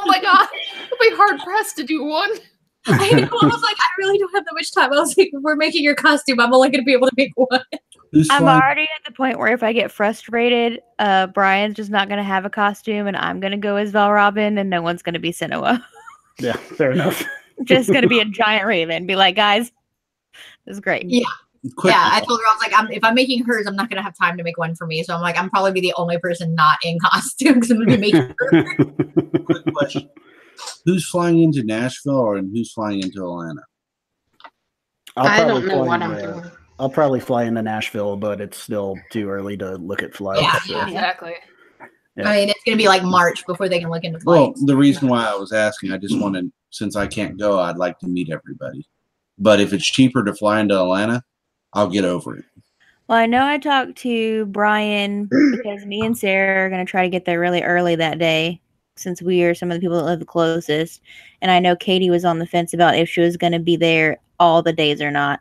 Oh my god, I'll be hard pressed to do one. I know. I was like, I really don't have that much time. I was like, if we're making your costume, I'm only going to be able to make one. I'm already at the point where if I get frustrated, Brian's just not going to have a costume, and I'm going to go as Valrobin, and no one's going to be Senua. Yeah, fair enough. Just going to be a giant raven. Be like, guys, this is great. Yeah. Yeah, I told her, I was like, if I'm making hers, I'm not going to have time to make one for me. So I'm like, I'm probably be the only person not in costume because I'm going to be making hers. Quick question. Who's flying into Nashville and who's flying into Atlanta? I don't know what I'm doing. I'll probably fly into Nashville, but it's still too early to look at flights. Yeah, so. Exactly. Yeah. I mean, it's going to be like March before they can look into flights. Well, the reason why I was asking, I just wanted, since I can't go, I'd like to meet everybody. But if it's cheaper to fly into Atlanta, I'll get over it. Well, I know I talked to Brian because me and Sarah are going to try to get there really early that day since we are some of the people that live the closest. And I know Katie was on the fence about if she was going to be there all the days or not.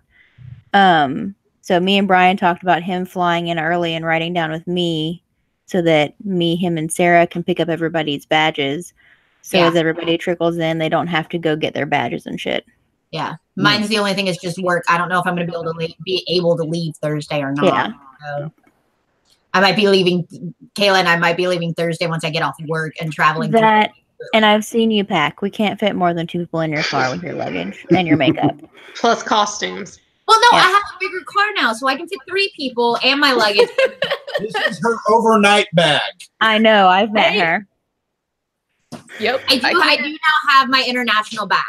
So me and Brian talked about him flying in early and riding down with me so that me, him, and Sarah can pick up everybody's badges. So as everybody trickles in, they don't have to go get their badges and shit. Yeah. Mine's the only thing is just work. I don't know if I'm going to be able to leave Thursday or not. Yeah. So I might be leaving, Kayla and I might be leaving Thursday once I get off work and traveling. That, and I've seen you pack. We can't fit more than 2 people in your car with your luggage and your makeup. Plus costumes. Well, no, I have a bigger car now, so I can fit 3 people and my luggage. This is her overnight bag. I know. I've met her. Yep. I do now have my international bag.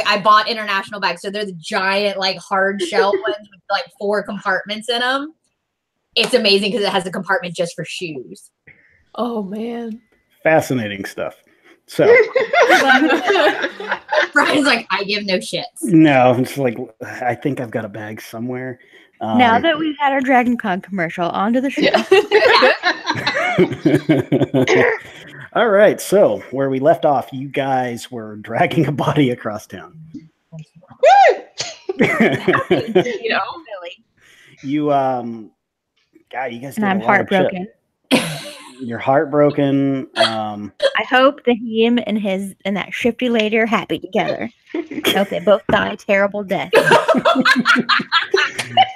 I bought international bags, so they're the giant, like, hard shell ones with, like, 4 compartments in them. It's amazing because it has a compartment just for shoes. Oh, man. Fascinating stuff. So Brian's like, I give no shits. no, it's like I think I've got a bag somewhere. Now that we've had our Dragon Con commercial, onto the show. All right, so where we left off, you guys were dragging a body across town. You know, Really. You God, you guys did And I'm a lot of shit. heartbroken. You're heartbroken. I hope that him and that shifty lady are happy together. I hope they both die terrible deaths.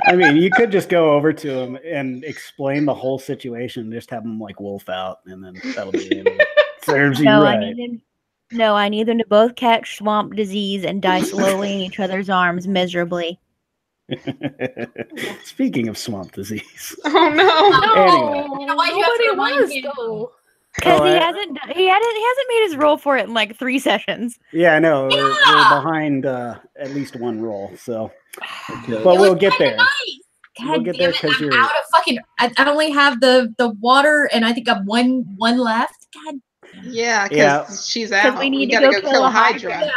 I mean, you could just go over to him and explain the whole situation and just have him like wolf out, and then that'll be the end of it. Serves you right. I need them to both catch swamp disease and die slowly in each other's arms miserably. Speaking of swamp disease. Oh no! Anyway. You know why you have to nobody remind was, him? though. Because he hasn't made his roll for it in like 3 sessions. Yeah, I know. We're behind at least 1 roll, so. But we'll get there. Nice. We'll get there because you're out of fucking. I only have the water, and I think I've one left. God. Yeah, because she's out. We need to gotta go kill a hydra.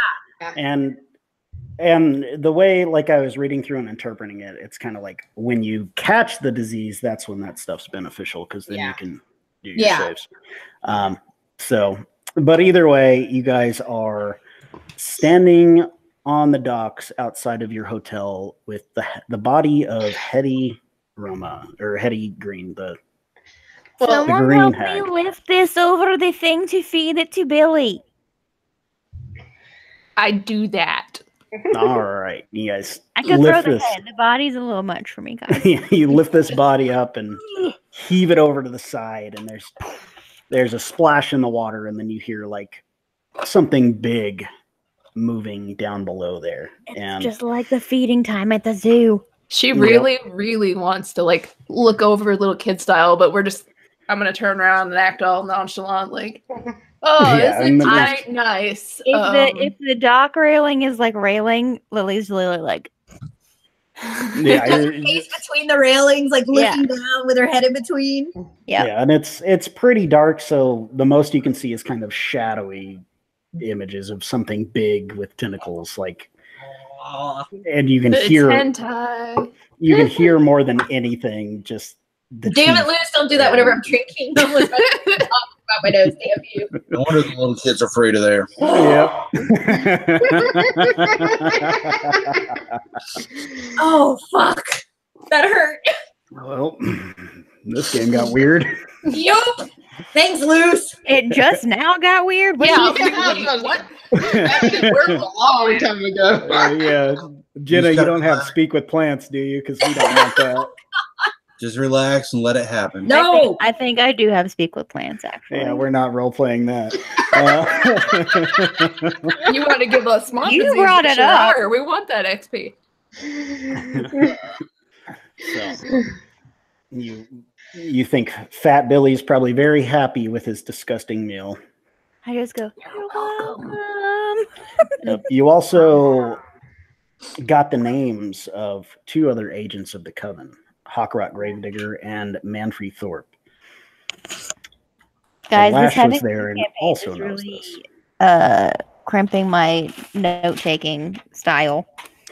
And the way, like I was reading through and interpreting it, it's kind of like when you catch the disease, that's when that stuff's beneficial because then you can do your saves. But either way, you guys are standing on the docks outside of your hotel with the body of Hetty Roma, or Hetty Green, the Someone green help hag. me lift this over the thing to feed it to Billy. I do that. All right, you guys I could lift throw the this. head. The body's a little much for me, guys. You lift this body up and heave it over to the side, and there's a splash in the water, and then you hear like something big moving down below there. And Just like the feeding time at the zoo. She really, really wants to like look over little kid style, but I'm gonna turn around and act all nonchalant, like, oh, Yeah, isn't and it nice? If the dock railing is like railing, Lily's literally like, yeah, Face between the railings, like looking down with her head in between. Yeah. Yeah, and it's pretty dark, so the most you can see is kind of shadowy images of something big with tentacles, like, and you can it's hear hentai. you can hear more than anything. Just the Damn it, teeth. Luz, don't do that whenever I'm drinking. I'm like, talking about my nose, damn you. No wonder the little kids are afraid of there. Oh, fuck. That hurt. Well, this game got weird. Yup. Thanks, Luce. It just now got weird. What Yeah, do I you was think? like, what? That worked a long time ago. Yeah, Jenna, you don't have speak with plants, do you? Because we don't want that. Just relax and let it happen. No. I think I do have speak with plants, actually. Yeah, we're not role playing that. You want to give us money? You brought it up. We want that XP. So you think Fat Billy's probably very happy with his disgusting meal. I just go, you're welcome. Yep. You also got the names of 2 other agents of the Coven, Hawkrot Gravedigger and Manfrey Thorpe. Guys, Lash this having was there and campaign also is knows really this. crimping my note-taking style.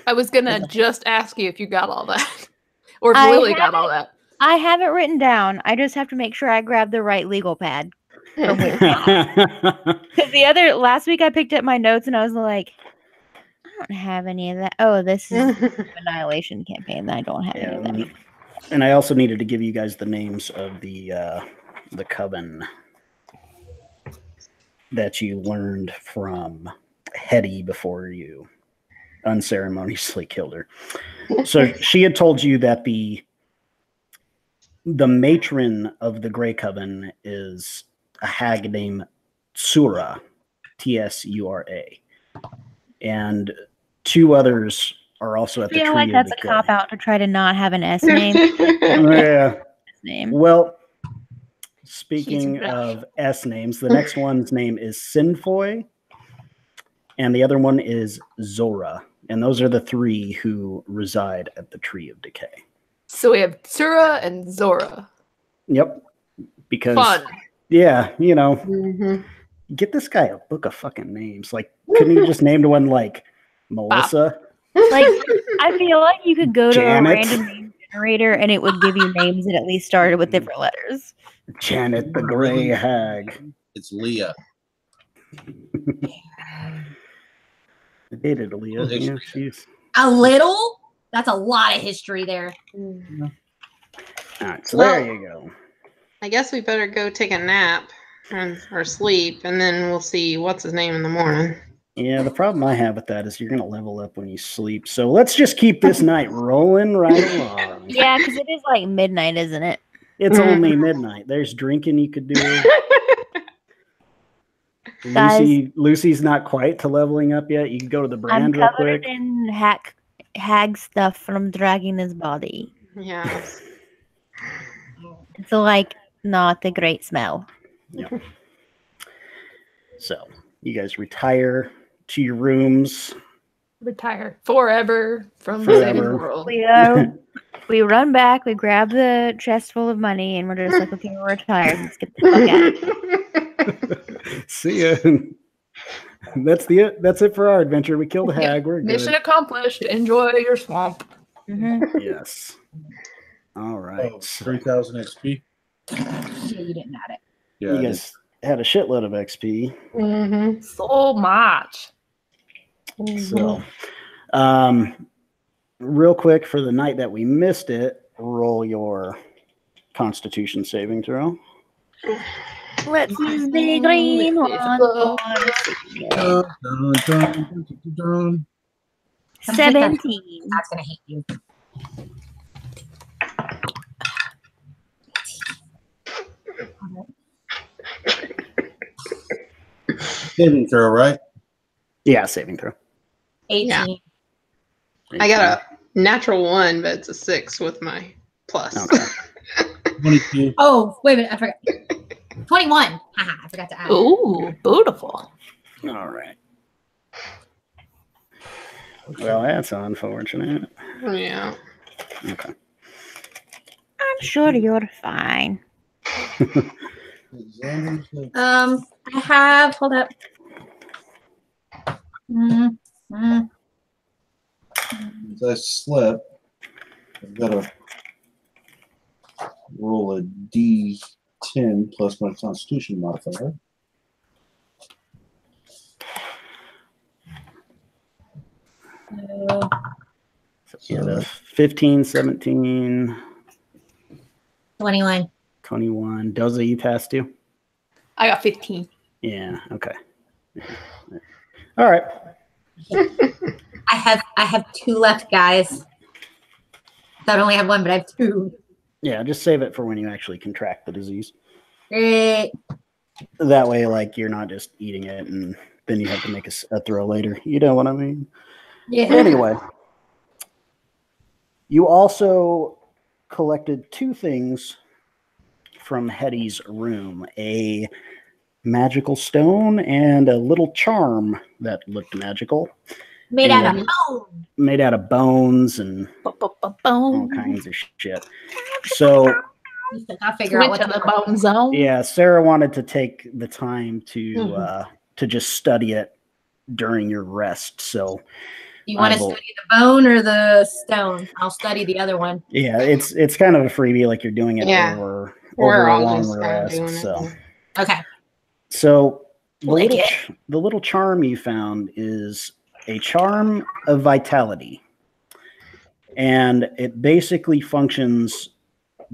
I was gonna just ask you if you got all that, or if I Lily got all that. I have it written down. I just have to make sure I grab the right legal pad. Because last week I picked up my notes and I was like, I don't have any of that. Oh, this is Annihilation campaign. I don't have any of that. And I also needed to give you guys the names of the Coven that you learned from Hetty before you unceremoniously killed her. So she had told you that the matron of the Grey Coven is a hag named Tsura, Tsura, and 2 others are also at the I feel tree like of that's a decay. cop out to try to not have an S name. Yeah. Name. Well, speaking of S names, the next one's name is Sinfoy, and the other one is Zora. And those are the 3 who reside at the Tree of Decay. So we have Tsura and Zora. Yep. Because, Fun. yeah, get this guy a book of fucking names. Like, couldn't you just named one like Melissa? Like, I feel like you could go to Janet. a random name generator and it would give you names that at least started with different letters. Janet the Grey Hag. It's Leah. I dated Leah. Yeah, she's... A little? That's a lot of history there. All right, so there you go. I guess we better go take a nap or sleep, and then we'll see what's his name in the morning. Yeah, the problem I have with that is you're going to level up when you sleep. So let's just keep this night rolling right along. Yeah, because it is like midnight, isn't it? It's only midnight. There's drinking you could do. Guys, Lucy's not quite to leveling up yet. You can go to the brand I'm real covered quick. in hag stuff from dragging his body. Yeah. It's like not a great smell. Yep. So you guys retire to your rooms. Retire forever from saving the world. We run back, we grab the chest full of money, and we're just like, okay, we're retired. Let's get the fuck out. See ya. That's it for our adventure. We killed a hag. We're good. Mission accomplished. Enjoy your swamp. Mm-hmm. Yes. All right. Oh, 3,000 XP. Yeah, you didn't add it. Yeah. You guys had a shitload of XP. Mm-hmm. So much. So, real quick for the night that we missed it, roll your Constitution saving throw. Let's use the green one. 17. That's gonna hate you. Saving throw, right? Yeah, saving throw. 18. Yeah. I got a natural 1, but it's a 6 with my plus. Okay. 22. Oh, wait a minute. I forgot. 21. Haha, I forgot to add. Ooh, beautiful. All right. Well, that's unfortunate. Yeah. Okay. I'm sure you're fine. I have, hold up. As I slip, I've got to roll a D10 plus my Constitution modifier. So yeah, the 15, 17, 21. 21. Doza, you passed you? I got 15. Yeah. Okay. All right. I have 2 left, guys. I don't only have 1, but I have 2. Yeah. Just save it for when you actually contract the disease. Great. That way, like, you're not just eating it and then you have to make a throw later. You know what I mean? Yeah. Anyway, you also collected 2 things from Hetty's room: a magical stone and a little charm that looked magical. Made out of bone. Made out of bones and all kinds of shit. So I'll figure out Went what to the bone zone. yeah, Sarah wanted to take the time to just study it during your rest. So you want to study the bone or the stone? I'll study the other one. yeah, it's kind of a freebie, like you're doing it Yeah. over We're a all long just kinda rest. doing So it. Okay. So Like the little charm you found is a charm of vitality. And it basically functions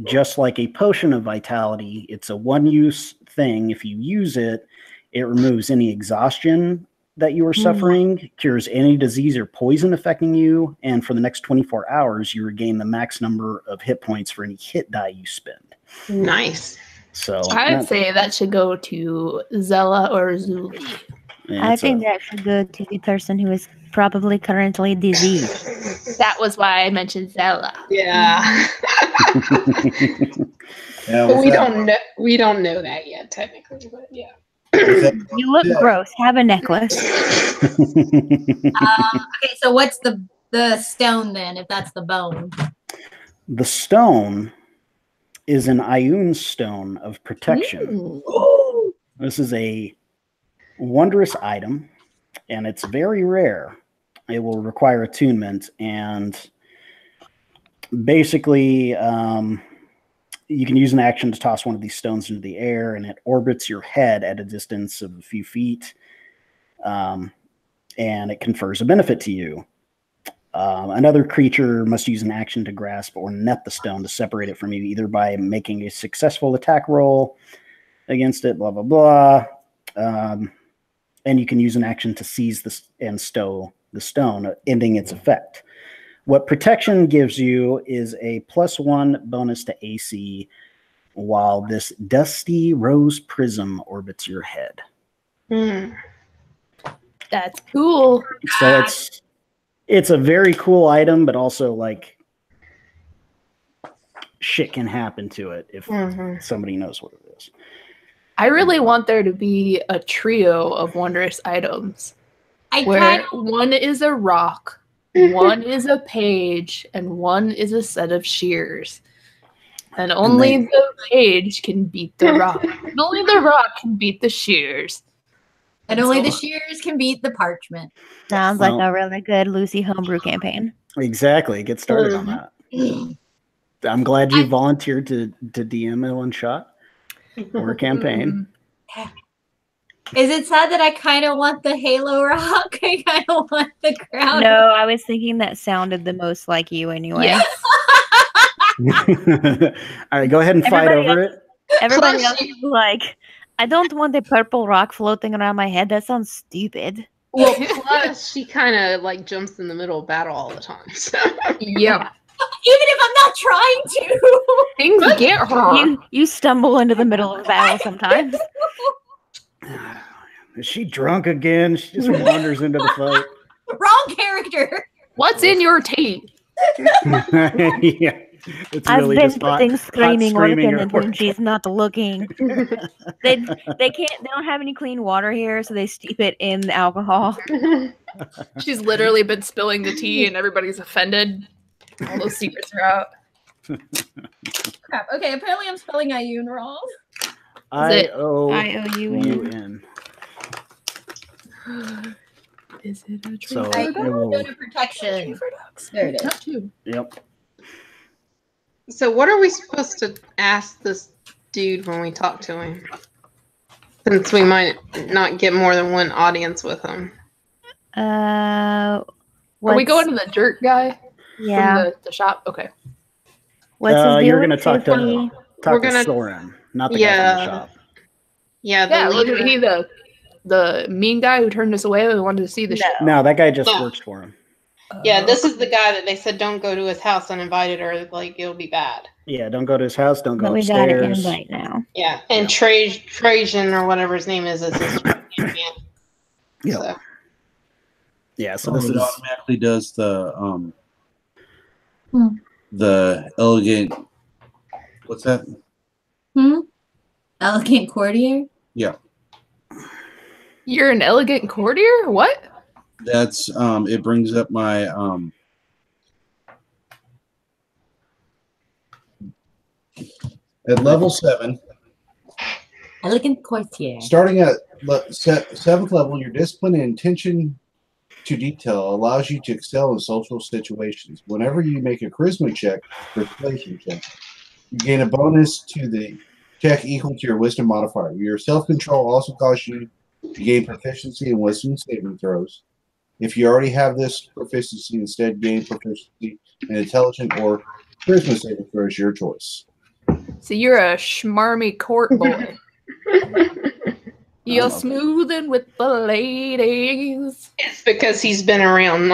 just like a potion of vitality. It's a one-use thing. If you use it, it removes any exhaustion that you are suffering, cures any disease or poison affecting you, and for the next 24 hours, you regain the max number of hit points for any hit die you spend. Nice. So I'd say that should go to Zella or Zuli. yeah, I think that should go to the person who is probably currently diseased. That was why I mentioned Zella. Yeah. Yeah, But we don't know that yet, technically, but yeah. You look gross. Have a necklace. Okay, so what's the stone then, if that's the bone? The stone is an Ioun stone of protection. This is a wondrous item, and it's very rare. It will require attunement, and basically, you can use an action to toss one of these stones into the air, and it orbits your head at a distance of a few feet, and it confers a benefit to you. Another creature must use an action to grasp or net the stone to separate it from you, either by making a successful attack roll against it, blah, blah, blah. And you can use an action to seize and stow the stone, ending its effect. What protection gives you is a +1 bonus to AC while this dusty rose prism orbits your head. That's cool. So it's a very cool item, but also like shit can happen to it if somebody knows what it is. I really want there to be a trio of wondrous items where one is a rock, one is a page, and one is a set of shears. And only the page can beat the rock. And only the rock can beat the shears. And only the shears can beat the parchment. Sounds like a really good Lucy homebrew campaign. Exactly. Get started on that. I'm glad you volunteered to DM a one shot or a campaign. Is it sad that I kind of want the Halo rock? I kind of want the crown. No, I was thinking that sounded the most like you anyway. Yeah. All right, go ahead and fight over it. Everybody else is like, I don't want a purple rock floating around my head. That sounds stupid. Well, plus she kind of like jumps in the middle of battle all the time. So. Yeah. Even if I'm not trying to. Things get her. You stumble into the middle of battle sometimes. Is she drunk again? She just wanders into the fight. Wrong character. What's in your tea? Yeah. It's I've really been just hot, putting screaming hot working or and when she's not looking. They don't have any clean water here, so they steep it in the alcohol. She's literally been spilling the tea and everybody's offended. All those secrets are out. Crap. Okay, apparently I'm spelling Ioun wrong. IOUN. Is it a tree? So I it will, go to protection. There it is. Not two. yep. So what are we supposed to ask this dude when we talk to him? Since we might not get more than one audience with him. Are we going to the jerk guy? Yeah. From the shop? Okay. What's his deal You're going to with talk safety? to Soren, not the guy from the shop. Yeah, Yeah, wasn't he the mean guy who turned us away? We wanted to see the show. No, that guy just works for him. Yeah, this is the guy that they said don't go to his house uninvited or like it'll be bad. Yeah, don't go to his house. Don't go But we upstairs. got an invite now. Yeah, and Trajan or whatever his name is his champion. Yeah. So. Yeah, so this it is automatically does the elegant. What's that? Elegant courtier? Yeah. You're an elegant courtier? What? That's it brings up my at level 7. Elegant courtier. Starting at 7th level, your discipline and attention to detail allows you to excel in social situations. Whenever you make a charisma check, persuasion check, you gain a bonus to the check equal to your wisdom modifier. Your self-control also causes you to gain proficiency in wisdom saving throws. If you already have this proficiency, instead gain proficiency in intelligent or charisma saving throws, your choice. So you're a schmarmy court boy. You're smoothing with the ladies. It's because he's been around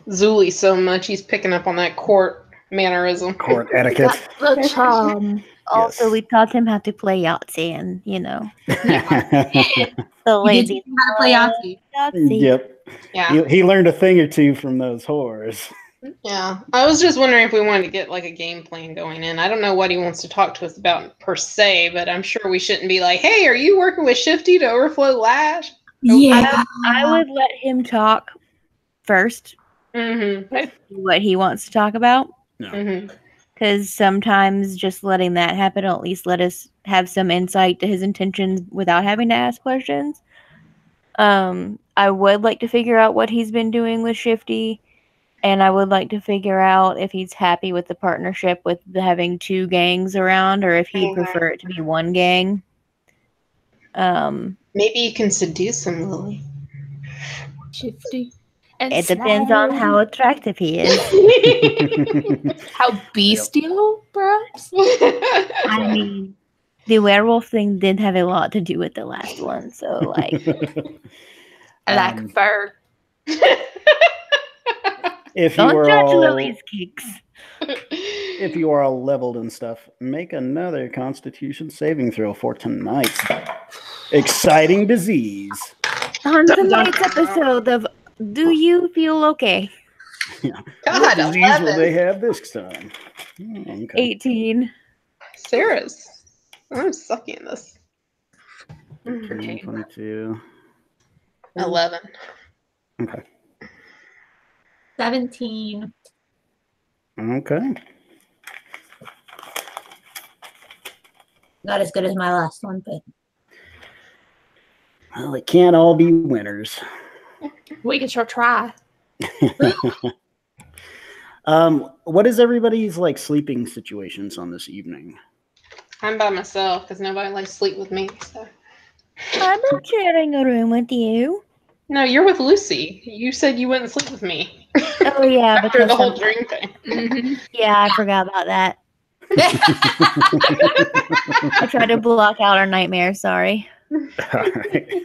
Zuli so much, he's picking up on that court mannerism. court etiquette. The charm. Also, we taught him how to play Yahtzee, and the lazy How to play Yahtzee. Yep. Yeah. He learned a thing or two from those whores. Yeah. I was just wondering if we wanted to get like a game plan going in. I don't know what he wants to talk to us about per se, but I'm sure we shouldn't be like, hey, are you working with Shifty to overflow Lash? Yeah. I would let him talk first. Mm-hmm. What he wants to talk about. Mm-hmm. Because sometimes just letting that happen will at least let us have some insight to his intentions without having to ask questions. I would like to figure out what he's been doing with Shifty, and I would like to figure out if he's happy with the partnership with having 2 gangs around, or if he'd prefer it to be 1 gang. Maybe you can seduce him, Lily. Shifty. It depends on how attractive he is. How bestial, perhaps? I mean, the werewolf thing did have a lot to do with the last one, so like I like fur. If you don't were judge all Lily's kicks. if you are all leveled and stuff, make another Constitution saving throw for tonight's exciting disease. On tonight's episode of Do You Feel Okay? Yeah. God, What disease will 11. they have this time? Okay. 18. Sarah's. I'm sucky in this. 22. 11. Okay. 17. Okay. Not as good as my last one, but Well, it can't all be winners. We can sure try. What is everybody's like sleeping situations on this evening? I'm by myself because nobody likes to sleep with me. So. I'm not sharing a room with you. No, you're with Lucy. You said you wouldn't sleep with me. Oh yeah, After because the whole dream thing. Mm-hmm. yeah, I forgot about that. I tried to block out our nightmares. Sorry. All right.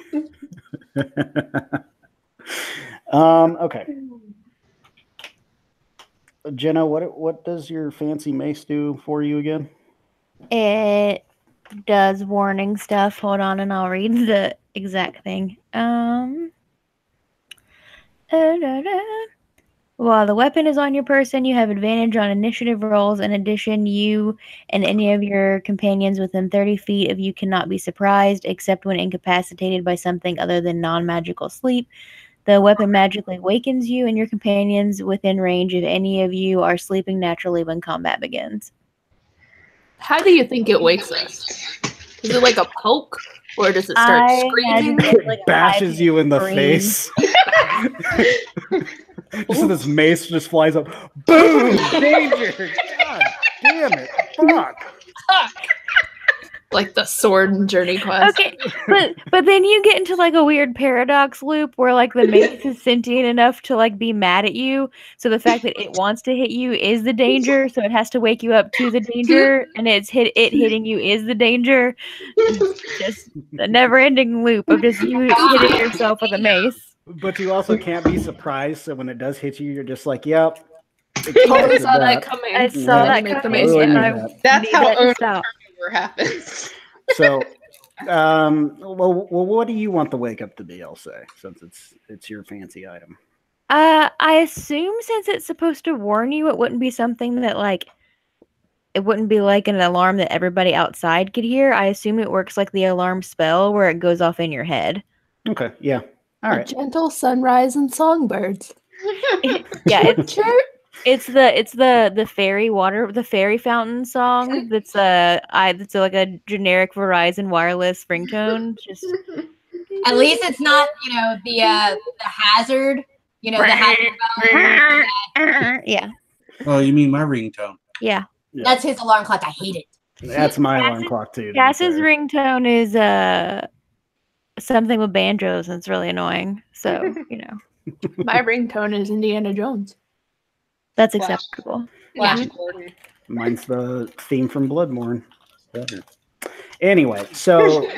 Okay. Jenna, what does your fancy mace do for you again? It does warning stuff. Hold on, and I'll read the exact thing. While the weapon is on your person, you have advantage on initiative rolls. In addition, you and any of your companions within 30 feet of you cannot be surprised, except when incapacitated by something other than non-magical sleep. The weapon magically wakens you and your companions within range if any of you are sleeping naturally when combat begins. How do you think it wakes us? Is it like a poke? Or does it start screaming? It bashes you in the face. Just this mace just flies up. Boom! Danger! God damn it! Fuck! Like the sword and journey quest. Okay, but then you get into like a weird paradox loop where like the mace is sentient enough to like be mad at you. So the fact that it wants to hit you is the danger. So it has to wake you up to the danger, and it hitting you is the danger. It's just a never-ending loop of just you hitting yourself with a mace. But you also can't be surprised. So when it does hit you, you're just like, "Yep." Totally saw that coming. I saw that Make the coming. mace. And Yeah. That's how owner stop. turnover happens. So, well, what do you want the wake up to be? I'll say, since it's your fancy item. I assume since it's supposed to warn you, it wouldn't be something that like it wouldn't be like an alarm that everybody outside could hear. I assume it works like the alarm spell where it goes off in your head. Okay, yeah, all right. A gentle sunrise and songbirds. Yeah, it's the fairy water, the fairy fountain song. That's like a generic Verizon wireless ringtone. Just At least it's not, the hazard. The hazard. yeah. Oh, you mean my ringtone? Yeah. That's his alarm clock. I hate it. That's my alarm clock too. Cass's ringtone is something with banjos, and it's really annoying. So My ringtone is Indiana Jones. that's acceptable. Flash Gordon. Mine's the theme from Bloodborne. Anyway, so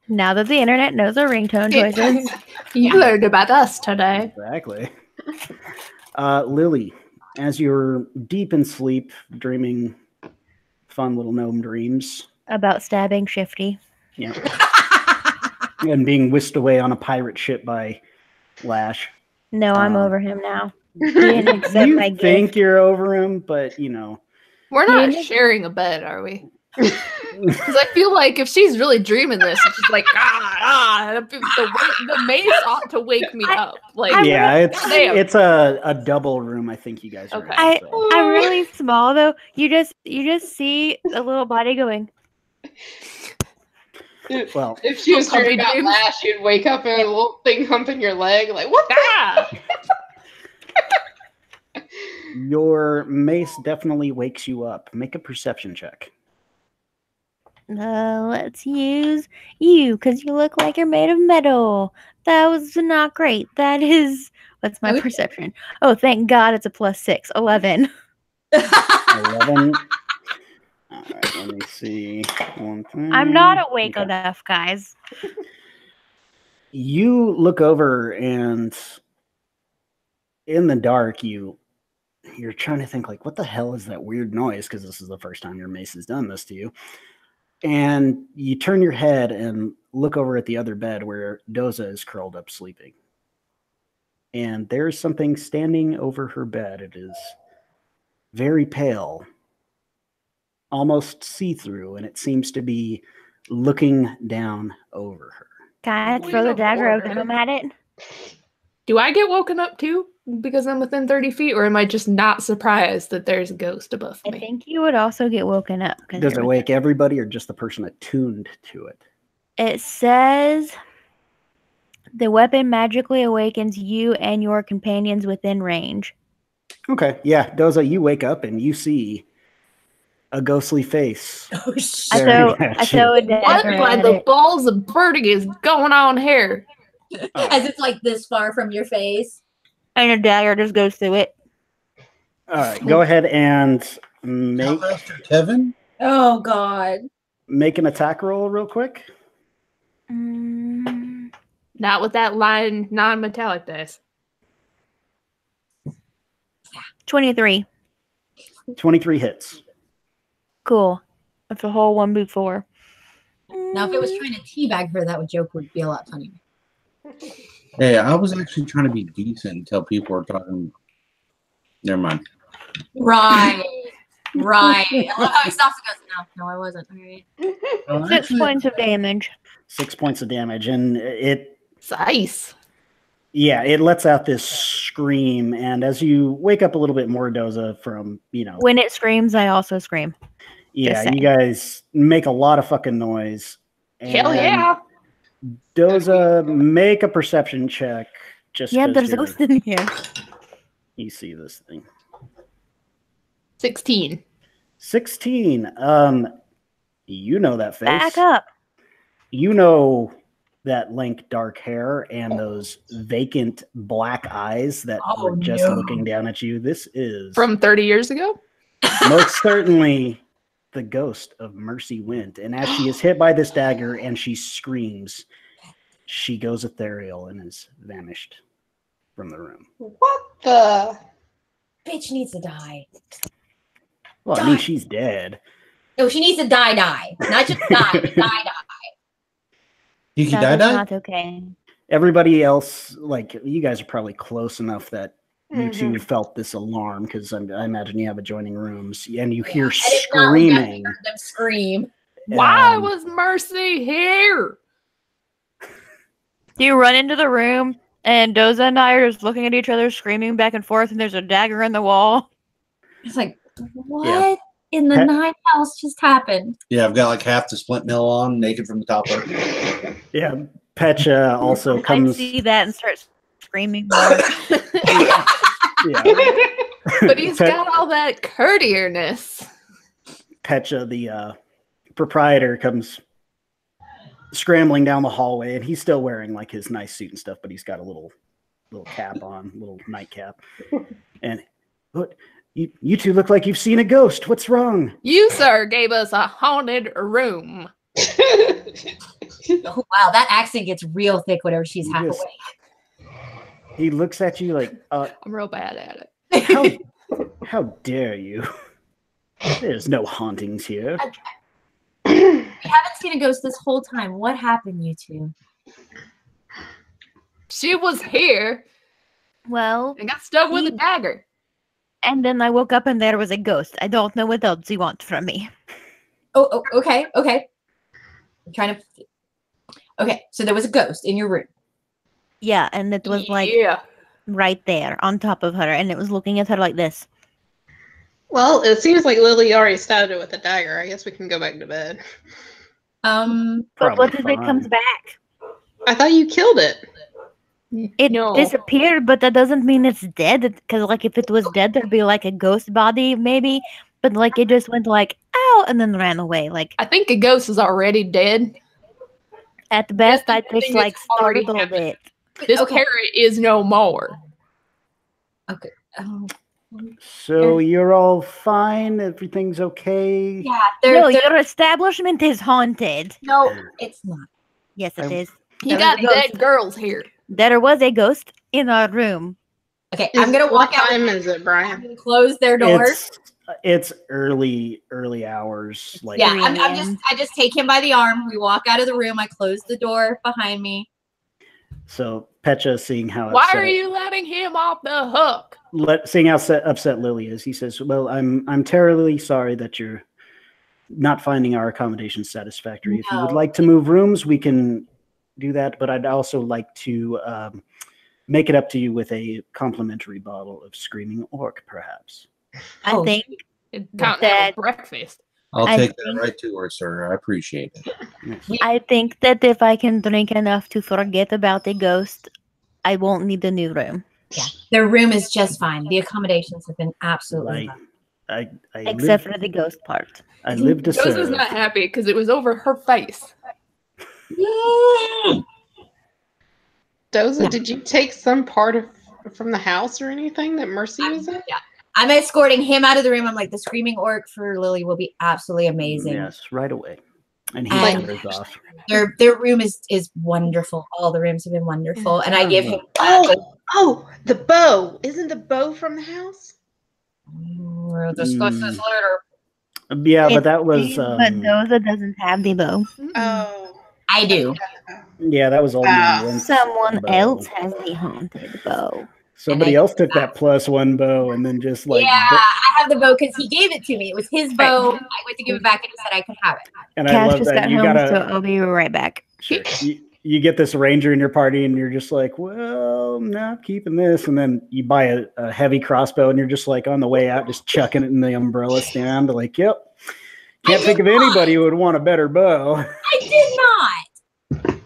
Now that the internet knows our ringtone choices, You learned about us today. exactly. Lily, as you're deep in sleep, dreaming fun little gnome dreams, about stabbing Shifty. yeah, and being whisked away on a pirate ship by Lash. No, I'm over him now. He didn't accept You my think gift. you're over him, but We're not sharing a bed, are we? Because I feel like if she's really dreaming this, it's just like the mace ought to wake me up. Like yeah, damn. it's a double room. I think you guys are. Okay. in, so. I'm really small though. You just see a little body going. Well, If she was Puppy dreaming about dreams. Lash, you'd wake up and a little thing humping your leg. Like, what the? Ah! your mace definitely wakes you up. Make a perception check. Let's use you because you look like you're made of metal. That was not great. That is what's my Okay. perception? Oh, thank God it's a +6. 11. 11. All right, let me see. One thing. I'm not awake Okay. enough, guys. You look over and in the dark, you're trying to think like, what the hell is that weird noise? Because this is the first time your mace has done this to you. And you turn your head and look over at the other bed where Doza is curled up sleeping. And there's something standing over her bed. It is very pale, almost see-through, and it seems to be looking down over her. Can I throw the dagger over him at it? Do I get woken up too because I'm within 30 feet, or am I just not surprised that there's a ghost above I me? think you would also get woken up. 'cause Does it you're wake everybody or just the person attuned to it? It says the weapon magically awakens you and your companions within range. Okay, yeah, Doza, you wake up and you see a ghostly face. Oh, shit. I staring throw at a you. What dagger by at the it. balls of birdie is going on here? As it's like this far from your face. And a dagger just goes through it. All right, go ahead and Master Kevin? Oh, God. make an attack roll real quick. Not with that line non-metallic dice. 23. 23 hits. Cool. That's a whole 1b4. Now, if it was trying to teabag her, that joke would be a lot funnier. Hey, I was actually trying to be decent until people were talking. Never mind. Right. Right. I love how he stops and goes, no, I wasn't. All right. Well, 6 actually, points of damage. 6 points of damage, and it It's ice. lets out this scream, and as you wake up a little bit more, Doza, from When it screams, I also scream. yeah, saying. you guys make a lot of fucking noise. Hell and yeah. Doza, make a perception check. Just Yeah, 'cause there's a you're- ghost in here. You see this thing. 16. 16. You know that face. Back up. You know that lank dark hair and those vacant black eyes that were just looking down at you. This is From 30 years ago? most certainly the ghost of Mercy Wint. And as she is hit by this dagger and she screams, she goes ethereal and is vanished from the room. What the? Bitch needs to die. Well, I mean, she's dead. No, she needs to die. Not just die, but die. Kiki That's die. not okay. Everybody else, like, you guys are probably close enough that you two felt this alarm because I imagine you have adjoining rooms and you hear screaming. Heard them scream. Why was Mercy here? Do you run into the room and Doza and I are just looking at each other, screaming back and forth, and there's a dagger in the wall? It's like, what in the night house just happened? Yeah, I've got like half the splint mill on, naked from the top up. Yeah, Pecha also comes. I see that and start screaming more. Yeah. But he's got all that courtierness. Pecha, the proprietor, comes scrambling down the hallway, and he's still wearing like his nice suit and stuff, but he's got a little cap on, little nightcap. And what? You two look like you've seen a ghost. What's wrong? You, sir, gave us a haunted room. Oh, wow, that accent gets real thick whenever she's half Yes. awake. He looks at you like, I'm real bad at it. how dare you? There's no hauntings here. We haven't seen a ghost this whole time. What happened, you two? She was here Well, and got stuck with a dagger. and then I woke up and there was a ghost. I don't know what else you want from me. Oh, okay. I'm trying to. Okay, so there was a ghost in your room. Yeah, and it was like right there on top of her, and it was looking at her like this. Well, it seems like Lily already stabbed it with a dagger. I guess we can go back to bed. But what if it comes back? I thought you killed it. It No. disappeared, but that doesn't mean it's dead. Because like if it was dead, there'd be like a ghost body maybe. But like it just went like ow and then ran away. Like I think a ghost is already dead. at the best, I just thing like is already started a little happened. bit. This Okay. parrot is no more. Okay. So you're all fine? Everything's okay? Yeah, No, your establishment is haunted. no, it's not. Yes, it is. You There got was a ghost. dead girls here. There was a ghost in our room. Okay, I'm gonna walk What out time is it, and Brian? close their doors. It's early hours. Like Yeah, 3 I just take him by the arm. We walk out of the room. I close the door behind me. So Pecha, seeing how Why upset, are you letting him off the hook? seeing how upset Lily is, he says, "Well, I'm terribly sorry that you're not finding our accommodations satisfactory. If you would No. like to move rooms, we can do that. But I'd also like to make it up to you with a complimentary bottle of Screaming Orc, perhaps." I Oh, think It's kind That- of breakfast. I'll I take that think- right to her, sir. I appreciate it. Yes. I think that if I can drink enough to forget about the ghost, I won't need a new room. Their room is just fine. The accommodations have been absolutely I, fine. I, Except live, for the ghost part. I live to Ghost serve. was not happy because it was over her face. Doza, Yeah. did you take some part from the house or anything that Mercy was in? I'm escorting him out of the room. I'm like, the screaming orc for Lily will be absolutely amazing. Yes, right away. And he And- wanders off. Their room is wonderful. All the rooms have been wonderful. And I give him Oh, the bow. Isn't the bow from the house? We'll discuss this later. Yeah, but It that was is, but Doza doesn't have the bow. Oh. I do. yeah, that was all. Someone else has the haunted bow. Somebody else took that +1 bow and then just like. Yeah, I have the bow because he gave it to me. It was his bow. I went to give it back and he said I could have it. And I Cash love just that got you home, gotta. so I'll be right back. Sure. You get this ranger in your party and you're just like, well, I'm not keeping this. And then you buy a heavy crossbow and you're just like on the way out, just chucking it in the umbrella stand. Like, yep. Can't think of anybody who would want a better bow. I did not.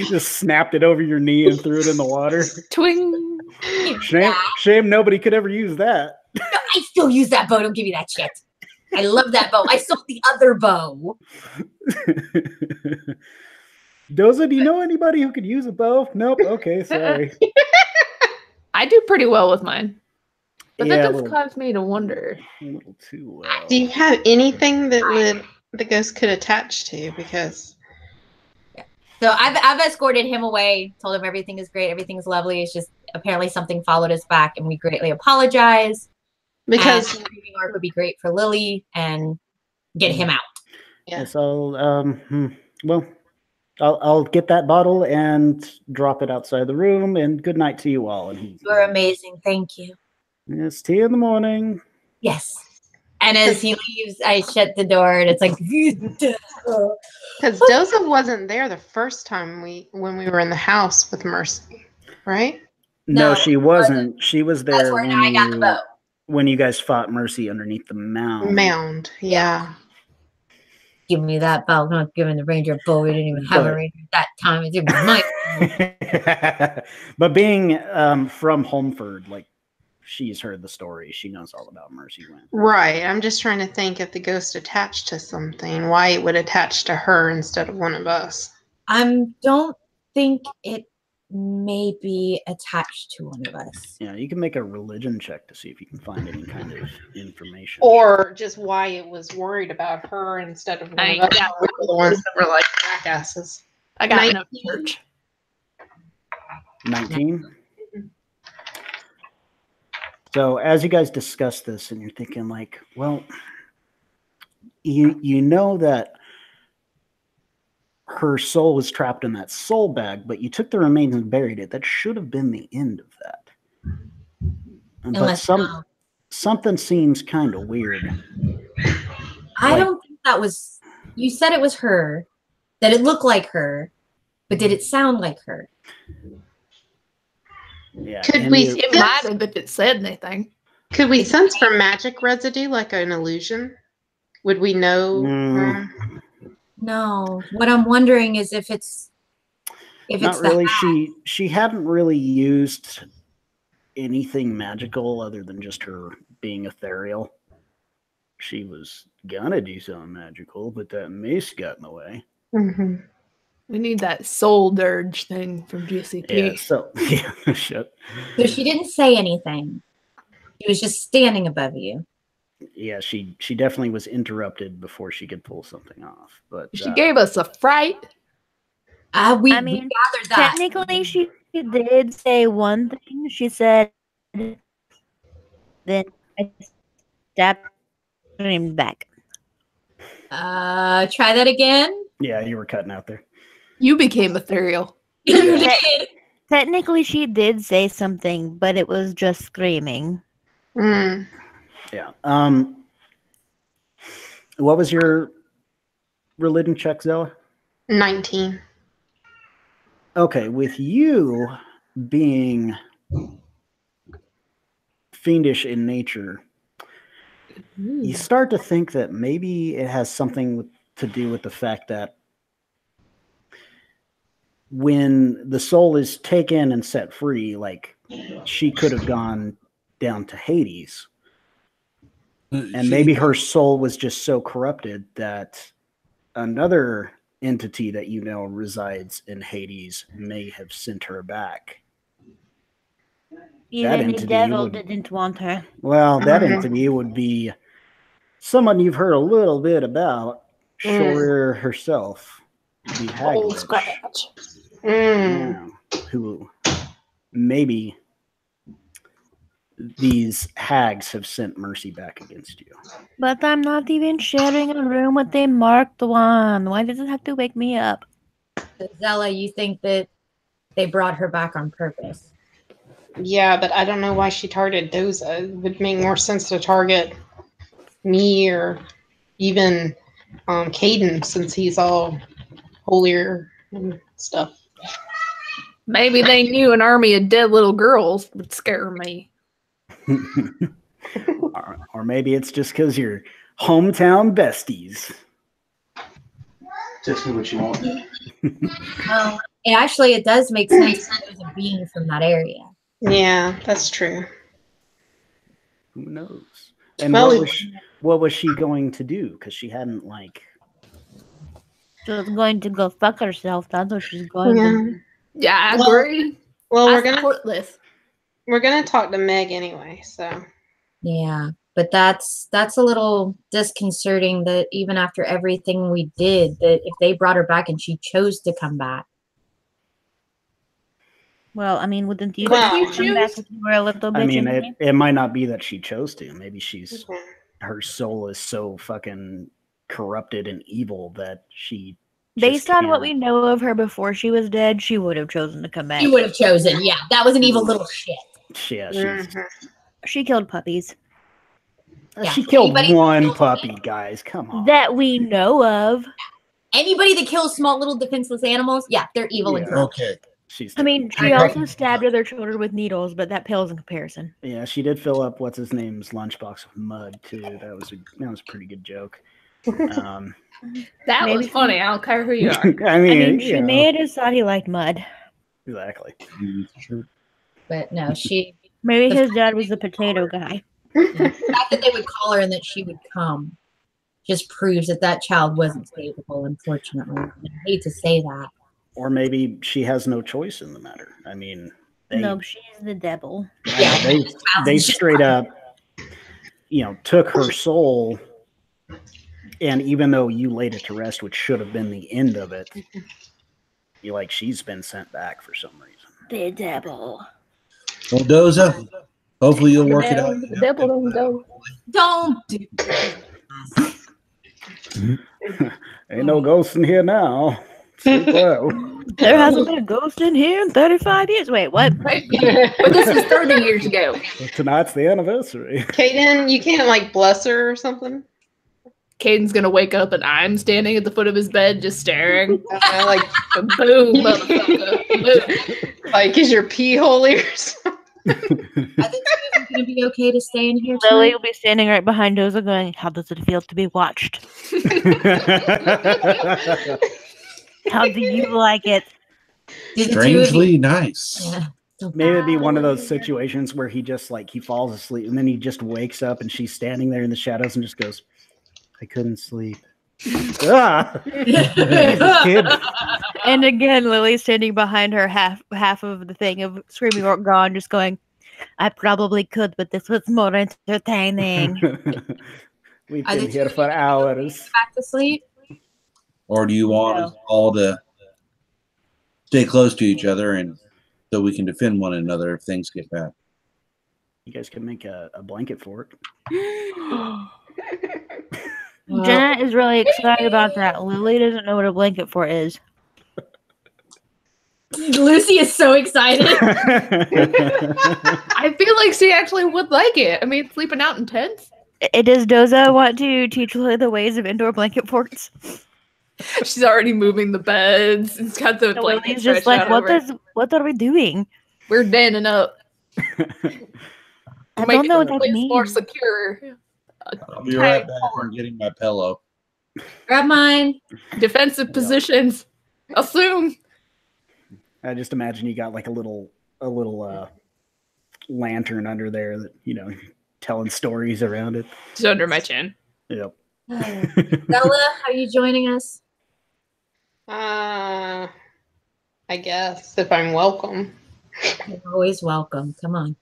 Just snapped it over your knee and threw it in the water. Twing. Shame nobody could ever use that. I still use that bow. Don't give me that shit. I love that bow. I sold the other bow. Doza, do you know anybody who could use a bow? Nope. Okay, sorry. I do pretty well with mine. But Yeah, that does cause me to wonder. A little too well. Do you have anything that the ghost could attach to? Because So I've escorted him away, told him everything is great, everything is lovely. It's just apparently something followed us back, and we greatly apologize. because and grieving arc would be great for Lily and get him out. Yeah. So, well, I'll get that bottle and drop it outside the room. And good night to you all. And You're amazing. Thank you. It's tea in the morning. Yes. And as he leaves, I shut the door, and it's like, because Doza wasn't there the first time when we were in the house with Mercy, right? No, No, she wasn't. She was there that's where I got the bow. when you guys fought Mercy underneath the mound. Mound, yeah. Give me that bow. I'm not giving the ranger a bow. We didn't even have a ranger at that time. It's my But being from Holmford, like, she's heard the story. She knows all about Mercy Wind. Right. I'm just trying to think if the ghost attached to something, why it would attach to her instead of one of us. I don't think it may be attached to one of us. Yeah, you can make a religion check to see if you can find any kind of information. Or just why it was worried about her instead of one of us. We were the ones that were like jackasses. I got enough church. 19? So as you guys discuss this and you're thinking like, well, you know that her soul was trapped in that soul bag, but you took the remains and buried it. That should have been the end of that. But something seems kind of weird. I don't think that was... You said it was her, that it looked like her, but did it sound like her? Yeah. Could we... It might have if it said anything. Could we sense for magic residue, like an illusion? Would we know? No. What I'm wondering is if it's not really. She hadn't really used anything magical other than just her being ethereal. She was gonna do something magical, but that mace got in the way. Mm-hmm. We need that soul dirge thing from GCP. Shit. So she didn't say anything. She was just standing above you. Yeah, she definitely was interrupted before she could pull something off. But she gave us a fright. We gathered that. Technically, she did say one thing. She said, then I stabbed him back. Try that again. Yeah, you were cutting out there. You became ethereal. You did. Technically, she did say something, but it was just screaming. Mm. Yeah. What was your religion check, Zella? 19. Okay, with you being fiendish in nature, you start to think that maybe it has something to do with the fact that when the soul is taken and set free, like, she could have gone down to Hades. And maybe her soul was just so corrupted that another entity that you know resides in Hades may have sent her back. Even the devil didn't want her. Well, that entity would be someone you've heard a little bit about, Shorer herself, the Hag Witch, who maybe these hags have sent Mercy back against you. But I'm not even sharing a room with a marked one. Why does it have to wake me up? Zella, you think that they brought her back on purpose? Yeah, but I don't know why she targeted Doza. It would make more sense to target me or even Caden, since he's all holier and stuff. Maybe they knew an army of dead little girls would scare me. Or maybe it's just because you're hometown besties. Just do what you want. Actually, it does make sense that there's a being from that area. Yeah, that's true. Who knows? And Well, what was she going to do? Because she hadn't like. She was going to go fuck herself. That's what she's going to do. Yeah, I Well- agree. Well, I we're gonna support this. talk to Meg anyway. So Yeah, but that's a little disconcerting that even after everything we did, that if they brought her back and she chose to come back. Well, I mean, wouldn't you Well, come back if you were a little bitch? I mean, anyway? it might not be that she chose to. Maybe she's okay. her soul is so fucking corrupted and evil that she. Based just on what can't- we know of her before she was dead, she would have chosen to come back. She would have chosen. Yeah, that was an evil little shit. Yeah, she's, Mhm. She killed puppies Yeah, she killed anybody- one puppy, guys. Come on. that we know of. Anybody that kills small little defenseless animals, yeah, they're evil and Yeah. corrupt. Okay. She's. I mean, she also stabbed other children with needles, but that pales in comparison. Yeah, she did fill up what's his name's lunchbox with mud too. That was a pretty good joke. That Maybe was she- funny. I don't care who you are. I I mean, mean, she you know, may have just thought he liked mud. exactly. Sure. But no, she. Maybe his dad was the potato guy. The fact that they would call her and that she would come just proves that that child wasn't capable. Unfortunately, I hate to say that. Or maybe she has no choice in the matter. I mean, No, she's the devil. Yeah. they straight up, took her soul, and even though you laid it to rest, which should have been the end of it, she's been sent back for some reason. The devil. Well, Doza, hopefully you'll work it out. The devil don't go. Don't do Ain't no ghosts in here now. Sleep well. There hasn't been a ghost in here in 35 years. Wait, what? Right? But this was 30 years ago. Tonight's the anniversary. Kaden, you can't bless her or something. Caden's gonna wake up and I'm standing at the foot of his bed just staring. Boom, motherfucker. Boom. is your pee holy or something? I think it's going to be okay to stay in here. Lily tonight. will be standing right behind Doza going, how does it feel to be watched? How do you like it? Did the two of you- Strangely nice. Yeah. So Maybe it'd be one of those bad. situations where he just he falls asleep and then he just wakes up and she's standing there in the shadows and just goes, I couldn't sleep. Ah! Kid. And again, Lily's standing behind her half of the thing of Screaming or Gone, just going, I probably could, but this was more entertaining. We've Are the been two here of for you hours. Back to sleep. Or do you want us all to stay close to each other and so we can defend one another if things get bad? You guys can make a blanket for it. Jenna is really excited about that. Lily doesn't know what a blanket fort is. Lucy is so excited. I feel like she actually would like it. I mean, sleeping out in tents. Does Doza want to teach Lily the ways of indoor blanket forts? She's already moving the beds. It's got the No, blanket Lily's just stretched like, out over. what are we doing? We're danning up. I Make don't know what the that place more means. secure. I'll be right back. I'm getting my pillow. Grab mine. Defensive positions. Assume. I just imagine you got a little lantern under there that telling stories around it. It's under my chin. Yep. Bella, are you joining us? I guess if I'm welcome. You're always welcome. Come on.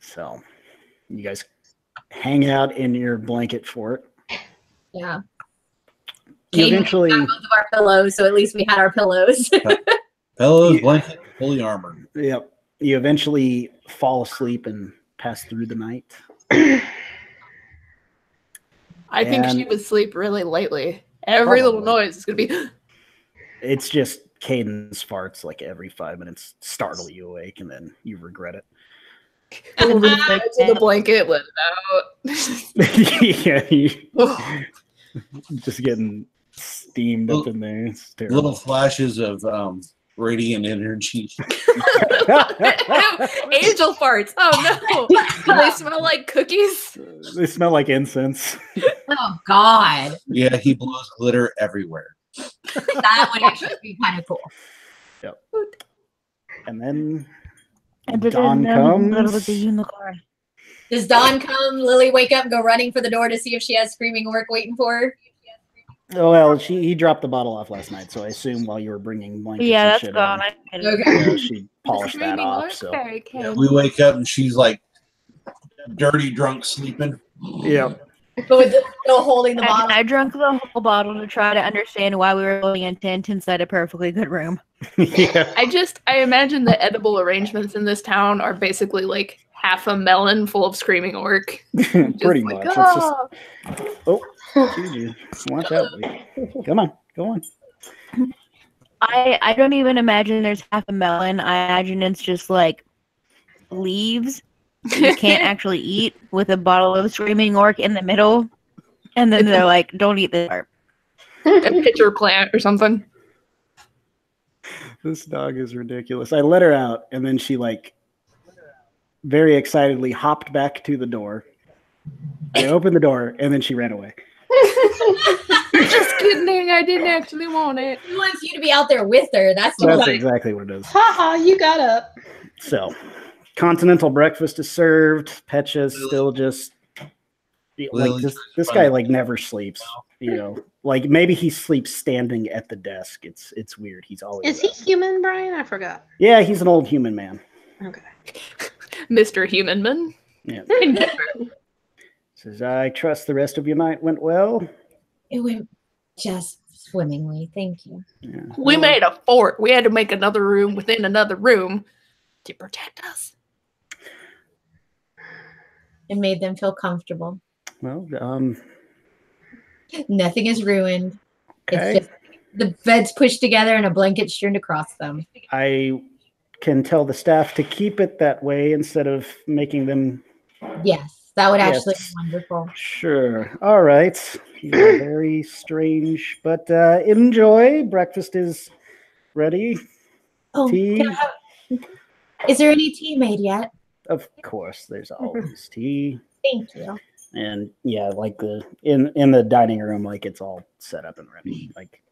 So, you guys hang out in your blanket fort. Yeah. You Kaden eventually, got both of our pillows, so at least we had our pillows. Pillows, Yeah. blanket, fully armored. yep. You eventually fall asleep and pass through the night. I think she And- would sleep really lightly. Every little Probably. noise is going to be. It's just Caden's farts every 5 minutes startle you awake, and then you regret it. Pull the bed to the blanket, let it Yeah, you out. just getting steamed up in there. It's terrible. Little flashes of radiant energy. Angel farts. Oh no. Do they smell like cookies? They smell like incense. Oh God, Yeah, he blows glitter everywhere. that would actually be kind of cool. And then And the dawn little comes. with the unicorn. Does Dawn come? Lily wake up and go running for the door to see if she has screaming orc waiting for her? Oh, well, he dropped the bottle off last night, so I assume while you were bringing blankets Yeah, and that's shit gone. Okay. she polished that Screaming off. orc So fairy Yeah, came. we wake up and she's like dirty drunk sleeping. yeah. But with still holding the bottle. I drank the whole bottle to try to understand why we were living in tent inside a perfectly good room. Yeah. I imagine the edible arrangements in this town are basically like half a melon full of screaming orc. Pretty like, much. "Ah!" It's just Juju. Watch out, buddy. Come on, go on. I don't even imagine there's half a melon. I imagine it's just like leaves you can't actually eat with a bottle of screaming orc in the middle. And then they're like, don't eat this part. A pitcher plant or something. This dog is ridiculous. I let her out, and then she like very excitedly hopped back to the door. I opened the door, and then she ran away. Just kidding. I didn't actually want it. He wants you to be out there with her. That's exactly what it is. Haha, you got up. So, continental breakfast is served. Petcha's still just like this guy like never sleeps. You know, like maybe he sleeps standing at the desk. It's weird. He's always. Is he human, Brian? I forgot. Yeah, he's an old human man. Okay. Mr. Humanman. Yeah. Says, I trust the rest of your night went well. It went just swimmingly. Thank you. Yeah. We made a fort. We had to make another room within another room to protect us. It made them feel comfortable. Well, Nothing is ruined. okay. It's just the beds pushed together and a blanket strewn across them. I can tell the staff to keep it that way instead of making them. Yes, that would Yes. actually be wonderful. Sure. All right. You're very strange, but enjoy. Breakfast is ready. Oh, Tea? can I have- is there any tea made yet? Of course, there's always tea. Thank you. And yeah, like in the dining room, like it's all set up and ready. Like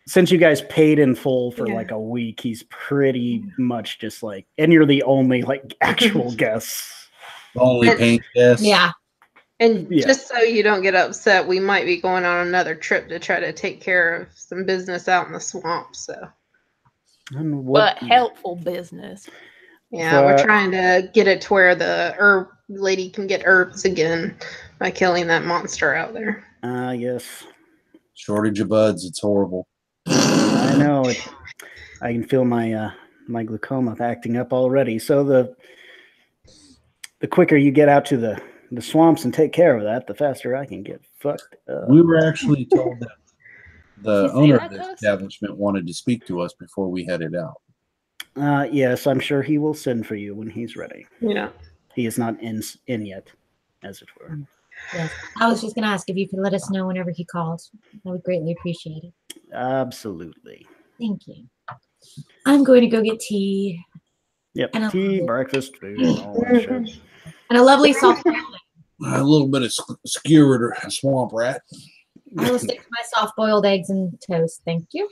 since you guys paid in full for like a week, he's pretty much just like, and you're the only like actual guests. Only paying guests. Yeah. And just so you don't get upset, we might be going on another trip to try to take care of some business out in the swamp. So, And But helpful business. yeah, we're trying to get it to where the herb lady can get herbs again by killing that monster out there. Yes. Shortage of buds. It's horrible. I know it. I can feel my my glaucoma acting up already. So the quicker you get out to the swamps and take care of that, the faster I can get fucked up. We were actually told that the Did you say owner that of to the us? establishment wanted to speak to us before we headed out. Yes, I'm sure he will send for you when he's ready. Yeah. He is not in yet, as it were. Yes. I was just going to ask if you could let us know whenever he calls. I would greatly appreciate it. Absolutely. Thank you. I'm going to go get tea Yep. And a Tea, lovely- breakfast, food, all that shit. and a lovely soft A little bit of skewered or swamp rat. I will stick to my soft boiled eggs and toast. Thank you.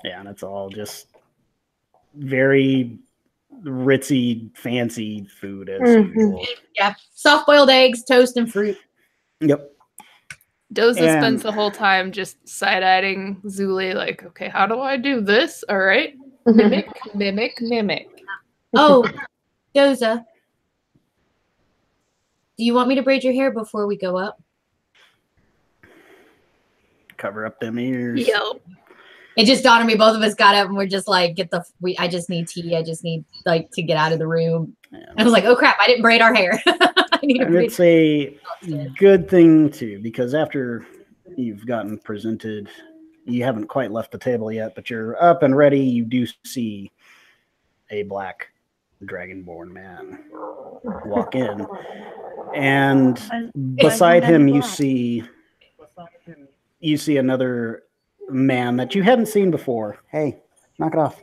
Yeah, and it's all just very ritzy, fancy food as usual. Yeah. Soft boiled eggs, toast, and fruit. Yep. Doza And- spends the whole time just side-eyeing Zuli, like, okay, how do I do this? All right. Mimic, mimic, mimic. Oh, Doza. Do you want me to braid your hair before we go up? Cover up them ears. Yo. It just dawned on me. Both of us got up and we're just like, I just need tea. I just need like to get out of the room. Yeah. I was like, oh crap, I didn't braid our hair. I need to And braid. it's a good thing too, because after you've gotten presented, you haven't quite left the table yet, but you're up and ready. You do see a black dragonborn man walk in, and beside him you see another man that you hadn't seen before. Hey, knock it off.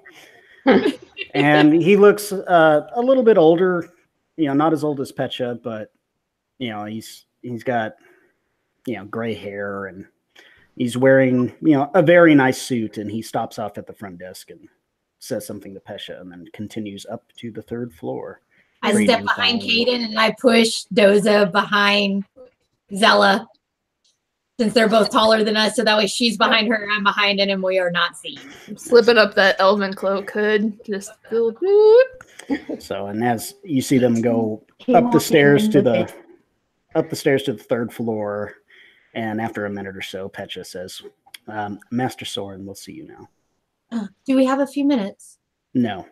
And he looks a little bit older, not as old as Petcha, but he's got gray hair, and he's wearing a very nice suit, and he stops off at the front desk and says something to Pesha and then continues up to the third floor. I step behind Caden and I push Doza behind Zella. Since they're both taller than us, so that way she's behind her, I'm behind it, and we are not seen. I'm slipping up that elven cloak hood. Just feel. So, and as you see them go up the stairs to the third floor, and after a minute or so, Pecha says, "Master Soren, we'll see you now." Do we have a few minutes? No.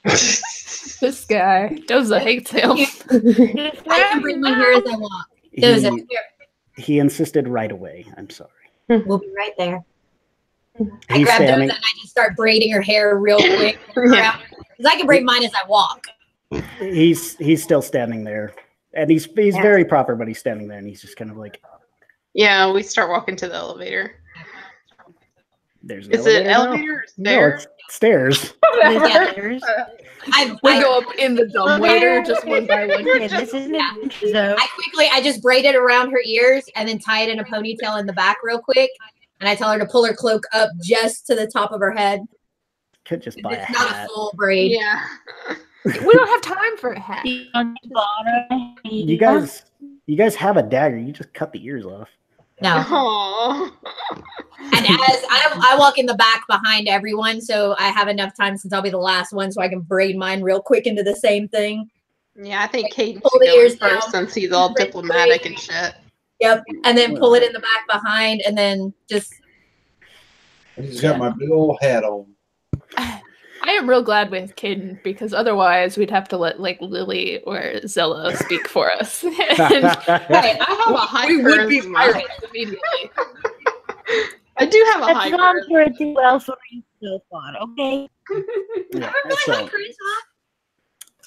This guy, Doza hates him. I can bring my hair as I walk. Doza, here. He insisted right away. I'm sorry. We'll be right there. I grab Doza and I just start braiding her hair real quick. Because I can braid mine as I walk. He's still standing there. And he's very proper, but he's standing there and he's just kind of like. Yeah, we start walking to the elevator. Is it elevator or stairs? No, it's stairs. We go up in the dumbwaiter just one by one. I just braid it around her ears and then tie it in a ponytail in the back real quick. And I tell her to pull her cloak up just to the top of her head. Could just buy it's not a full braid. Yeah. We don't have time for a hat. You guys have a dagger. You just cut the ears off. No. Aww. And as I walk in the back behind everyone, so I have enough time since I'll be the last one, so I can braid mine real quick into the same thing. Yeah, I think Kate pull the ears first since he's all diplomatic and shit. Yep, and then pull it in the back behind, and then just. He's got my big old hat on. I am real glad with Caden because otherwise we'd have to let like Lily or Zella speak for us. Hey, I have a high we would be fired immediately. I do have a high charisma. For it to well for you so far, okay? Yeah,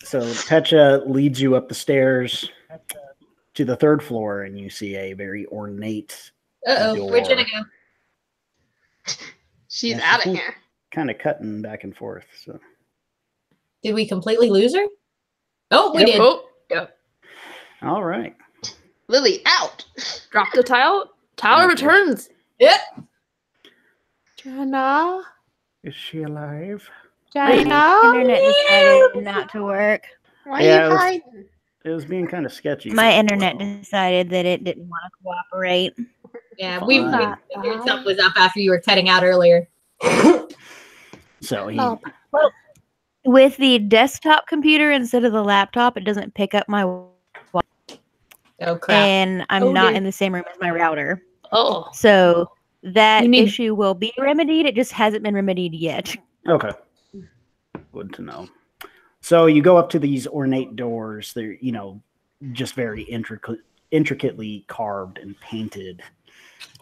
so Pecha leads you up the stairs to the third floor, and you see a very ornate. Where'd Jenna go? She's out of here. Kind of cutting back and forth. So, did we completely lose her? Oh, we did. Oh, yep. All right. Lily out. Drop the tile. Tower returns. Yep. Jenna. Is she alive? Jenna. Internet decided not to work. Why are you hiding? It was being kind of sketchy. My internet decided that it didn't want to cooperate. Yeah, we figured something was up after you were cutting out earlier. So well, with the desktop computer instead of the laptop, it doesn't pick up my. Oh crap! And I'm not in the same room as my router. Oh, so that issue will be remedied. It just hasn't been remedied yet. Okay. Good to know. So you go up to these ornate doors. They're, just very intricately carved and painted.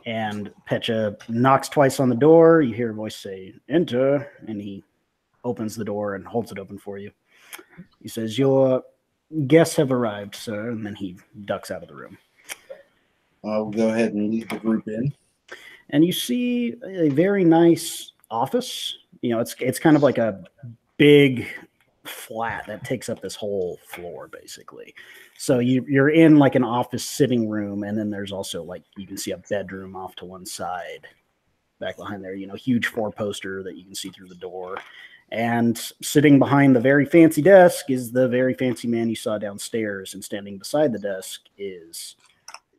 And Pecha knocks twice on the door. You hear a voice say, "Enter," and he opens the door and holds it open for you. He says, "Your guests have arrived, sir," and then he ducks out of the room. I'll go ahead and lead the group in. And you see a very nice office. It's kind of like a big flat that takes up this whole floor, basically. So you're in like an office sitting room, and then there's also like you can see a bedroom off to one side, back behind there. Huge 4-poster that you can see through the door. And sitting behind the very fancy desk is the very fancy man you saw downstairs, and standing beside the desk is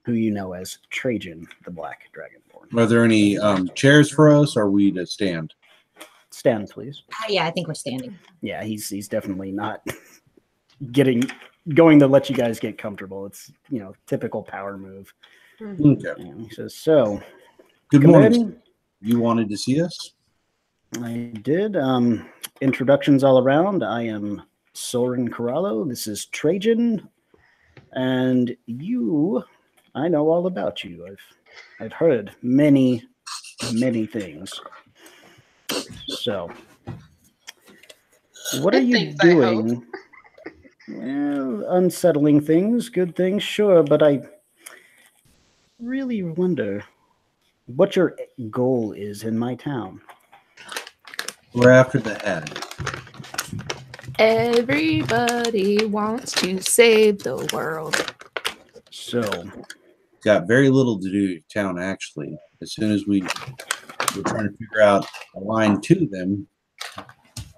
who you know as Trajan, the Black Dragonborn. Are there any chairs for us, or are we to stand? Stand, please. Yeah, I think we're standing. Yeah, he's definitely not going to let you guys get comfortable. It's typical power move. Okay. And he says, "So, good morning. You wanted to see us?" I did. Introductions all around. I am Soren Corallo. This is Trajan, and I know all about you. I've heard many things. So, what are you doing? Well, unsettling things, good things, sure, but I really wonder what your goal is in my town. We're after the head. Everybody wants to save the world. So, got very little to do with town, actually. As soon as we're trying to figure out a line to them,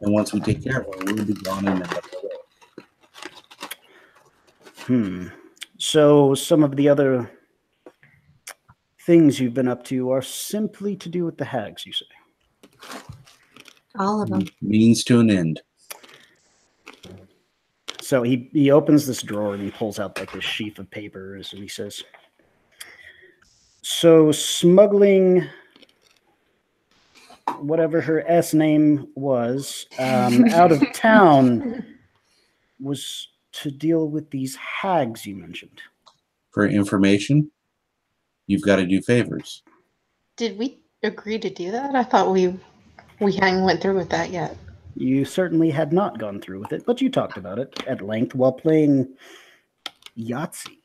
and once we take care of them, we'll be gone in another way. So some of the other things you've been up to are simply to do with the hags, you say? All of them. Means to an end. So he opens this drawer and he pulls out like this sheaf of papers and he says, so smuggling whatever her S name was out of town was to deal with these hags you mentioned. For information, you've got to do favors. Did we agree to do that? I thought we hadn't went through with that yet. You certainly had not gone through with it, but you talked about it at length while playing Yahtzee.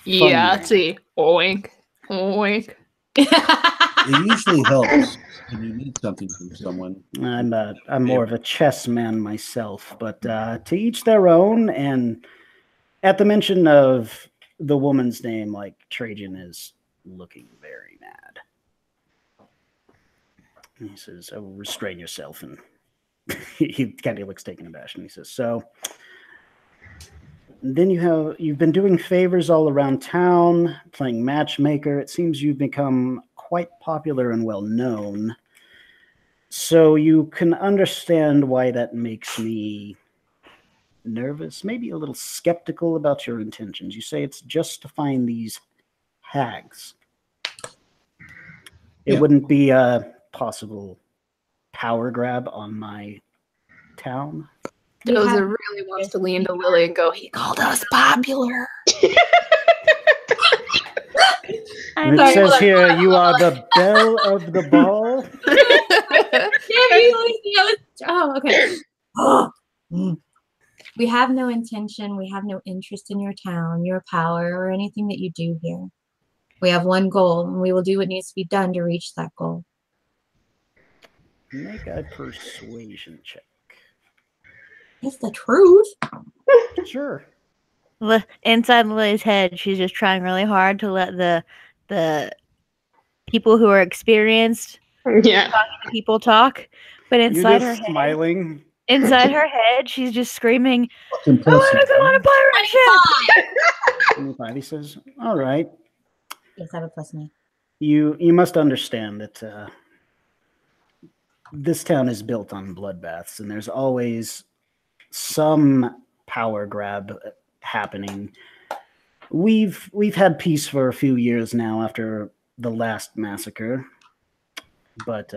Yahtzee. Oink. Oink. It usually helps when you need something from someone. I'm more of a chess man myself, but to each their own. And at the mention of the woman's name, like, Trajan is looking very mad. And he says, "Oh, restrain yourself." And he kind of looks taken aback, and he says, "So then you've been doing favors all around town, playing matchmaker. It seems you've become quite popular and well known. So you can understand why that makes me nervous, maybe a little skeptical about your intentions. You say it's just to find these hags. It wouldn't be a possible power grab on my town." Dozer really wants to lean to Lily and go, he called us popular. And it says here, you are the belle of the ball. Oh, okay. We have no intention, we have no interest in your town, your power, or anything that you do here. We have one goal, and we will do what needs to be done to reach that goal. Make a persuasion check. It's the truth. Sure. Inside Lily's head, she's just trying really hard to let the people who are experienced talking to people talk. But inside her head, smiling. Inside her head, she's just screaming, "I want to go on a pirate ship!" 25. He says, "All right. Yes, I have a +9. You must understand that this town is built on bloodbaths, and there's always some power grab happening. We've had peace for a few years now after the last massacre, but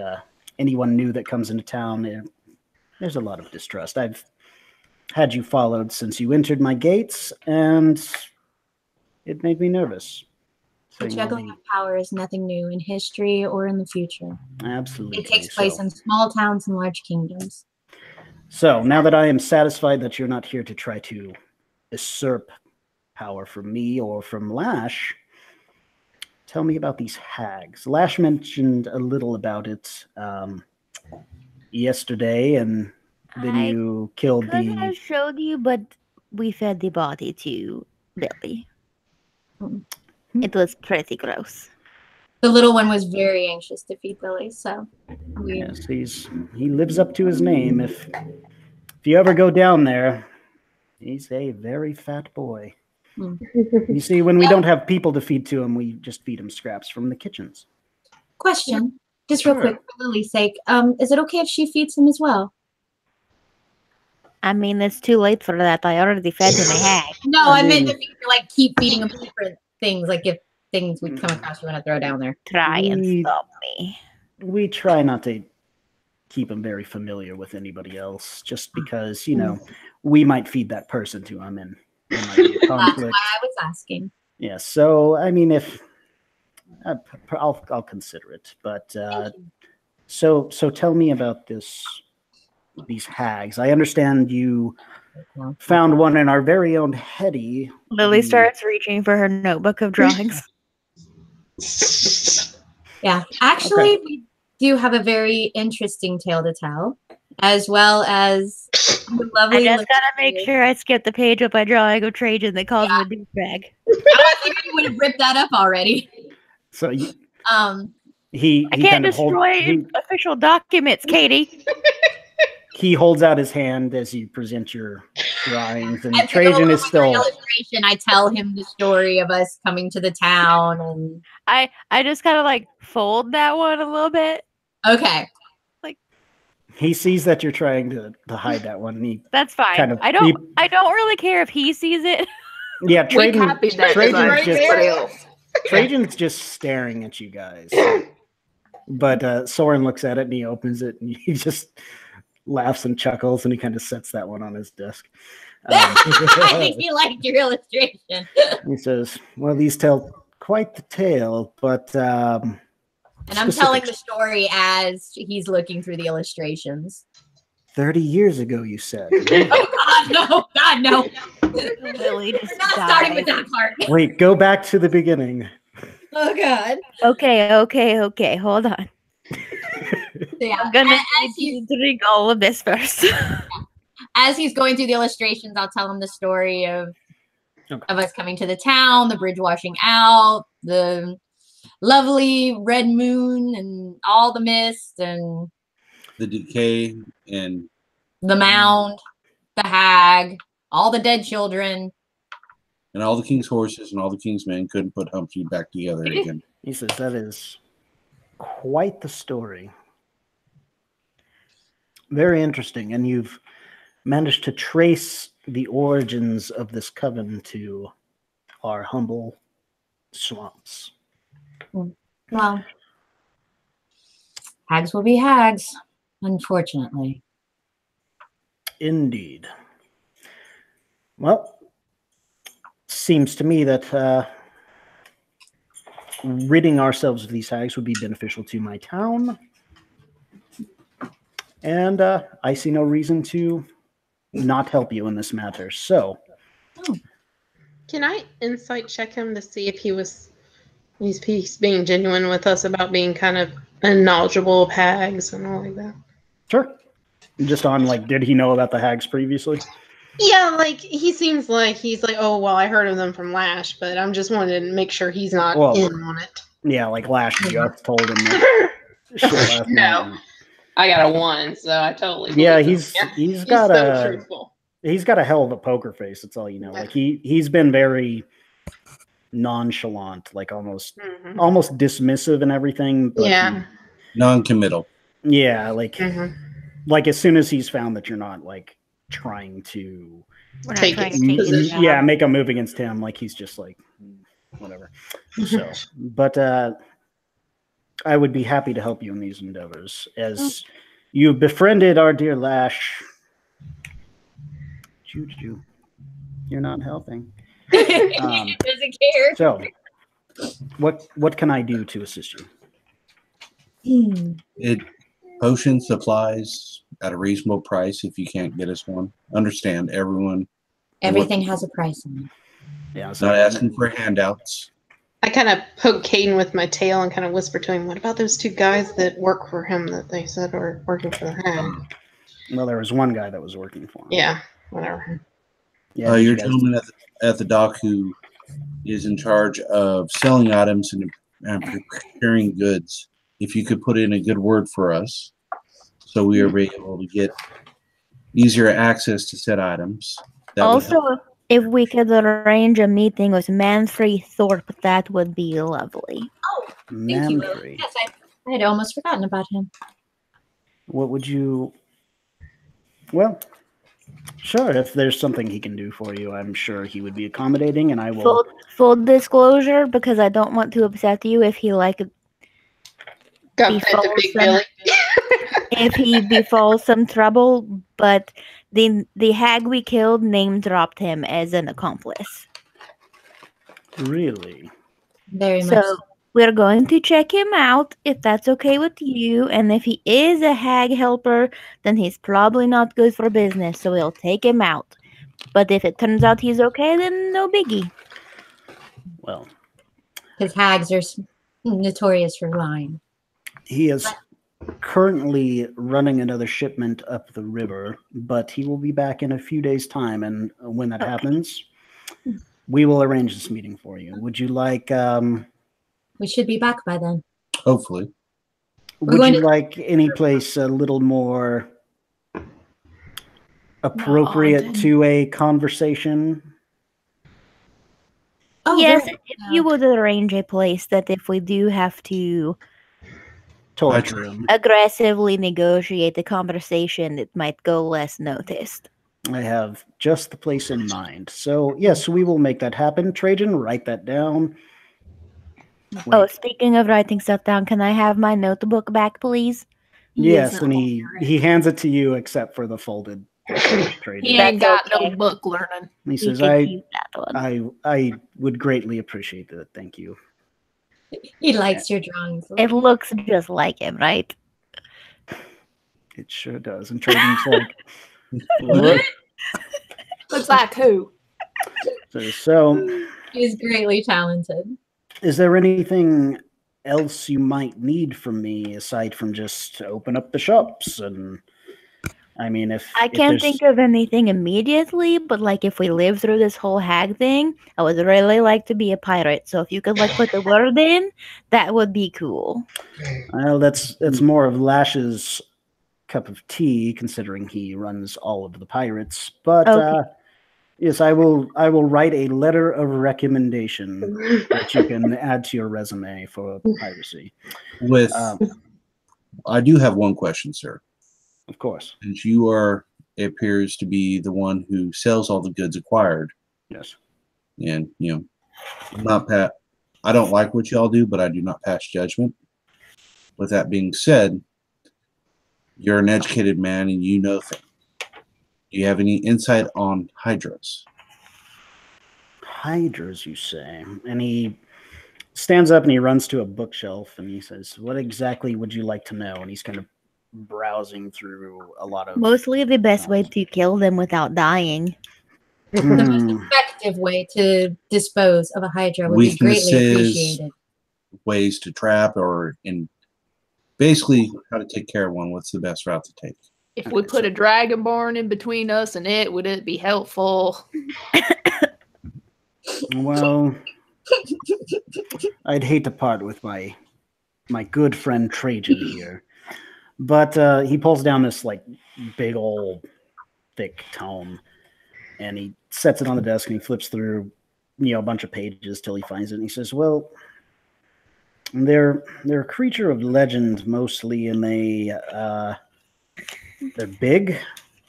anyone new that comes into town, there's a lot of distrust. I've had you followed since you entered my gates, and it made me nervous." The juggling of power is nothing new in history or in the future. Absolutely. It takes place in small towns and large kingdoms. So now that I am satisfied that you're not here to try to usurp power from me or from Lash, tell me about these hags. Lash mentioned a little about it yesterday, and then you killed I showed you, but we fed the body to Lily. It was pretty gross. The little one was very anxious to feed Lily, so yes, he lives up to his name. If you ever go down there, he's a very fat boy. You see, when we don't have people to feed to him, we just feed him scraps from the kitchens. Question, just real quick for Lily's sake, is it okay if she feeds him as well? I mean, it's too late for that. I already fed him a hag. No, I meant if you like keep feeding him different things, like if things would come across you want to throw down there. Try and stop me. We try not to keep him very familiar with anybody else, just because, you know, we might feed that person to him and there might be a conflict. That's why I was asking. Yeah, so I mean, if I'll consider it, but so tell me about these hags. I understand you found one in our very own Hetty. Lily starts reaching for her notebook of drawings. Yeah, actually, we do have a very interesting tale to tell, as well as the lovely. I just gotta make sure I skip the page with my drawing of Trajan that calls him a douchebag. I figured you would have ripped that up already. So he I can't destroy official documents, Katie. he holds out his hand as you present your drawings, and And Trajan is still. Illustration. I tell him the story of us coming to the town, and I just kind of like fold that one a little bit. okay. He sees that you're trying to hide that one. And he That's fine. kind of, I don't really care if he sees it. yeah, Trajan's Trajan's Trajan's just staring at you guys. But Soren looks at it and he opens it and he just laughs and chuckles and he kind of sets that one on his desk. I think he liked your illustration. He says, "Well, these tell quite the tale, but." And I'm telling the story as he's looking through the illustrations. 30 years ago, you said. Oh, God, no. Lily just We're not starting with that part. Wait, go back to the beginning. Oh, God. Okay. Hold on. Yeah. I'm gonna need you to drink all of this first. As he's going through the illustrations, I'll tell him the story of us coming to the town, the bridge washing out, the lovely red moon and all the mist and The decay and the mound, the hag, all the dead children. and all the king's horses and all the king's men couldn't put Humphrey back together again. He says, that is quite the story. Very interesting. And you've managed to trace the origins of this coven to our humble swamps. Well, hags will be hags, unfortunately. Indeed. Well, seems to me that ridding ourselves of these hags would be beneficial to my town. And I see no reason to not help you in this matter. So, Can I insight check him to see if he's being genuine with us about being kind of unknowledgeable of hags and all like that? sure. Just on, like, did he know about the hags previously? Yeah, like he seems like he's like, oh well, I heard of them from Lash, but I'm just wanting to make sure he's not in on it. Yeah, like Lash just told him that shit last No. night. I got a 1, so I totally Yeah, believe him. he's got so truthful. he's got a hell of a poker face. That's all you know. Like he's been very nonchalant, like almost dismissive and everything. But Yeah. Non-committal. Yeah, like as soon as he's found that you're not like trying to We're not Take trying it. to take his job. yeah, make a move against him, like he's just like whatever. So, but I would be happy to help you in these endeavors as you befriended our dear Lash. Choo-choo. You're not helping. Doesn't care. So, what can I do to assist you? Potion supplies at a reasonable price if you can't get us one. Understand, everyone. Everything has a price on it. Yeah, Not asking for handouts. I kind of poke Caden with my tail and kind of whisper to him, what about those 2 guys that work for him that they said are working for the hag? Well, there was one guy that was working for him. Yeah, whatever. Yeah, Your you guys- gentleman at the dock who is in charge of selling items and preparing goods. If you could put in a good word for us, so we are able to get easier access to said items. That would help. Also, if we could arrange a meeting with Manfrey Thorpe, that would be lovely. Oh, thank you, Will. Manfrey. Yes, I had almost forgotten about him. What would you? Well, sure. If there's something he can do for you, I'm sure he would be accommodating, and I will. Full disclosure, because I don't want to upset you if he Got He fed to falls Big in. Billy. if he befalls some trouble, but the hag we killed name dropped him as an accomplice. Really? Very much. So we're going to check him out if that's okay with you, and if he is a hag helper, then he's probably not good for business, so we'll take him out. But if it turns out he's okay, then no biggie. Well, Because hags are notorious for lying. he is currently running another shipment up the river, but he will be back in a few days' time, and when that happens, we will arrange this meeting for you. Would you like? We should be back by then. Hopefully. Would going you to- like any place a little more appropriate to a conversation? Oh, yes, if you would arrange a place that if we do have to aggressively negotiate the conversation, it might go less noticed. I have just the place in mind. So, yes, we will make that happen. Trajan, write that down. Wait. Oh, speaking of writing stuff down, can I have my notebook back, please? Yes, and he hands it to you, except for the folded. He ain't got no book learning. He says, I would greatly appreciate that. Thank you. He likes your drawings. It looks just like him, right? It sure does. And Trajan's like, what? Looks like who? So he's greatly talented. Is there anything else you might need from me aside from just open up the shops? And I mean, if I can't think of anything immediately, but like if we live through this whole hag thing, I would really like to be a pirate. So if you could like put the word in, that would be cool. Well, that's more of Lash's cup of tea, considering he runs all of the pirates. But yes, I will write a letter of recommendation that you can add to your resume for piracy. I do have one question, sir. Of course. Since it appears to be the one who sells all the goods acquired. Yes. And, I don't like what y'all do, but I do not pass judgment. With that being said, you're an educated man and you know things. Do you have any insight on hydras? Hydras, you say? And he stands up and he runs to a bookshelf and he says, what exactly would you like to know? And he's kind of browsing through a lot of... Mostly the best way to kill them without dying. The most effective way to dispose of a hydra would be greatly appreciated. Ways to trap basically how to take care of one. What's the best route to take? If we put a dragonborn in between us and it, would it be helpful? Well, I'd hate to part with my good friend Trajan here. But he pulls down this like big old thick tome and he sets it on the desk and he flips through a bunch of pages till he finds it and he says, well, they're a creature of legend mostly, and they're big,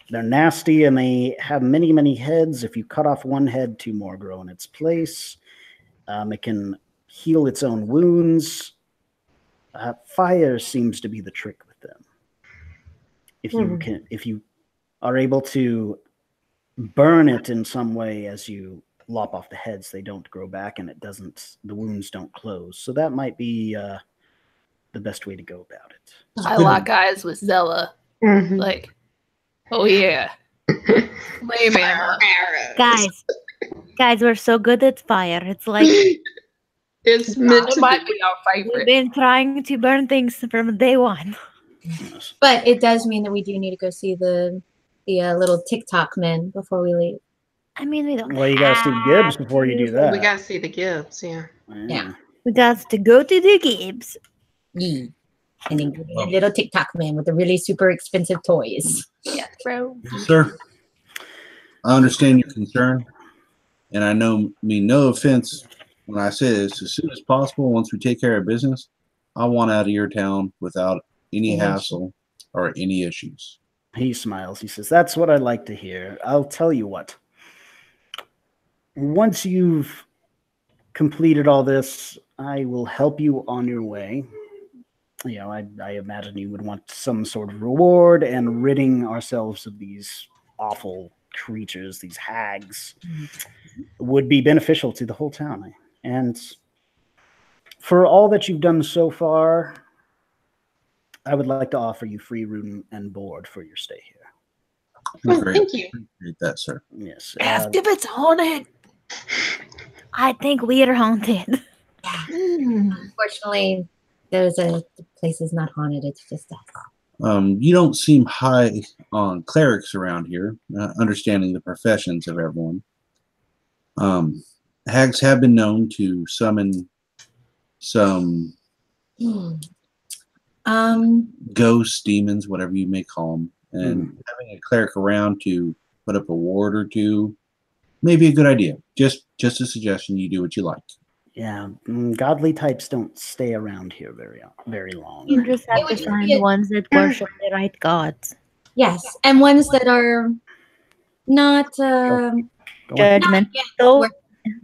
they're nasty, and they have many, many heads. If you cut off one head, 2 more grow in its place. It can heal its own wounds. Fire seems to be the trick with them. If you are able to burn it in some way as you lop off the heads, they don't grow back, and the wounds don't close. So that might be the best way to go about it. I lock eyes with Zella. Mm-hmm. Like, oh yeah. Guys, we're so good at fire. It's like it might be our favorite. We've been trying to burn things from day one. But it does mean that we do need to go see the little TikTok men before we leave. I mean, we don't. Well, you gotta see Gibbs before you do that. We gotta see the Gibbs, yeah. We got to go to the Gibbs. Yeah. And then a little TikTok man with the really super expensive toys. Yeah, bro. Sir, I understand your concern, and I mean no offense when I say this. As soon as possible, once we take care of business, I want out of your town without any hassle or any issues. He smiles. He says, "That's what I like to hear. I'll tell you what. Once you've completed all this, I will help you on your way. I imagine you would want some sort of reward, and ridding ourselves of these awful creatures, these hags, would be beneficial to the whole town. And for all that you've done so far, I would like to offer you free room and board for your stay here." Oh, thank you. Appreciate that, sir. Yes. Ask if it's haunted. I think we are haunted. Unfortunately, the place is not haunted. It's just us. You don't seem high on clerics around here, understanding the professions of everyone. Hags have been known to summon some ghosts, demons, whatever you may call them, and having a cleric around to put up a ward or two may be a good idea. Just a suggestion. You do what you like. Yeah, godly types don't stay around here very long. You just have to find ones that worship the right gods. Yes, and ones that are not Judgmental.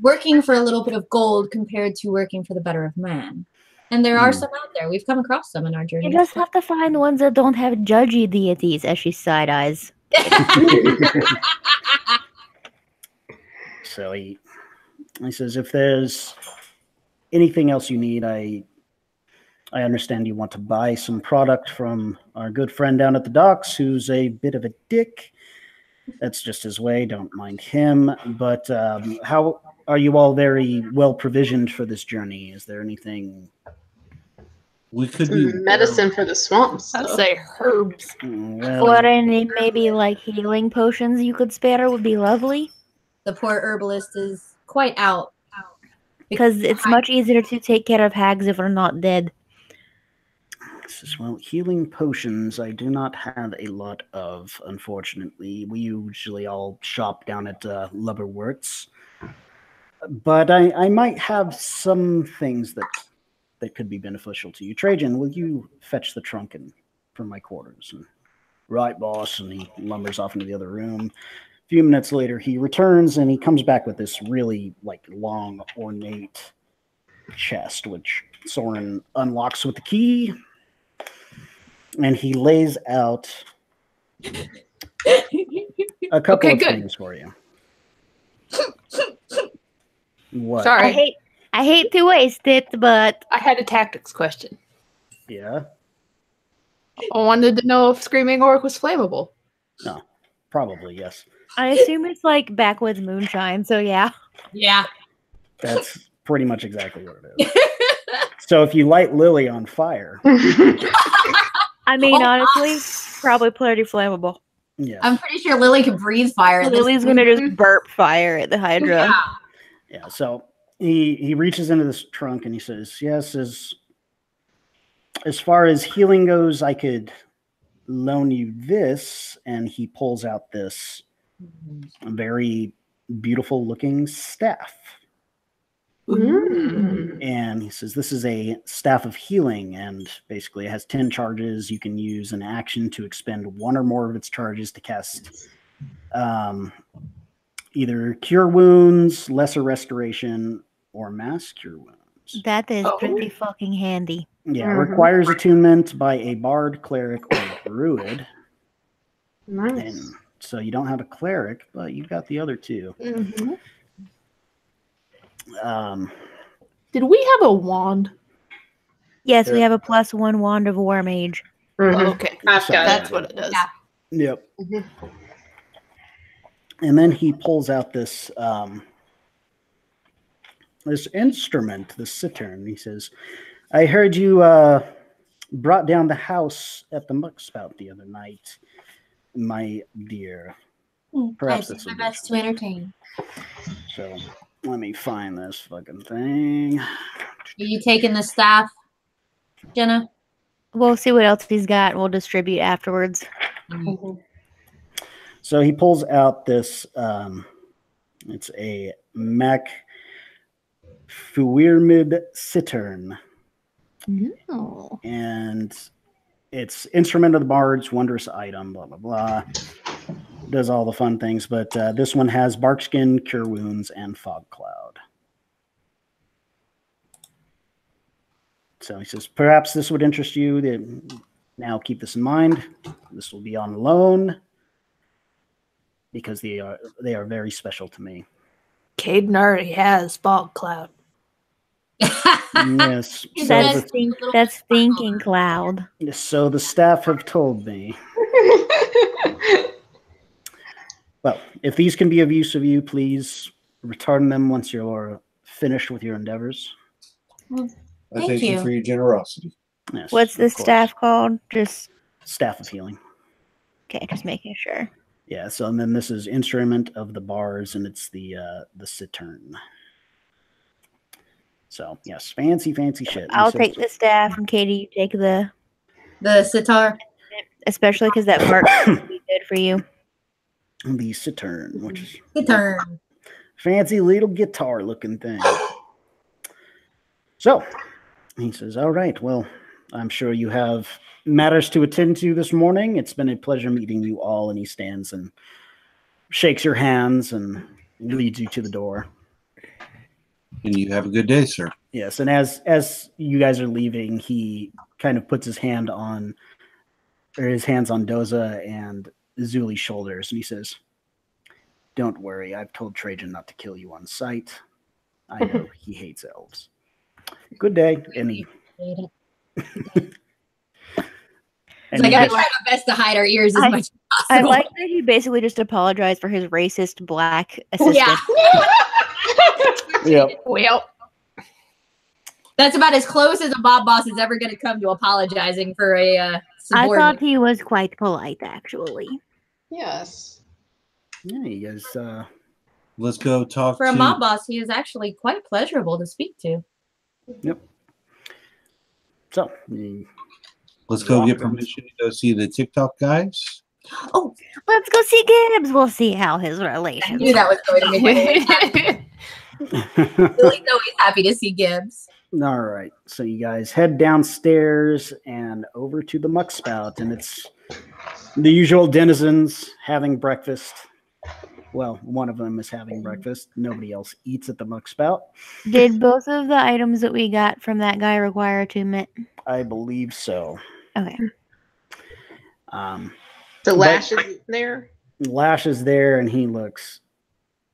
working for a little bit of gold compared to working for the better of man. And there are some out there. We've come across some in our journey. You just have to find ones that don't have judgy deities, as she side eyes. So he says, if there's anything else you need, I understand you want to buy some product from our good friend down at the docks, who's a bit of a dick. That's just his way. Don't mind him. But how are you all very well provisioned for this journey? Is there anything? We could be medicine for the swamps. I'd say herbs. Well, Or any maybe like healing potions you could spare would be lovely. The poor herbalist is quite out. Because it's much easier to take care of hags if they're not dead. well, healing potions I do not have a lot of, unfortunately. We usually all shop down at Lubberworts. But I might have some things that could be beneficial to you. Trajan, will you fetch the trunk from my quarters? And, right, boss. And he lumbers off into the other room. A few minutes later, he returns and he comes back with this really long, ornate chest, which Soren unlocks with the key. And he lays out a couple of things for you. What? Sorry. I hate to waste it, but I had a tactics question. Yeah? I wanted to know if Screaming Orc was flammable. No. Probably, yes. I assume it's backwoods moonshine, so yeah. Yeah. That's pretty much exactly what it is. So if you light Lily on fire... I mean, honestly, probably pretty flammable. Yeah. I'm pretty sure Lily can breathe fire. Lily's going to just burp fire at the hydra. Yeah, so he reaches into this trunk and he says, yes, as far as healing goes, I could loan you this. And he pulls out this very beautiful looking staff. And he says, this is a staff of healing, and basically it has 10 charges. You can use an action to expend one or more of its charges to cast either cure wounds, lesser restoration, or mass cure wounds. That is pretty fucking handy. Yeah, requires attunement by a bard, cleric, or druid. Nice. And so you don't have a cleric, but you've got the other two. Did we have a wand? Yes, we have a +1 wand of war mage. Oh, okay. I've got That's what it does. Yep. And then he pulls out this this instrument, the cittern. He says, I heard you brought down the house at the Muckspout the other night, my dear. Perhaps I do my best to entertain. So let me find this fucking thing. Are you taking the staff, Jenna? We'll see what else he's got and we'll distribute afterwards. So he pulls out this, it's a Mac Fuirmid cittern. Oh. And it's instrument of the bard's wondrous item, blah, blah, blah. Does all the fun things, but this one has barkskin, cure wounds, and fog cloud. So he says, perhaps this would interest you. Now keep this in mind. This will be on loan because they are very special to me. Caden already has fog cloud. Yes. That's thinking cloud. So the staff have told me. Well, if these can be of use of you, please return them once you're finished with your endeavors. I thank you for your generosity. Yes, What's this staff called? Just Staff of Healing. Okay, just making sure. Yeah, so and then this is Instrument of the Bars, and it's the cittern. So, yes, fancy shit. I'll take the staff, and Katie, you take the sitar. especially because that part would be good for you. The Saturn, which is Saturn. fancy little guitar-looking thing. So, he says, all right, well, I'm sure you have matters to attend to this morning. It's been a pleasure meeting you all. And he stands and shakes your hands and leads you to the door. And you have a good day, sir. Yes, and as you guys are leaving, he kind of puts his hands on Doza and Zuli's shoulders, and he says, don't worry, I've told Trajan not to kill you on sight. I know he hates elves. Good day. And he... It's like I try my best to hide our ears as much as I possible. like that he basically just apologized for his racist black assistant. Yeah. Yep. Well, That's about as close as a Bob Boss is ever going to come to apologizing for a I subordinate. thought he was quite polite, actually. Yes. Yeah, you guys, Let's go talk For a to... mob boss, he is actually quite pleasurable to speak to. yep. So, Let's go get permission to go see the TikTok guys. Oh, Let's go see Gibbs. We'll see how his I relations. knew that was going to make me Lily's always happy to see Gibbs. all right. So you guys head downstairs and over to the muck spout, and it's the usual denizens having breakfast. Well, one of them is having breakfast. Nobody else eats at the muck spout. Did both of the items that we got from that guy require attunement? I believe so. Okay. The lash is there. Lash is there, and he looks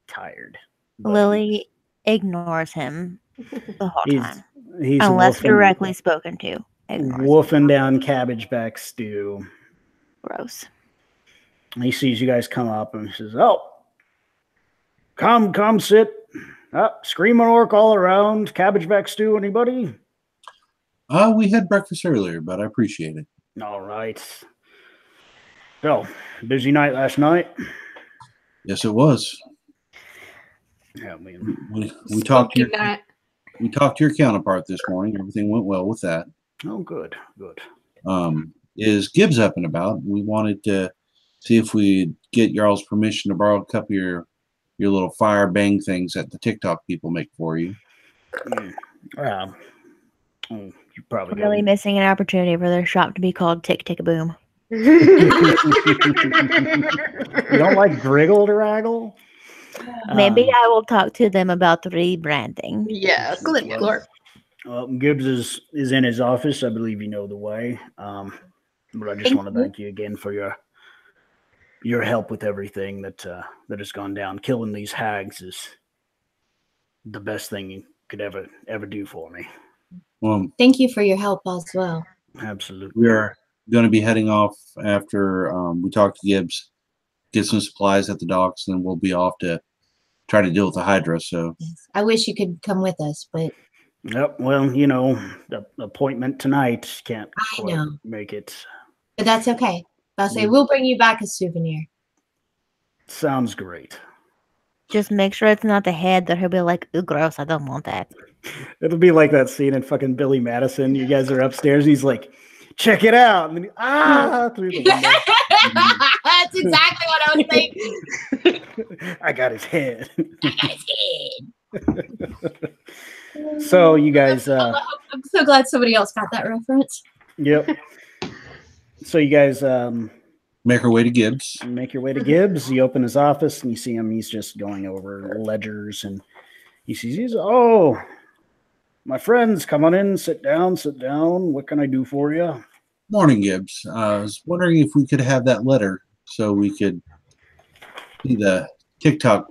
tired. But Lily ignores him the whole he's time. he's Unless wolfing- directly spoken to. Ignores him. wolfing down cabbage back stew. Gross. And he sees you guys come up and he says, "Oh, come, sit. Screaming orc all around. Cabbage back stew, anybody?" We had breakfast earlier, but I appreciate it. All right. So, busy night last night. Yes, it was. Yeah, man. We talked to Spooky night. we talked to your counterpart this morning. Everything went well with that. Oh, good. Is Gibbs up and about? We wanted to see if we get y'all's permission to borrow a couple of your little fire bang things that the TikTok people make for you. You probably Really missing an opportunity for their shop to be called Tick Tick Boom. You don't like Griggle to Raggle? Maybe I will talk to them about the rebranding. Yes. Glorp. Well, Gibbs is in his office. I believe you know the way. But I just Thank want to thank you again for your help with everything that has gone down. Killing these hags is the best thing you could ever do for me. Thank you for your help as well. Absolutely. We are going to be heading off after we talk to Gibbs, get some supplies at the docks, and then we'll be off to try to deal with the hydra. So I wish you could come with us, but Yep. Well, the appointment tonight can't I quite know. make it. but that's okay. I'll say we'll bring you back a souvenir. Sounds great. Just make sure it's not the head that he'll be like, ooh, gross, I don't want that. It'll be like that scene in fucking Billy Madison. You guys are upstairs, and he's like, "Check it out!" And then through the window. That's exactly what I was thinking. I got his head. I did. So you guys, I'm so glad somebody else got that reference. yep. So you guys make our way to Gibbs. make your way to Gibbs. You open his office, and you see him. He's just going over ledgers, and he's oh, my friends, come on in, sit down. What can I do for you? Morning, Gibbs. I was wondering if we could have that letter so we could see the TikTok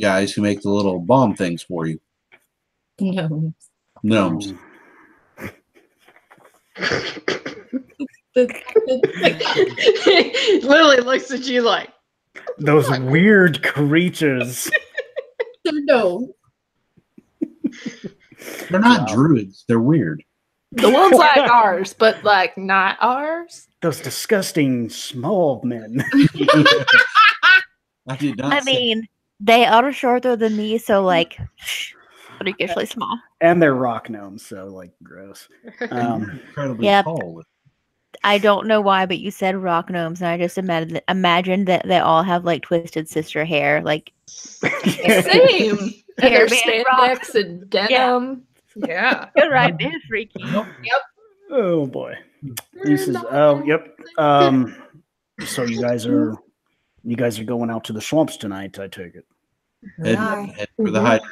guys who make the little bomb things for you. No. Gnomes. Lily looks at you like, Those weird creatures. No. They're not Wow. druids. They're weird. The ones like ours, but like not ours. Those disgusting small men. I did not. I mean, they are shorter than me, so like, freakishly small. And they're rock gnomes, so like gross. incredibly Yep. tall. I don't know why, but you said rock gnomes, and I just imagined that they all have like twisted sister hair, like Same. And Hair there's band rock. spandex and denim. Yeah. You're right, man, freaky. Oh boy. He says, "Oh, yep. So you guys are going out to the swamps tonight, I take it." Head for the hydra.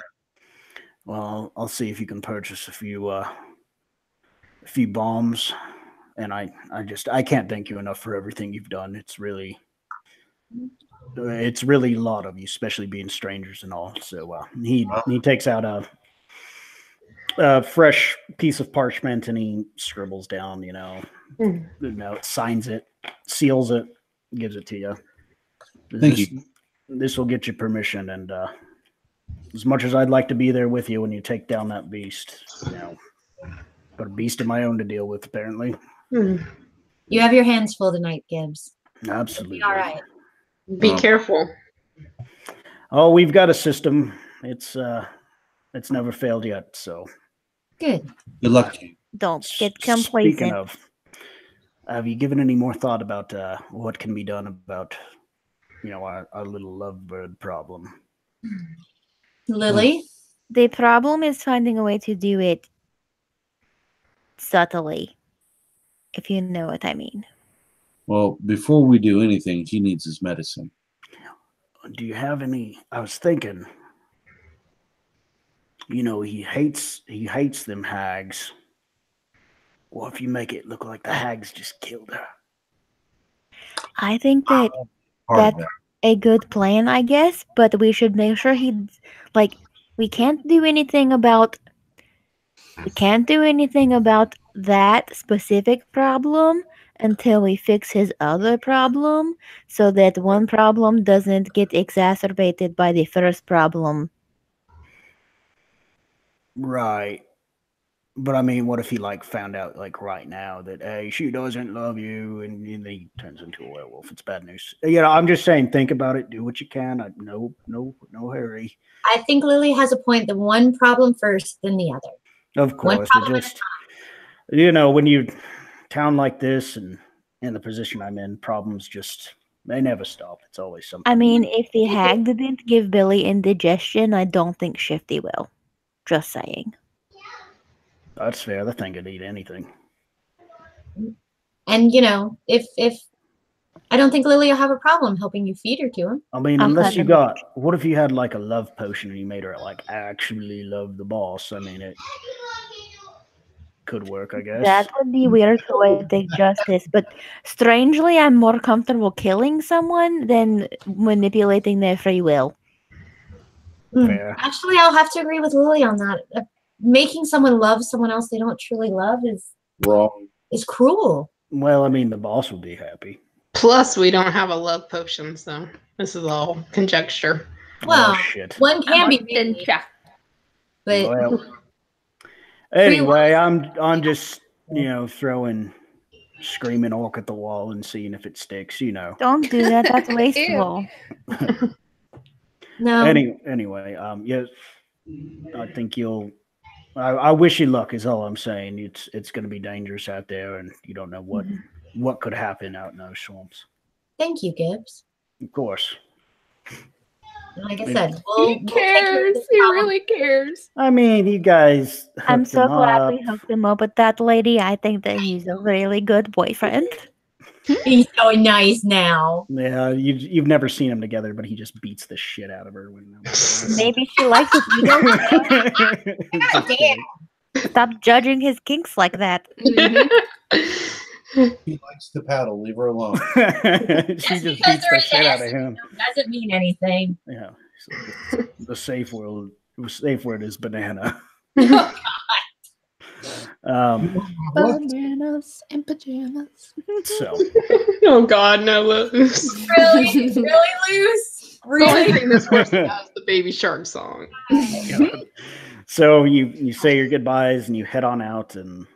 Well, I'll see if you can purchase a few bombs, and I can't thank you enough for everything you've done. It's really a lot of you, especially being strangers and all. So he takes out a fresh piece of parchment and he scribbles down, the note, signs it, seals it, gives it to you. Thank you. This will get you permission, and as much as I'd like to be there with you when you take down that beast, got a beast of my own to deal with, apparently. You have your hands full tonight, Gibbs. Absolutely. All right. Be careful. Oh, we've got a system. It's never failed yet, so. Good. Good luck to you. Don't get complacent. Speaking of, have you given any more thought about what can be done about, our little lovebird problem? Lily? The problem is finding a way to do it subtly, if you know what I mean. Well, before we do anything, he needs his medicine. Do you have any? I was thinking, he hates them hags. What if you make it look like the hags just killed her? I think that that's a good plan, I guess, but we should make sure we can't do anything about that specific problem until we fix his other problem, so that one problem doesn't get exacerbated by the first problem. Right. But I mean, what if he found out right now that hey, she doesn't love you, and he turns into a werewolf? It's bad news. I'm just saying, think about it, do what you can. No hurry. I think Lily has a point. The one problem first, then the other. Of course, it just when you town like this and in the position I'm in, problems they never stop. It's always something. I mean, if the hag didn't give Billy indigestion, I don't think Shifty will. Just saying. That's fair. The thing could eat anything. And if I don't think Lily will have a problem helping you feed her to him. I mean, what if you had a love potion and you made her actually love the boss? I mean, it could work, I guess. That would be weird poetic justice, but strangely, I'm more comfortable killing someone than manipulating their free will. Fair. Actually, I'll have to agree with Lily on that. Making someone love someone else they don't truly love is wrong. Is cruel. Well, I mean, the boss will be happy. Plus, we don't have a love potion, so this is all conjecture. Well, shit. One can be made, but well, anyway, I'm just throwing screaming orc at the wall and seeing if it sticks. Don't do that. That's wasteful. No. Anyway, yes, I think I wish you luck. Is all I'm saying. It's going to be dangerous out there, and you don't know what could happen out in those swamps. Thank you, Gibbs. Of course. Like I said, he cares. He really cares. I mean, you guys. I'm so glad we hooked him up with that lady. I think that he's a really good boyfriend. He's so nice now. Yeah, you've never seen them together, but he just beats the shit out of her. Maybe she likes it. God damn. Stop judging his kinks like that. He likes to paddle. Leave her alone. She just beats the shit out of him. Doesn't mean anything. Yeah. So the safe word is banana. Bananas and pajamas. So. Oh God, no, loose. Really loose. The only thing this person has the Baby Shark song. So you say your goodbyes and you head on out, and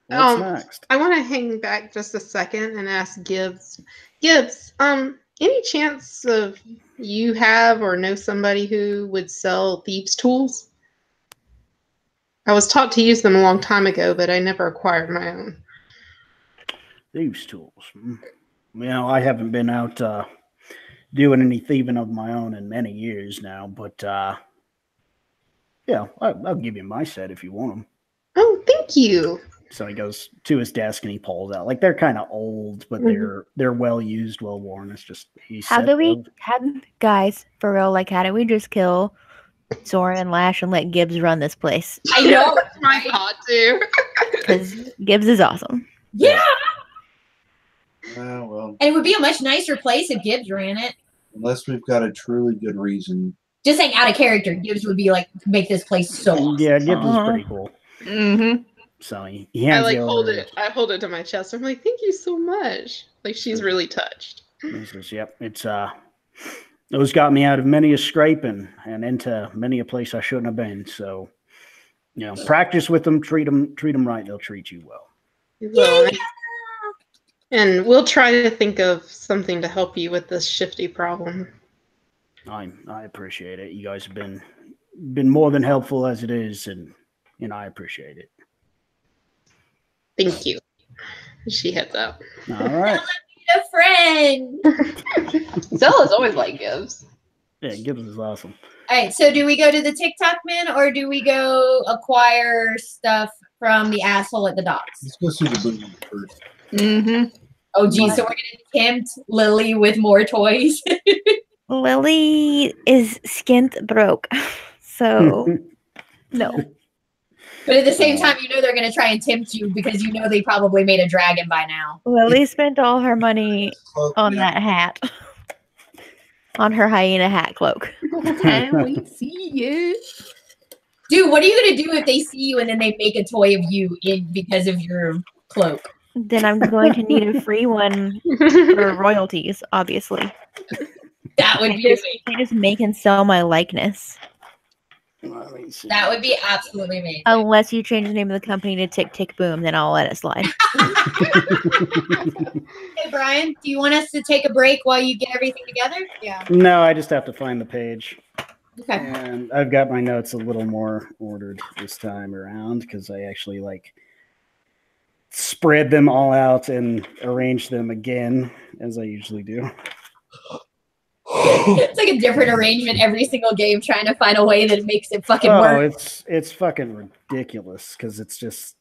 what's next? I want to hang back just a second and ask Gibbs. Gibbs, any chance of you have or know somebody who would sell thieves' tools? I was taught to use them a long time ago, but I never acquired my own. Thieves' tools. I haven't been out doing any thieving of my own in many years now, but I'll give you my set if you want them. Oh, thank you. So he goes to his desk and he pulls out. Like, they're kind of old, but they're well used, well worn. It's just guys, for real, like, how do we just kill Soren and Lash and let Gibbs run this place? I know. That's my thought too. Because Gibbs is awesome. Yeah. Well. And it would be a much nicer place if Gibbs ran it. Unless we've got a truly good reason. Just saying, out of character, Gibbs would be like, make this place so awesome. Yeah, Gibbs is pretty cool. Mm-hmm. So he hands I hold it to my chest. I'm like, thank you so much. Like, she's really touched. He says, yep, it's those got me out of many a scraping and into many a place I shouldn't have been. So, practice with them, treat them right, they'll treat you well. Yeah. And we'll try to think of something to help you with this shifty problem. I appreciate it. You guys have been more than helpful as it is, and I appreciate it. Thank you. She heads out. All right. A friend. Zella's always like Gibbs. Yeah, Gibbs is awesome. All right, so do we go to the TikTok man or do we go acquire stuff from the asshole at the docks? Let's go see the booty first. Mm-hmm. Oh, geez, so we're going to tempt Lily with more toys? Lily is skint broke, so no. But at the same time, they're going to try and tempt you because they probably made a dragon by now. Lily spent all her money on that hat. On her hyena hat cloak. Can we see it? Dude, what are you going to do if they see you and then they make a toy of you because of your cloak? Then I'm going to need a free one for royalties, obviously. That would be amazing. They just make and sell my likeness. That would be absolutely amazing. Unless you change the name of the company to Tick Tick Boom, then I'll let it slide. Hey, Brian, do you want us to take a break while you get everything together? Yeah. No, I just have to find the page. Okay. And I've got my notes a little more ordered this time around because I actually spread them all out and arrange them again as I usually do. It's like a different arrangement every single game, trying to find a way that makes it fucking work. It's fucking ridiculous because it's just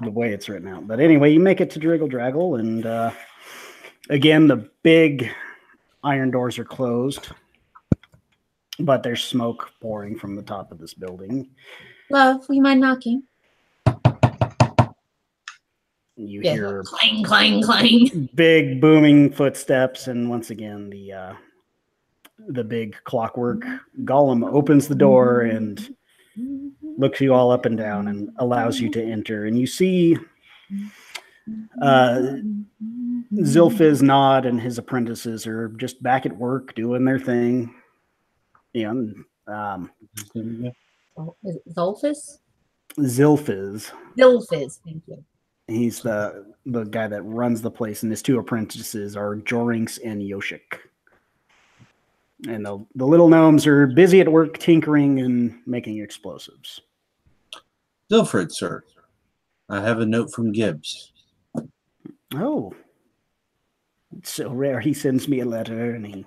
the way it's written out. But anyway, you make it to Driggle Draggle, and again, the big iron doors are closed, but there's smoke pouring from the top of this building. Love, will you mind knocking? You hear clang, clang, clang. Big booming footsteps, and once again, the big clockwork golem opens the door and looks you all up and down and allows you to enter. And you see Zilfiz Nod and his apprentices are just back at work doing their thing. Zolfis? Zilfiz. Zilfiz, thank you. He's the guy that runs the place, and his two apprentices are Jorinx and Yoshik. And the little gnomes are busy at work tinkering and making explosives. Dilfred, sir. I have a note from Gibbs. Oh. It's so rare. He sends me a letter, and he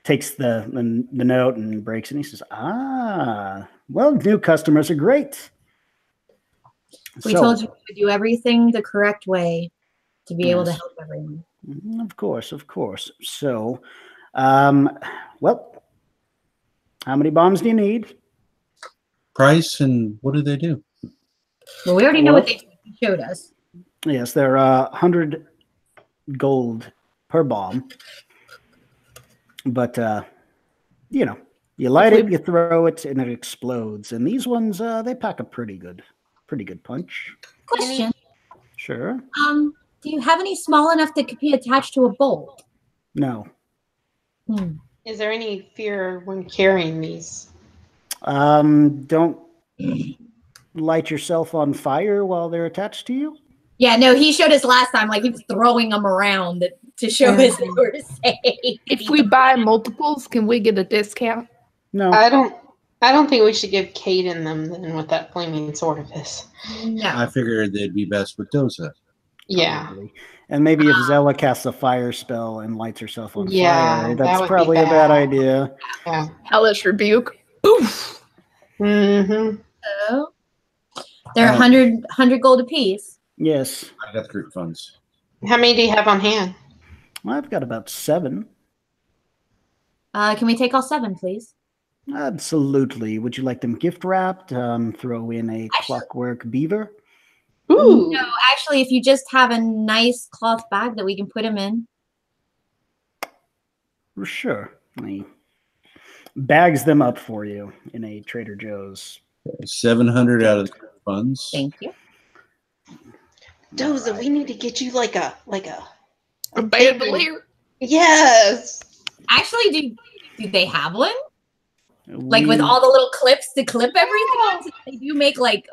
takes the note and breaks it, and he says, well, new customers are great. We told you to do everything the correct way to be able to help everyone. Of course. So, well, how many bombs do you need? Price and what do they do? Well, we already know what they showed us. Yes, they're 100 gold per bomb. But, you light it, you throw it, and it explodes. And these ones, they pack a pretty good punch. Question. Sure. Do you have any small enough that could be attached to a bolt? No. Is there any fear when carrying these? Don't light yourself on fire while they're attached to you. Yeah, no, he showed us last time, he was throwing them around to show us they were safe. If we buy multiples, can we get a discount? No. I don't think we should give Caden them then with that flaming sword of his. No. I figured they'd be best with Doza. Yeah. Probably. And maybe if Zella casts a fire spell and lights herself on Yeah, fire, that that's would be probably a bad bad. idea. Yeah. Hellish rebuke. Poof. Mm-hmm. So they're 100 gold apiece. Yes. I got the group funds. How many do you have on hand? Well, I've got about 7. Can we take all 7, please? Absolutely. Would you like them gift wrapped? Throw in a clockwork beaver? Ooh. No, actually, if you just have a nice cloth bag that we can put them in. Sure. He bags them up for you in a Trader Joe's. 700 out of the group funds. Thank you. Doza, we need to get you like a bandolier. Yes. Actually, do they have one? Like with all the little clips to clip everything on? They do make like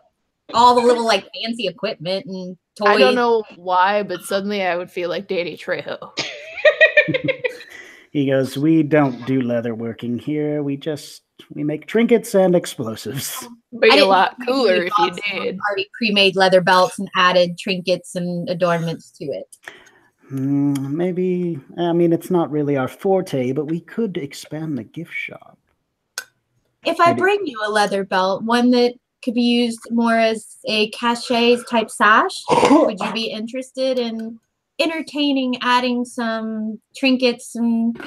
all the little like fancy equipment and toys. I don't know why, but suddenly I would feel like Danny Trejo. He goes, we don't do leather working here. We make trinkets and explosies. Be a lot cooler if you did. Already pre-made leather belts and added trinkets and adornments to it. Maybe, I mean, it's not really our forte, but we could expand the gift shop. If I bring you a leather belt, one that could be used more as a cachet type sash, would you be interested in entertaining adding some trinkets and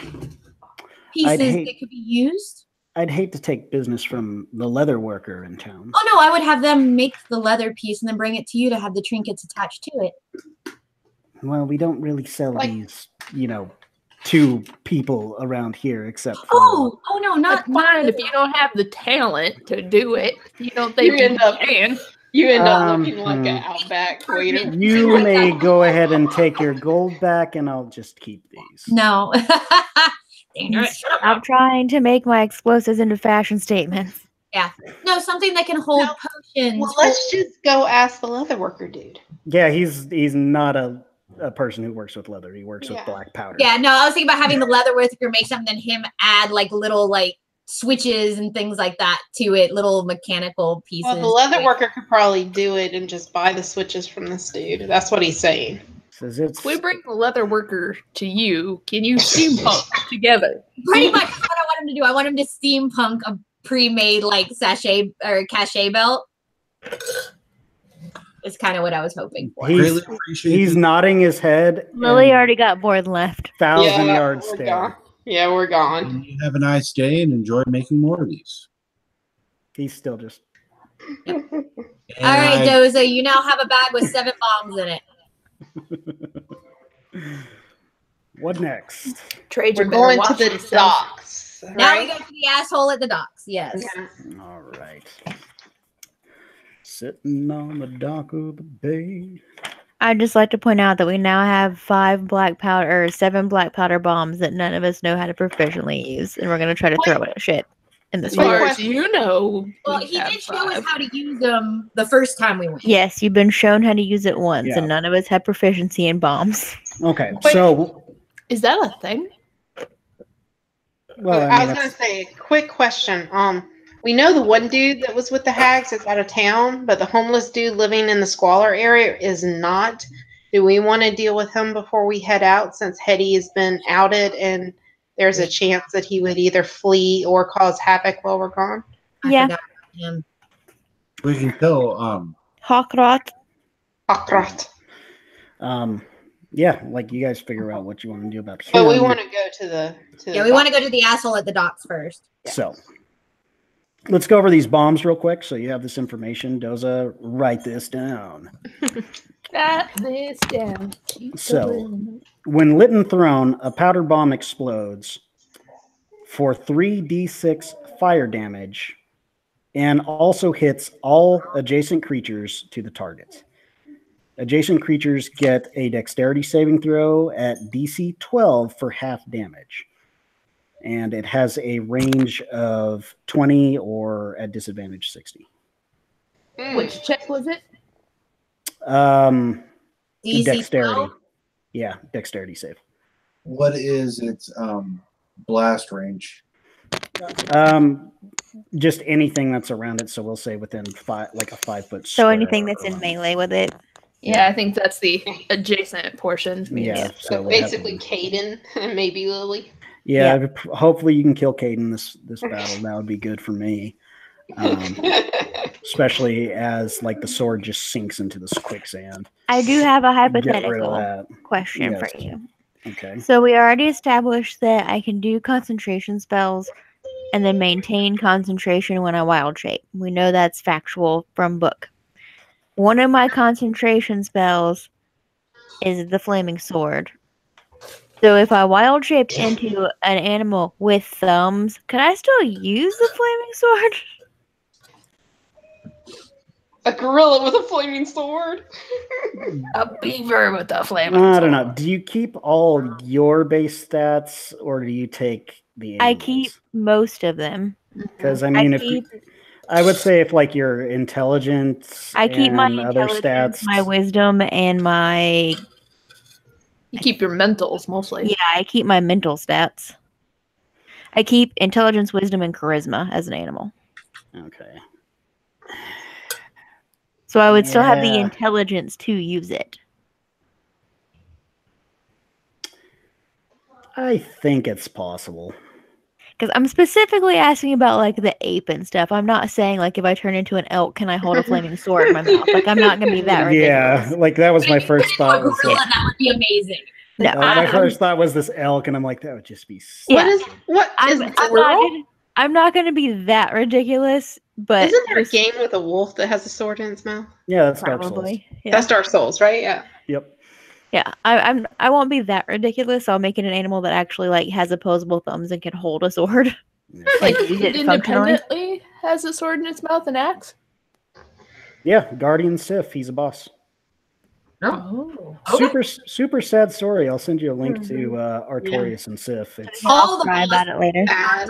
pieces that could be used? I'd hate to take business from the leather worker in town. Oh no, I would have them make the leather piece and then bring it to you to have the trinkets attached to it. Well, we don't really sell these, to people around here except for... Oh no, not fine if you don't have the talent to do it. You don't think you can. You end up looking like an Outback waiter. You may go ahead and take your gold back, and I'll just keep these. No. I'm trying to make my explosives into fashion statements. Yeah. No, something that can hold potions. Well, let's just go ask the leather worker dude. Yeah, he's not a person who works with leather. He works with black powder. Yeah, no, I was thinking about having the leather worker make something, then him add like little like switches and things like that to it, little mechanical pieces. Well, the leather worker could probably do it and just buy the switches from this dude. That's what he's saying. If we bring the leather worker to you, can you steampunk together? Pretty much what I want him to do. I want him to steampunk a pre-made like sachet or cachet belt. Is kind of what I was hoping for. He's nodding his head. Lily already got bored and left. 1,000 yards there. Gone. Yeah, we're gone. You have a nice day and enjoy making more of these. He's still just... All right, Doza, you now have a bag with 7 bombs in it. What next? Trajan, we're going to the docks. Right? Now we go to the asshole at the docks. Yes. Yeah. All right. Sitting on the dock of the bay. I'd just like to point out that we now have 7 black powder bombs that none of us know how to proficiently use, and we're going to try to throw it at shit in this as far as you know. Well, he did show us how to use them the first time we went. Yes, you've been shown how to use it once, and none of us have proficiency in bombs. Okay, so is that a thing? Well, I was going to say, quick question. We know the one dude that was with the hags is out of town, but the homeless dude living in the squalor area is not. Do we want to deal with him before we head out, since Hetty has been outed and there's a chance that he would either flee or cause havoc while we're gone? Yeah. We can tell. Hawkrot. Yeah, like you guys figure out what you want to do about him. But we want to go to the. We want to go to the asshole at the docks first. Yeah. So. Let's go over these bombs real quick so you have this information. Doza, write this down. Write this down. So, when lit and thrown, a powder bomb explodes for 3d6 fire damage and also hits all adjacent creatures to the target. Adjacent creatures get a dexterity saving throw at DC 12 for half damage. And it has a range of 20 or at disadvantage 60. Which check was it? DC Dexterity. 12? Yeah, dexterity save. What is its blast range? Just anything that's around it. So we'll say within 5, like a 5 foot. So anything that's in melee with it. Yeah, I think that's the adjacent portion. Yeah. So basically, Caden and maybe Lily. Yeah. Hopefully you can kill Caden this battle. That would be good for me. Especially as like the sword just sinks into this quicksand. I do have a Get rid of hypothetical that. question Yes. for you. Okay. So we already established that I can do concentration spells and then maintain concentration when I wild shape. We know that's factual from book. One of my concentration spells is the flaming sword. So if I wild shaped into an animal with thumbs, could I still use the flaming sword? A gorilla with a flaming sword. A beaver with a flaming I sword. don't know. Do you keep all your base stats, or do you take the animals? I keep most of them. Because I mean, I would say if like your intelligence, I keep my and other intelligence, stats, my wisdom, and my... You keep your mentals mostly. Yeah, I keep my mental stats. I keep intelligence, wisdom, and charisma as an animal. Okay. So I would still have the Yeah. intelligence to use it. I think it's possible. Because I'm specifically asking about like the ape and stuff. I'm not saying like if I turn into an elk, can I hold a flaming sword in my mouth? Like I'm not gonna be that ridiculous. Yeah, like that was my first thought. Was Gorilla, like, that would be amazing. No, my first thought was this elk, and I'm like, that would just be. Yeah. I'm not gonna be that ridiculous, but Isn't there a game with a wolf that has a sword in its mouth? Yeah, that's Dark Souls. probably. Yeah. That's Dark Souls, right? Yeah. Yep. Yeah, I won't be that ridiculous. I'll make it an animal that actually like has opposable thumbs and can hold a sword. Like use it functionally. Independently has a sword in its mouth and axe. Yeah, Guardian Sif. He's a boss. Oh. Super sad story. I'll send you a link to Artorias and Sif. It's, All the Cry about it later.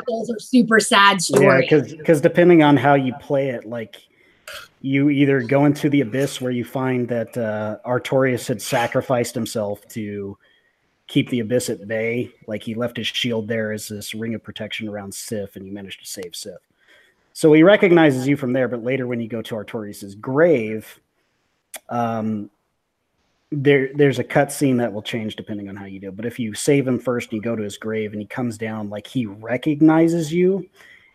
Those are super sad yeah, stories. because depending on how you play it, like you either go into the abyss where you find that Artorias had sacrificed himself to keep the abyss at bay, like he left his shield there as this ring of protection around Sif, and you managed to save Sif. So he recognizes you from there, but later when you go to Artorias' grave, there's a cutscene that will change depending on how you do. But if you save him first and you go to his grave and he comes down, like he recognizes you,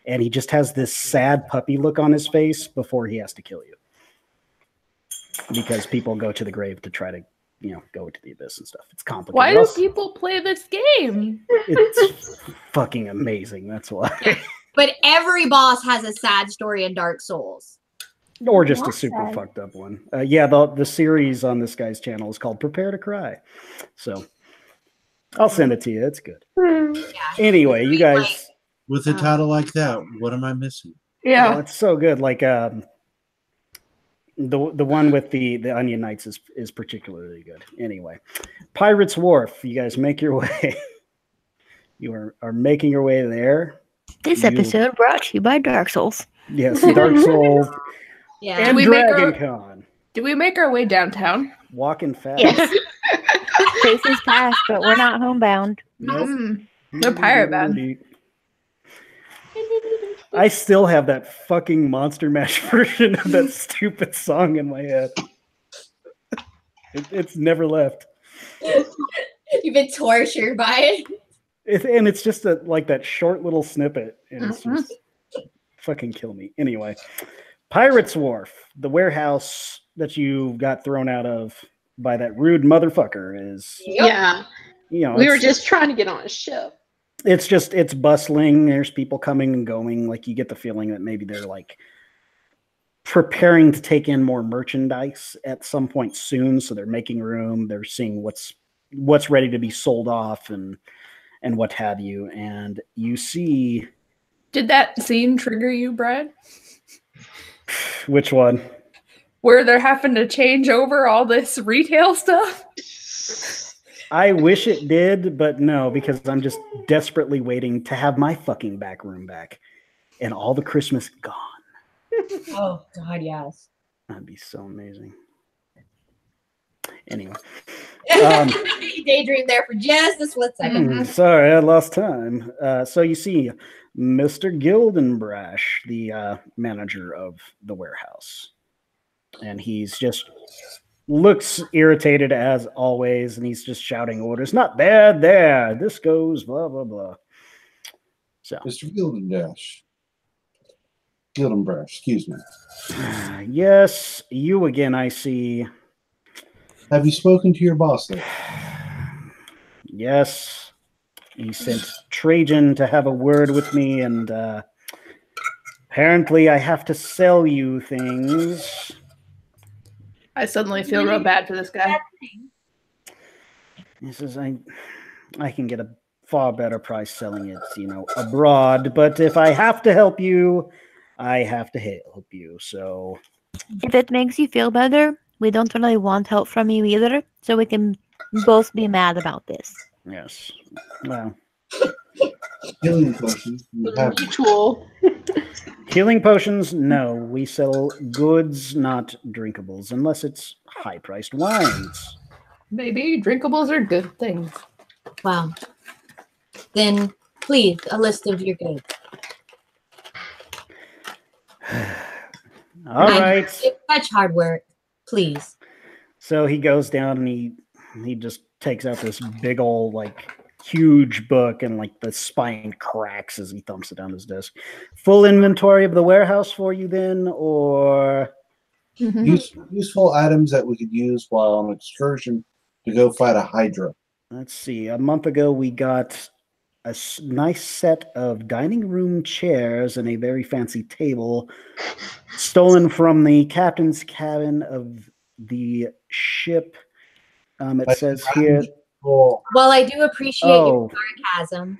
and he just has this sad puppy look on his face before he has to kill you. Because people go to the grave to try to, go to the abyss and stuff. It's complicated. Why do people play this game? It's fucking amazing. That's why. But every boss has a sad story in Dark Souls. Or just a super fucked up one. The series on this guy's channel is called Prepare to Cry. So I'll send it to you. It's good. Anyway, you guys. With a title like that, what am I missing? Yeah. It's so good. Like the one with the Onion Knights is particularly good. Anyway, Pirates Wharf. You guys make your way. You are making your way there. This episode brought to you by Dark Souls. Yes, Dark Souls. Yeah. And Dragon Con. Do we make our way downtown? Walking fast. Yes. Faces past, but we're not homebound. Nope. We're pirate bound. I still have that fucking Monster Mash version of that stupid song in my head. It's never left. You've been tortured by it. And it's just that short little snippet, and it's just fucking kill me. Anyway, Pirates Wharf, the warehouse that you got thrown out of by that rude motherfucker is. Yeah. We were just trying to get on a ship. It's bustling. There's people coming and going. Like you get the feeling that maybe they're like preparing to take in more merchandise at some point soon. So they're making room. They're seeing what's ready to be sold off and what have you. And you see. Did that scene trigger you, Brad? Which one? Where they're having to change over all this retail stuff? I wish it did, but no, because I'm just desperately waiting to have my fucking back room back and all the Christmas gone. Oh, God, yes. That'd be so amazing. Anyway. You daydreamed there for just a split second. Sorry, I lost time. So you see Mr. Gildenbrash, the manager of the warehouse. And he's just looks irritated as always, and he's just shouting orders. Not there, there. This goes, blah, blah, blah. So, Mr. Gildenbrash, excuse me. Yes, you again, I see. Have you spoken to your boss lately? Yes. He sent Trajan to have a word with me, and apparently I have to sell you things. I suddenly feel real bad for this guy. He says, I can get a far better price selling it, abroad, but if I have to help you, I have to help you, so... If it makes you feel better, we don't really want help from you either, so we can both be mad about this. Yes. Well... Healing potions. Mutual. Healing potions, no. We sell goods, not drinkables, unless it's high-priced wines. Maybe drinkables are good things. Wow. Then, please, a list of your goods. All right. Such hard work. Please. So he goes down and he just takes out this big old, huge book, and the spine cracks as he thumps it down his desk. Full inventory of the warehouse for you then, or... Useful items that we could use while on excursion to go fight a hydra. Let's see. A month ago, we got a nice set of dining room chairs and a very fancy table stolen from the captain's cabin of the ship. It says here... Well, I do appreciate your sarcasm.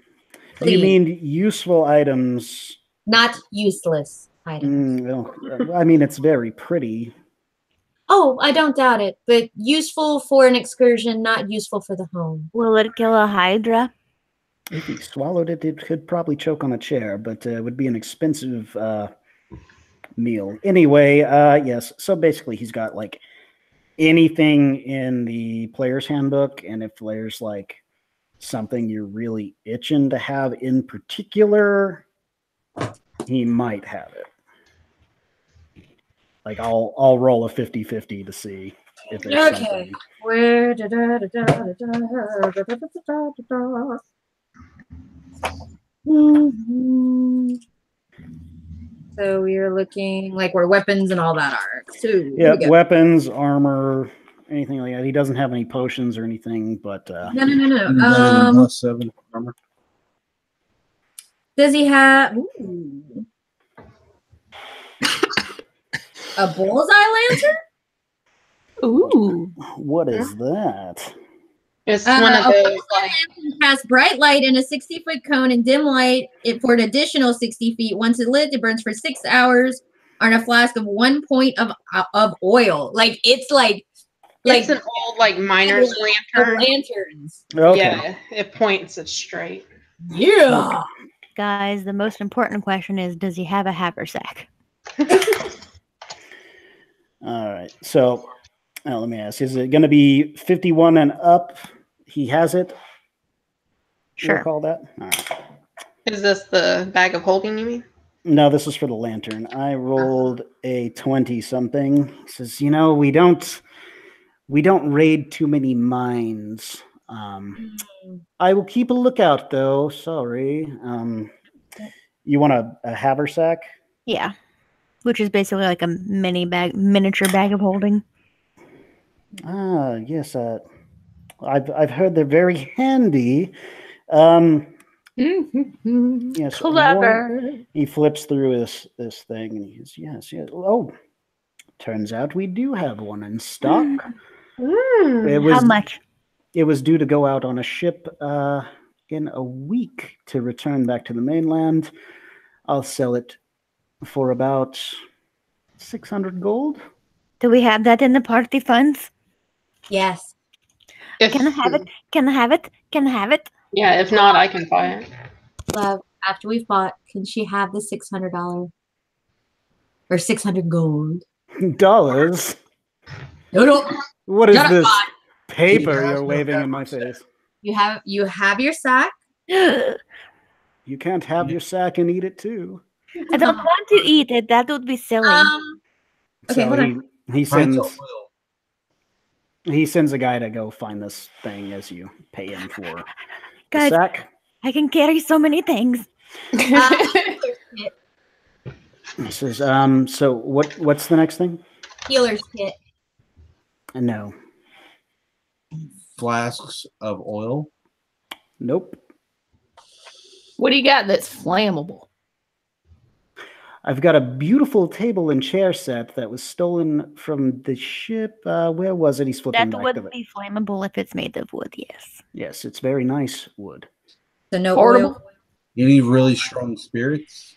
Please. You mean useful items? Not useless items. It's very pretty. Oh, I don't doubt it, but useful for an excursion, not useful for the home. Will it kill a hydra? If he swallowed it, it could probably choke on a chair, but it would be an expensive meal. Anyway, yes. So basically, he's got anything in the player's handbook, and if there's something you're really itching to have in particular, he might have it. I'll roll a 50-50 to see if there's something. Where So we're looking where weapons and all that are. So yeah, weapons, armor, anything like that. He doesn't have any potions or anything, but no. +7 armor. Does he have a bullseye lantern? Ooh. What is that? It's one of those casts bright light in a 60-foot cone and dim light it for an additional 60 feet. Once it lit, it burns for 6 hours on a flask of 1 point of oil. It's an old miner's lantern. Lanterns. Okay. Yeah, it points it straight. Yeah. Guys, the most important question is, does he have a haversack? All right. So let me ask, is it going to be 51 and up? He has it? Sure. Call that? All right. Is this the bag of holding, you mean? No, this is for the lantern. I rolled a 20-something. He says, we don't raid too many mines. I will keep a lookout, though. Sorry. You want a haversack? Yeah. Which is basically a miniature bag of holding. Ah, yes. I've heard they're very handy. Yes. Clever. He flips through this thing and he says, yes. Oh, turns out we do have one in stock. How much? It was due to go out on a ship in a week to return back to the mainland. I'll sell it for about 600 gold. Do we have that in the party funds? Yes. Can I have it? Can I have it? Can I have it? Yeah, if not, I can buy it. Love, after we've bought, can she have the $600 or 600 gold? Dollars? No. What is Shut up, this Bot. paper you're waving in my face? You have your sack. You can't have your sack and eat it too. I don't want to eat it. That would be silly. Okay, hold on. He sends He sends a guy to go find this thing as you pay him for the Guys, sack. I can carry so many things. He says, so what's the next thing? Healer's kit. No. Flasks of oil. Nope. What do you got that's flammable? I've got a beautiful table and chair set that was stolen from the ship. Where was it? He's flipping That back would to it. be flammable if it's made of wood, yes. Yes, it's very nice wood. So no Portable? oil. Any really strong spirits?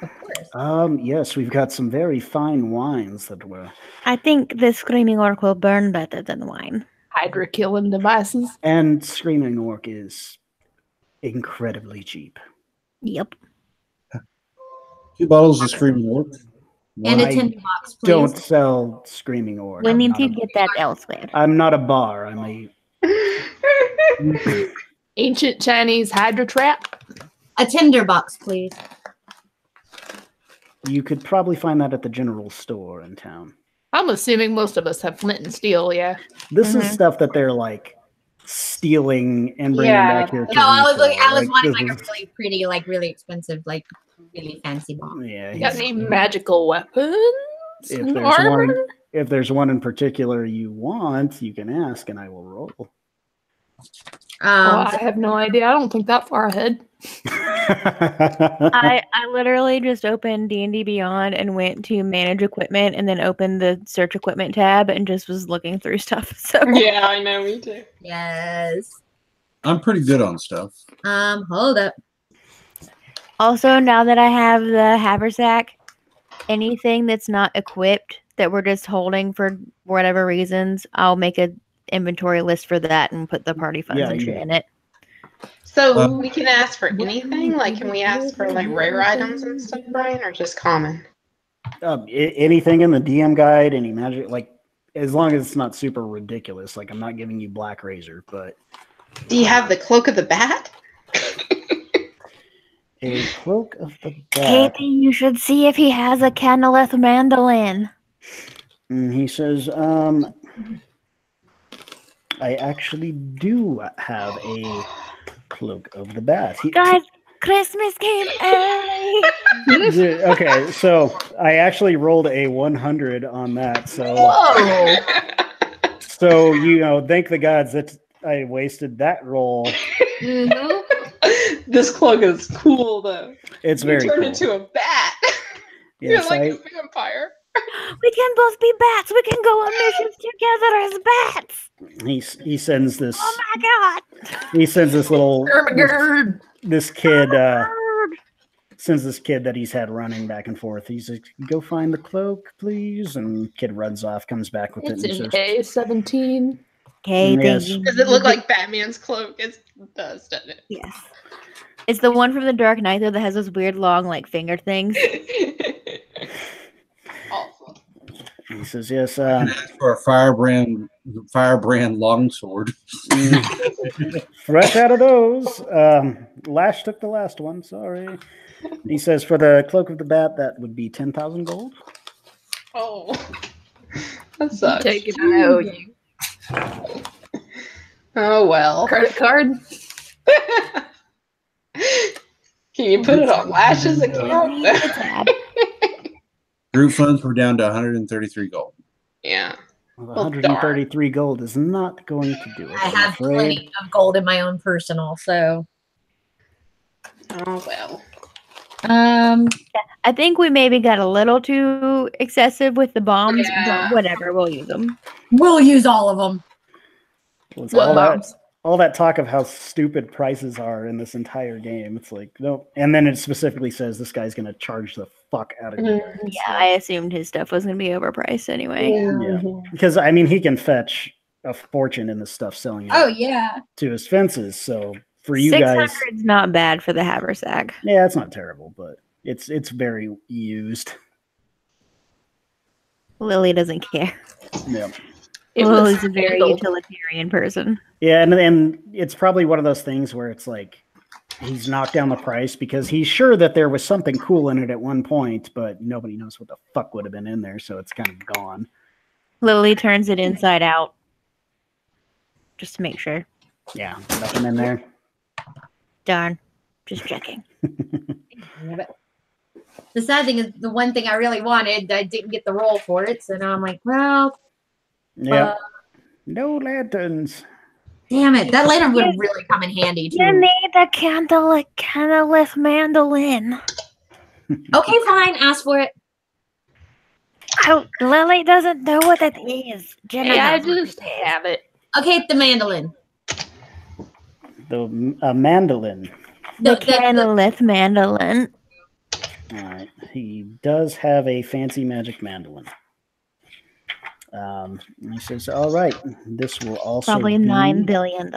Of course. Yes, we've got some very fine wines that were. I think the Screaming Orc will burn better than wine. Hydra killing devices. And Screaming Orc is incredibly cheap. Yep. 2 bottles of Screaming Orc. And a I tinderbox, please. Don't sell Screaming Orc. We I'm need not to a- get that elsewhere. I'm not a bar. I'm a. Ancient Chinese Hydra trap. A tinderbox, please. You could probably find that at the general store in town. I'm assuming most of us have flint and steel, yeah. This is stuff that they're like stealing and bringing Yeah. back here. To No, I was resell. wanting this like a is- really pretty, like really expensive, like really fancy bomb. Yeah. You got he's- any magical weapons? If and there's armor? one, if there's one in particular you want, you can ask, and I will roll. I have no idea. I don't think that far ahead. I literally just opened D&D Beyond and went to manage equipment and then opened the search equipment tab and just was looking through stuff. So Yeah, I know, me too. Yes. I'm pretty good on stuff. Hold up. also now that I have the haversack, anything that's not equipped that we're just holding for whatever reasons, I'll make a inventory list for that and put the party funds Yeah, and shit you- in it. So Um, we can ask for anything? Like, can we ask for like rare items and stuff, Brian, or just common? Anything in the DM guide, any magic, like as long as it's not super ridiculous. Like I'm not giving you Black Razor, but Do you have the cloak of the bat? a cloak of the bat. Katie, you should see if he has a Canalith mandolin. And he says, I actually do have a cloak of the bat. Guys, Christmas came early. Okay, so I actually rolled a 100 on that. So, Whoa! thank the gods that I wasted that roll. Mhm. This cloak is cool, though. It's You very turned cool. into a bat. Yes, You're like a vampire. We can both be bats. We can go on missions together as bats. he sends this Oh my little Ermagerd. this kid god. sends this kid that he's had running back and forth. He's like, go find the cloak, please. And kid runs off, comes back with It's it. And an says, A17. Katie. Yes. Does it look like Batman's cloak? It does, doesn't it? Yes. It's the one from the Dark Knight though that has those weird long like finger things. Awesome. he says, yes, For a firebrand longsword. fresh out of those. Lash took the last one, sorry. He says, for the cloak of the bat, that would be 10,000 gold. Oh, that sucks. Take it, I owe you. Oh well. Credit card? Can you put it on Lash's account? Group funds were down to 133 gold. Yeah. Well, Well, 133 gold is not going to do it. I I'm have afraid. plenty of gold in my own personal, so Oh well. I think we maybe got a little too excessive with the bombs, Yeah. but whatever, we'll use them. we'll use all of them. Well, it's What all that, bombs? all that talk of how stupid prices are in this entire game. It's like, nope. And then it specifically says this guy's going to charge the fuck out of you. Yeah, I assumed his stuff was going to be overpriced anyway. Yeah. Because, I mean, he can fetch a fortune in this stuff selling it Oh yeah. to his fences. So for you 600 guys, is not bad for the haversack. yeah, it's not terrible, but it's very used. Lily doesn't care. Yeah. It was Lily's a very handled. utilitarian person. Yeah, and it's probably one of those things where it's like he's knocked down the price because he's sure that there was something cool in it at one point, but nobody knows what the fuck would have been in there, so it's kind of gone. Lily turns it inside out. Just to make sure. Yeah, nothing in there. Darn. Just checking. The sad thing is, the one thing I really wanted, I didn't get the roll for it. So now I'm like, well, Yeah. No lanterns. damn it. That lantern would really come in handy, too. You need a candleless mandolin. Okay, fine. Ask for it. Oh, Lily doesn't know what that is. Jenna Yeah, I knows what just it is. have it. Okay, the mandolin. The mandolin. The candleless mandolin. All right. He does have a fancy magic mandolin. He says, all right, this will also Probably be... $9 billion.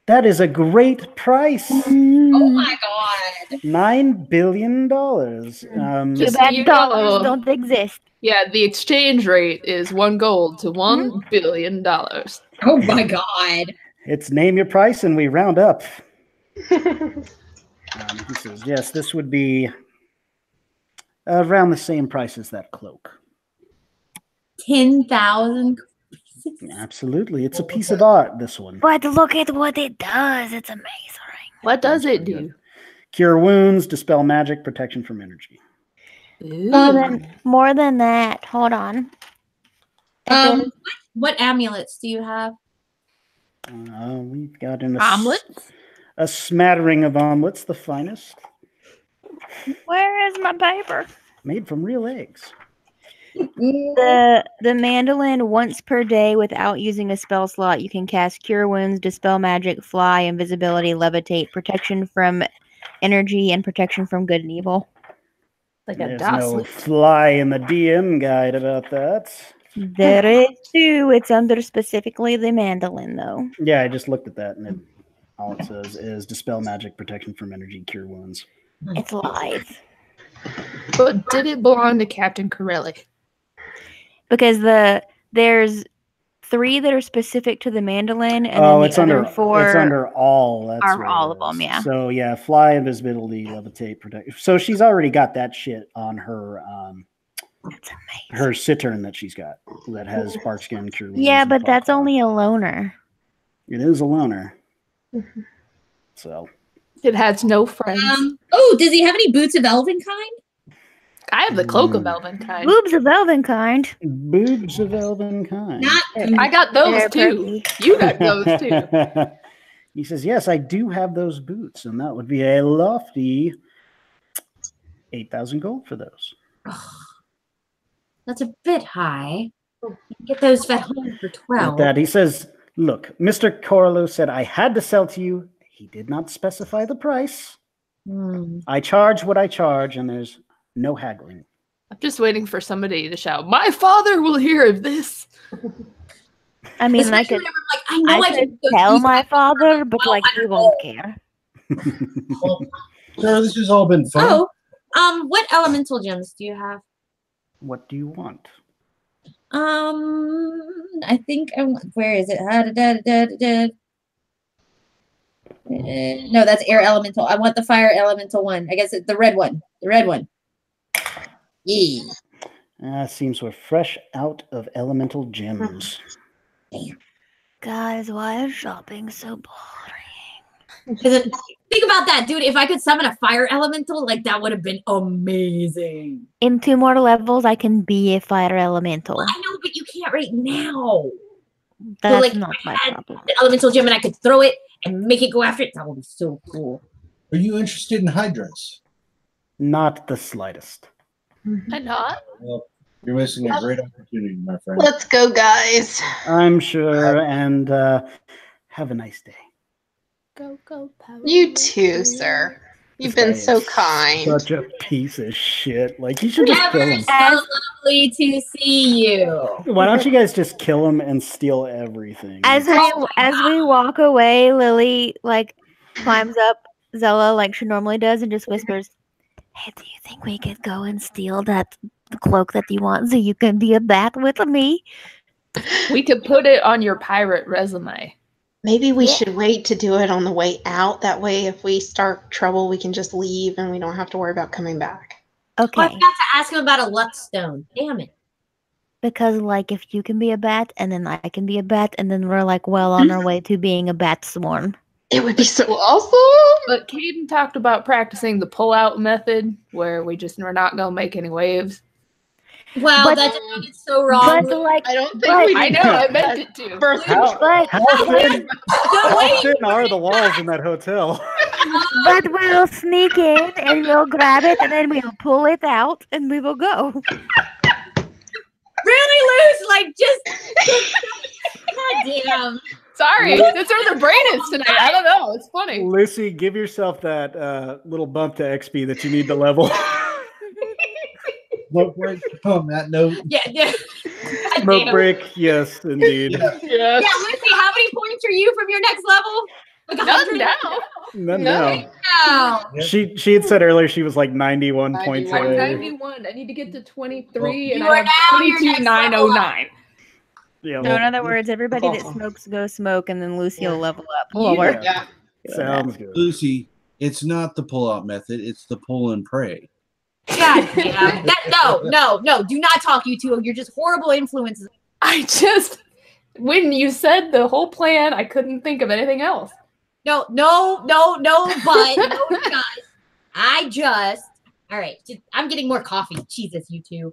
That is a great price. Oh my god. $9 billion. Too Just so bad you dollars know. don't exist. Yeah, the exchange rate is 1 gold to $1 billion. Oh my god. It's name your price and we round up. He says, yes, this would be around the same price as that cloak. 10,000. Absolutely. It's a piece of art, this one. But look at what it does. It's amazing. What does it do? Cure wounds, dispel magic, protection from energy. More than that. Hold on. What amulets do you have? We've got Omelets? a smattering of omelets, the finest. Where is my paper? Made from real eggs. The mandolin, once per day without using a spell slot, you can cast Cure Wounds, Dispel Magic, Fly, Invisibility, Levitate, Protection from Energy, and Protection from Good and Evil. Like a There's DOS. no fly in the DM guide about that. There is too. It's under specifically the mandolin, though. Yeah, I just looked at that, and all it says is Dispel Magic, Protection from Energy, Cure Wounds. It's live. But did it belong to Captain Corelli? Because there's 3 that are specific to the mandolin, and then it's the other under 4 it's under all. That's are what all it of them, is. yeah. So yeah, fly, invisibility, levitate, protect. So she's already got that shit on her That's amazing. her cittern that she's got that has bark skin, cure wounds. Yeah, and but that's fog. only a loner. It is a loner. So It has no friends. Does he have any boots of elven kind? I have the cloak of elven kind. Boobs of elven kind. boobs of elven kind. Not I got those They're too. perky. You got those too. He says, yes, I do have those boots, and that would be a lofty 8,000 gold for those. That's a bit high. You can get those fed home for 12. With that, he says, look, Mr. Corlo said I had to sell to you. He did not specify the price. I charge what I charge, and there's no haggling. I'm just waiting for somebody to shout, "My father will hear of this." I mean, I Especially could, whenever I'm like, I know I I could can go tell use my my father, but well, like I he don't won't know. care. Well, sir, this has all been fun. What elemental gems do you have? What do you want? I think where is it? No, that's air elemental. I want the fire elemental one. I guess it's the red one. The red one. Yeah. Seems we're fresh out of elemental gems. Guys, why is shopping so boring? Think about that, dude. If I could summon a fire elemental, like that would have been amazing. In 2 more levels, I can be a fire elemental. I know, but you can't right now. That's like, not if my I had problem. the elemental gem and I could throw it and make it go after it. That would be so cool. Are you interested in hydras? Not the slightest. I'm not. Well, you're missing a great opportunity, my friend. Let's go, guys. I'm sure, and have a nice day. Go, Power. You too, sir. You've been This so guy is kind. Such a piece of shit. Like, you should just kill Never him. so lovely to see you. Why don't you guys just kill him and steal everything? As we walk away, Lily like climbs up Zella like she normally does and just whispers, "Hey, do you think we could go and steal the cloak that you want so you can be a bat with me?" We could put it on your pirate resume. Maybe we should wait to do it on the way out. That way, if we start trouble, we can just leave and we don't have to worry about coming back. Oh, I Okay. forgot to ask him about a luck stone. Damn it. Because, like, if you can be a bat, and then I can be a bat, and then we're, like, well on our way to being a bat swarm. It would be so awesome. But Caden talked about practicing the pull-out method, where we're not going to make any waves. Well, But- that just sounded so wrong. But, like, I don't think but- we I need know, I that meant it to. first How, But- how thin, how wait. thin are the walls in that hotel? But we'll sneak in, and we'll grab it, and then we'll pull it out, and we will go. Really loose, like just. God damn. Sorry, that's where the brain is tonight. I don't know. It's funny. Lucy, give yourself that little bump to XP that you need to level. Smoke break on that note. Yeah. Smoke break, yes, indeed. Yes. Yeah, Lucy, how many points are you from your next level? Like None 100? now. None No. now. No. She had said earlier she was like 91 points 91. I'm away. 91. I need to get to 23, You and are I have now your next level 22,909. Yeah, So in well, other words, everybody that Awesome. smokes, go smoke, and then Lucy will level up. Yeah. Lower. Yeah. sounds good. Lucy, it's not the pull-out method; it's the pull and pray. God damn. No. Do not talk, you two. You're just horrible influences. I just, when you said the whole plan, I couldn't think of anything else. No, but no, you're not. All right. I'm getting more coffee. Jesus, you two.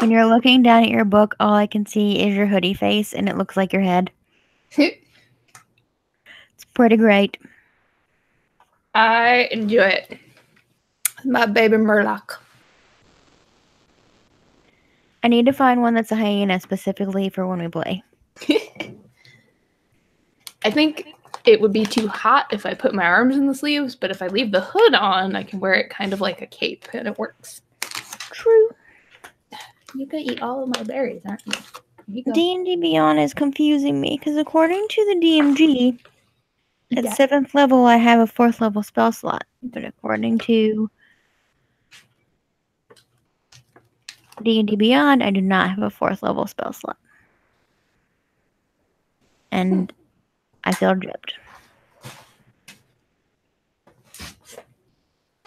When you're looking down at your book, all I can see is your hoodie face, and it looks like your head. It's pretty great. I enjoy it. My baby Murloc. I need to find one that's a hyena specifically for when we play. I think it would be too hot if I put my arms in the sleeves, but if I leave the hood on, I can wear it kind of like a cape, and it works. True. You can eat all of my berries, aren't you? You go. D&D Beyond is confusing me because according to the DMG, at 7th level I have a 4th level spell slot, but according to D&D Beyond, I do not have a 4th level spell slot. And I feel gypped.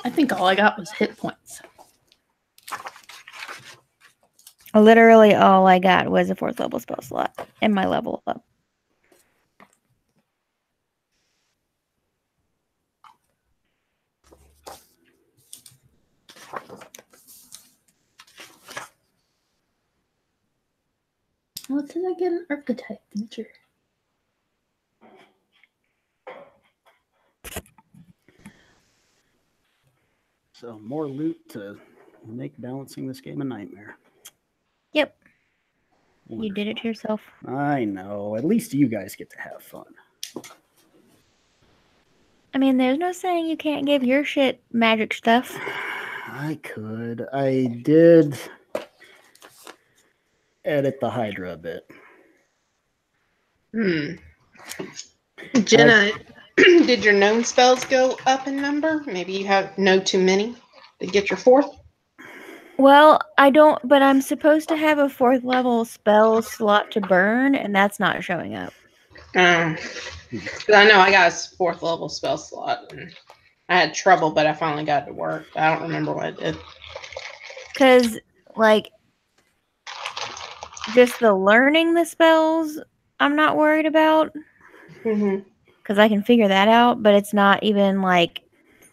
I think all I got was hit points. Literally all I got was a 4th level spell slot and my level up. Well, did I get an archetype feature? So more loot to make balancing this game a nightmare. Yep. Wonderful. You did it to yourself. I know. At least you guys get to have fun. I mean, there's no saying you can't give your shit magic stuff. I could. I did edit the hydra a bit. Jenna, did your known spells go up in number? Maybe you have no too many to get your 4th? Well, I don't, but I'm supposed to have a 4th level spell slot to burn, and that's not showing up. I know I got a 4th level spell slot. And I had trouble, but I finally got it to work. I don't remember what I did. Because, like, just the learning the spells, I'm not worried about. Because I can figure that out, but it's not even like,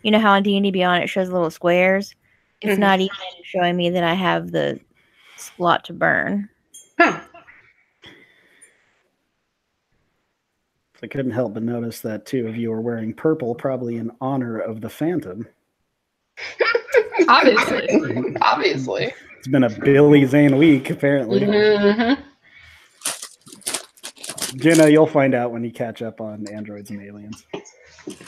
you know how on D&D Beyond it shows little squares? It's not even showing me that I have the slot to burn. I couldn't help but notice that 2 of you are wearing purple, probably in honor of the Phantom. Obviously. It's been a Billy Zane week, apparently. Jenna, you'll find out when you catch up on Androids and Aliens.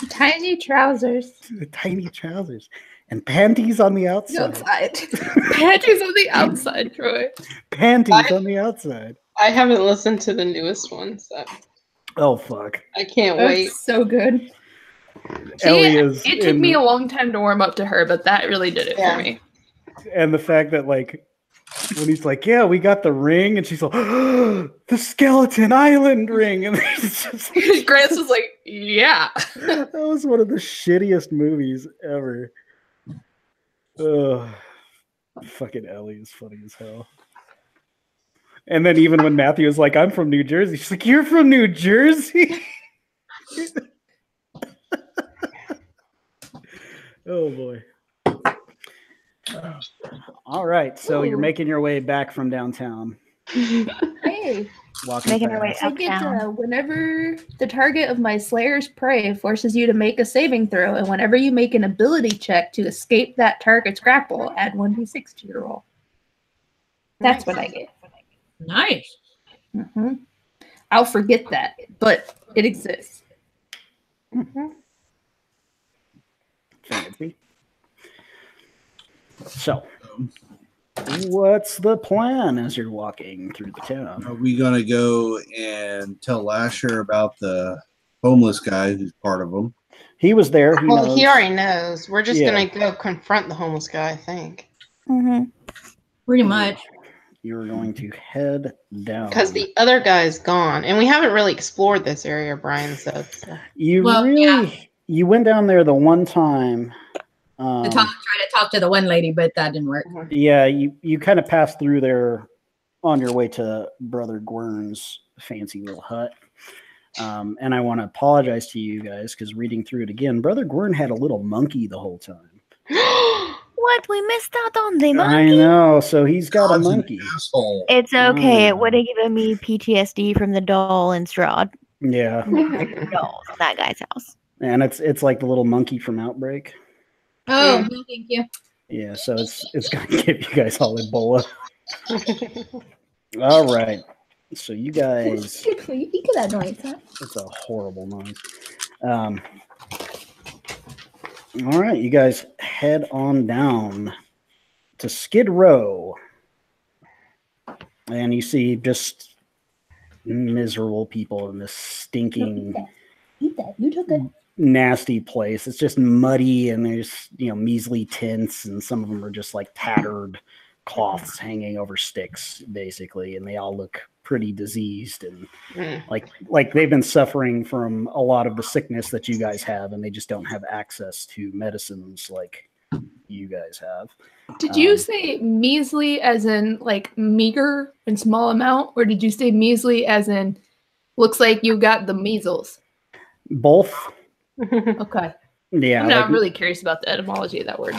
Tiny trousers. Tiny trousers. And panties on the outside. Panties on the outside, Troy. Panties on the outside. I haven't listened to the newest one, so oh fuck! I can't wait. So good. It took me a long time to warm up to her, but that really did it for me. And the fact that, like, when he's like, "Yeah, we got the ring," and she's like, oh, "The Skeleton Island ring," and it's just like, Grant's was like, "Yeah." That was one of the shittiest movies ever. Fucking Ellie is funny as hell. And then even when Matthew was like, "I'm from New Jersey," she's like, "You're from New Jersey?" Oh boy. All right, so you're making your way back from downtown. Hey, making our way I uptown. get whenever the target of my Slayer's Prey forces you to make a saving throw, and whenever you make an ability check to escape that target's grapple, add 1d6 to your roll. That's what I get. Nice. I'll forget that, but it exists. Fancy. So, what's the plan as you're walking through the town? Are we going to go and tell Lasher about the homeless guy who's part of them? He was there. He Well, knows. he already knows. We're just going to go confront the homeless guy, I think. Pretty much. You're going to head down. Because the other guy's gone. And we haven't really explored this area, Brian said. So. You went down there the one time. Try to talk to the one lady, but that didn't work. Yeah, you kind of passed through there on your way to Brother Gwern's fancy little hut. And I want to apologize to you guys because reading through it again, Brother Gwern had a little monkey the whole time. What? We missed out on the monkey? I know. So he's got a monkey. It's okay. It would have given me PTSD from the doll in Strahd. Yeah. Dolls in that guy's house. And it's like the little monkey from Outbreak. Oh, thank you. Yeah, so it's gonna give you guys all Ebola. All right. So you guys, You could that noise, huh? it's a horrible noise. All right, you guys head on down to Skid Row, and you see just miserable people in this stinking, Eat that. You took it. nasty place. It's just muddy, and there's measly tents, and some of them are just like tattered cloths hanging over sticks, basically, and they all look pretty diseased and like they've been suffering from a lot of the sickness that you guys have, and they just don't have access to medicines like you guys have. Did you say measly as in like meager and small amount, or did you say measly as in looks like you got the measles? Both. Okay. Yeah, I'm really curious about the etymology of that word.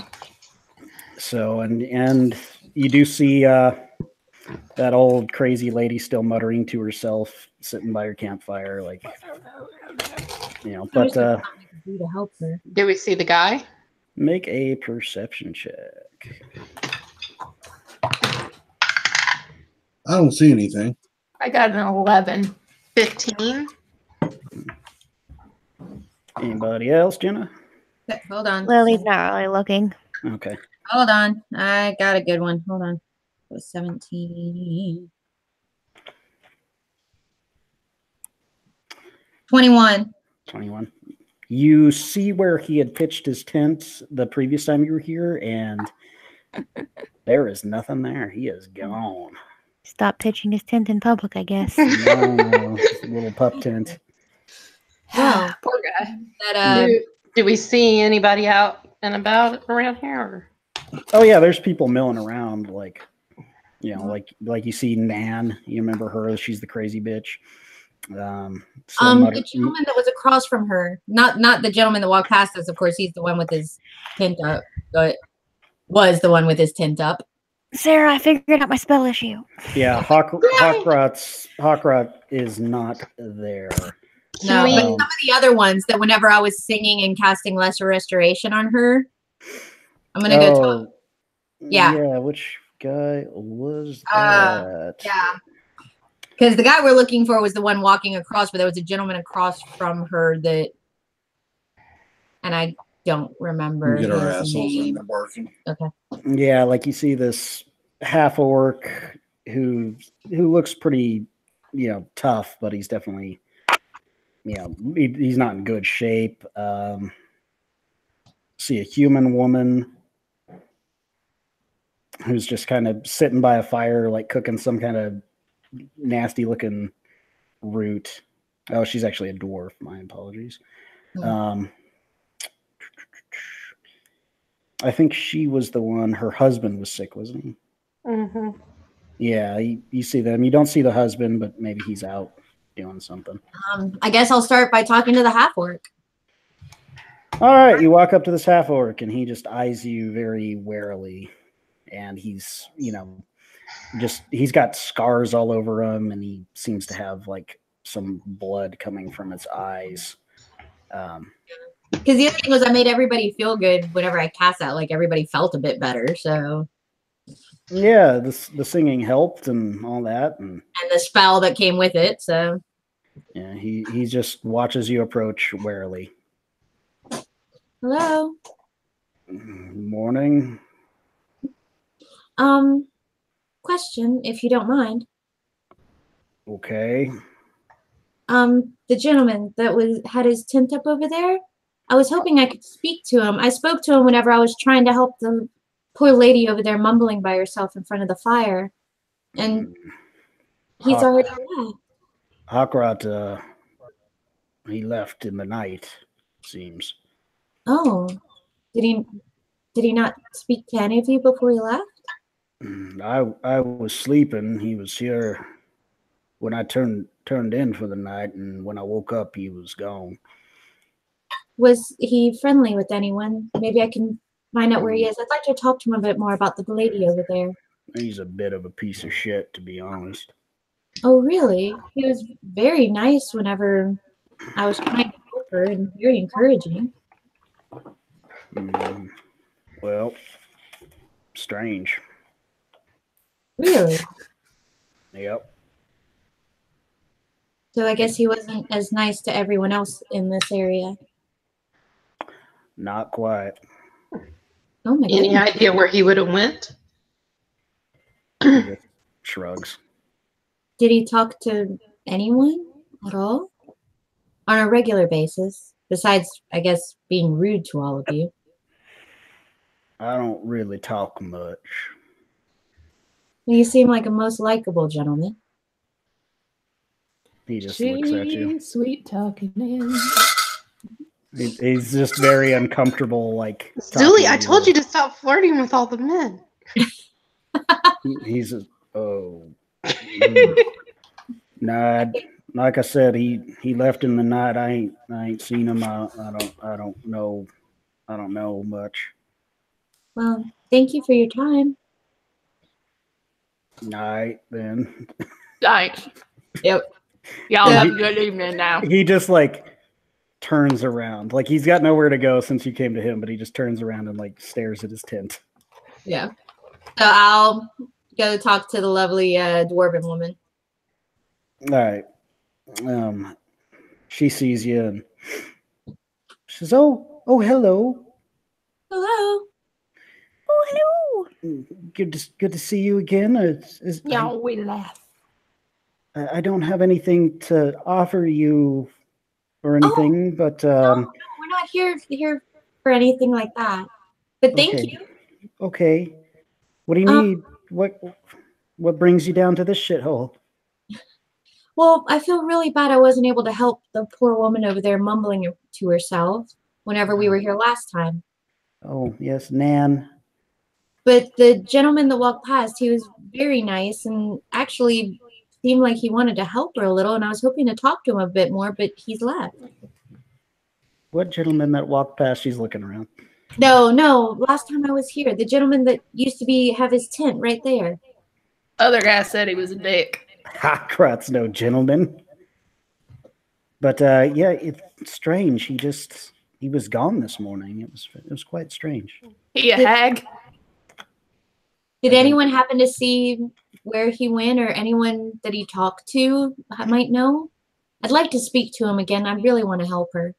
So and you do see that old crazy lady still muttering to herself, sitting by her campfire, like But do to help her. Do we see the guy? Make a perception check. I don't see anything. I got an 11. 15. Anybody else, Jenna? Hold on. Lily's not really looking. Okay. Hold on. I got a good one. Hold on. It was 17. 21. 21. You see where he had pitched his tent the previous time you were here, and there is nothing there. He is gone. Stop pitching his tent in public, I guess. No, just a little pup tent. Wow. Poor guy. That, Do we see anybody out and about around here? Or? Oh yeah, there's people milling around, like you see Nan. You remember her? She's the crazy bitch. the gentleman that was across from her, not the gentleman that walked past us. Of course, he's the one with his tint up. But was the one with his tint up. Sarah, I figured out my spell issue. Yeah, Hawkrot is not there. No, but some of the other ones that whenever I was singing and casting Lesser Restoration on her, I'm gonna go talk. Yeah. Yeah, which guy was that? Yeah. Because the guy we're looking for was the one walking across, but there was a gentleman across from her that, and I don't remember Get our his assholes name. into working. Okay. Yeah, like you see this half orc who looks pretty, tough, but he's definitely, he's not in good shape. See a human woman who's just kind of sitting by a fire, like cooking some kind of nasty looking root. Oh, she's actually a dwarf. My apologies. I think she was the one. Her husband was sick, wasn't he? Mm-hmm. Yeah, you see them. You don't see the husband, but maybe he's out doing something. I guess I'll start by talking to the half orc. All right, you walk up to this half orc, and he just eyes you very warily, and he's, he's got scars all over him, and he seems to have like some blood coming from his eyes. Because the other thing was I made everybody feel good whenever I cast that. Like everybody felt a bit better. So yeah, the singing helped and all that, and the spell that came with it. So yeah, he just watches you approach warily. Hello. Morning. Question, if you don't mind. Okay. The gentleman that had his tent up over there, I was hoping I could speak to him. I spoke to him whenever I was trying to help the poor lady over there mumbling by herself in front of the fire. And he's already left. Hawkrot, he left in the night, seems. Oh. Did he not speak to any of you before he left? I was sleeping. He was here when I turned in for the night, and when I woke up, he was gone. Was he friendly with anyone? Maybe I can find out where he is. I'd like to talk to him a bit more about the lady over there. He's a bit of a piece of shit, to be honest. Oh, really? He was very nice whenever I was trying to help offer and very encouraging. Well, strange. Really? Yep. So I guess he wasn't as nice to everyone else in this area. Not quite. Oh my Any goodness. idea where he would have went? He just shrugs. Did he talk to anyone at all? On a regular basis? Besides, I guess, being rude to all of you. I don't really talk much. You seem like a most likable gentleman. He just looks at you. Sweet talking in. He's just very uncomfortable, like. Zuli, I told you to stop flirting with all the men. He's nah. Like I said, he left in the night. I ain't seen him. I don't know much. Well, thank you for your time. Night then. Thanks. Yep. Y'all have a good evening now. He just like turns around. Like he's got nowhere to go since you came to him, but he just turns around and like stares at his tent. Yeah. So I'll go talk to the lovely dwarven woman. All right. She sees you and she says, "Oh, hello. Hello. Oh, hello. Good to see you again." Y'all, we laugh. I don't have anything to offer you or anything, but No, we're not here for anything like that. But thank you. Okay. What do you need? What brings you down to this shithole? Well, I feel really bad I wasn't able to help the poor woman over there mumbling to herself whenever we were here last time. Oh, yes, Nan. But the gentleman that walked past, he was very nice and actually seemed like he wanted to help her a little, and I was hoping to talk to him a bit more, but he's left. What gentleman that walked past? She's looking around. No, last time I was here, the gentleman that used to have his tent right there. Other guy said he was a dick. Hakrat's no gentleman. But yeah, it's strange. He was gone this morning. It was quite strange. He a hag? Did anyone happen to see where he went or anyone that he talked to I might know? I'd like to speak to him again. I really want to help her.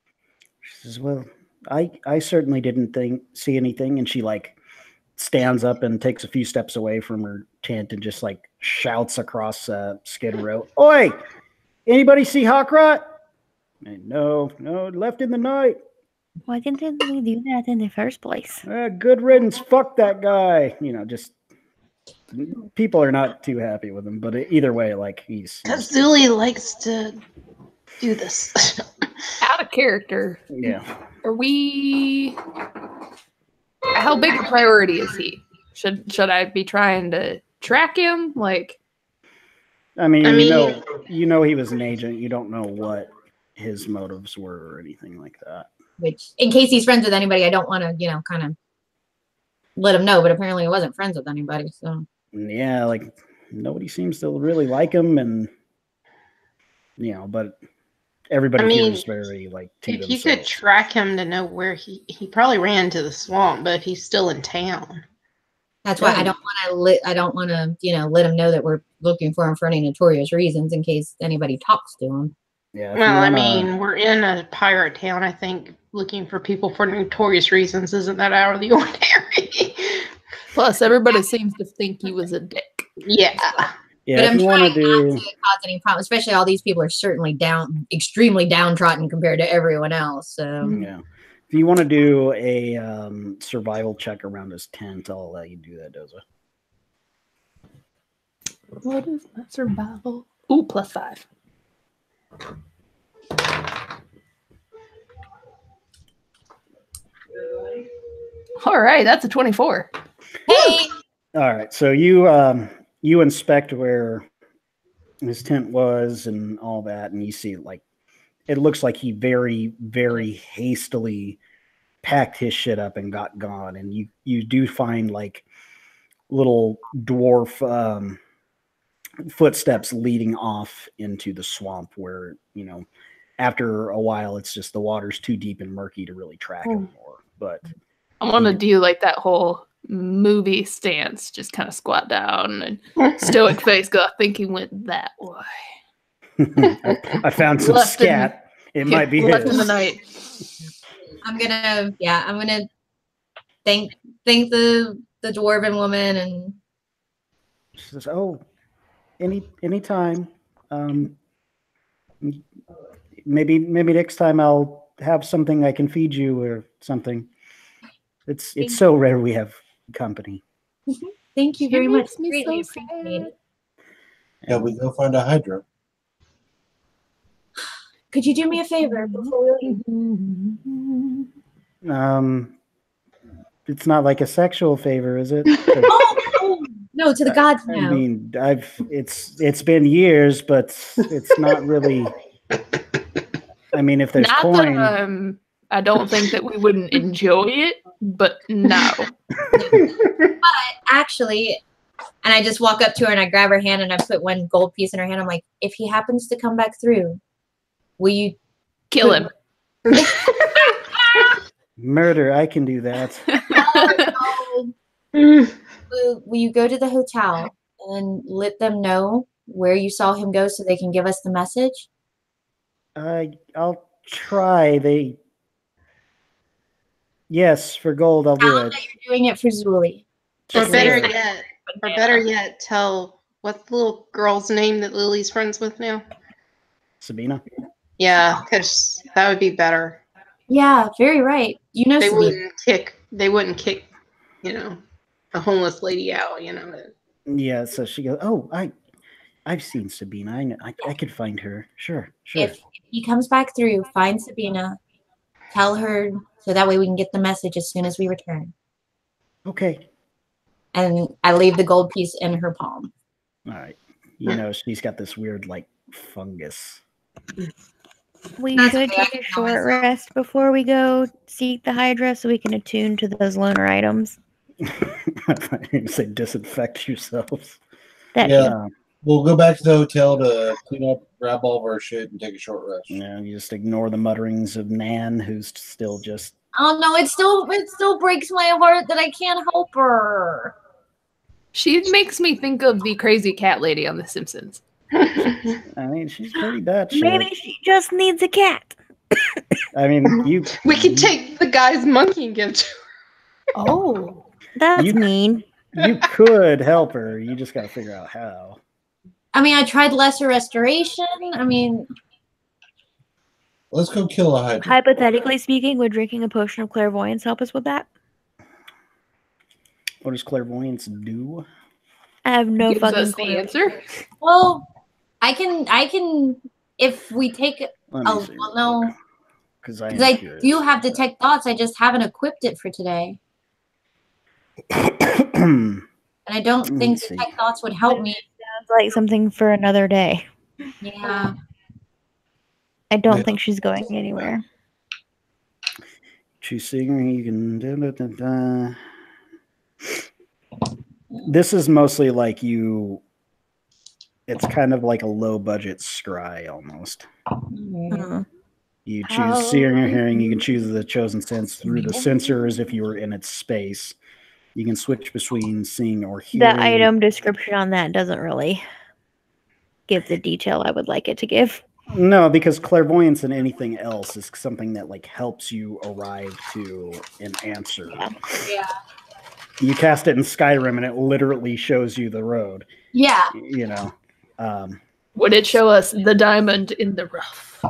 She says, "Well, I certainly didn't see anything," and she like stands up and takes a few steps away from her tent and just like shouts across Skid Row, "Oi! Anybody see Hakrat?" And no, left in the night. Why didn't we do that in the first place? Good riddance. Fuck that guy. Just people are not too happy with him, but either way, like he's because Zuli likes to do this. Out of character. Yeah. Are we? How big a priority is he? Should I be trying to track him? Like, I mean, you know, he was an agent. You don't know what his motives were or anything like that. Which, in case he's friends with anybody, I don't want to, kind of let him know. But apparently, he wasn't friends with anybody. So yeah, like nobody seems to really like him, and but everybody here is very like to if themselves. you could track him to know where he probably ran to the swamp, but he's still in town. That's why I don't want to let him know that we're looking for him for any notorious reasons in case anybody talks to him. Yeah. Well, we're in a pirate town. I think looking for people for notorious reasons isn't that out of the ordinary. Plus, everybody seems to think he was a dick. Yeah. Yeah, but I'm trying not do to cause any problem. Especially all these people are certainly extremely downtrodden compared to everyone else. So yeah. If you want to do a survival check around his tent, I'll let you do that, Doza. What is my survival? Ooh, +5. All right, that's a 24. Hey. All right, so you inspect where his tent was and all that, and you see like it looks like he very, very hastily packed his shit up and got gone. And you do find like little dwarf footsteps leading off into the swamp where after a while, it's just the water's too deep and murky to really track them more. But I want to do like that whole movie stance, just kind of squat down and stoic face, go, I think he went that way. I found some scat. It might be left his. in the night. I'm gonna thank the dwarven woman, and She says, "Oh, anytime. Maybe next time I'll have something I can feed you or something. It's so rare we have company." thank you very much. makes me Greatly so appreciate it. Yeah, we go find a hydra. Could you do me a favor before we leave? It's not like a sexual favor, is it? Oh, no, to the gods I now. mean, it's been years, but it's not really. I mean, if there's Not coin, that I don't think that we wouldn't enjoy it, but no. But actually, and I just walk up to her and I grab her hand and I put one gold piece in her hand. I'm like, if he happens to come back through, will you Kill him. murder, I can do that. Will you go to the hotel and let them know where you saw him go so they can give us the message? I'll try. Yes, for gold, I'll do Tell them it. that you're doing it for Zuli. Or better Banana. yet, tell what's the little girl's name that Lily's friends with now? Sabina. Yeah, because that would be better. Yeah, very right. You know, They Sabine. wouldn't kick, a homeless lady out, Yeah, so she goes, "Oh, I've seen Sabina. I know, I could find her. Sure. If he comes back through, find Sabina, tell her so that way we can get the message as soon as we return." Okay. And I leave the gold piece in her palm. All right. She's got this weird like fungus. We That's should okay, I take can a kill short myself. rest before we go seek the hydra so we can attune to those loner items. I thought you were going to say disinfect yourselves. That Yeah. We'll go back to the hotel to clean up, grab all of our shit, and take a short rest. You just ignore the mutterings of Nan, who's still just. Oh no, it still breaks my heart that I can't help her. She makes me think of the crazy cat lady on The Simpsons. I mean, she's pretty bad. maybe she just needs a cat. I mean, We could take the guy's monkey and give it to her. Oh. That's mean. you could help her. You just got to figure out how. I mean, I tried lesser restoration. I mean, Let's go kill a hydra. Hypothetically speaking, would drinking a potion of clairvoyance help us with that? What does clairvoyance do? I have no Gives fucking us the clue. answer. well, I can if we take Let me oh see well, real no, quick, 'cause I because am I curious do have about detect thoughts. I just haven't equipped it for today, that. and I don't Let think me see. detect thoughts would help me. Sounds like something for another day. Yeah, I don't Yeah. think she's going anywhere. Choose singer. You can. This is mostly like you. It's kind of like a low budget scry almost. Mhm. You choose seeing or hearing. You can choose the chosen sense through the sensor as if you were in its space. You can switch between seeing or hearing. The item description on that doesn't really give the detail I would like it to give. No, because clairvoyance and anything else is something that like helps you arrive to an answer. yeah, You cast it in Skyrim and it literally shows you the road. yeah. Would it show us the diamond in the rough?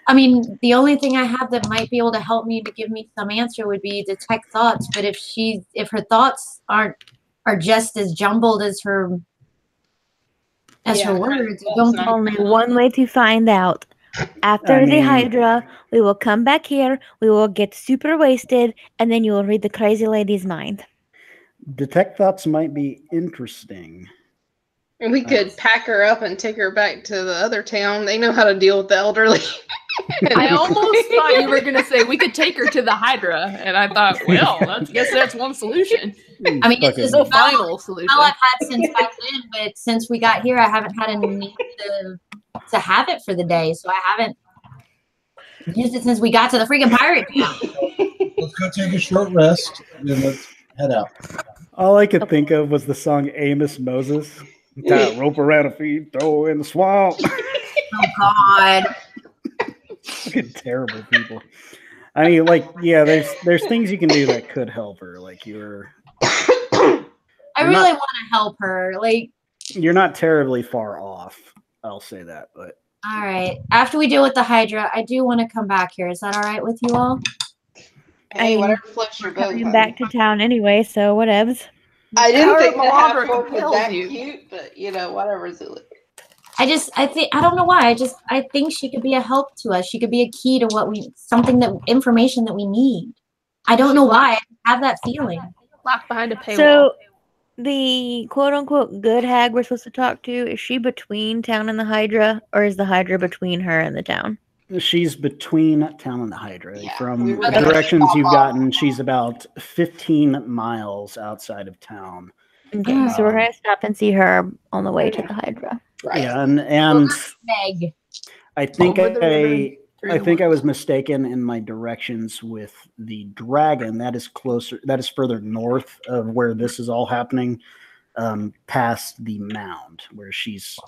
I mean, the only thing I have that might be able to help me to give me some answer would be detect thoughts. But if her thoughts are just as jumbled as her Yeah, words, I don't think Only one way to find out. After the mean- Hydra, we will come back here, we will get super wasted, and then you will read the crazy lady's mind. Detect thoughts might be interesting. And we could pack her up and take her back to the other town. They know how to deal with the elderly. I almost thought you were going to say we could take her to the Hydra, and I thought, well, I guess that's one solution. I mean, it's Fucking- just No final solution. all I've had since back then. But since we got here, I haven't had any need to to have it for the day, so I haven't used it since we got to the freaking pirate town. Let's go take a short rest, and then let's head out. All I could think of was the song Amos Moses. Tie a rope around her feet, throw her in the swamp. Oh God. Fucking terrible people. I mean, like, yeah, there's things you can do that could help her. Like I really want to help her. Like, you're not terribly far off. I'll say that, but all right. After we deal with the hydra, I do want to come back here. Is that all right with you all? Hey, whatever floats your boat. Coming back to town anyway, so whatevs. I didn't think the half Robert orc was compels that you. cute, but whatever. I don't know why. I think she could be a help to us. She could be a key to information that we need. I don't know why. I have that feeling. Locked behind a paywall. So, the quote-unquote good hag we're supposed to talk to, is she between town and the Hydra, or is the Hydra between her and the town? she's between town and the Hydra. Yeah, From we the were gonna directions stop you've off. gotten, she's about 15 miles outside of town. Okay, so we're gonna stop and see her on the way to the Hydra. Right. Yeah, and Meg. I think Over the river. I think I was mistaken in my directions with the dragon. That is closer. That is further north of where this is all happening, past the mound where she's.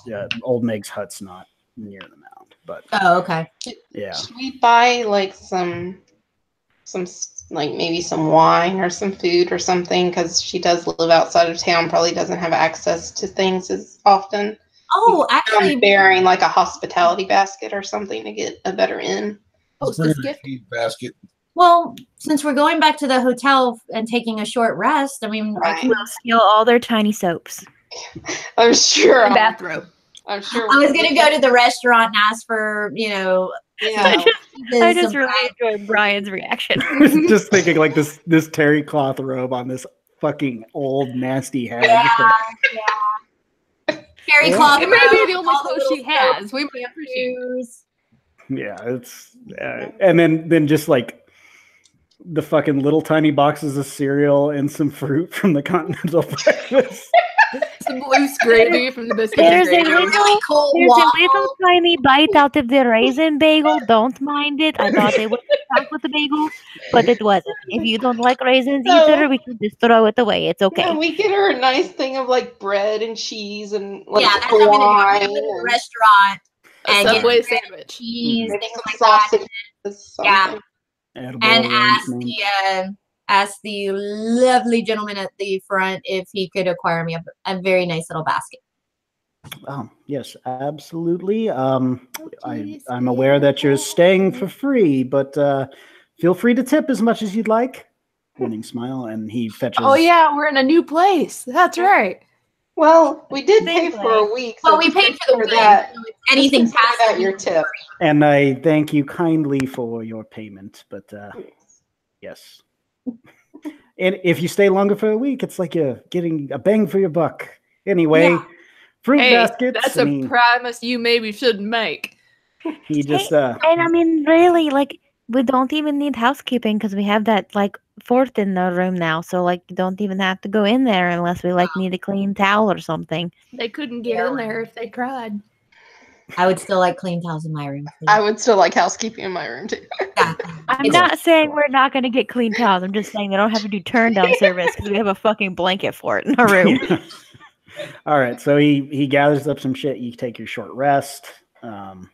Old Meg's hut's not near the mound, but Oh, okay. yeah. Should we buy like some like maybe some wine or some food or something? Because she does live outside of town, probably doesn't have access to things as often. Oh, I'm actually, bearing like a hospitality basket or something to get a better inn. Post Bring this her a gift. feed basket. well, since we're going back to the hotel and taking a short rest, I mean, I can. We'll steal all their tiny soaps. I'm sure. And bathrobe. I'm sure. I was gonna go to the restaurant and ask for, Yeah. I just some really rice. enjoyed Brian's reaction. I was just thinking like this terry cloth robe on this fucking old nasty hag. Just like, Cherry Yeah. cloth. It may be robe, the only all the clothes she little has. We soap may appreciate it. shoes. yeah, it's and then just like the fucking little tiny boxes of cereal and some fruit from the continental breakfast. Some loose gravy from the biscuits. There's and a gravy. Really cold There's waffle. a little tiny bite out of the raisin bagel. Don't mind it. I thought they would start with the bagel, but it wasn't. If you don't like raisins No. either, we can just throw it away. It's okay. Yeah, we get her a nice thing of like bread and cheese and like Yeah, that's what I'm gonna do. I'm wine gonna go to the and restaurant A and get Subway bread, sandwich. cheese, maybe things some like that, sausages. Yeah. something. Edible and arrangements. ask the lovely gentleman at the front if he could acquire me a very nice little basket. Oh, yes, absolutely. I'm aware that you're staying for free, but feel free to tip as much as you'd like. Winning smile, and he fetches. Oh yeah, we're in a new place. That's right. Well, we did pay Big for a week. Well, so we just paid for the consider week, that. so it's anything Just consider past that the your week. tip. And I thank you kindly for your payment, but yes. And if you stay longer for a week, it's like you're getting a bang for your buck. Anyway, Yeah. fruit Hey, baskets. that's I a mean, promise you maybe shouldn't make. he just And I mean, really, like, we don't even need housekeeping because we have that, like, fourth in the room now. So, like, you don't even have to go in there unless we, like, need a clean towel or something. They couldn't get in there if they tried. I would still like clean towels in my room. Too. I would still like housekeeping in my room too. Exactly. I'm It's- not saying we're not going to get clean towels. I'm just saying they don't have to do turn down service because we have a fucking blanket for it in our room. all right. So he gathers up some shit. You take your short rest. And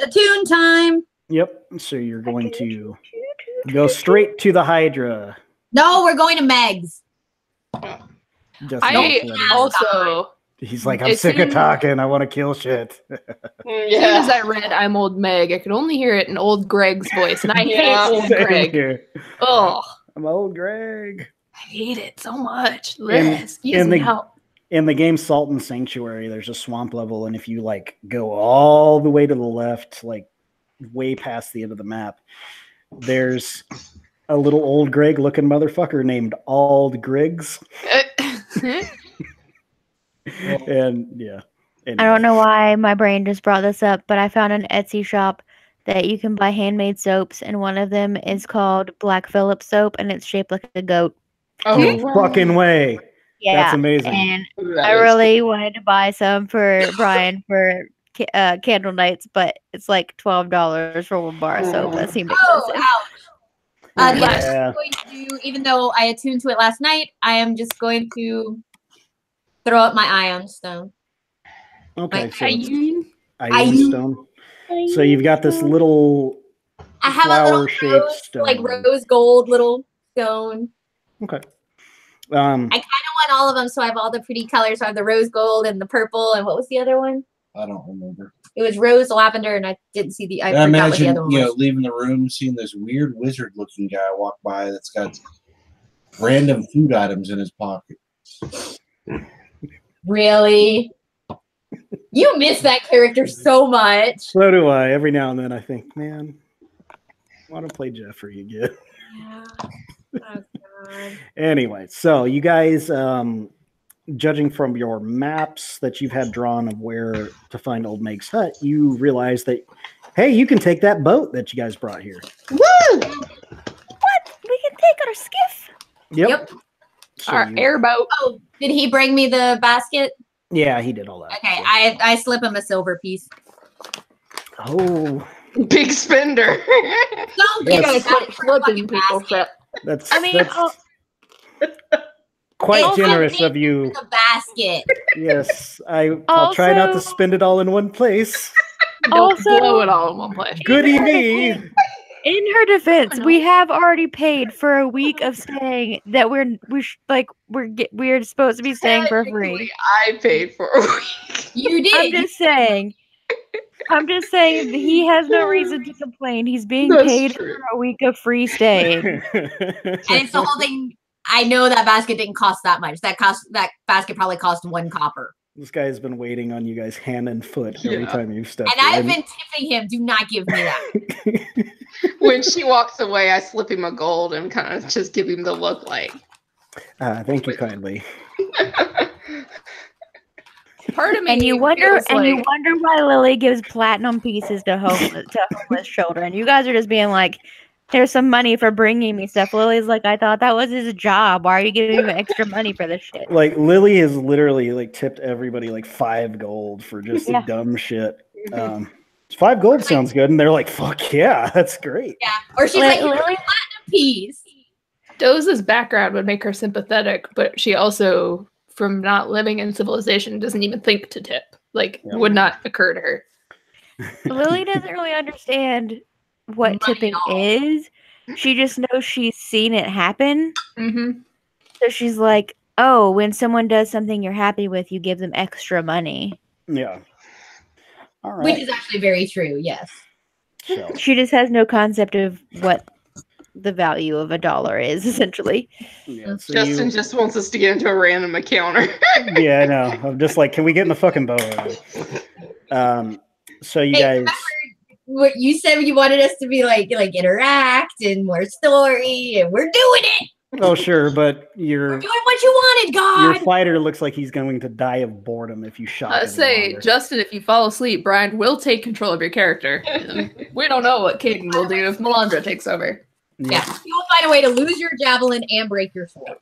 a tune time. Yep. So you're going to go straight to the Hydra. No, we're going to Meg's. Just I notes that he- also, he's like, I'm as sick of soon- talking. I want to kill shit. as soon as Yeah. I read I'm Old Meg, I could only hear it in Old Greg's voice, and I Yeah. hate Old Same Greg. here. Oh, I'm old Greg. I hate it so much. In- Excuse in me. the- Help. In the game Salt and Sanctuary, there's a swamp level, and if you like go all the way to the left, like way past the end of the map, there's a little old Greg looking motherfucker named Ald Griggs. And yeah. I don't know why my brain just brought this up, but I found an Etsy shop that you can buy handmade soaps, and one of them is called Black Phillip soap, and it's shaped like a goat. Oh, No fucking way. Yeah, That's amazing. And That I is really wanted to buy some for Brian for candle nights, but it's like $12 for one bar, so that seemed Oh, excessive. ouch. The other Yeah. thing I'm going to do, even though I attuned to it last night, I am just going to throw up my ion stone. Okay, Like, so Ayun. Ayun stone. So you've got this little I have a little flower-shaped rose, stone. like rose gold little stone. Okay. I kind of want all of them, so I have all the pretty colors. So I have the rose gold and the purple, and what was the other one? I don't remember. It was rose, lavender, and I didn't see the. I I forgot what the imagine, other one was. leaving the room, seeing this weird wizard-looking guy walk by that's got random food items in his pocket. Really? You miss that character so much. So do I. Every now and then I think, man, I want to play Jeffrey again. Yeah. Oh, God. Anyway, so you guys, judging from your maps that you've had drawn of where to find Old Meg's hut, you realize that, hey, you can take that boat that you guys brought here. Woo! What? We can take our skiff? Yep. So Our airboat. Oh, did he bring me the basket? Yeah, he did all that. Okay, So- I slip him a silver piece. Oh, big spender. Don't Yes. give You me guys that quit flipping fucking people. basket. that's I mean, that's quite Also, generous me of you. The basket. Yes, I'll try not to Also- spend it all in one place. Don't Also- blow it all in one place. Goody me. In her defense, I know. we have already paid for a week of staying that we're supposed to be staying for free. Technically, I paid for a week. You I'm did. just saying. I'm just saying that he has no reason to complain. He's being That's paid true. for a week of free stay. And it's the whole thing. I know that basket didn't cost that much. That basket probably cost 1 copper. This guy has been waiting on you guys hand and foot every Yeah. time you've stepped And I've in. been tipping him. Do not give me that. When she walks away, I slip him a gold and kind of just give him the look like. Thank you kindly. Part of me And you wonder feels like, why Lily gives platinum pieces to homeless children. You guys are just being like, here's some money for bringing me stuff. Lily's like, I thought that was his job. Why are you giving him extra money for this shit? Like Lily has literally like tipped everybody like 5 gold for just Yeah. dumb shit. 5 gold sounds good, and they're like, "Fuck yeah, that's great." Yeah. Or she's Like, like, "Here's a Lily- platinum piece." Doze's background would make her sympathetic, but she also, from not living in civilization, doesn't even think to tip. Like, Yeah. would not occur to her. Lily doesn't really understand what Money tipping at all. is. She just knows she's seen it happen. Mm-hmm. So she's like, oh, when someone does something you're happy with, you give them extra money. Yeah. All right. Which is actually very true. Yes. So, She just has no concept of what the value of $1 is, essentially. yeah, so Justin just wants us to get into a random encounter. yeah, I know. I'm just like, can we get in the fucking boat already? So you Hey, guys, remember what you said? You wanted us to be like interact and more story, and we're doing it. oh sure, but We're your doing what you wanted, God. fighter looks like he's going to die of boredom if you shot. I him say, longer. Justin, if you fall asleep, Brian will take control of your character. We don't know what Caden will do if Melandra takes over. Yeah, you will find a way to lose your javelin and break your sword.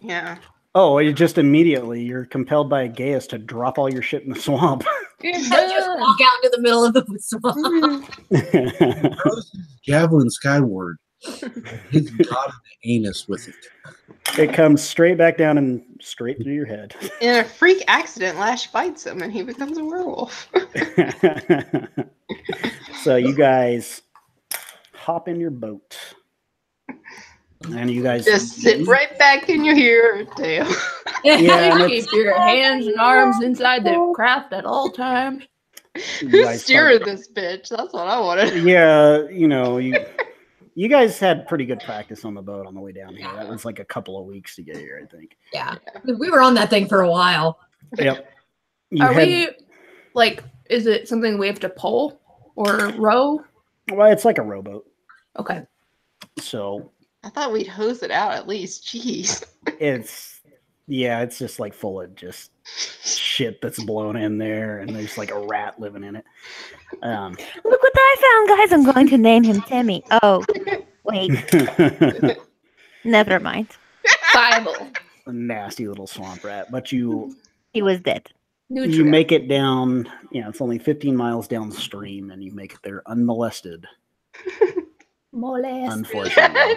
Yeah. Oh, you just immediately you're compelled by Gaius to drop all your shit in the swamp. Just walk out into the middle of the swamp. Throws his javelin skyward. His god of the anus with it. It comes straight back down and straight through your head. In a freak accident, Lash bites him and he becomes a werewolf. So you guys hop in your boat. And you guys Just sit right back in your hair, tail. Yeah, and Keep your hands and arms inside the craft at all times. you Who's guys steering this bitch? That's what I wanted. Yeah, you guys had pretty good practice on the boat on the way down here. That was like a couple of weeks to get here, I think. Yeah, we were on that thing for a while. Yep. Is it something we have to pull or row? Well, it's like a rowboat. Okay. So I thought we'd hose it out at least. Jeez. it's just like full of just shit that's blown in there, and there's like a rat living in it. Look what I found, guys. I'm going to name him Timmy. Oh, wait. Never mind. Bible. a nasty little swamp rat. But you was dead. You make it down. Yeah, it's only 15 miles downstream, and you make it there unmolested. Unfortunately.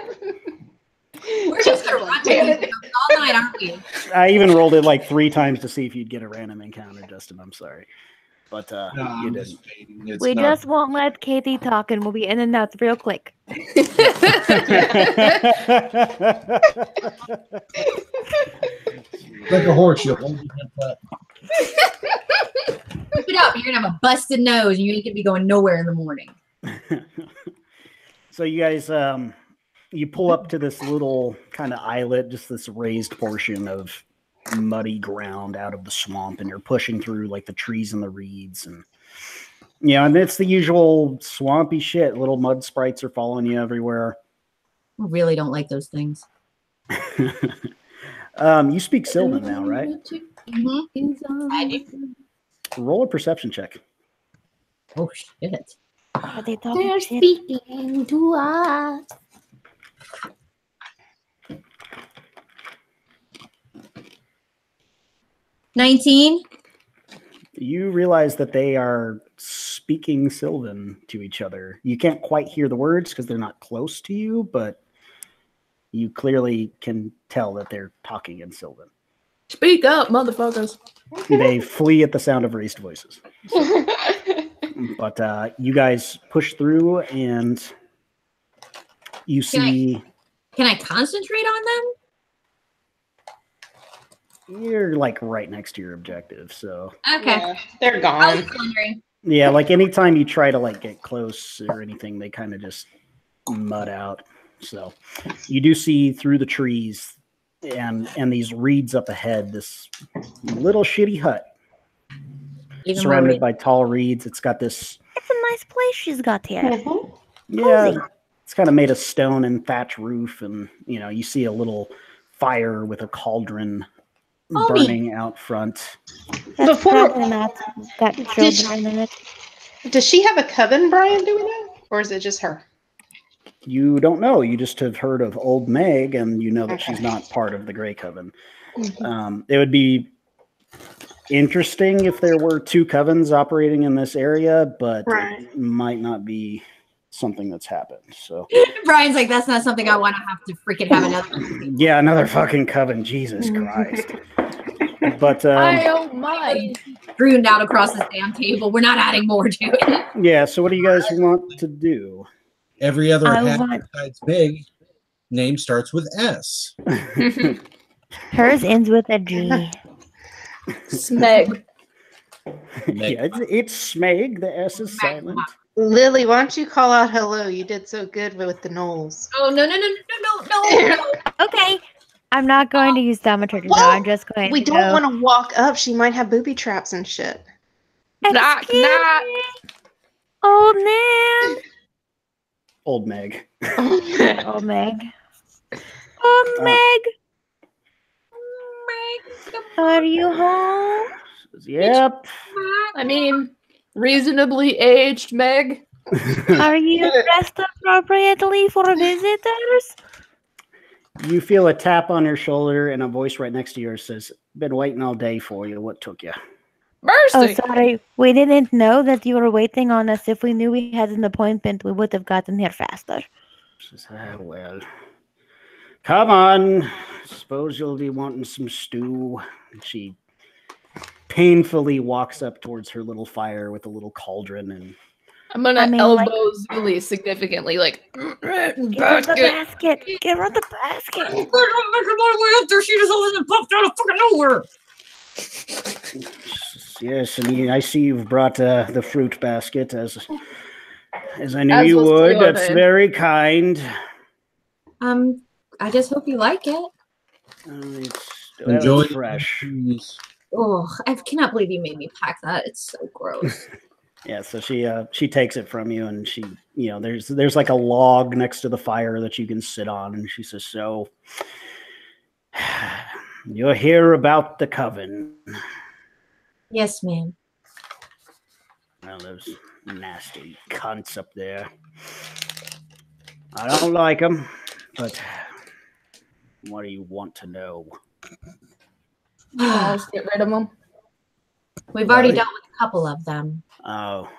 We're just gonna run all night, aren't we? I even rolled it like 3 times to see if you'd get a random encounter, Justin. I'm sorry. But you didn't. We just won't let Katie talk, and we'll be in and out real quick. Like a horse, you'll hold your head flat. Keep it up. You're gonna have a busted nose, and you ain't gonna be going nowhere in the morning. So you guys, you pull up to this little kind of islet, just this raised portion of muddy ground out of the swamp, and you're pushing through like the trees and the reeds, and and it's the usual swampy shit. Little mud sprites are following you everywhere. I really don't like those things. You speak Sylvan now, right? Mm-hmm. I do. Roll a perception check. Oh shit! Are they talking They're shit? speaking to us. $19. You realize that they are speaking Sylvan to each other. You can't quite hear the words because they're not close to you, but you clearly can tell that they're talking in Sylvan. Speak up, motherfuckers. They flee at the sound of raised voices. But you guys push through, and you see... Can I concentrate on them? You're like right next to your objective, so... Okay. Yeah, they're I gone. was wondering. Yeah, like anytime you try to like get close or anything, they kind of just mud out. So you do see through the trees and these reeds up ahead, this little shitty hut. Even Surrounded by tall reeds. It's got this... It's a nice place she's got here. Mhm. Yeah, it's kind of made of stone and thatch roof, and you see a little fire with a cauldron burning out front. That's Before- probably not got children in it. Does she have a coven, Brian, do we know? Or is it just her? You don't know. You just have heard of Old Meg, and you know that she's Okay. not part of the Grey Coven. It would be interesting if there were 2 covens operating in this area, but Right. it might not be something that's happened. So Brian's like, that's not something I want to have to freaking have another. yeah, another fucking coven. Jesus Christ. But Oh my. Strewn out across this damn table. We're not adding more to it. yeah, so what do you guys want to do? Every other I hat want- besides Big name starts with S. Hers ends with a G. Smeg. Yeah, it's Smeg. The S is silent. Lily, why don't you call out hello? You did so good with the Knowles. Oh no. Okay. I'm not going to use thaumaturgy now. Well, I'm just going We to don't go. want to walk up. She might have booby traps and shit. Knock, Excuse knock. me, old man. Old Meg. Old Meg. Old Meg. Are you home? Yep. I mean, reasonably aged Meg. Are you dressed appropriately for visitors? You feel a tap on your shoulder, and a voice right next to yours says, "Been waiting all day for you. What took you?" Mercy. Oh, sorry. We didn't know that you were waiting on us. If we knew we had an appointment, we would have gotten here faster. She says, well, come on. Suppose you'll be wanting some stew. And she painfully walks up towards her little fire with a little cauldron, and I'm gonna I mean, elbow Zuli significantly, like, Give her the basket. Give her the basket. I'm making my way up there. She just all of a sudden popped out of fucking nowhere. yes, and I see you've brought the fruit basket as I knew As you was would. Cleone. That's very kind. I just hope you like it. Enjoy It's fresh. Oh, I cannot believe you made me pack that. It's so gross. Yeah, so she takes it from you, and she, there's like a log next to the fire that you can sit on, and she says, "So, you're here about the Coven?" Yes, ma'am. Well, those nasty cunts up there. I don't like them, but what do you want to know? Let's get rid of them. We've already dealt with a couple of them. Oh,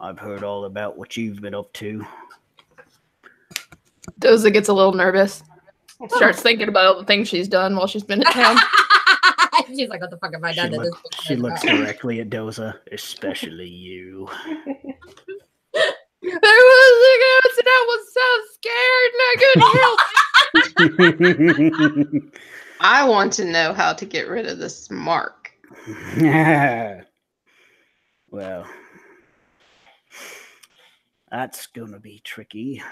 I've heard all about what you've been up to. Doza gets a little nervous. Starts thinking about all the things she's done while she's been in town. She's like, what the fuck have I done to this? She looks directly at Doza, especially you. I was so scared and I couldn't help. I want to know how to get rid of this mark. Well, that's gonna be tricky,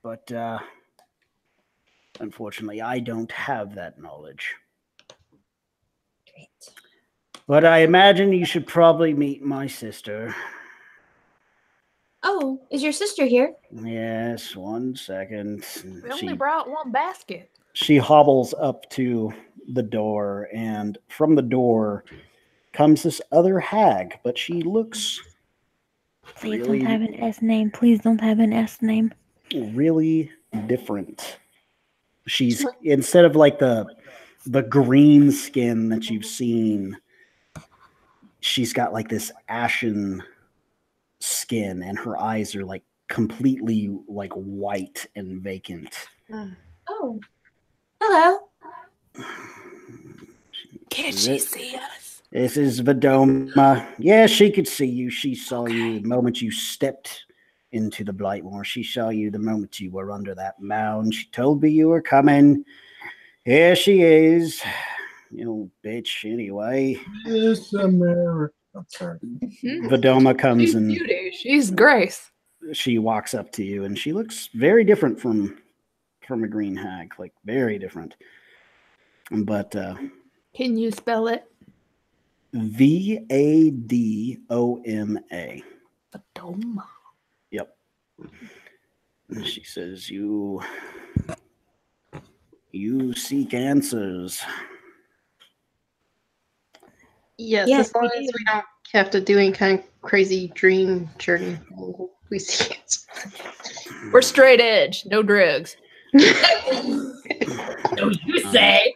but unfortunately, I don't have that knowledge. Great. But I imagine you should probably meet my sister. Oh, is your sister here? Yes, 1 second. We only brought one basket. She hobbles up to the door, and from the door comes this other hag, but she looks Please don't have an S name. Please don't have an S name. really different. She's, instead of like the green skin that you've seen, she's got like this ashen skin, and her eyes are like completely like white and vacant. Oh, hello. Can she see us? This is Vidoma. Yeah, she could see you. She saw you the moment you stepped into the Blightmoor. She saw you the moment you were under that mound. She told me you were coming. Here she is. You old bitch, anyway. Miss America. I'm sorry. Vidoma comes She's and beauty. She's Grace. she walks up to you, and she looks very different from a green hag, like very different. But Can you spell it? Vadoma. Vidoma. Yep. And she says, you seek answers. Yes, Yes, as long as we don't have to do any kind of crazy dream journey. We see it. We're straight edge. No drugs. So you say.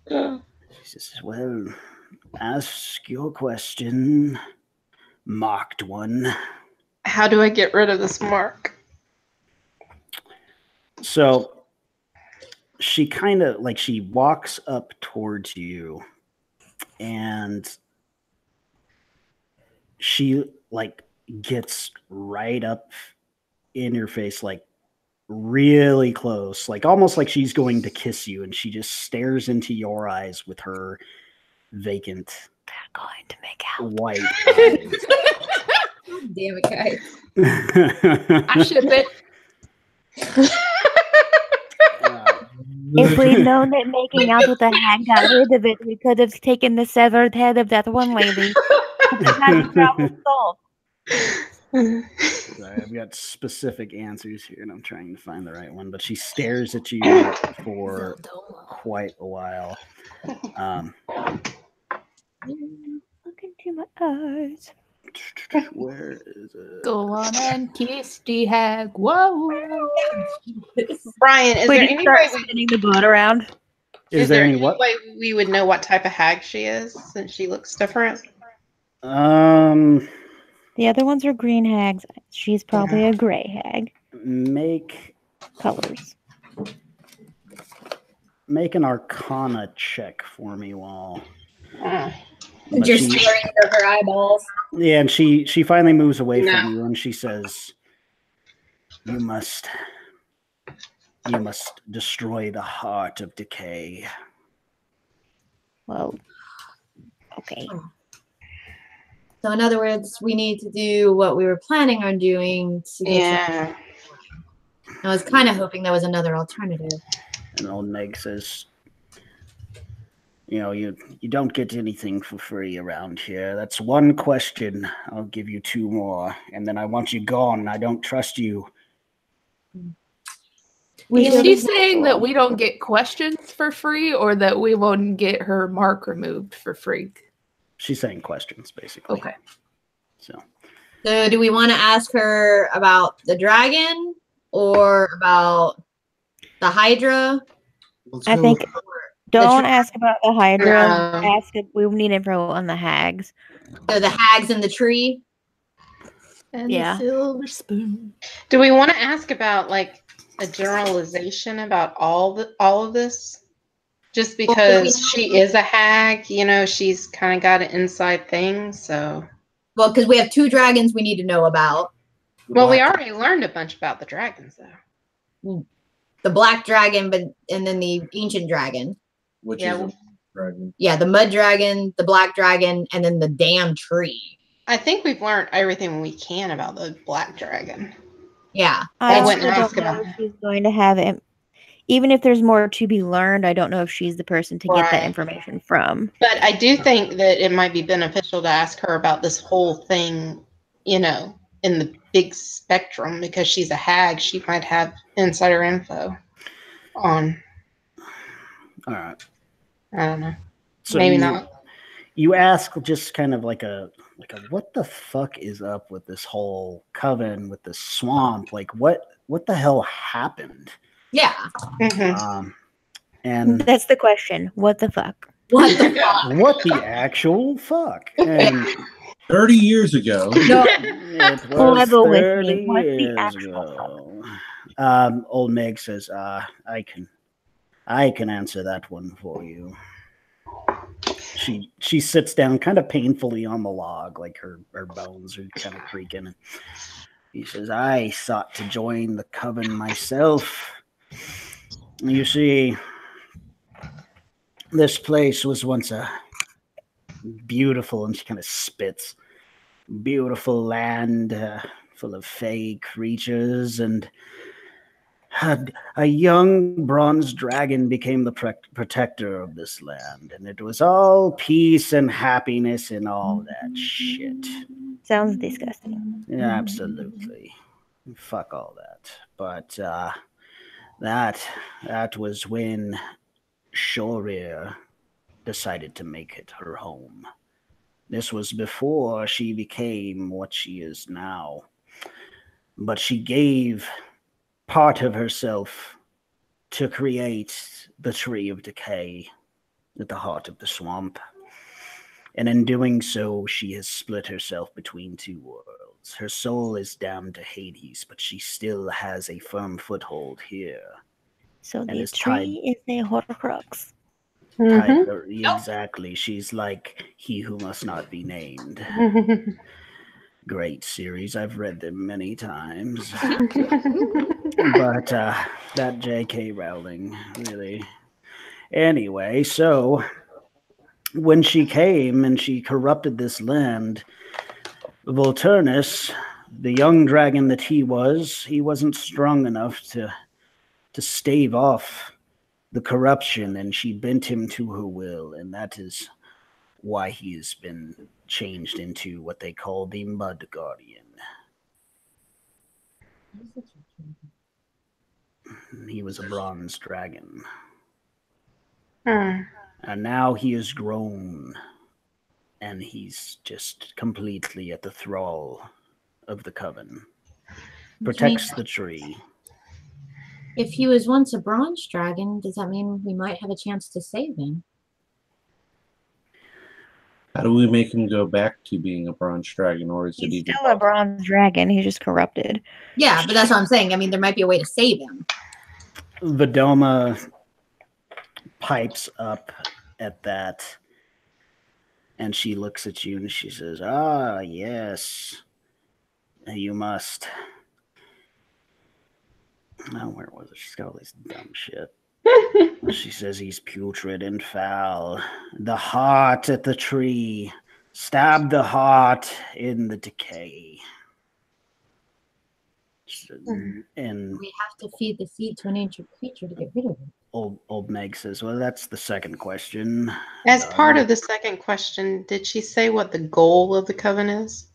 She says, well, ask your question, marked one. How do I get rid of this mark? So she kind of like, she walks up towards you, and she like gets right up in your face, like really close, like almost like she's going to kiss you, and she just stares into your eyes with her vacant, They're going to make out. white eyes. Damn it, guys. I ship it. If we'd known that making out with a hag got rid of it, we could have taken the severed head of that one lady. Had the problem solved. Sorry, I've got specific answers here, and I'm trying to find the right one. But she stares at you for quite a while. Look into my eyes. Where is it? Go on and kiss the hag. Whoa. Brian, is there any way spinning the boat around? Is there any what? way we would know what type of hag she is since she looks different? The other ones are green hags. She's probably a gray hag. Make Colors. an Arcana check for me while. You're staring into her eyeballs. Yeah, and she finally moves away from you, and she says, "You must destroy the heart of decay." Well, okay. So in other words, we need to do what we were planning on doing. I was kind of hoping there was another alternative. And Old Meg says, you don't get anything for free around here. That's one question. I'll give you 2 more, and then I want you gone. I don't trust you. Is she saying that we don't get questions for free, or that we won't get her mark removed for free? She's saying questions, basically. Okay. So do we want to ask her about the dragon or about The hydra. Let's I go think. with- Don't ask about the hydra. No. Ask if we need info on the hags. So the hags in the tree. And Yeah. the silver spoon. Do we want to ask about like a generalization about all of this? Just because she is a hag, you know, she's kind of got an inside thing. So, Well, because we have 2 dragons we need to know about. well, we already learned a bunch about the dragons, though. The black dragon, and then the ancient dragon. Which Yeah, is well- a dragon. Yeah, the mud dragon, the black dragon, and then the damn tree. I think we've learned everything we can about the black dragon. Yeah. I I wouldn't also ask don't know about if that. she's going to have it. Even if there's more to be learned, I don't know if she's the person to get that Right. information from. But I do think that it might be beneficial to ask her about this whole thing, you know, in the big spectrum, because she's a hag. She might have insider info on, All right. I don't know. So Maybe you, not. You ask just kind of like a what the fuck is up with this whole coven with this swamp? Like what the hell happened? Yeah. Mhm. And That's the question. What the fuck? What the fuck? what the actual fuck? And 30 years ago. No. it was Level with 30 me. What the years actual ago. Old Meg says, I can answer that one for you. She sits down kind of painfully on the log, like her bones are kind of creaking. And he says, I sought to join the coven myself. You see, this place was once a beautiful, and she kind of spits, beautiful land full of fey creatures, and a young bronze dragon became the protector of this land, and it was all peace and happiness and all that shit. Sounds disgusting. Yeah, absolutely. Fuck all that. But that was when Shorir decided to make it her home. This was before she became what she is now. But she gave part of herself to create the Tree of Decay at the heart of the swamp. And in doing so, she has split herself between 2 worlds. Her soul is damned to Hades, but she still has a firm foothold here. So And the it's tied- tree is a Horcrux. Exactly. She's like he who must not be named. Great series. I've read them many times. But that J.K. Rowling, really. Anyway, so when she came and she corrupted this land, Volturnus, the young dragon that he wasn't strong enough to stave off the corruption, and she bent him to her will, and that is why he has been changed into what they call the Mud Guardian. He was a bronze dragon. And now he is grown, and he's just completely at the thrall of the Coven. Protects the tree. If he was once a bronze dragon, does that mean we might have a chance to save him? How do we make him go back to being a bronze dragon, or is it He's even still a bronze dragon. He's just corrupted. Yeah, but that's what I'm saying. I mean, there might be a way to save him. Vidoma pipes up at that, and she looks at you and she says, "Ah, yes, you must." Oh, where was it? She's got all this dumb shit. She says he's putrid and foul. The heart at the tree. Stab the heart in the decay. And We have to feed the seed to an ancient creature to get rid of it. Old Meg says, well, that's the second question. As part of the second question, did she say what the goal of the coven is?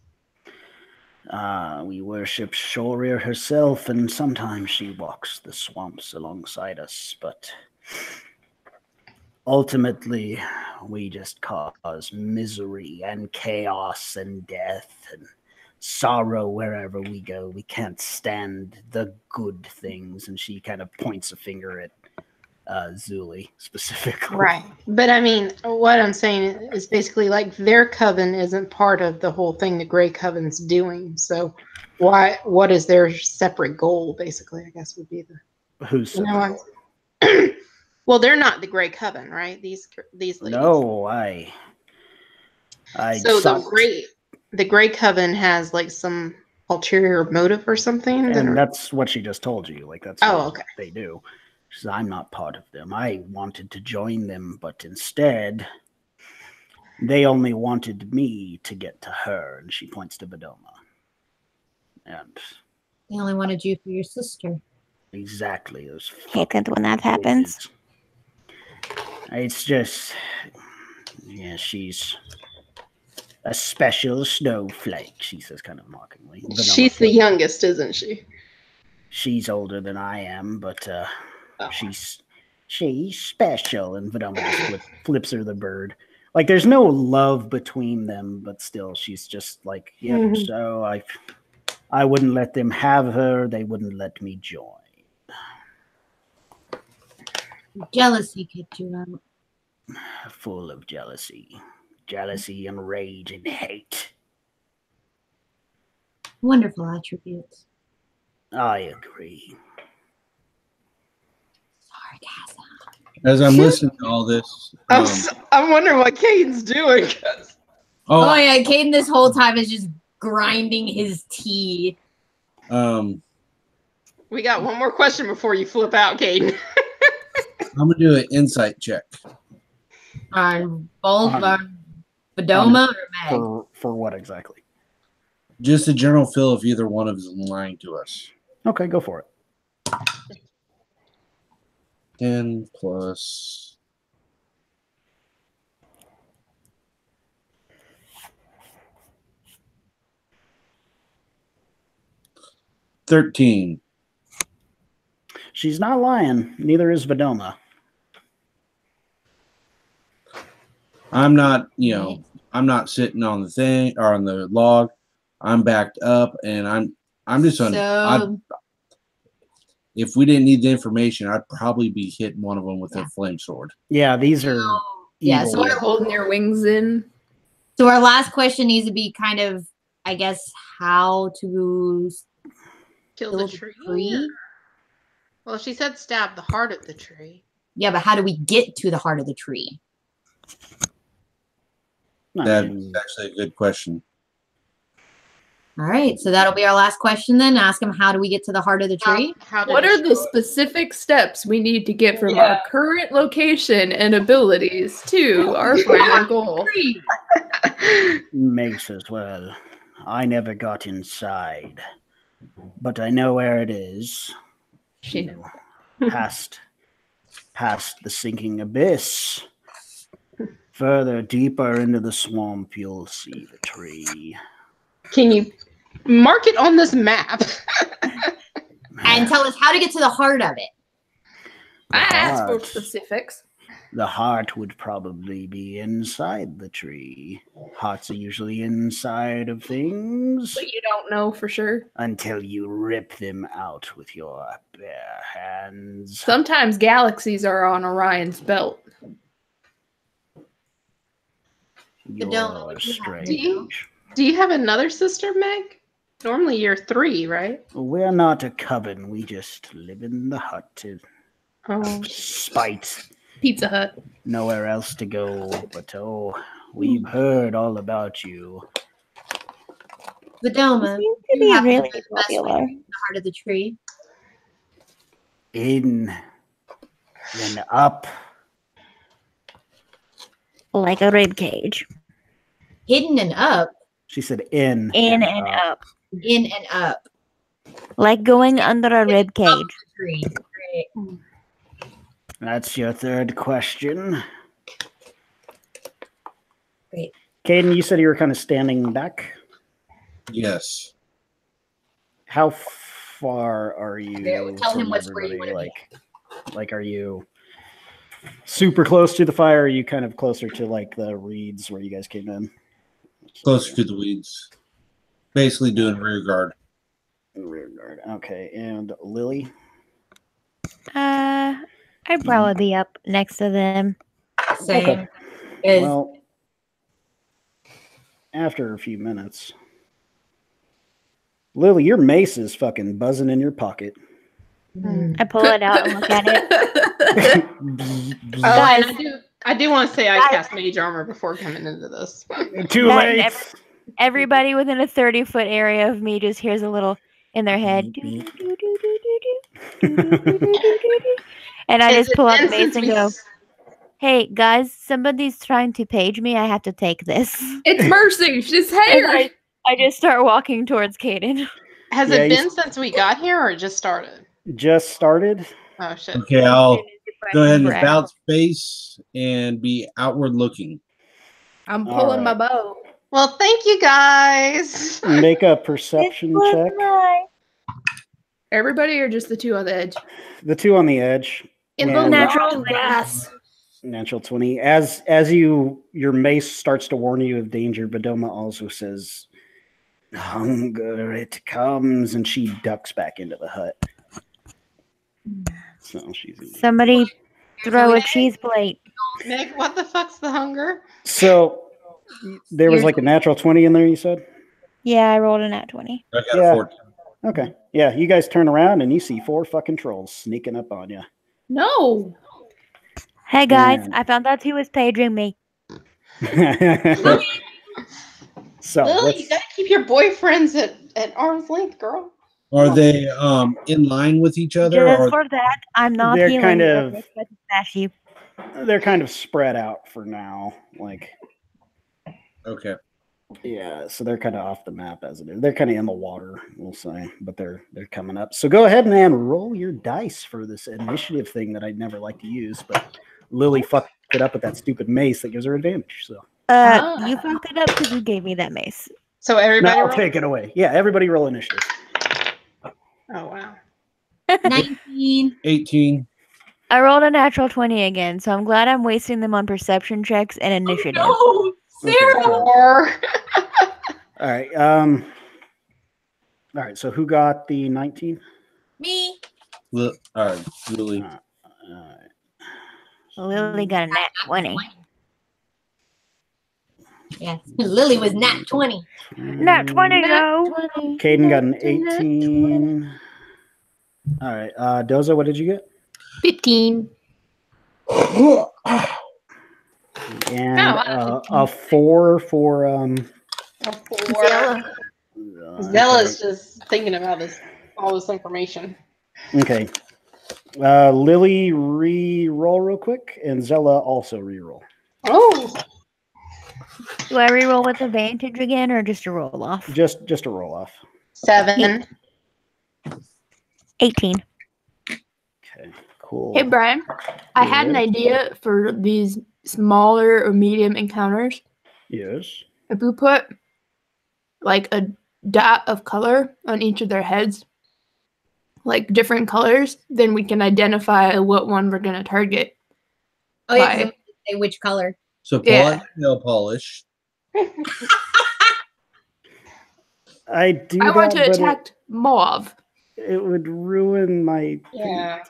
We worship Shorir herself, and sometimes she walks the swamps alongside us, but ultimately we just cause misery and chaos and death, and sorrow wherever we go. We can't stand the good things. And she kind of points a finger at Zuli specifically. Right. But I mean, what I'm saying is basically like their coven isn't part of the whole thing the Grey Coven's doing. So what is their separate goal, basically, I guess would be the Who's well, they're not the Grey Coven, right? These ladies. No, so the Grey Coven has like some ulterior motive or something. And that's what she just told you. Like that's what they do. She says, I'm not part of them. I wanted to join them, but instead they only wanted me to get to her. And she points to Bedoma. And they only wanted you for your sister. Exactly. Hate it when that happens. It's just, yeah, she's a special snowflake, she says kind of mockingly. She's the youngest, isn't she? She's older than I am, but she's special. And Vedoma just flips her the bird. Like, there's no love between them, but still, she's just like, yeah, so I wouldn't let them have her. They wouldn't let me join. Jealousy kicked you out. Full of jealousy. Jealousy and rage and hate. Wonderful attributes. I agree. Sarcasm. As I'm listening to all this, I'm wondering what Caden's doing. Oh yeah, Caden this whole time is just grinding his teeth. We got one more question before you flip out, Caden. I'm gonna do an insight check. On Bedoma or Meg? For what exactly? Just a general feel if either one of us is lying to us. Okay, go for it. 10 plus 13. She's not lying. Neither is Vedoma. I'm not, I'm not sitting on the thing or on the log. I'm backed up, and I'm just on. If we didn't need the information, I'd probably be hitting one of them with a flame sword. Yeah, these are. Yeah, so they're holding their wings in. So our last question needs to be kind of, I guess, how to kill the tree. Well, she said stab the heart of the tree. Yeah, but how do we get to the heart of the tree? That's actually a good question. All right, so that'll be our last question then. Ask him, how do we get to the heart of the tree? What are the specific steps we need to get from our current location and abilities to our final goal? Makes as well. I never got inside, but I know where it is. She knows. Past the sinking abyss. Further, deeper into the swamp, you'll see the tree. Can you mark it on this map? And tell us how to get to the heart of it. I asked for specifics. The heart would probably be inside the tree. Hearts are usually inside of things. But you don't know for sure. Until you rip them out with your bare hands. Sometimes galaxies are on Orion's belt. You're strange. Do you have another sister, Meg? Normally you're 3, right? We're not a coven. We just live in the hut. Spite. Pizza Hut. Nowhere else to go. But we've heard all about you. Bedoma, you have really popular. The heart of the tree. In, then up. Like a rib cage. Hidden and up. She said in. In and up. In and up. Like going under a rib cage. Great. That's your third question. Great. Caden, you said you were kind of standing back. Yes. How far are you? Tell him what's where you want to be. Like, are you super close to the fire? Or are you kind of closer to like the reeds where you guys came in? Closer to the weeds. Basically doing rear guard. Rear guard. Okay, and Lily. I'd probably be up next to them. Same. Well, after a few minutes, Lily, your mace is fucking buzzing in your pocket. I pull it out and look at it. Guys, I do want to say I cast mage armor before coming into this. Too late. Everybody within a 30-foot area of me just hears a little in their head. And I just pull out the mace and go, hey, guys, somebody's trying to page me. I have to take this. It's Mercy. She's here. I just start walking towards Caden. Has it been since we got here or it just started? Just started. Oh, shit. Okay, I'll go ahead and bounce face and be outward looking. I'm pulling my bow. Well, thank you guys. Make a perception check. Everybody or just the two on the edge? The two on the edge. In the natural gas. Natural 20. As your mace starts to warn you of danger, Bedoma also says, hunger, it comes, and she ducks back into the hut. So somebody throw a cheese plate. Meg, what the fuck's the hunger? So there was like a natural 20 in there, you said? Yeah, I rolled a nat 20. I got a 14. Okay. Yeah, you guys turn around and you see 4 fucking trolls sneaking up on you. No. Hey guys, I found out who was paging me. So Lily, you gotta keep your boyfriends at arm's length, girl. Are they in line with each other? Just for that, I'm not they're healing. kind of smash you. They're kind of spread out for now. Like, okay. Yeah, so they're kind of off the map as it is. They're kind of in the water, we'll say, but they're coming up. So go ahead and roll your dice for this initiative thing that I'd never like to use, but Lily fucked it up with that stupid mace that gives her advantage. So you fucked it up because you gave me that mace. So everybody, I'll take it away. Yeah, everybody roll initiative. Oh wow. 19. 18. I rolled a natural 20 again, so I'm glad I'm wasting them on perception checks and initiative. Oh, no, Sarah. All right. All right. So who got the 19? Me. All right, Lily. Lily got a nat 20. Yes, Lily was nat 20. Nat 20, no. Caden got an 18. All right. Doza, what did you get? 15. And a 4 for Zella's just thinking about all this information. Okay. Lily, re-roll real quick, and Zella also re-roll. Oh. Do I re-roll with advantage again, or just a roll off? Just a roll off. 7. 18. Okay, cool. Hey, Brian, I had an idea for these smaller or medium encounters. Yes. If we put like a dot of color on each of their heads, like different colors, then we can identify what one we're going to target. Oh, yeah, say which color. So polish, nail polish. I want to attack mauve. It would ruin my... Yeah.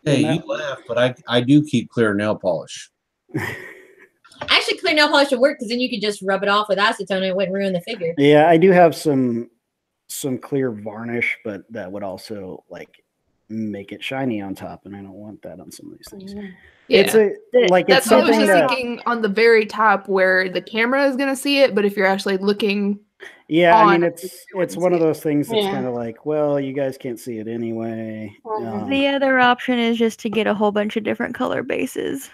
Hey, you laugh, but I do keep clear nail polish. Actually, clear nail polish would work because then you could just rub it off with acetone and it wouldn't ruin the figure. Yeah, I do have some clear varnish, but that would also like make it shiny on top, and I don't want that on some of these things. Yeah. It's it's what I was something just thinking on the very top where the camera is going to see it, but if you're actually looking... Yeah, I mean, it's one of those things that's kind of like, well, you guys can't see it anyway. The other option is just to get a whole bunch of different color bases.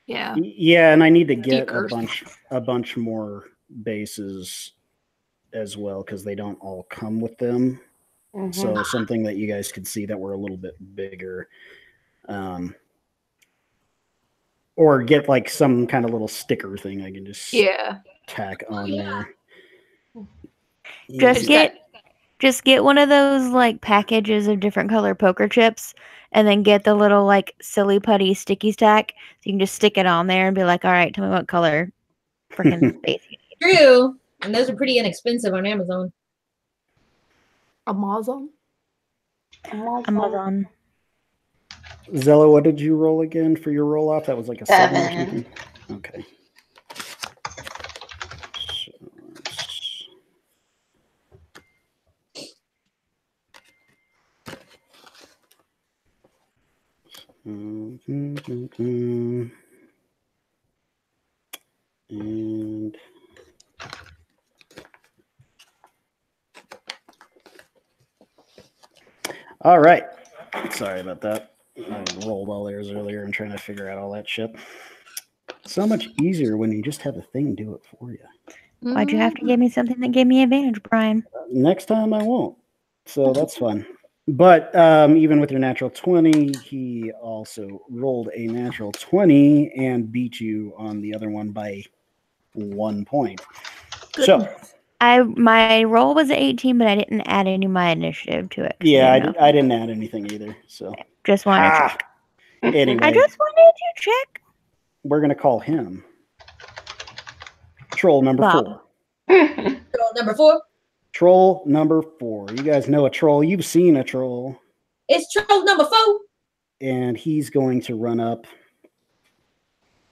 Yeah. Yeah, and I need to get a bunch more bases as well because they don't all come with them. Mm-hmm. So something that you guys could see that were a little bit bigger. Or get like some kind of little sticker thing I can just tack on there. Just get one of those like packages of different color poker chips, and then get the little like silly putty sticky stack. So you can just stick it on there and be like, "All right, tell me what color freaking space you need." True. And those are pretty inexpensive on Amazon. Amazon? Amazon. Zella, what did you roll again for your roll off? That was like a 7 or 7. something? Okay. And all right. Sorry about that. I rolled all theirs earlier and trying to figure out all that shit. So much easier when you just have a thing do it for you. Why'd you have to give me something that gave me advantage, Brian? Next time I won't. So that's fun. But even with your natural 20, he also rolled a natural 20 and beat you on the other one by 1 point. Goodness. So my roll was 18, but I didn't add any of my initiative to it. yeah, I didn't add anything either. So just wanted to check. Anyway, I just wanted to check. We're gonna call him Troll number Bob. 4. Troll number 4. Troll number 4. You guys know a troll. You've seen a troll. It's troll number 4. And he's going to run up.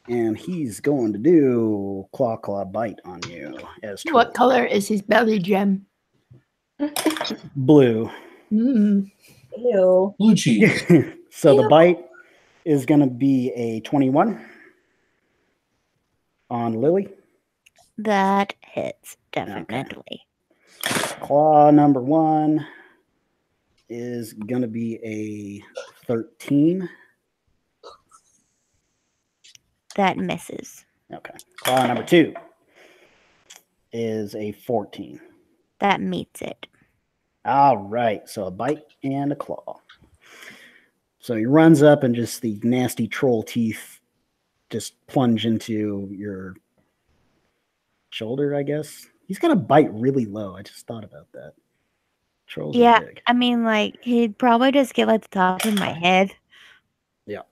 And he's going to do claw bite on you. As troll. What color is his belly gem? Blue. Mm. Ew. Blue cheese. So the bite is going to be a 21 on Lily. That hits, definitely. Okay. Claw number 1 is going to be a 13. That misses. Okay. Claw number 2 is a 14. That meets it. All right. So a bite and a claw. So he runs up and just the nasty troll teeth just plunge into your shoulder, I guess. He's going to bite really low. I just thought about that. Trolls are big. I mean, like, he'd probably just get like the top of my head. Yeah.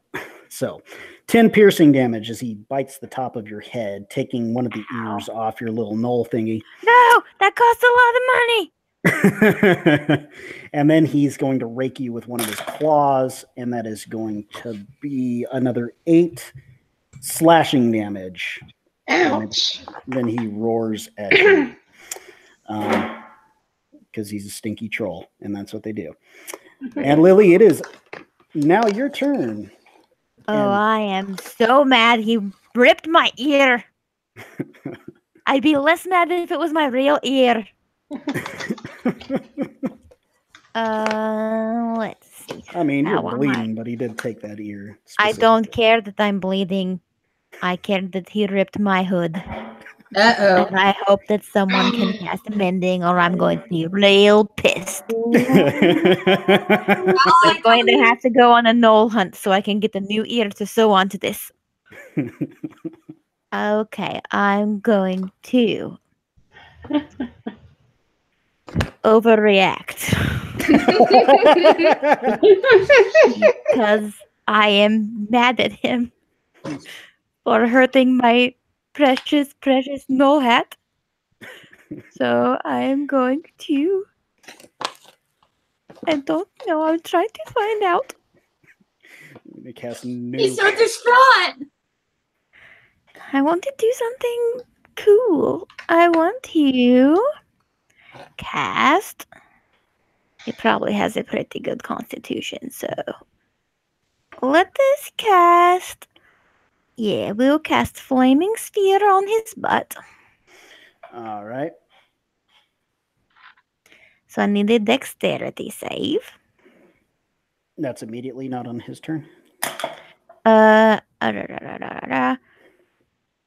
So 10 piercing damage as he bites the top of your head, taking one of the ears off your little knoll thingy. No, that costs a lot of money. And then he's going to rake you with one of his claws, and that is going to be another 8 slashing damage. Ouch. Then he roars at you. Because he's a stinky troll, and that's what they do. And Lily, it is now your turn. Oh, I am so mad he ripped my ear. I'd be less mad if it was my real ear. Let's see. I mean, you're bleeding, but he did take that ear. I don't care that I'm bleeding. I care that he ripped my hood. Uh-oh. And I hope that someone can cast mending, or I'm going to be real pissed. I'm going to have to go on a knoll hunt so I can get the new ear to sew onto this. Okay, I'm going to overreact. Because I am mad at him for hurting my precious knoll hat. So I am going to... I don't know. I'm trying to find out. He's so distraught. I want to do something cool. I want to cast. He probably has a pretty good constitution, so let this cast. Yeah, we'll cast Flaming Sphere on his butt. All right. So I need a dexterity save. That's immediately not on his turn. Oh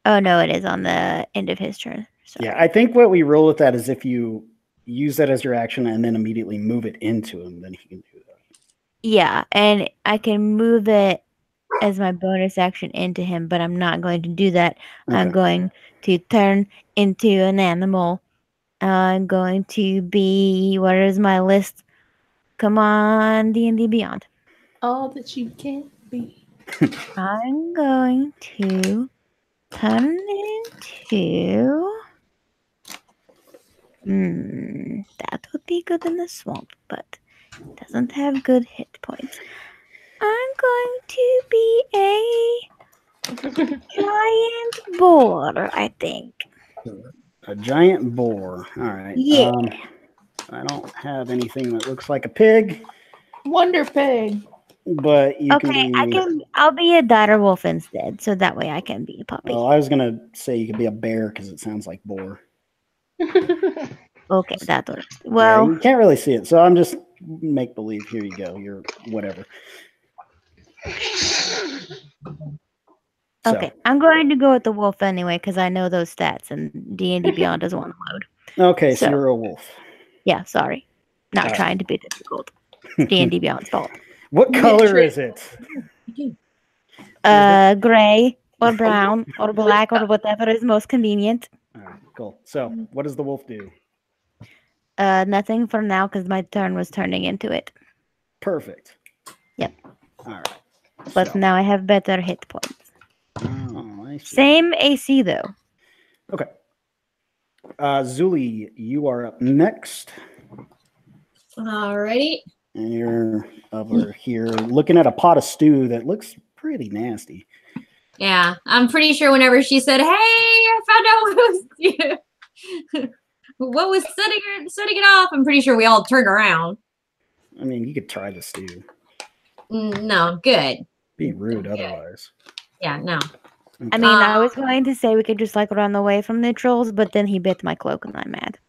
no, it is on the end of his turn. Sorry. Yeah, I think what we roll with that is if you use that as your action and then immediately move it into him, then he can do that. Yeah, and I can move it as my bonus action into him, but I'm not going to do that. Okay. I'm going to turn into an animal. I'm going to be... Where is my list? Come on, D&D Beyond. All that you can be. I'm going to turn into That would be good in the swamp, but doesn't have good hit points. I'm going to be a giant boar, I think. A giant boar. All right. Yeah. I don't have anything that looks like a pig, Wonder Pig. but you Okay, can be... I'll be a dire wolf instead, so that way I can be a puppy. Oh, I was gonna say you could be a bear because it sounds like boar. Okay, that works. Well, yeah, you can't really see it, so I'm just make believe. Here you go. You're whatever. okay, I'm going to go with the wolf anyway because I know those stats, and D&D Beyond doesn't want to load. Okay, so you're a wolf. Yeah, sorry, not trying to be difficult. It's D&D Beyond's fault. What color is it? Gray or brown or black or whatever is most convenient. All right, cool. So, what does the wolf do? Nothing for now because my turn was turning into it. Perfect. Yep. All right. But now I have better hit points. Oh, I see. Same AC though. Okay. Zuli, you are up next. Alrighty. And you're over here looking at a pot of stew that looks pretty nasty. Yeah, I'm pretty sure whenever she said, "Hey, I found out what was setting it off," I'm pretty sure we all turned around. I mean, you could try the stew. No, good. Be rude otherwise. Yeah, no. Okay. I mean, I was going to say we could just like run away from the trolls, but then he bit my cloak and I'm mad.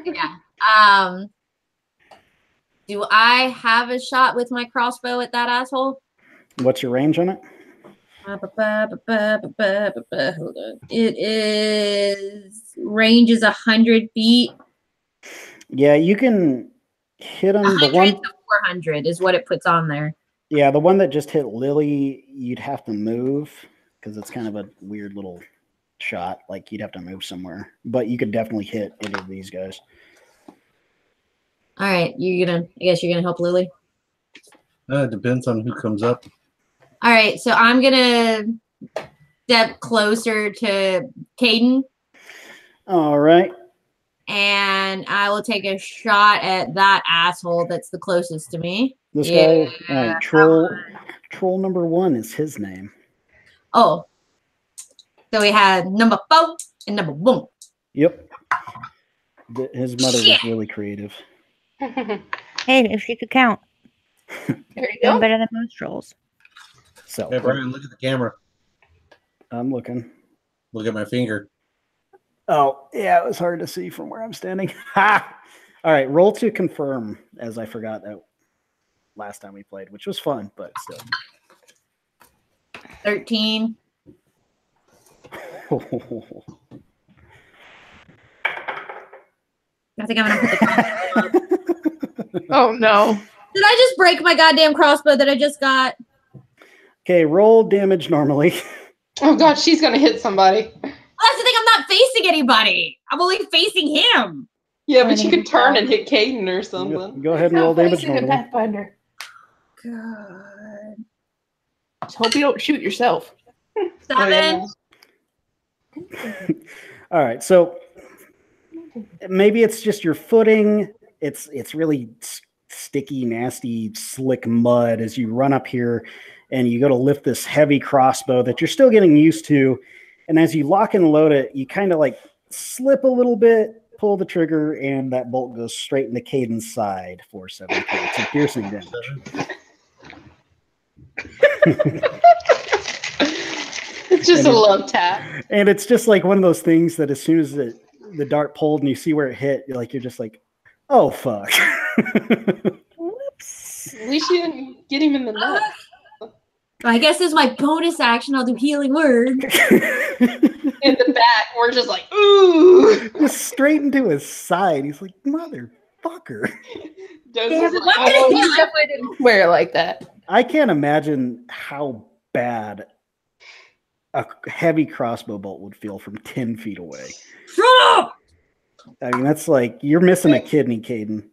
Yeah. Do I have a shot with my crossbow at that asshole? What's your range on it? Hold on. It is range is 100 feet. Yeah, you can hit him. 100 The one to 400 is what it puts on there. Yeah, the one that just hit Lily, you'd have to move because it's kind of a weird little shot. Like you'd have to move somewhere, but you could definitely hit any of these guys. All right, I guess you're gonna help Lily. It depends on who comes up. All right, so I'm gonna step closer to Caden. All right. And I will take a shot at that asshole that's the closest to me. This guy, all right, troll number 1 is his name. Oh. So we had number 4 and number 1. Yep. His mother was really creative. Hey, if she could count. There you Doing go. better than most trolls. So, Hey, Brian, look at the camera. I'm looking. Look at my finger. Oh, yeah, it was hard to see from where I'm standing. Ha! All right, roll to confirm, as I forgot that last time we played, which was fun, but still. 13. I think I'm gonna put the Oh no. Did I just break my goddamn crossbow that I just got? Okay, roll damage normally. Oh god, she's gonna hit somebody. Well, that's the thing, I'm not facing anybody. I'm only facing him. Yeah, but you could turn and hit Caden or something. Go ahead and roll damage normally. Pathfinder. God. Just hope you don't shoot yourself. 7. All right, so maybe it's just your footing. It's really sticky, nasty, slick mud as you run up here and you go to lift this heavy crossbow that you're still getting used to. And as you lock and load it, you kind of like slip a little bit, pull the trigger, and that bolt goes straight into Caden's side for 7 points of piercing damage. It's just a love tap. And it's just like one of those things that as soon as the dart pulled and you see where it hit, you're just like, oh, fuck. Whoops. At least you didn't get him in the nuts. I guess as my bonus action, I'll do healing word. In the back, we're just like, ooh. Just straight into his side. He's like, motherfucker. Joseph's like, Oh, he definitely didn't swear it like that. I can't imagine how bad a heavy crossbow bolt would feel from 10 feet away. Shut up! I mean, that's like, you're missing a kidney, Caden.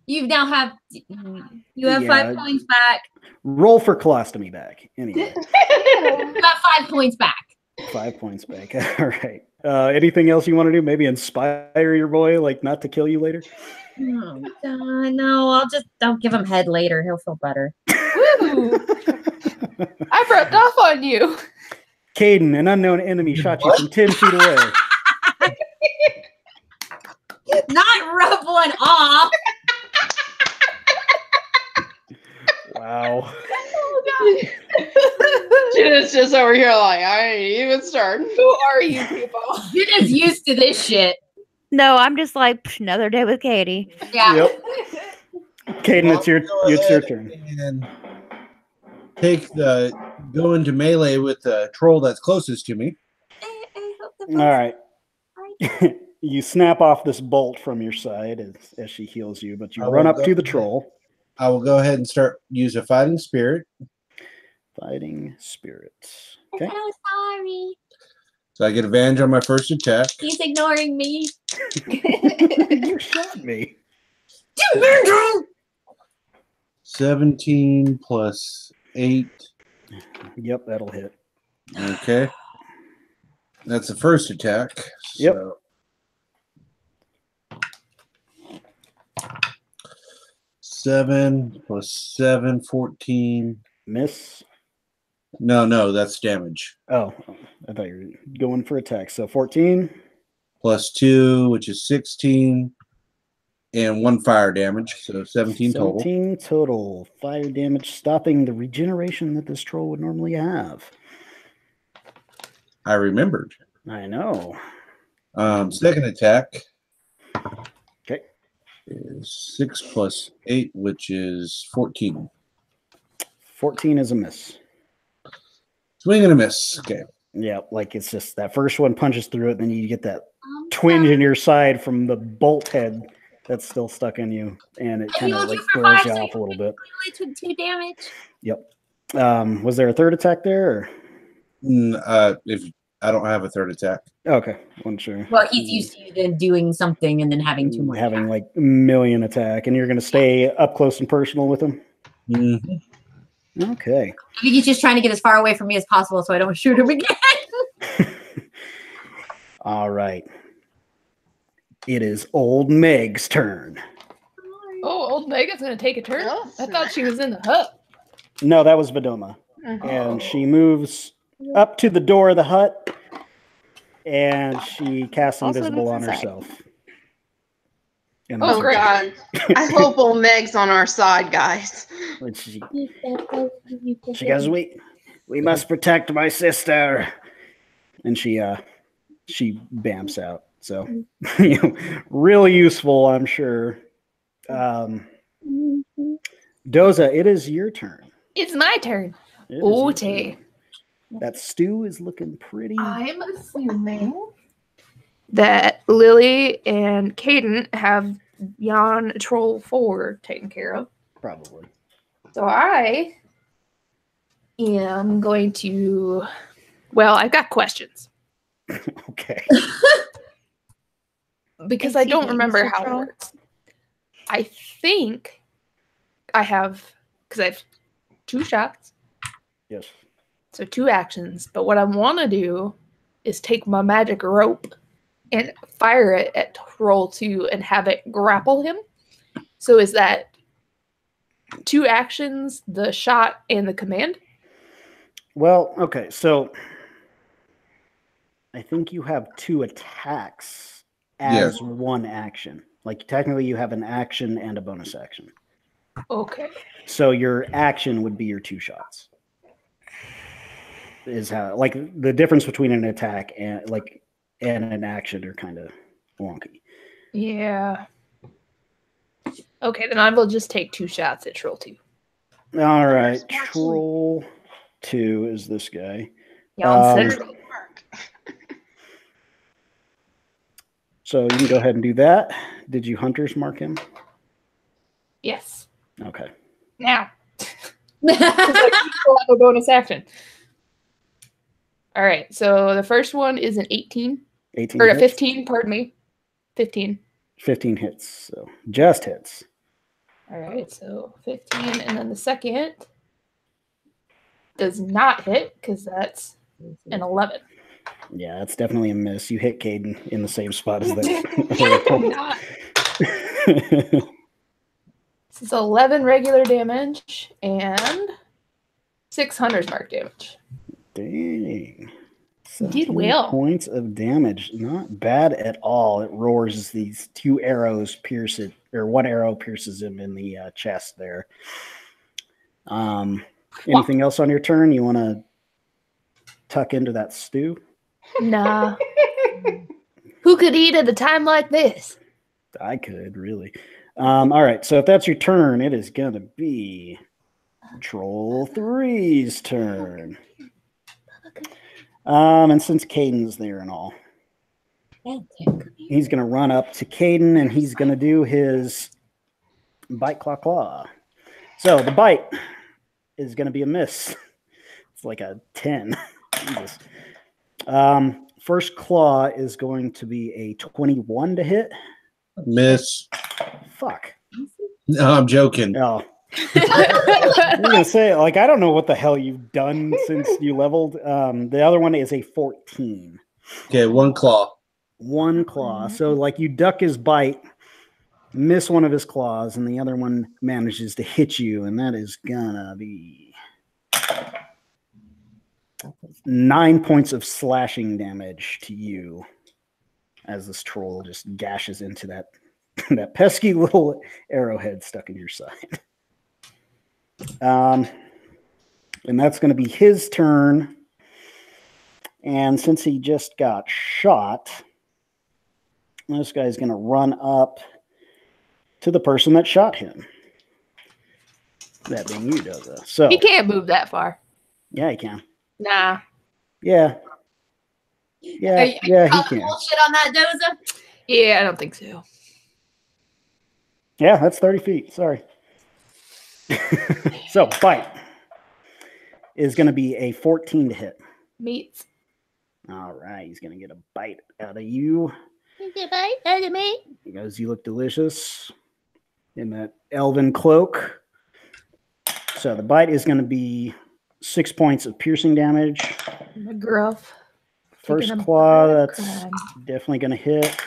You now have 5 points back. Roll for colostomy back. Anyway. You got 5 points back. 5 points back. All right. Anything else you want to do? Maybe inspire your boy, like not to kill you later? Oh, no, I'll give him head later. He'll feel better. Woo! I rubbed off on you. Caden, an unknown enemy shot you from 10 feet away. Not rub one off. Wow. Jenna's just over here like, I ain't even starting. Who are you people? Jenna's used to this shit. No, I'm just like another day with Katie. Yeah. Yep. Caden, it's your turn. And go into melee with the troll that's closest to me. All right. You snap off this bolt from your side as she heals you, but you run up to the troll. I will go ahead and use a fighting spirit. Fighting spirits. Okay. I'm so sorry. So I get advantage on my first attack. He's ignoring me. You shot me. 17 plus 8. Yep, that'll hit. Okay. That's the first attack. Yep. So 7 plus 7, 14. Miss. No, that's damage. Oh, I thought you were going for attack. So 14. Plus 2, which is 16. And 1 fire damage. So 17 total. 17 total. Fire damage, stopping the regeneration that this troll would normally have. I remembered. I know. Second attack. Okay. Is 6 plus 8, which is 14. 14 is a miss. Swing and a miss. Okay. Yeah, like it's just that first one punches through it, then you get that twinge in your side from the bolt head that's still stuck in you, and it kind of like throws you off a little bit. Took 2 damage. Yep. Was there a third attack there? If I don't have a third attack. Okay, wasn't sure. Well, he's used to you then doing something and then having 2 more. Having like a million attack, and you're going to stay up close and personal with him? Mm-hmm. Okay. I think he's just trying to get as far away from me as possible so I don't shoot him again. All right. It is Old Meg's turn. Oh, Old Meg is going to take a turn? I thought she was in the hut. No, that was Vidoma. And she moves up to the door of the hut, and she casts Invisible on herself. Oh, God. I hope Old Meg's on our side, guys. She goes, we must protect my sister. And she bamps out. So, really useful, I'm sure. Doza, it is your turn. It's my turn. Okay. That stew is looking pretty. I'm assuming that Lily and Caden have Jan Troll 4 taken care of. Probably. So I am going to... Well, I've got questions. Okay. Because I don't remember how it works. I think I have... Because I have 2 shots. Yes. So 2 actions. But what I want to do is take my magic rope and fire it at Troll 2 and have it grapple him. So is that 2 actions, the shot and the command? Well, okay. So I think you have 2 attacks as 1 action. Like technically you have an action and a bonus action. Okay. So your action would be your 2 shots. Is how like the difference between an attack and an action are kind of wonky. Yeah. Okay, then I will just take 2 shots at Troll 2. All right, Troll 2 is this guy. So you can go ahead and do that. Did you hunters mark him? Yes. Okay. Now. A bonus action. All right, so the first one is an 18. 18 or a hits. 15, pardon me. 15. 15 hits, so just hits. All right, so 15, and then the second does not hit because that's an 11. Yeah, that's definitely a miss. You hit Caden in the same spot as Not. that. This is 11 regular damage and 600 mark damage. Dang. You did 17 well. points of damage. Not bad at all. It roars as these 2 arrows pierce it, or 1 arrow pierces him in the chest there. Anything else on your turn? You want to tuck into that stew? Nah. Who could eat at a time like this? I could, really. All right, so if that's your turn, it is going to be Troll 3's turn. And since Caden's there and all, he's going to run up to Caden and he's going to do his bite, claw, claw. So the bite is going to be a miss. It's like a 10. Jesus. First claw is going to be a 21 to hit. Miss. Fuck. No, I'm joking. Oh. I'm gonna say, like, I don't know what the hell you've done since you leveled. The other one is a 14. Okay, 1 claw. 1 claw. So, like, you duck his bite, miss one of his claws, and the other one manages to hit you, and that is gonna be 9 points of slashing damage to you as this troll just gashes into that that pesky little arrowhead stuck in your side. And that's going to be his turn. And since he just got shot, this guy's going to run up to the person that shot him. That being you, Doza. So He can't move that far. yeah, he can. Nah. Yeah. Yeah, Are you he can. bullshit on that, Doza? Yeah, I don't think so. Yeah, that's 30 feet. Sorry. So, bite is going to be a 14 to hit. Meats. All right, he's going to get a bite out of you. Get a bite out of me. Because you look delicious in that elven cloak. So the bite is going to be 6 points of piercing damage. McGruff. First Taking a claw, bite of that's crab. definitely going to hit.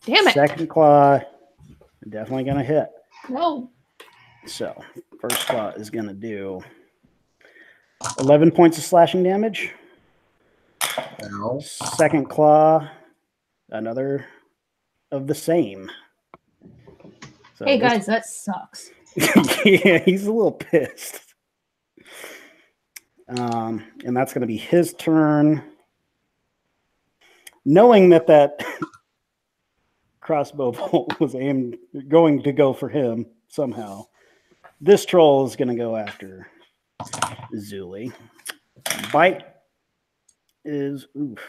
Damn it. Second claw, definitely going to hit. No. So first claw is going to do 11 points of slashing damage. Ow. Second claw, another of the same. So Hey this- guys, that sucks. yeah, he's a little pissed. And that's going to be his turn. Knowing that crossbow bolt was going to go for him somehow, this troll is going to go after Zuli. Bite is, oof.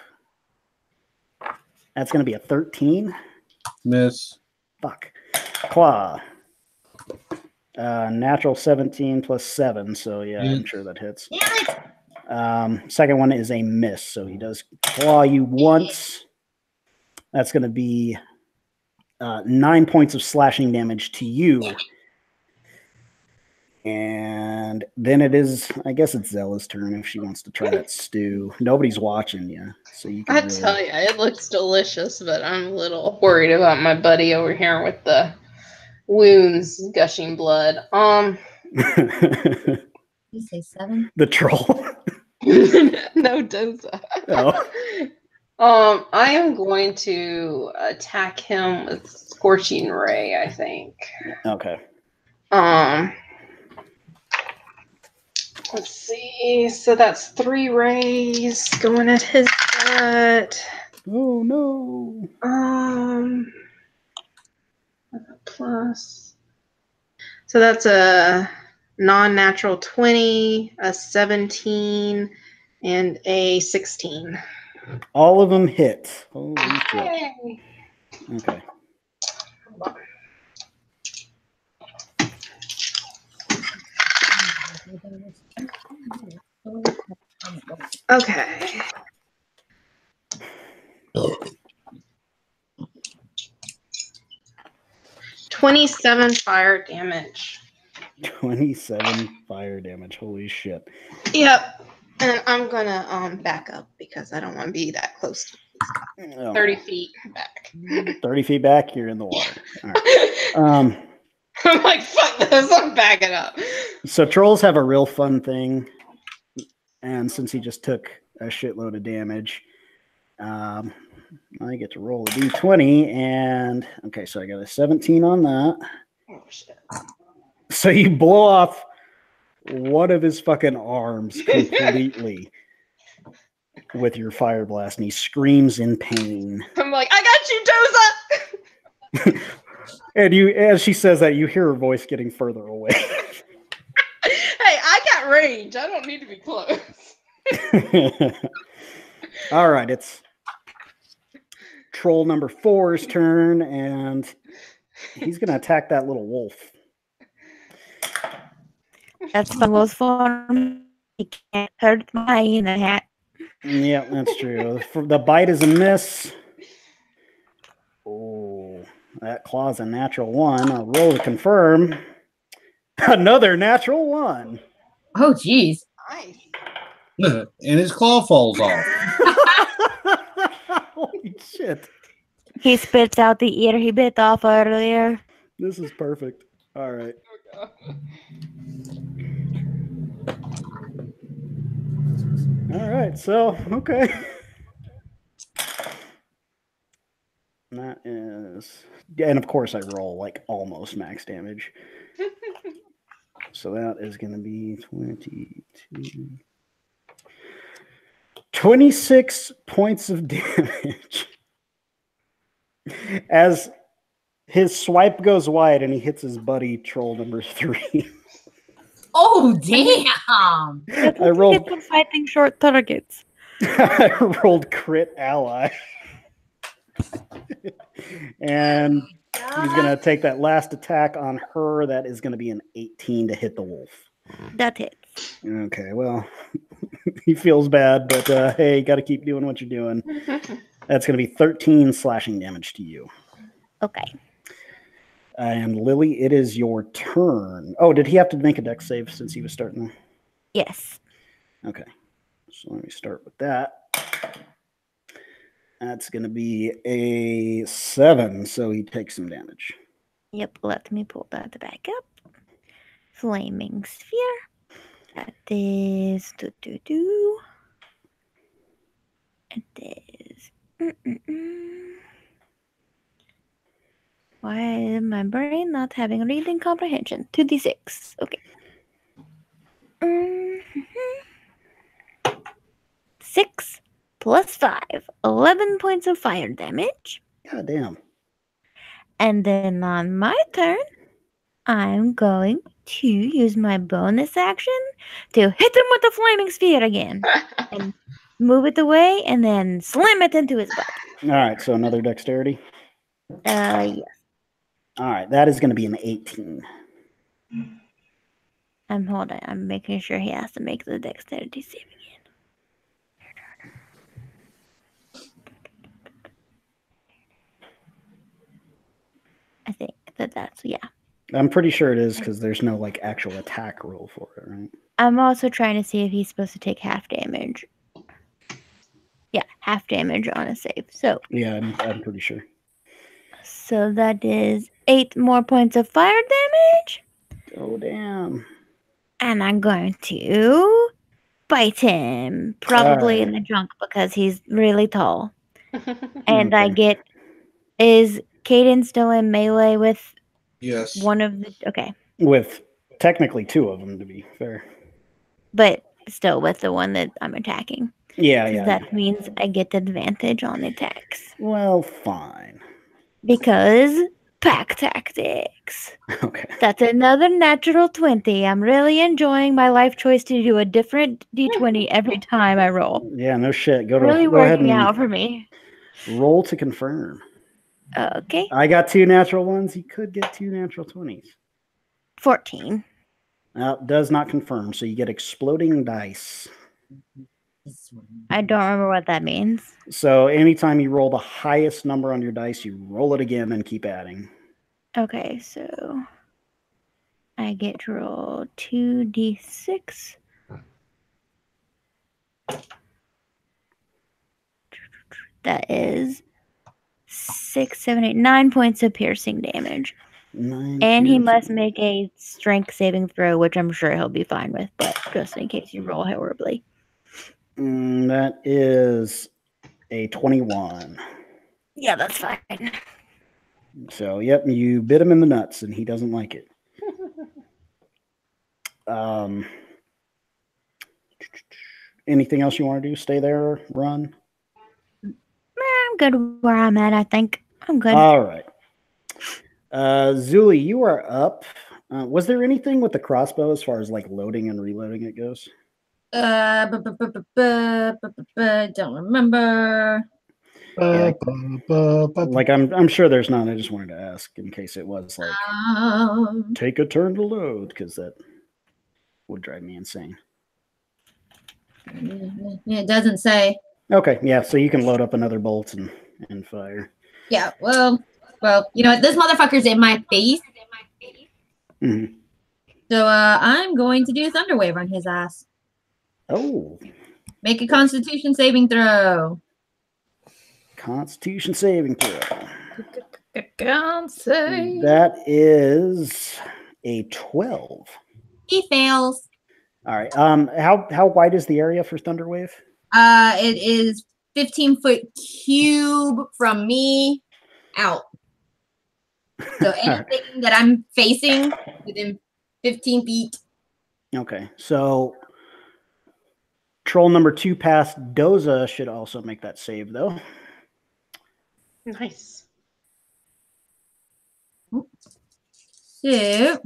That's going to be a 13. Miss. Fuck. Claw. Natural 17 plus 7, so yeah, I'm sure that hits. Second one is a miss, so he does claw you once. That's going to be 9 points of slashing damage to you. And then it is, I guess it's Zella's turn if she wants to try that stew. Nobody's watching you, so you can I tell you, it looks delicious, but I'm a little worried about my buddy over here with the wounds gushing blood. You say 7? The troll. No, Doza. Oh. I am going to attack him with Scorching Ray, I think. Okay. Let's see. So that's 3 rays going at his butt. Oh no. Plus. So that's a non-natural 20, a 17, and a 16. All of them hit. Holy shit. Yay. Okay. Okay. Oh. 27 fire damage. 27 fire damage. Holy shit. Yep. And I'm gonna back up because I don't want to be that close to 30 feet back. 30 feet back, you're in the water. All right. I'm like, fuck this, I'm backing up. So trolls have a real fun thing. And since he just took a shitload of damage, I get to roll a d20. And okay, so I got a 17 on that. Oh, shit. So you blow off one of his fucking arms completely with your fire blast, and he screams in pain. I'm like, I got you, Doza! And you, as she says that, you hear her voice getting further away. Hey, I got range. I don't need to be close. All right, it's troll number 4's turn, and he's going to attack that little wolf. That's the wolf's form. He can't hurt my in the hat. Yeah, that's true. The bite is a miss. Oh, that claw's a natural 1. I'll roll to confirm. Another natural 1. Oh, geez. Nice. And his claw falls off. Holy shit. He spits out the ear he bit off earlier. This is perfect. All right. All right, so, okay. That is, and of course I roll like almost max damage. So that is going to be 26 points of damage. As his swipe goes wide and he hits his buddy troll number 3. Oh, damn. I rolled fighting short targets. I rolled crit ally. And he's going to take that last attack on her. That is going to be an 18 to hit the wolf. That hits. Okay, well, he feels bad, but hey, got to keep doing what you're doing. That's going to be 13 slashing damage to you. Okay. And Lily, it is your turn. Oh, did he have to make a dex save since he was starting? Yes. Okay. So let me start with that. That's going to be a 7, so he takes some damage. Yep, let me pull that back up. Flaming sphere. That is... It is... Why is my brain not having reading comprehension? 2d6. Okay. 6 plus 5. 11 points of fire damage. God damn. And then on my turn, I'm going to use my bonus action to hit him with the flaming sphere again. And move it away and then slam it into his butt. All right, so another dexterity. Yes. All right, that is going to be an 18. Hold on. I'm making sure he has to make the dexterity save again. I think that's, yeah. I'm pretty sure it is because there's no like actual attack roll for it, right? I'm also trying to see if he's supposed to take half damage. Yeah, half damage on a save. So Yeah, I'm pretty sure. So that is 8 more points of fire damage. Oh, damn. And I'm going to bite him. Probably in Alright. the junk because he's really tall. And Okay. I get... Is Caden still in melee with Yes. one of the... Okay. With technically 2 of them, to be fair. But still with the one that I'm attacking. Yeah, 'Cause that means I get advantage on attacks. Well, fine. Because pack tactics. Okay. That's another natural 20. I'm really enjoying my life choice to do a different d20 every time I roll. Yeah, no shit. Go Really ahead working and out for me. roll to confirm. Okay. I got 2 natural ones. You could get 2 natural 20s. 14. Does not confirm, so you get exploding dice. I don't remember what that means. So anytime you roll the highest number on your dice, you roll it again and keep adding. Okay, so I get to roll 2d6 That is 6, 7, 8, 9 points of piercing damage. 9 And he piercing. must make a strength saving throw, which I'm sure he'll be fine with, but just in case you roll horribly. That is a 21. Yeah, that's fine. So, yep, you bit him in the nuts, and he doesn't like it. Anything else you want to do? Stay there, run? I'm good where I'm at, I think. I'm good. All right. Zuli, you are up. Was there anything with the crossbow as far as like loading and reloading it goes? Don't remember. Yeah, like I'm sure there's none. I just wanted to ask in case it was like take a turn to load, because that would drive me insane. It doesn't say. Okay, yeah, so you can load up another bolt and fire. Yeah, well, you know what? This motherfucker's in my face. Mm-hmm. So I'm going to do Thunder Wave on his ass. Oh. Make a Constitution saving throw. Constitution saving throw. Can't say. That is a 12. He fails. All right. How wide is the area for Thunder Wave? It is 15-foot cube from me out. So anything that I'm facing within 15 feet. Okay. So troll number 2 past Doza should also make that save, though. Nice. So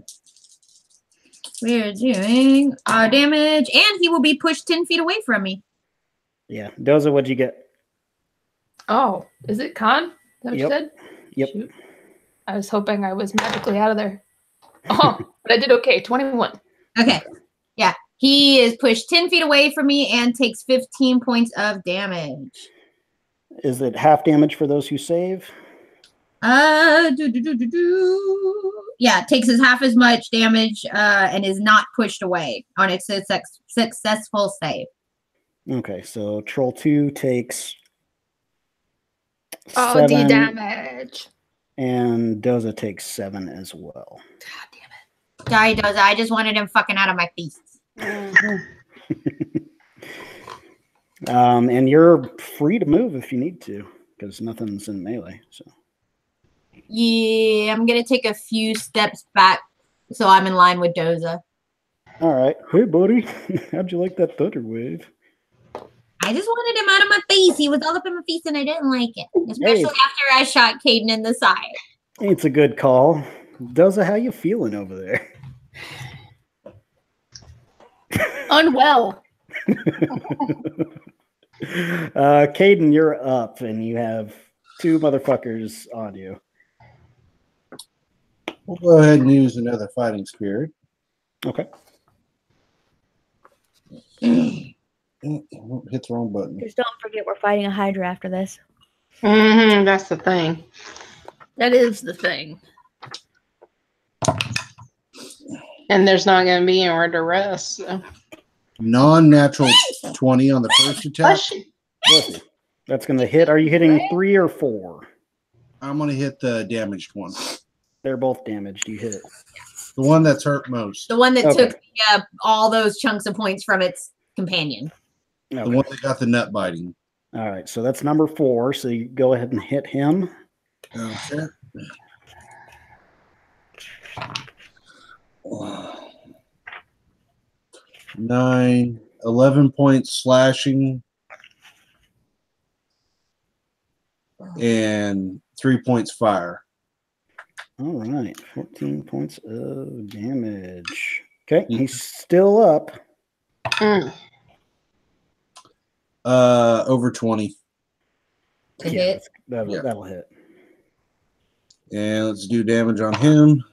we're doing our damage, and he will be pushed 10 feet away from me. Yeah. Doza, what'd you get? Oh, is it con? Is that what you said? Yep. Shoot. I was hoping I was magically out of there. Oh, but I did okay. 21. Okay. Yeah. He is pushed 10 feet away from me and takes 15 points of damage. Is it half damage for those who save? Yeah, it takes half as much damage and is not pushed away on its successful save. Okay, so troll 2 takes 7 D damage. And Doza takes 7 as well. God damn it. Sorry, Doza. I just wanted him fucking out of my face. And you're free to move if you need to, because nothing's in melee. So yeah, I'm gonna take a few steps back so I'm in line with Doza. All right. Hey, buddy. How'd you like that Thunder Wave? I just wanted him out of my face. He was all up in my face and I didn't like it. Especially after I shot Caden in the side. It's a good call. Doza, how you feeling over there? Unwell. Caden, you're up, and you have 2 motherfuckers on you. We'll go ahead and use another fighting spirit. Okay. Hit the wrong button. Just don't forget we're fighting a hydra after this. Mm-hmm, that's the thing. That is the thing. And there's not going to be anywhere to rest. So. Non-natural 20 on the first attack. Listen, that's going to hit. Are you hitting 3 or 4? I'm going to hit the damaged one. They're both damaged. You hit. The one that's hurt most. The one that took all those chunks of points from its companion. Okay. The one that got the nut biting. All right, so that's number 4. So you go ahead and hit him. Okay. 9, 11 points slashing, and 3 points fire. All right, 14 points of damage. Okay, he's still up. Over 20. Yeah, that'll hit. And let's do damage on him.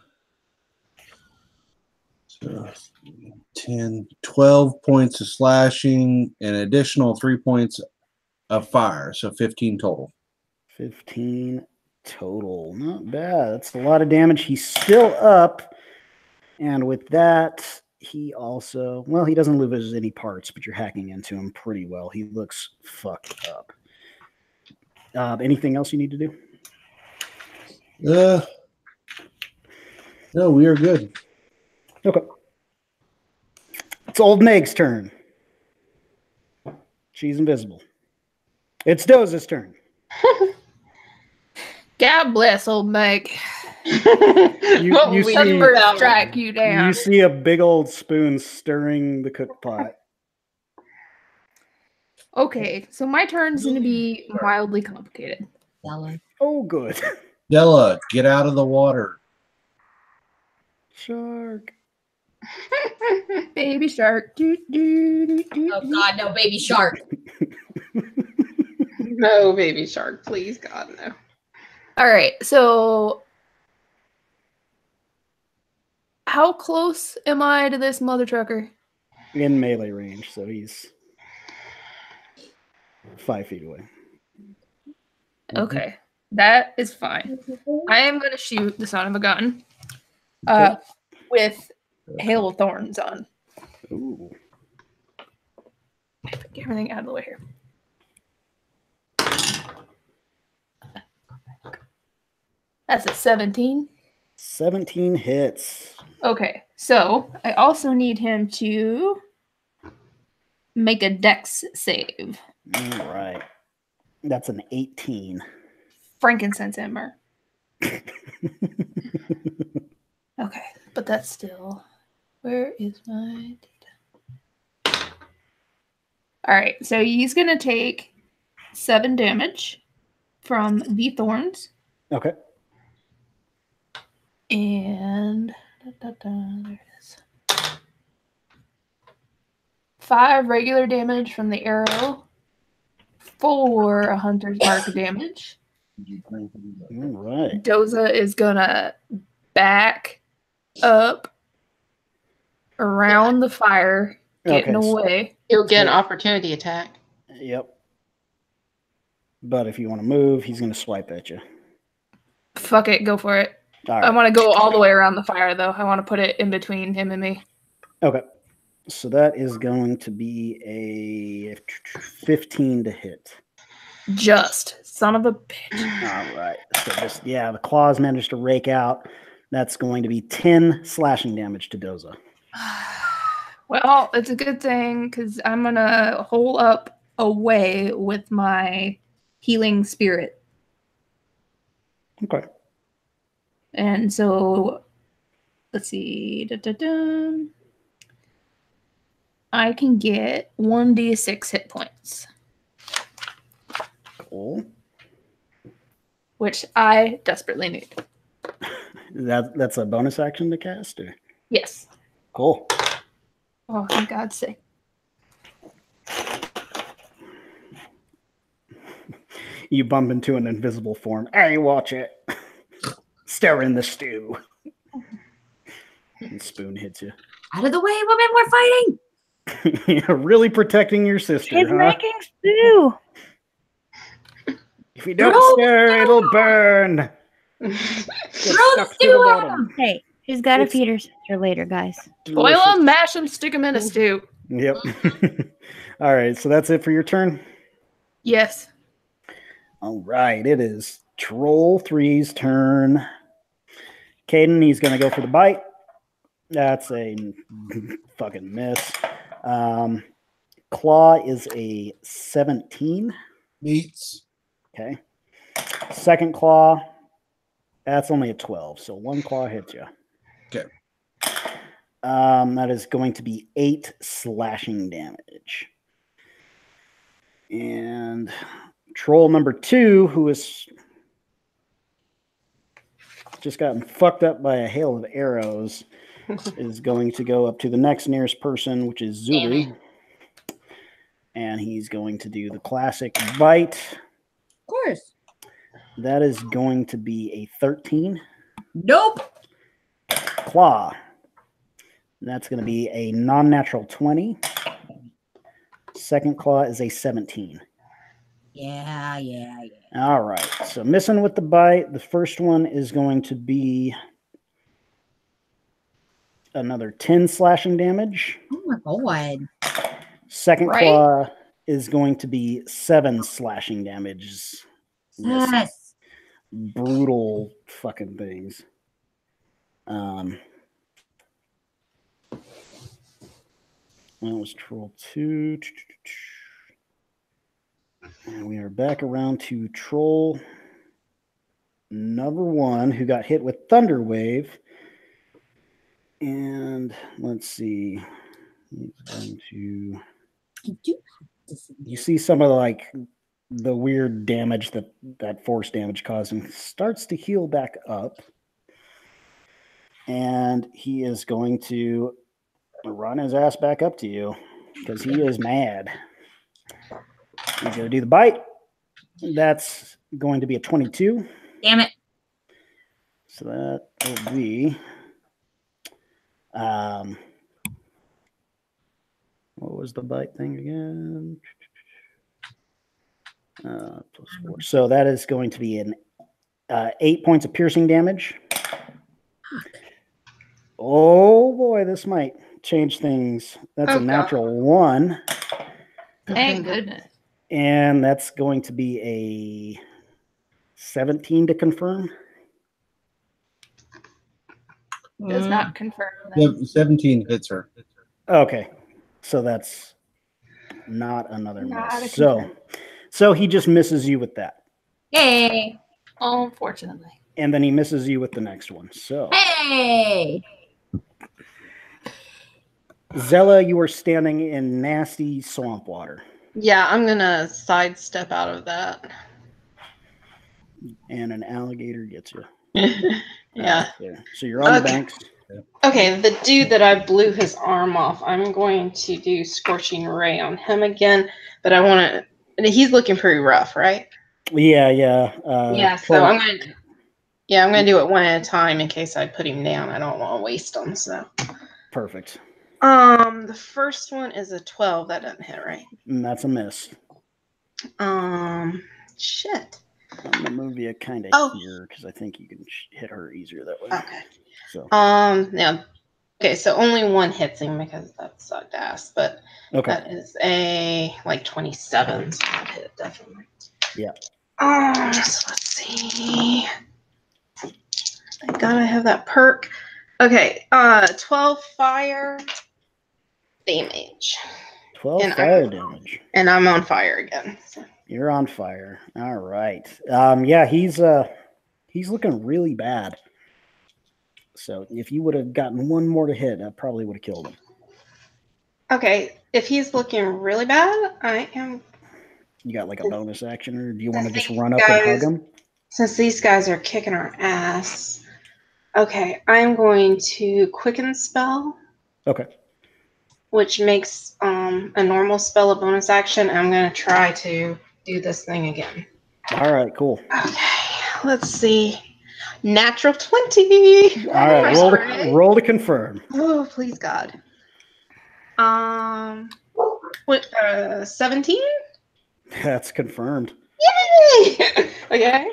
So 10, 12 points of slashing, and an additional 3 points of fire. So 15 total. 15 total. Not bad. That's a lot of damage. He's still up. And with that, he also, well, he doesn't lose any parts, but you're hacking into him pretty well. He looks fucked up. Anything else you need to do? No, we are good. Okay. It's Old Meg's turn. She's invisible. It's Doza's turn. God bless Old Meg. You see, Sunburst strike you down. You see a big old spoon stirring the cook pot. Okay, so my turn's going to be mildly complicated. Oh, good. Della, get out of the water. Shark. Baby shark. Oh God, no, baby shark. No, baby shark, please, God, no. All right, so how close am I to this mother trucker? In melee range, so he's 5 feet away. Okay, that is fine. I am going to shoot the son of a gun with Hail of Thorns on. Ooh. Get everything out of the way here. That's a 17. 17 hits. Okay, so I also need him to make a dex save. All right. That's an 18. Frankincense and myrrh. Okay, but that's still... Where is my data? All right, so he's going to take 7 damage from the thorns. Okay. And... there it is. 5 regular damage from the arrow. 4 a hunter's mark damage. All right. Doza is going to back up around the fire, getting away. He'll get an opportunity attack. Yep. But if you want to move, he's going to swipe at you. Fuck it, go for it. All right. I want to go all the way around the fire, though. I want to put it in between him and me. Okay. So that is going to be a 15 to hit. Just. Son of a bitch. All right. So just, the claws managed to rake out. That's going to be 10 slashing damage to Doza. Well, it's a good thing because I'm going to hole up away with my healing spirit. Okay. And so, let's see. I can get 1d6 hit points. Cool. Which I desperately need. That's a bonus action to cast? Or? Yes. Cool. Oh, for God's sake. You bump into an invisible form. Hey, watch it. Stir in the stew. And spoon hits you. Out of the way, women, we're fighting. You're really protecting your sister, He's making stew. If you don't stir, it'll burn. Throw the stew at him. Hey, she's got to feed her sister later, guys. Boil them, mash them, stick them in a stew. Yep. All right, so that's it for your turn? Yes. All right, it is Troll 3's turn. Caden, he's going to go for the bite. That's a fucking miss. Claw is a 17. Meets. Okay. Second claw, that's only a 12. So 1 claw hits you. Okay. That is going to be 8 slashing damage. And troll number 2, who is just gotten fucked up by a hail of arrows, is going to go up to the next nearest person, which is Zuli. And he's going to do the classic bite. Of course. That is going to be a 13. Nope. Claw. That's going to be a non-natural 20. Second claw is a 17. Yeah. All right. So missing with the bite. The first one is going to be another 10 slashing damage. Oh my God. Second claw is going to be 7 slashing damage. Yes. Brutal fucking things. That was Troll 2. And we are back around to Troll number 1, who got hit with Thunder Wave. And let's see. He's going to... You see some of the weird damage that force damage caused him starts to heal back up. And he is going to run his ass back up to you because he is mad. He's going to do the bite. That's going to be a 22. Damn it. So that will be what was the bite thing again? +4. So that is going to be an 8 points of piercing damage. Oh boy, this might change things. That's a natural 1. Thank goodness. And that's going to be a 17 to confirm. Does not confirm that. Yep, 17 hits her. Okay. So that's not another miss. So he just misses you with that. Hey. Unfortunately. And then he misses you with the next one. So Hey. Zella, you are standing in nasty swamp water. Yeah, I'm gonna sidestep out of that. And an alligator gets you. Yeah. There. So you're on the banks. Okay, the dude that I blew his arm off, I'm going to do Scorching Ray on him again, but I want to. He's looking pretty rough, right? Yeah. So I'm gonna do it one at a time in case I put him down. I don't want to waste them. So perfect. The first one is a 12. That doesn't hit, right? And that's a miss. Shit. I'm gonna move you kind of here because I think you can hit her easier that way. Okay. So yeah. Okay, so only one hits him because that sucked ass, but that is a 27, so that hit definitely. Yeah. So let's see. Thank God I have that perk. Okay, 12 fire damage. 12 fire damage. And I'm on fire again. So. You're on fire. All right. Yeah, he's looking really bad. So if you would have gotten one more to hit, I probably would have killed him. Okay, if he's looking really bad, I am. You got like a bonus action, or do you want to just run up and hug him? Since these guys are kicking our ass. Okay, I'm going to quicken spell. Okay. Which makes a normal spell a bonus action. I'm going to try to do this thing again. All right, cool. Okay, let's see. Natural 20. All right, roll to confirm. Oh, please God. 17? That's confirmed. Yay! Okay.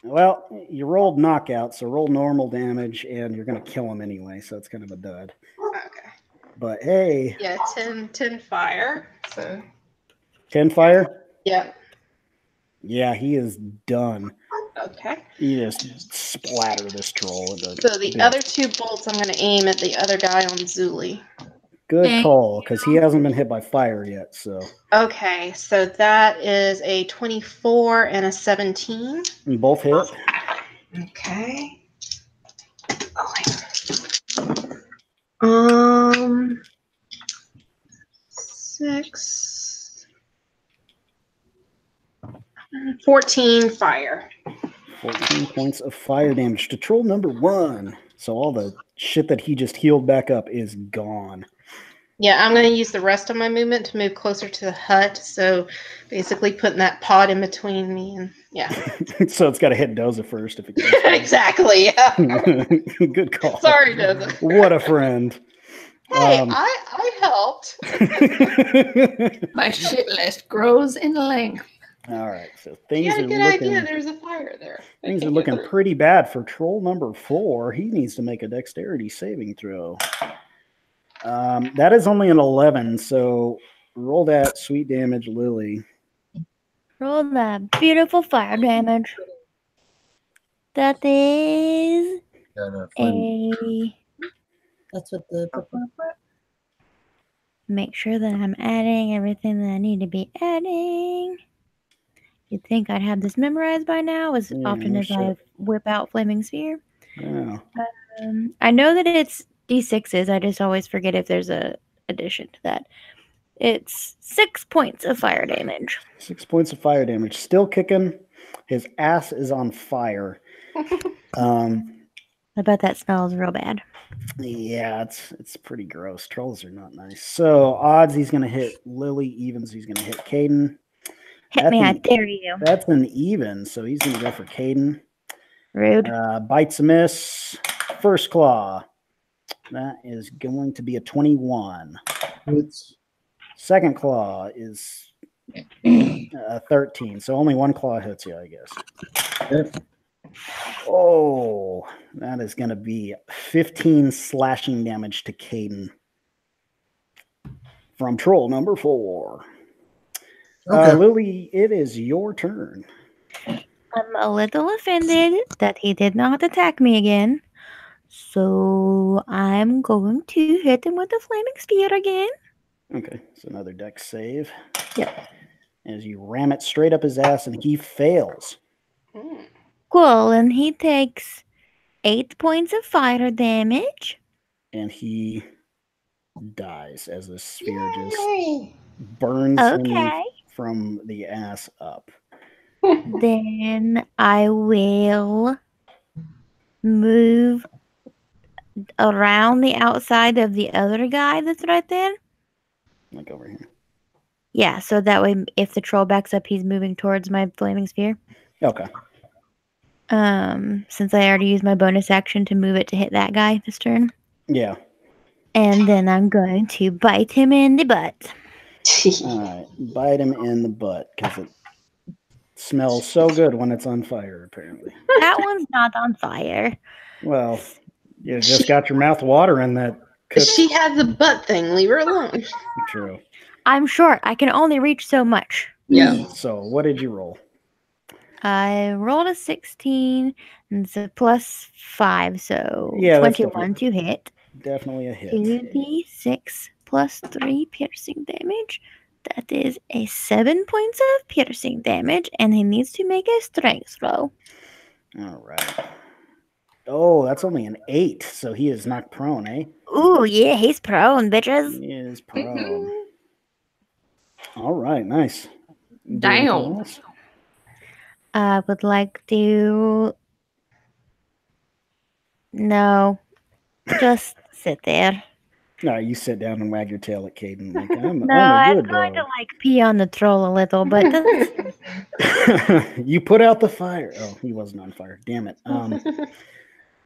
Well, you rolled knockout, so roll normal damage, and you're going to kill him anyway, so it's kind of a dud. Okay. But hey. Yeah, 10 fire. So 10 fire? Yeah. Yeah, he is done. Okay. You just splatter this troll. So the other 2 bolts, I'm going to aim at the other guy on Zuli. Good call, because he hasn't been hit by fire yet. So. Okay, so that is a 24 and a 17. And both hit. Okay. 6, 14 fire. 14 points of fire damage to troll number 1. So all the shit that he just healed back up is gone. Yeah, I'm going to use the rest of my movement to move closer to the hut. So basically putting that pod in between me and yeah. So it's got to hit Doza first if it goes. Exactly, yeah. Good call. Sorry, Doza. What a friend. Hey, I helped. My shit list grows in length. All right, so things you had a are good looking. idea. There's a fire there. Things are looking pretty bad for troll number 4. He needs to make a dexterity saving throw. That is only an 11, so roll that sweet damage, Lily. Roll that beautiful fire damage. That is a... That's what the Make sure that I'm adding everything that I need to be adding. You'd think I'd have this memorized by now, as often as I whip out Flaming Sphere. Yeah. I know that it's D6s. I just always forget if there's a addition to that. It's 6 points of fire damage. 6 points of fire damage. Still kicking. His ass is on fire. I bet that smells real bad. Yeah, it's pretty gross. Trolls are not nice. So odds he's gonna hit Lily, evens he's gonna hit Caden. Hit me, I dare you. That's an even, so he's gonna go for Caden. Rude. Bites a miss. First claw. That is going to be a 21. Second claw is 13. So only one claw hits you, I guess. Oh, that is going to be 15 slashing damage to Caden from troll number 4. Okay. Lily, it is your turn. I'm a little offended that he did not attack me again. So I'm going to hit him with the Flaming Spear again. Okay, so another dex save. Yep. As you ram it straight up his ass and he fails. Cool, and he takes 8 points of fire damage. And he dies as the sphere just burns him from the ass up. Then I will move around the outside of the other guy that's right there. Like over here. Yeah, so that way if the troll backs up, he's moving towards my Flaming Sphere. Okay. Since I already used my bonus action to move it to hit that guy this turn. Yeah. And then I'm going to bite him in the butt. All right. Bite him in the butt because it smells so good when it's on fire, apparently. That one's not on fire. Well, you just got your mouth watering that. She has a butt thing. Leave her alone. True. I'm short. I can only reach so much. Yeah. So what did you roll? I rolled a 16 and it's a plus 5, so Yeah, 21 to hit. Definitely a hit. 2d6 plus 3 piercing damage. That is a 7 points of piercing damage, and he needs to make a strength roll. All right. Oh, that's only an 8, so he is knocked prone, eh? Ooh, yeah, he's prone, bitches. He is prone. All right, nice. Damn. I would like to... No. Just sit there. No, you sit down and wag your tail at Caden. Like, I'm I'm going to pee on the troll a little, but you put out the fire. Oh, he wasn't on fire. Damn it.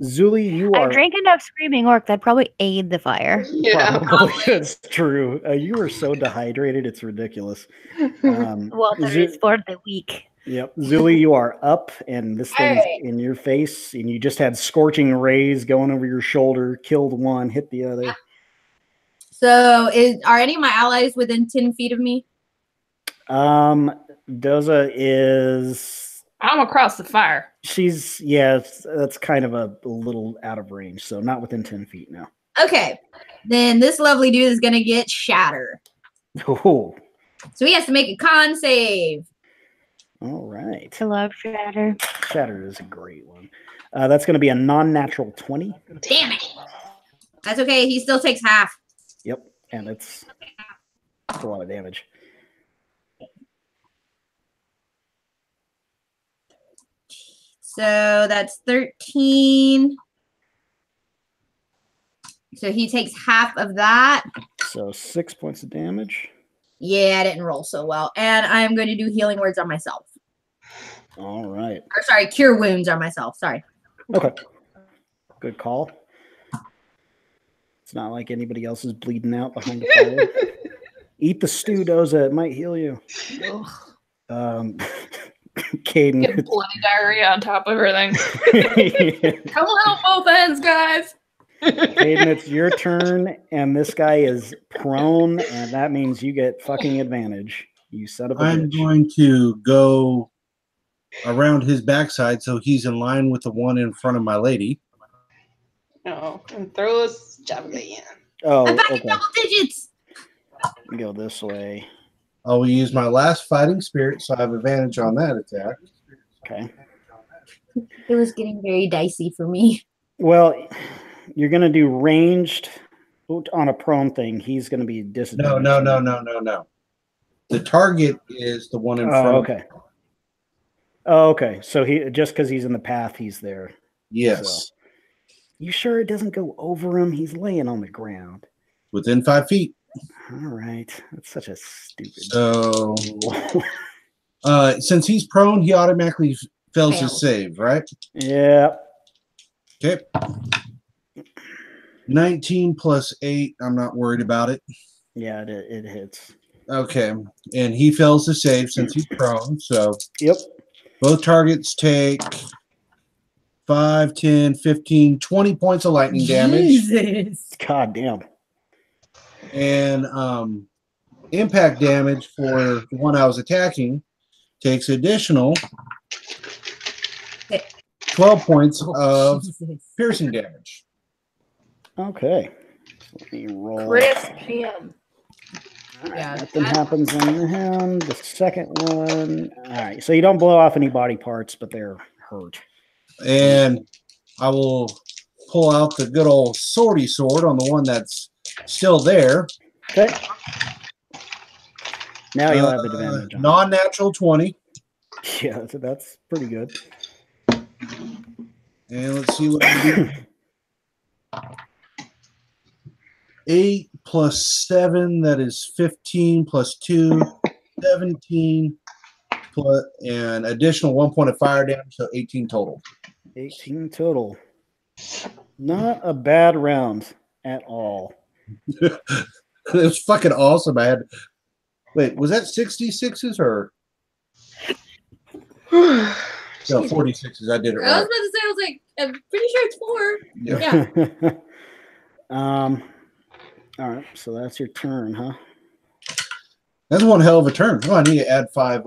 Zuli, you are. I drank enough screaming orc that probably aid the fire. Yeah. Probably. That's true. You are so dehydrated, it's ridiculous. Water is for the weak. Yep. Zuli, you are up, and this thing's in your face, and you just had scorching rays going over your shoulder, killed one, hit the other. So, are any of my allies within 10 feet of me? Doza is. I'm across the fire. That's kind of a little out of range, so not within 10 feet now. Okay. Then this lovely dude is going to get shatter. Oh. So he has to make a con save. All right. I love shatter. Shatter is a great one. That's going to be a non-natural 20. Damn it. That's okay. He still takes half. Yep. And it's a lot of damage. So that's 13. So he takes half of that. So 6 points of damage. Yeah, I didn't roll so well. And I'm going to do healing words on myself. All right. Or sorry, cure wounds on myself. Sorry. Okay. Good call. It's not like anybody else is bleeding out behind the fire. Eat the stew, Doza. It might heal you. Caden. Get bloody diarrhea on top of everything. Come on, both ends, guys. Caden, it's your turn, and this guy is prone, and that means you get fucking advantage. You son of a I'm bitch. going to go around his backside so he's in line with the one in front of my lady. Oh, and throw a javelin. Oh, I'm back okay. in double digits. Go this way. I will use my last fighting spirit, so I have advantage on that attack. Okay. It was getting very dicey for me. Well, you're going to do ranged on a prone thing. He's going to be disadvantaged. No. The target is the one in front of me. Okay. Oh, okay. So he just because he's in the path, he's there. Yes. So. You sure it doesn't go over him? He's laying on the ground. Within 5 feet. All right. That's such a stupid. So, since he's prone, he automatically fails his save, right? Yeah. Okay. 19 plus 8. I'm not worried about it. Yeah, it hits. Okay. And he fails the save since he's prone. So, yep. Both targets take 5, 10, 15, 20 points of lightning damage. Jesus. God damn. And impact damage for the one I was attacking takes additional 12 points of piercing damage. Okay. So let me roll. Crisp him. All right, nothing happens on him. The second one. All right. So you don't blow off any body parts, but they're hurt. And I will pull out the good old swordy sword on the one that's still there. Okay. Now you'll have advantage. Non-natural 20. Yeah, that's pretty good. And let's see what I do. 8 plus 7, that is 15 plus 2, 17, plus an additional 1 point of fire damage, so 18 total. 18 total. Not a bad round at all. It was fucking awesome. I had. Wait, was that 66s or? No, 46s. I did it right. I was about to say, I was like, I'm pretty sure it's 4. Yeah. All right, so that's your turn, huh? That's one hell of a turn. Oh, I need to add 5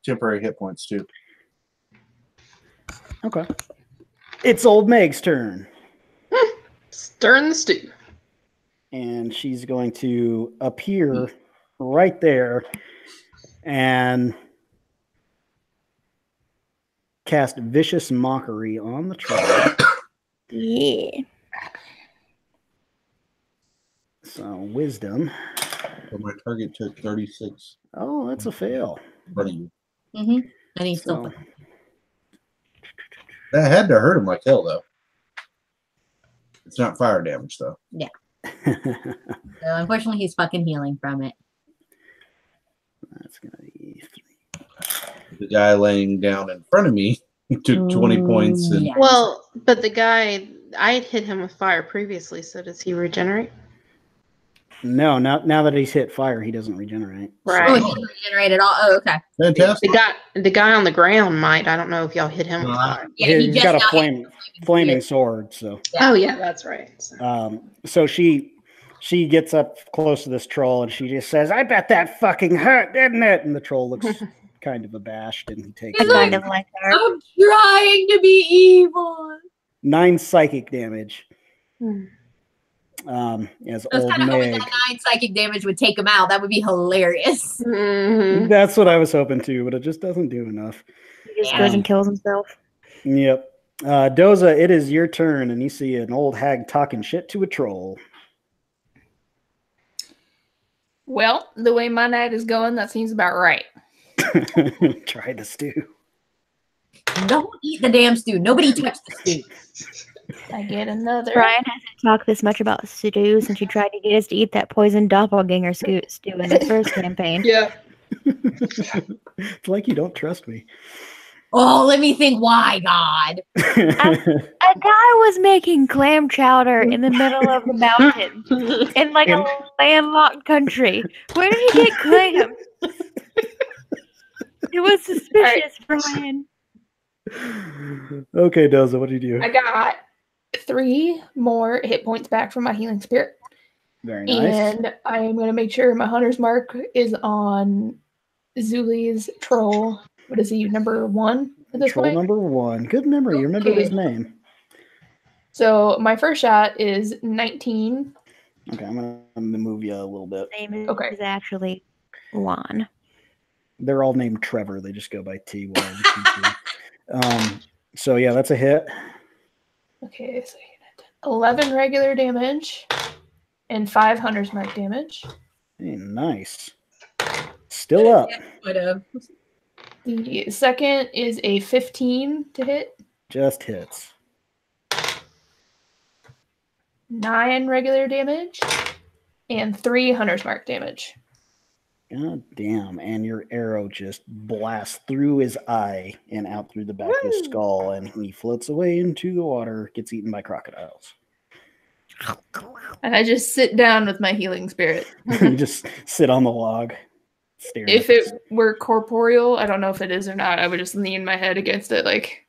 temporary hit points too. Okay. It's Old Meg's turn. Stirring the stew. And she's going to appear right there and cast Vicious Mockery on the troll. Yeah. So, Wisdom. So my target took 36. Oh, that's a fail. In front of you. Mm-hmm. And he's So, still. That had to hurt him like hell, though. It's not fire damage, though. Yeah. So unfortunately, he's fucking healing from it. that's going to be 3. The guy laying down in front of me took 20 points. And Yeah. Well, but the guy, I had hit him with fire previously, so does he regenerate? No, now that he's hit fire, he doesn't regenerate. Right. Oh, he didn't regenerate at all. Oh, okay. Fantastic. The guy on the ground might. I don't know if y'all hit him with fire. Yeah, Here, he he's just got a now hit flaming sword, so. Oh yeah, that's right. So she gets up close to this troll and she just says, "I bet that fucking hurt, didn't it?" And the troll looks kind of abashed and he takes I kind of like her. I'm trying to be evil. 9 psychic damage. As I was Old kind of hoping Meg. that 9 psychic damage would take him out. That would be hilarious. Mm-hmm. That's what I was hoping to, but it just doesn't do enough. He just goes and kills himself. Yep. Doza, it is your turn, and you see an old hag talking shit to a troll. Well, the way my night is going, that seems about right. Try the stew. Don't eat the damn stew. Nobody touch the stew. I get another. Brian hasn't talked this much about stew since he tried to get us to eat that poisoned doppelganger stew in his first campaign. Yeah. It's like you don't trust me. Oh, let me think why, God. A guy was making clam chowder in the middle of the mountains in like a landlocked country. Where did he get clam? It was suspicious, Brian. Okay, Doza, what do you do? I got 3 more hit points back from my healing spirit. Very nice. And I am going to make sure my hunter's mark is on Zuli's troll. What is he? Number 1 at this Troll point? number 1. Good memory. You remembered his name. So my first shot is 19. Okay, I'm gonna move you a little bit. Name is Okay. actually Lon. They're all named Trevor. They just go by T. So yeah, that's a hit. Okay, so 11 regular damage and 5 hunter's mark damage. Hey, nice. Still up. The second is a 15 to hit. Just hits. 9 regular damage and 3 hunter's mark damage. God damn. And your arrow just blasts through his eye and out through the back of his skull, and he floats away into the water, gets eaten by crocodiles. And I just sit down with my healing spirit. You just sit on the log. Staring If it were corporeal, I don't know if it is or not, I would just lean my head against it like,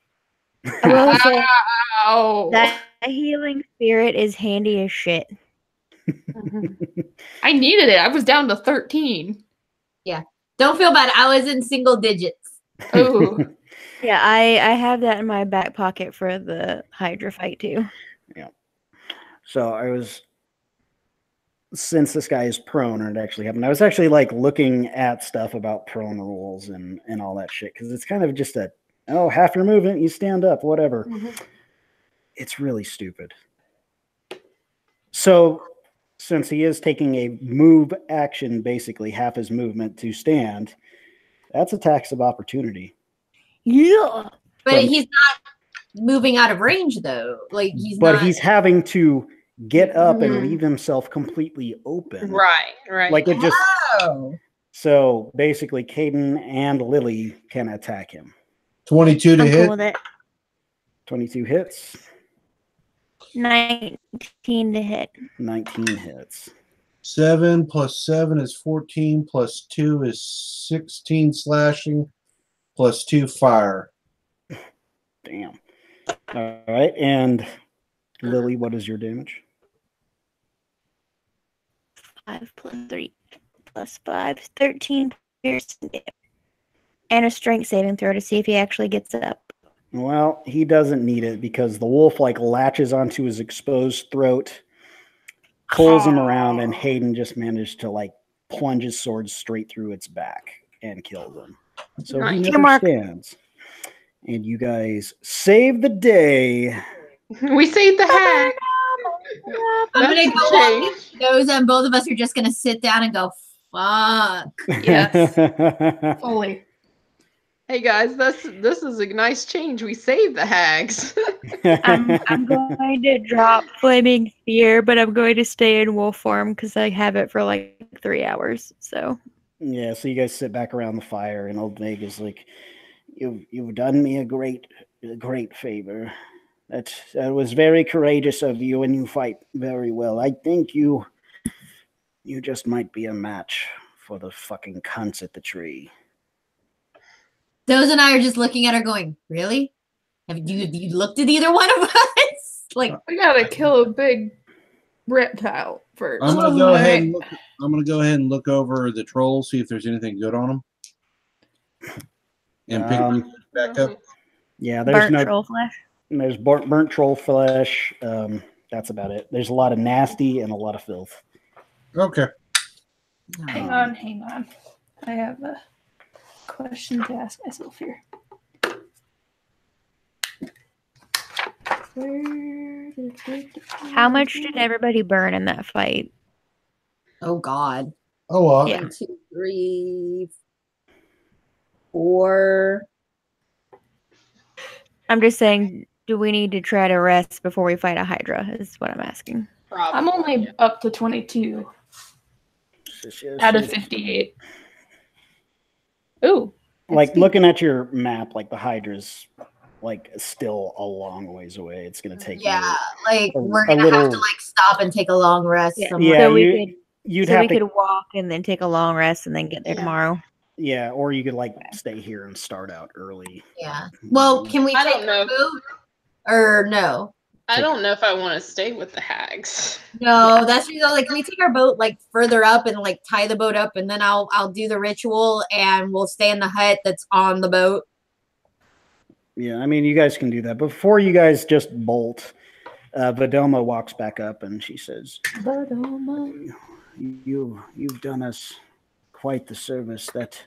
I will say ow! that healing spirit is handy as shit. I needed it. I was down to 13. Yeah. Don't feel bad. I was in single digits. Oh. Yeah, I have that in my back pocket for the hydra fight too. Yeah. So I was, since this guy is prone, or it actually happened, I was actually like looking at stuff about prone rules and all that shit, because it's kind of just a, half your movement, you stand up, whatever. It's really stupid. So since he is taking a move action, basically half his movement to stand, that's a tax of opportunity. Yeah. But he's not moving out of range though. Like he's having to get up and leave himself completely open. Right. Like it just. So basically, Caden and Lily can attack him. 22 to hit. Cool with it. 22 hits. 19 to hit. 19 hits. 7 plus 7 is 14, plus 2 is 16 slashing, plus 2 fire. Damn. All right, and Lily, what is your damage? 5 plus 3 plus 5 is 13 piercing damage. And a strength saving throw to see if he actually gets up. Well, he doesn't need it because the wolf like latches onto his exposed throat, pulls him around, and Hayden just managed to like plunge his sword straight through its back and kills him. So he never stands. And you guys save the day. We saved the hag. I'm gonna go on those, and both of us are just gonna sit down and go, fuck. Yes. Fully. Hey guys, this is a nice change. We saved the hags. I'm going to drop Flaming Fear, but I'm going to stay in wolf form because I have it for like 3 hours. So yeah, so you guys sit back around the fire, and Old Meg is like, "You've done me a great favor. That was very courageous of you, and you fight very well. I think you just might be a match for the fucking cunts at the tree." Those and I are just looking at her going, really? Have you looked at either one of us? Like, we gotta kill a big reptile first. I'm gonna go ahead and look over the trolls, see if there's anything good on them, and pick them back up. Yeah, there's burnt troll flesh. There's burnt troll flesh. That's about it. There's a lot of nasty and a lot of filth. Okay. Hang on. I have a question to ask myself here. How much did everybody burn in that fight? oh God. Oh, well. Yeah. 1, 2, 3, 4. I'm just saying, do we need to try to rest before we fight a hydra? Is what I'm asking. Probably. I'm only up to 22 out of 58. Ooh. Like looking at your map, like the hydra's like still a long ways away. It's gonna take like we're gonna have to like stop and take a long rest somewhere. Yeah, so we could could walk and then take a long rest and then get there tomorrow. Yeah, or you could like stay here and start out early. Yeah. Well, can we take a boat or no? I don't know if I want to stay with the hags. No, that's like, can we take our boat like further up and like tie the boat up, and then I'll do the ritual and we'll stay in the hut that's on the boat. Yeah, I mean, you guys can do that. Before you guys just bolt, Vadoma walks back up and she says, Vadoma, you've done us quite the service. That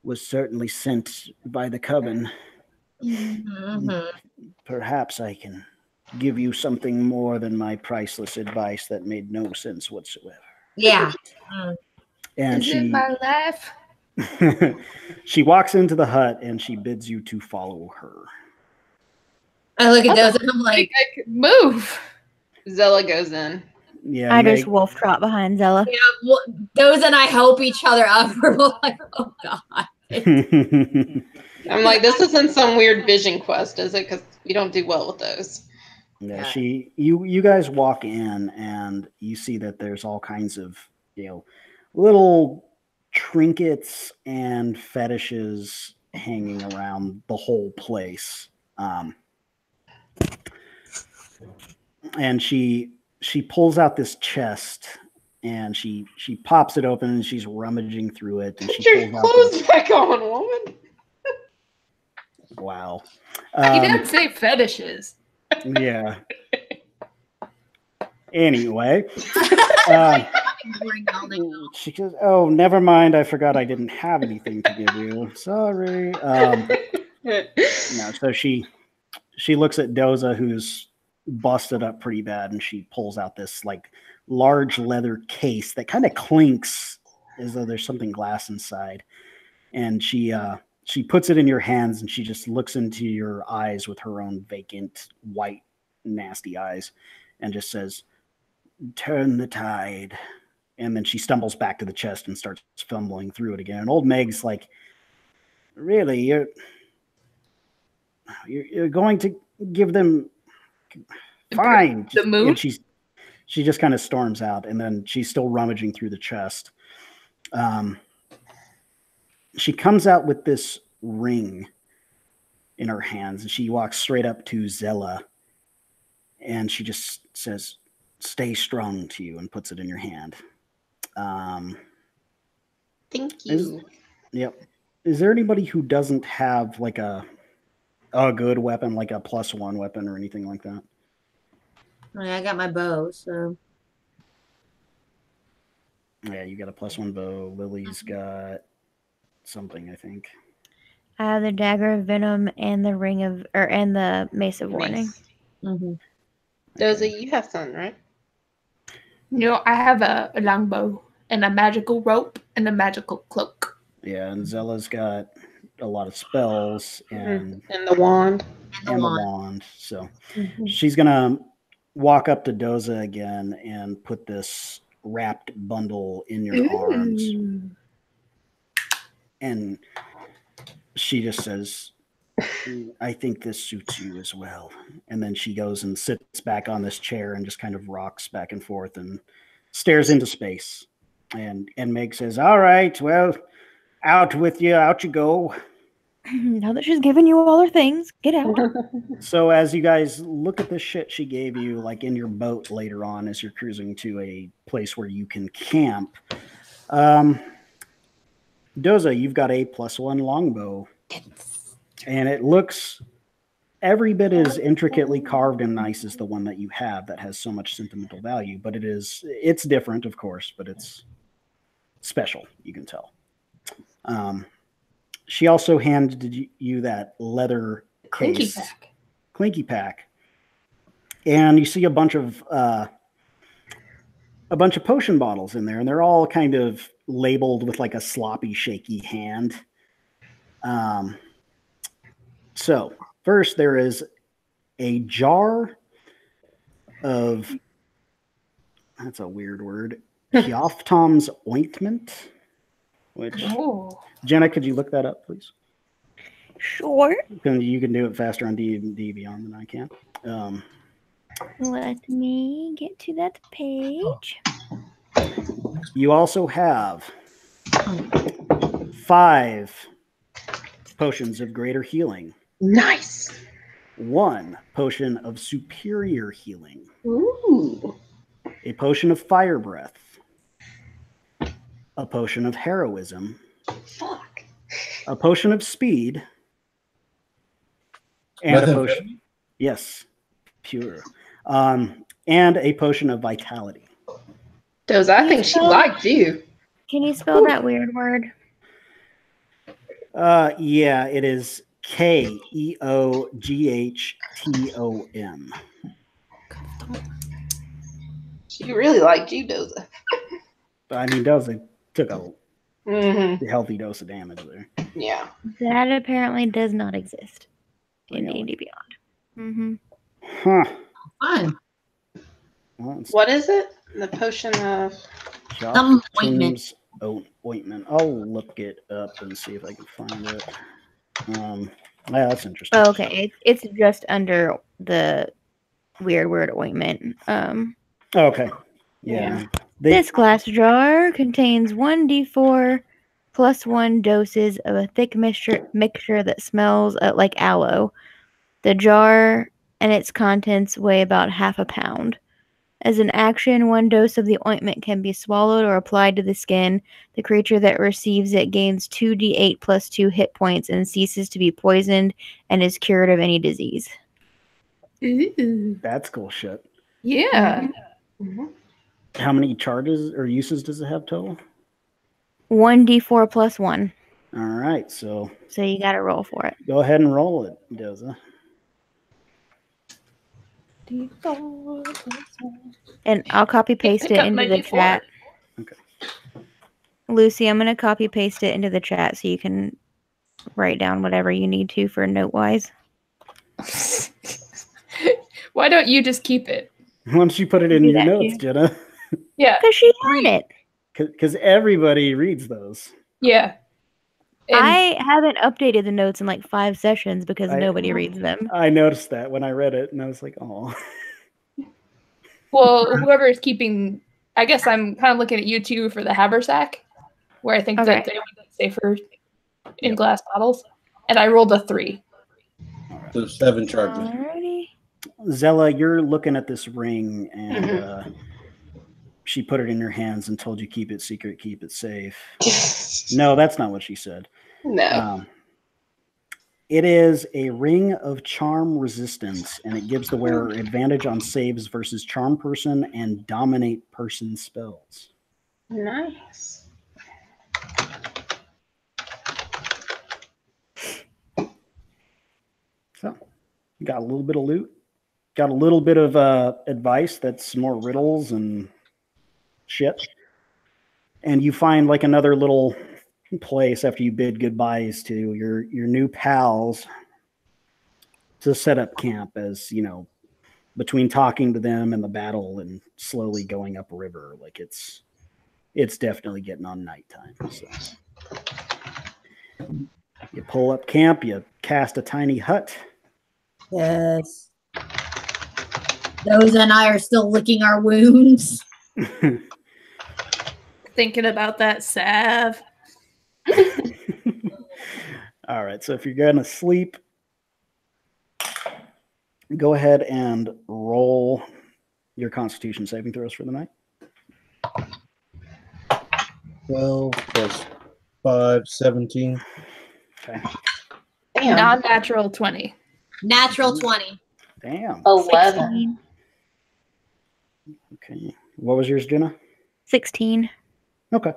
was certainly sent by the Coven. Mm-hmm. Perhaps I can give you something more than my priceless advice that made no sense whatsoever. Yeah. And Is it my life? She walks into the hut and she bids you to follow her. I look at those and I'm like, I could move. Zella goes in. Yeah, I just wolf trot behind Zella. yeah, well, those and I help each other up. We're both like, oh God. I'm like, this isn't some weird vision quest, is it? Because we don't do well with those. Yeah, you guys walk in and you see that there's all kinds of, little trinkets and fetishes hanging around the whole place. And she pulls out this chest and she pops it open and she's rummaging through it. And Put your clothes back on, woman. Wow. He didn't say fetishes. Yeah. Anyway. She goes, oh, never mind. I forgot I didn't have anything to give you. Sorry. No, so she looks at Doza, who's busted up pretty bad, and she pulls out this like large leather case that kind of clinks as though there's something glass inside. And she puts it in your hands and she just looks into your eyes with her own vacant, white, nasty eyes and just says, turn the tide. And then she stumbles back to the chest and starts fumbling through it again. And Old Meg's like, really, you're going to give them fine. The moon? And she just kind of storms out, and then she's still rummaging through the chest. She comes out with this ring in her hands, and she walks straight up to Zella, and she just says, stay strong to you, and puts it in your hand. Thank you. Yep. Is there anybody who doesn't have like a good weapon, like a +1 weapon or anything like that? I got my bow, so. Yeah, you got a +1 bow. Lily's got something, I think. I have the dagger of venom and the and the mace of warning. Mm-hmm. Doza, you have some, right? No, I have a longbow and a magical rope and a magical cloak. Yeah, and Zella's got a lot of spells and the wand. And the wand. So she's gonna walk up to Doza again and put this wrapped bundle in your arms. And she just says, I think this suits you as well. And then she goes and sits back on this chair and just kind of rocks back and forth and stares into space. And Meg says, all right, well, out with you, out you go. Now that she's given you all her things, get out. So as you guys look at the shit she gave you, like in your boat later on, as you're cruising to a place where you can camp, Doza, you've got a +1 longbow. And it looks every bit as intricately carved and nice as the one that you have that has so much sentimental value. But it's different, of course, but it's special, you can tell. She also handed you that leather case. Clinky pack. And you see a bunch of potion bottles in there, and they're all kind of labeled with like a sloppy, shaky hand. So first there is a jar of, that's a weird word, Pioftom's ointment, which, Jenna, could you look that up, please? Sure. You can do it faster on D&D Beyond than I can. Let me get to that page. You also have 5 potions of greater healing. Nice. 1 potion of superior healing, Ooh. a potion of fire breath, a potion of heroism, Fuck. a potion of speed, and a potion. Yes, pure. And a potion of vitality. Doza, I think she liked you. Can you spell that weird word? Yeah, it is Keoghtom. She really liked you, Doza. I mean, Doza took a healthy dose of damage there. Yeah. That apparently does not exist in D&D Beyond. Huh. Fun. Well, What is it? The potion of Some ointment. Ointment. I'll look it up and see if I can find it. Yeah, that's interesting. Oh, okay. It's just under the weird word ointment. Okay. Yeah. This glass jar contains 1d4 plus 1 doses of a thick mixture that smells like aloe. The jar and its contents weigh about half a pound. As an action, 1 dose of the ointment can be swallowed or applied to the skin. The creature that receives it gains 2d8 plus 2 hit points and ceases to be poisoned and is cured of any disease. Ooh. That's cool shit. Yeah. Mm-hmm. How many charges or uses does it have total? 1d4 plus 1. All right, so you got to roll for it. go ahead and roll it, Doza. And I'll copy paste it into the chat. Okay. Lucy, I'm going to copy paste it into the chat so you can write down whatever you need to for note-wise. Why don't you just keep it? Why don't you put it in your notes, Jenna? Yeah. Because she had it. Because everybody reads those. Yeah. And I haven't updated the notes in like 5 sessions because nobody reads them. I noticed that when I read it, and I was like, oh. well, whoever is keeping, I guess I'm kind of looking at you two for the haversack, where I think that they would be safer in glass bottles. And I rolled a 3. So 7 charges. Alrighty. Zella, you're looking at this ring, and she put it in your hands and told you keep it secret, keep it safe. No, that's not what she said. No. It is a ring of charm resistance, and it gives the wearer advantage on saves versus charm person and dominate person spells. Nice. So, you got a little bit of loot. Got a little bit of advice that's more riddles and shit. And you find like another little place after you bid goodbyes to your new pals to set up camp, as you know, between talking to them and the battle and slowly going up a river. Like it's definitely getting on nighttime. So you pull up camp, you cast a tiny hut. Yes. Those and I are still licking our wounds. Thinking about that salve. All right, so if you're going to sleep, go ahead and roll your Constitution saving throws for the night. 12 plus 5, 17. Okay. Damn. Non-natural 20. Natural 20. Damn. 11. Okay. What was yours, Jenna? 16. Okay.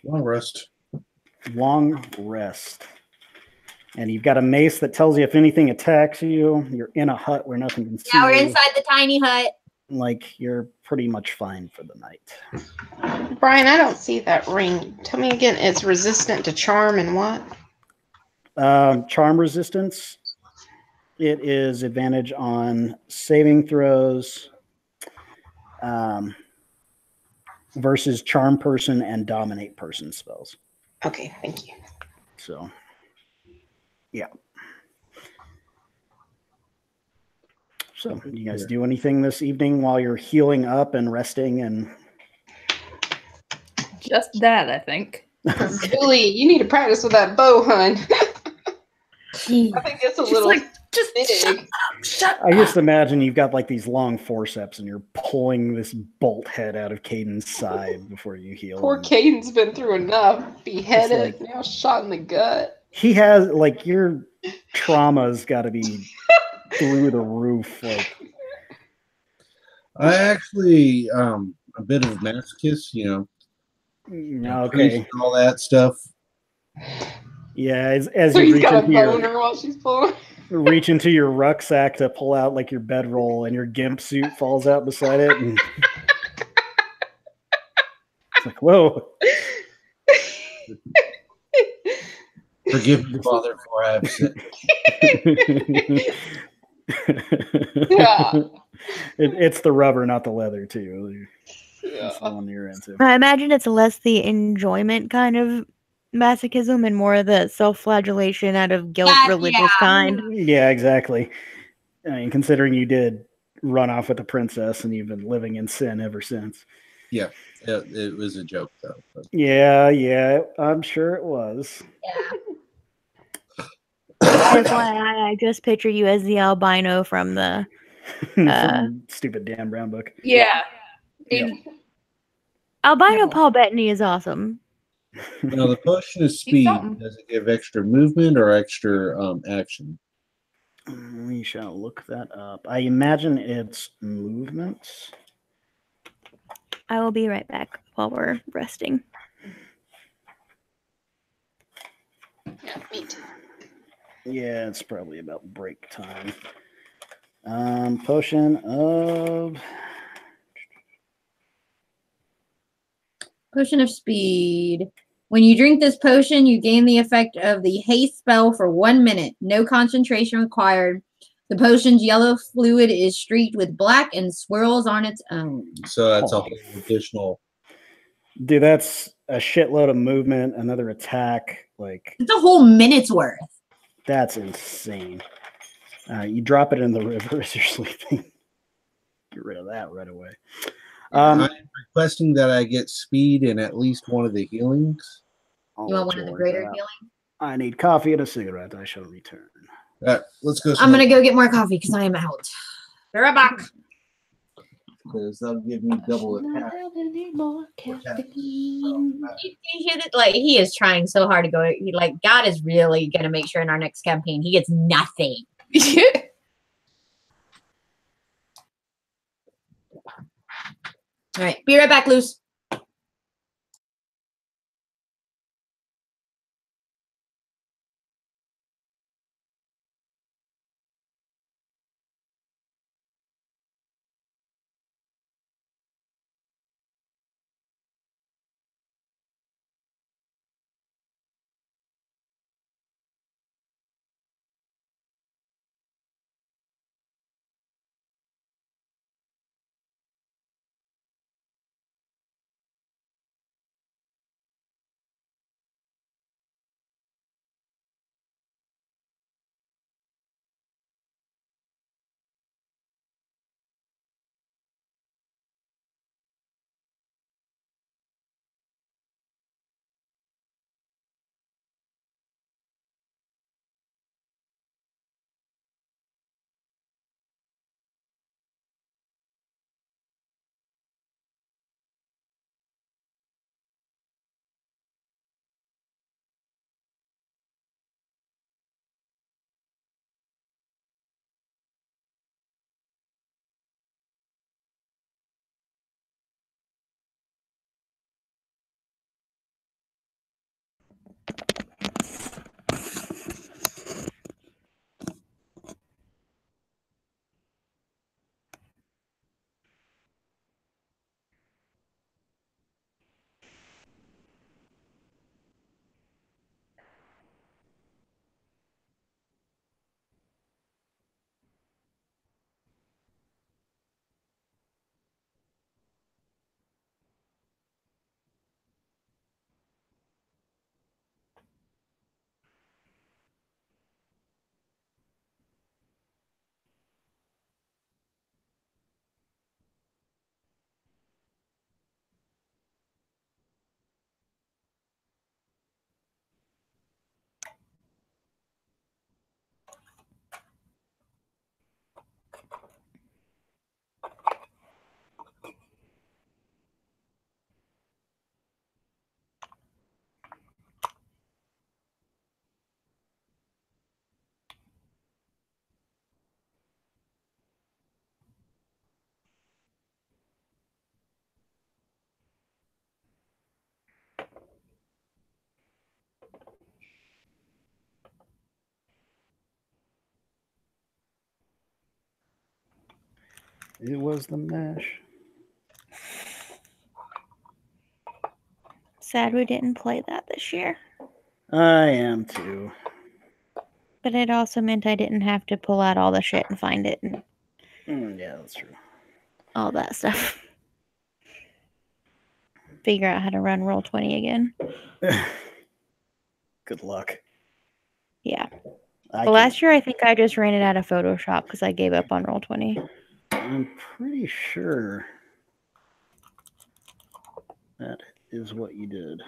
Long rest. Long rest. And you've got a mace that tells you if anything attacks you. You're in a hut where nothing can see Yeah, we're you. inside the tiny hut. Like, you're pretty much fine for the night. Brian, I don't see that ring. Tell me again, it's resistant to charm and what? Charm resistance. It is advantage on saving throws versus charm person and dominate person spells. Okay, thank you. So, yeah. So, you guys do anything this evening while you're healing up and resting? And Just that, I think. Julie, you need to practice with that bow, hun. I think it's a She's little like, just big. shut I up. just imagine you've got like these long forceps and you're pulling this bolt head out of Caden's side before you heal Poor him. Caden's been through enough. Beheaded, like- now shot in the gut. He has like your trauma's got to be through the roof. Like I actually a bit of a masochist, okay, priest and all that stuff. yeah. As So you he's reach got a into your boner while she's pulling. reach into your rucksack to pull out like your bedroll, and your gimp suit falls out beside it, and it's like, whoa. Forgive me, Father, for I have sinned. Yeah. It's the rubber, not the leather, too. That's the Yeah. one you're into. I imagine it's less the enjoyment kind of masochism and more the self-flagellation out of guilt, religious kind. Yeah, exactly. I mean, considering you did run off with the princess and you've been living in sin ever since. Yeah, it was a joke, though. But. Yeah, I'm sure it was. FYI, I just picture you as the albino from the From stupid Dan Brown book. Yeah. Yep. albino No. Paul Bettany is awesome. Now, the potion of speed, does it give extra movement or extra action? We shall look that up. I imagine it's movement. I will be right back while we're resting. Yeah, me too. Yeah, it's probably about break time. Potion of speed. When you drink this potion, you gain the effect of the haste spell for 1 minute. No concentration required. The potion's yellow fluid is streaked with black and swirls on its own. So that's a whole additional. dude, that's a shitload of movement, another attack. Like It's a whole minute's worth. that's insane. You drop it in the river as you're sleeping. Get rid of that right away. I'm requesting that I get speed in at least one of the healings. You want one of the greater healing? I need coffee and a cigarette. I shall return. Let's go. I'm going to go get more coffee because I am out. Be right back. Because that'll give me double attack. You hear that? Like, he is trying so hard to go. God is really going to make sure in our next campaign he gets nothing. All right. Be right back, Luce. It was the mesh. Sad we didn't play that this year. I am too. But it also meant I didn't have to pull out all the shit and find it and Yeah, that's true. all that stuff. Figure out how to run Roll20 again. Good luck. Yeah. Last year, I think I just ran it out of Photoshop because I gave up on Roll20. I'm pretty sure that is what you did.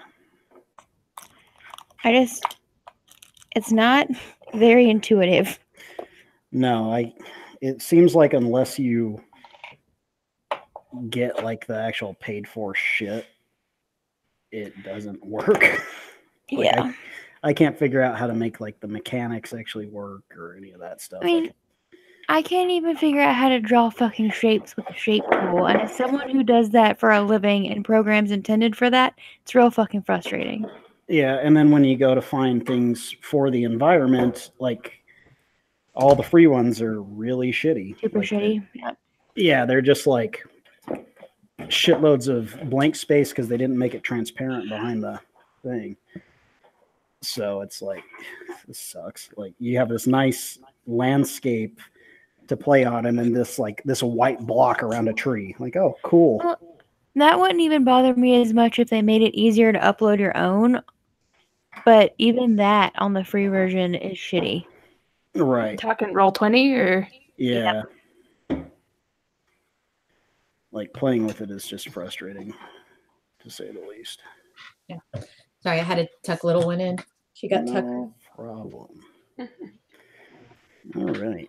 It's not very intuitive. No, it seems like unless you get like the actual paid for shit, it doesn't work. Yeah. I can't figure out how to make like the mechanics actually work or any of that stuff. I mean, I can't even figure out how to draw fucking shapes with a shape tool. And as someone who does that for a living and programs intended for that, it's real fucking frustrating. Yeah, and then when you go to find things for the environment, like all the free ones are really shitty. Super shitty. Yep. Yeah, they're just like shitloads of blank space because they didn't make it transparent behind the thing. So it's like, this sucks. Like you have this nice landscape to play on, and then this white block around a tree. Like, oh, cool. Well, that wouldn't even bother me as much if they made it easier to upload your own. But even that on the free version is shitty. Right. Talking Roll20 or yeah. Like playing with it is just frustrating, to say the least. Yeah. Sorry, I had to tuck little one in. She got tucked. No problem. All right.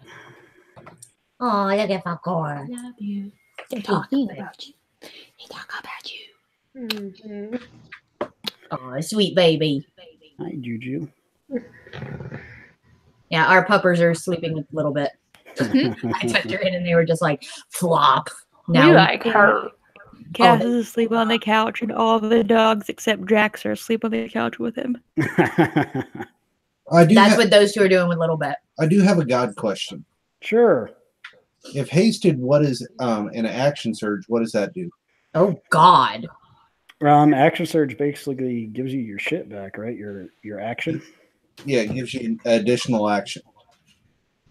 Oh, look at Falcor. love you. They're talking about you. They talk about you. Mm-hmm. Oh, sweet baby. Hi, Juju. Yeah, our puppers are sleeping a little bit. I tucked her in and they were just like flop. Now we like her. Cass is asleep on the couch, and all the dogs except Jax are asleep on the couch with him. That's what those two are doing with Little Bit. I do have a God question. Sure. If hasted, what is an action surge? What does that do? Oh God. Action surge basically gives you your shit back, right? Your action. Yeah, it gives you additional action.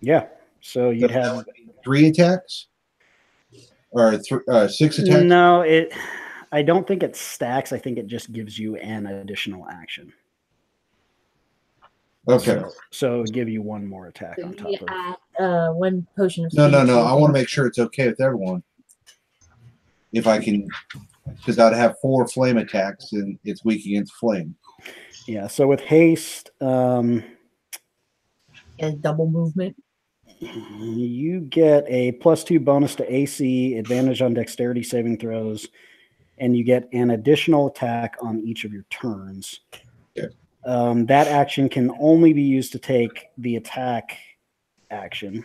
Yeah. So you'd have 3 attacks or 6 attacks. No, I don't think it stacks. I think it just gives you an additional action. Okay. So it would give you one more attack on top of one potion of No. I want to make sure it's okay with everyone. If I can, because I'd have 4 flame attacks and it's weak against flame. Yeah. So with haste, double movement. You get a +2 bonus to AC, advantage on dexterity saving throws, and you get an additional attack on each of your turns. Okay. That action can only be used to take the attack action,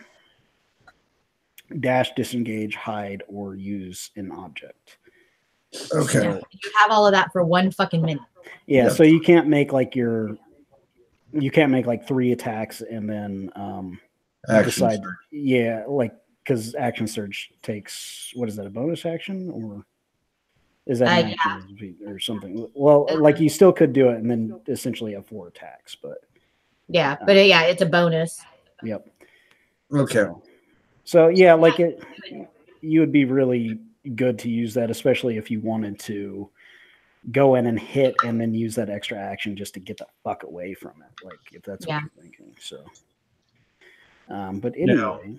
dash, disengage, hide, or use an object. Okay. So you have all of that for 1 fucking minute. Yeah, Yep. so you can't make like 3 attacks and then Action decide. surge. Yeah, like because action surge takes, what is that, a bonus action, or is that an action or something? Well, like you still could do it and then essentially have 4 attacks, but yeah, but it's a bonus. Yep. Okay. So yeah, like you would be really good to use that, especially if you wanted to go in and hit and then use that extra action just to get the fuck away from it, like if that's what you're thinking. So but anyway,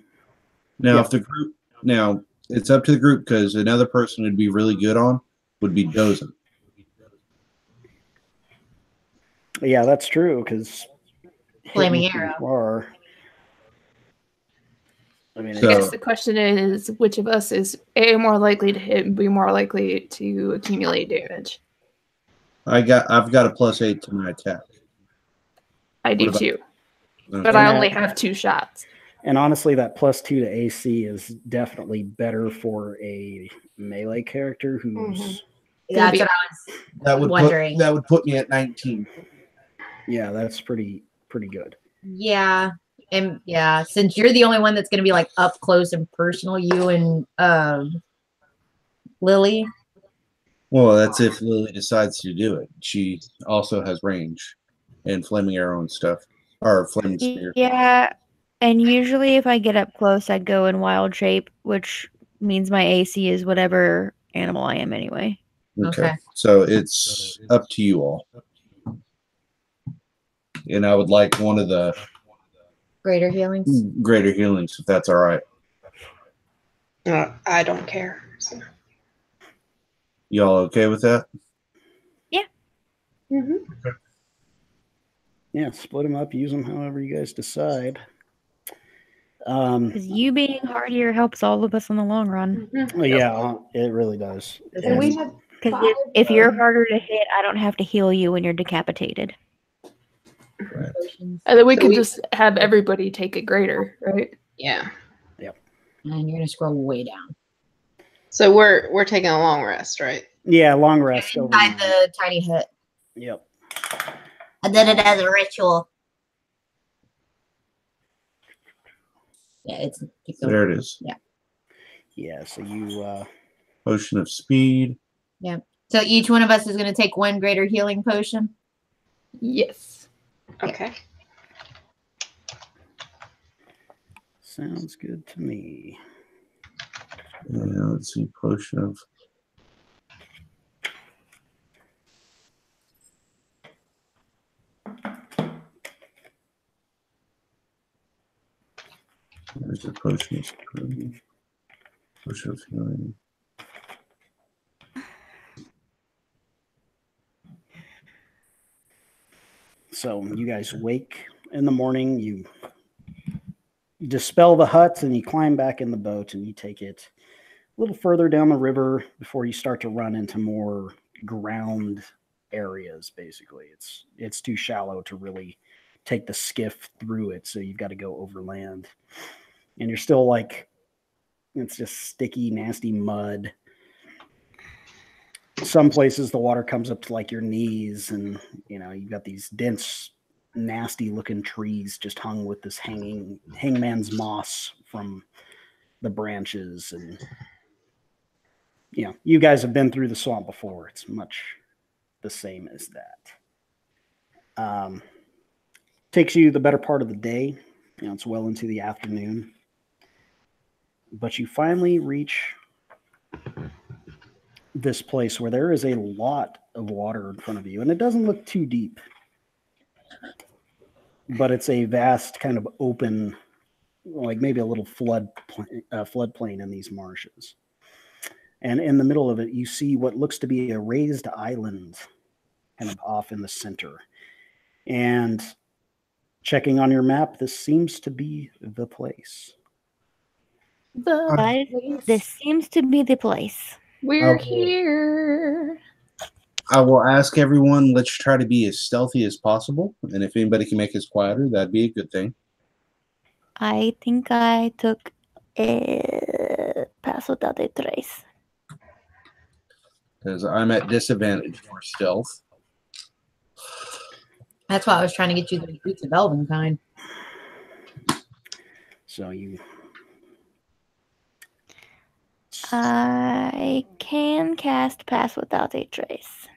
now if the group, now it's up to the group, because another person would be really good on would be Dozen. Yeah, that's true, because Flaming arrow. I mean, I guess the question is, which of us is A, more likely to hit and B, more likely to accumulate damage? I've got a +8 to my attack. I do too. Okay. But I only have 2 shots. And honestly, that +2 to AC is definitely better for a melee character who's. That's what I was wondering. That would put me at 19. Yeah, that's pretty good. Yeah, And yeah, since you're the only one that's going to be like up close and personal, you and Lily. Well, that's if Lily decides to do it. She also has range and flaming arrow and stuff, or flaming spear. Yeah, and usually if I get up close, I go in wild shape, which means my AC is whatever animal I am anyway. Okay. So it's up to you all. And I would like one of the Greater healings. greater healings, if that's all right. I don't care. So. Y'all okay with that? Yeah. Mm-hmm. Yeah, split them up, use them however you guys decide. Because you being hardier helps all of us in the long run. Mm-hmm. Yeah, it really does. So we have Because if you're harder to hit, I don't have to heal you when you're decapitated. Right. potions. And then we So could we- just have everybody take a greater, right? Yeah. And you're gonna scroll way down. So we're taking a long rest, right? Yeah, long rest. Inside overnight. the tiny hut. Yep. I did it as a ritual. Yeah, it's keep going. There it is. Yeah, so you Potion of speed. So each one of us is gonna take one greater healing potion. Yes. Okay. sounds good to me. Yeah, let's see. Potion of. There's a potion of potion of healing. So you guys wake in the morning, you dispel the huts and you climb back in the boat and you take it a little further down the river before you start to run into more ground areas. Basically, it's too shallow to really take the skiff through it, so you've got to go overland. And you're still like, it's just sticky, nasty mud. Some places the water comes up to like your knees, and you know you've got these dense, nasty looking trees just hung with this hangman's moss from the branches. And you know, you guys have been through the swamp before. It's much the same as that. Takes you the better part of the day. You know, it's well into the afternoon, but you finally reach this place where there is a lot of water in front of you, and it doesn't look too deep, but it's a vast kind of open, like maybe a little floodplain in these marshes. And in the middle of it, you see what looks to be a raised island kind of off in the center. And checking on your map, this seems to be the place. This seems to be the place. We're Okay. here. I will ask everyone, let's try to be as stealthy as possible. And if anybody can make us quieter, that'd be a good thing. I think I took a pass without a trace. Because I'm at disadvantage for stealth. That's why I was trying to get you the boots of Elven kind. So you I can cast pass without a trace.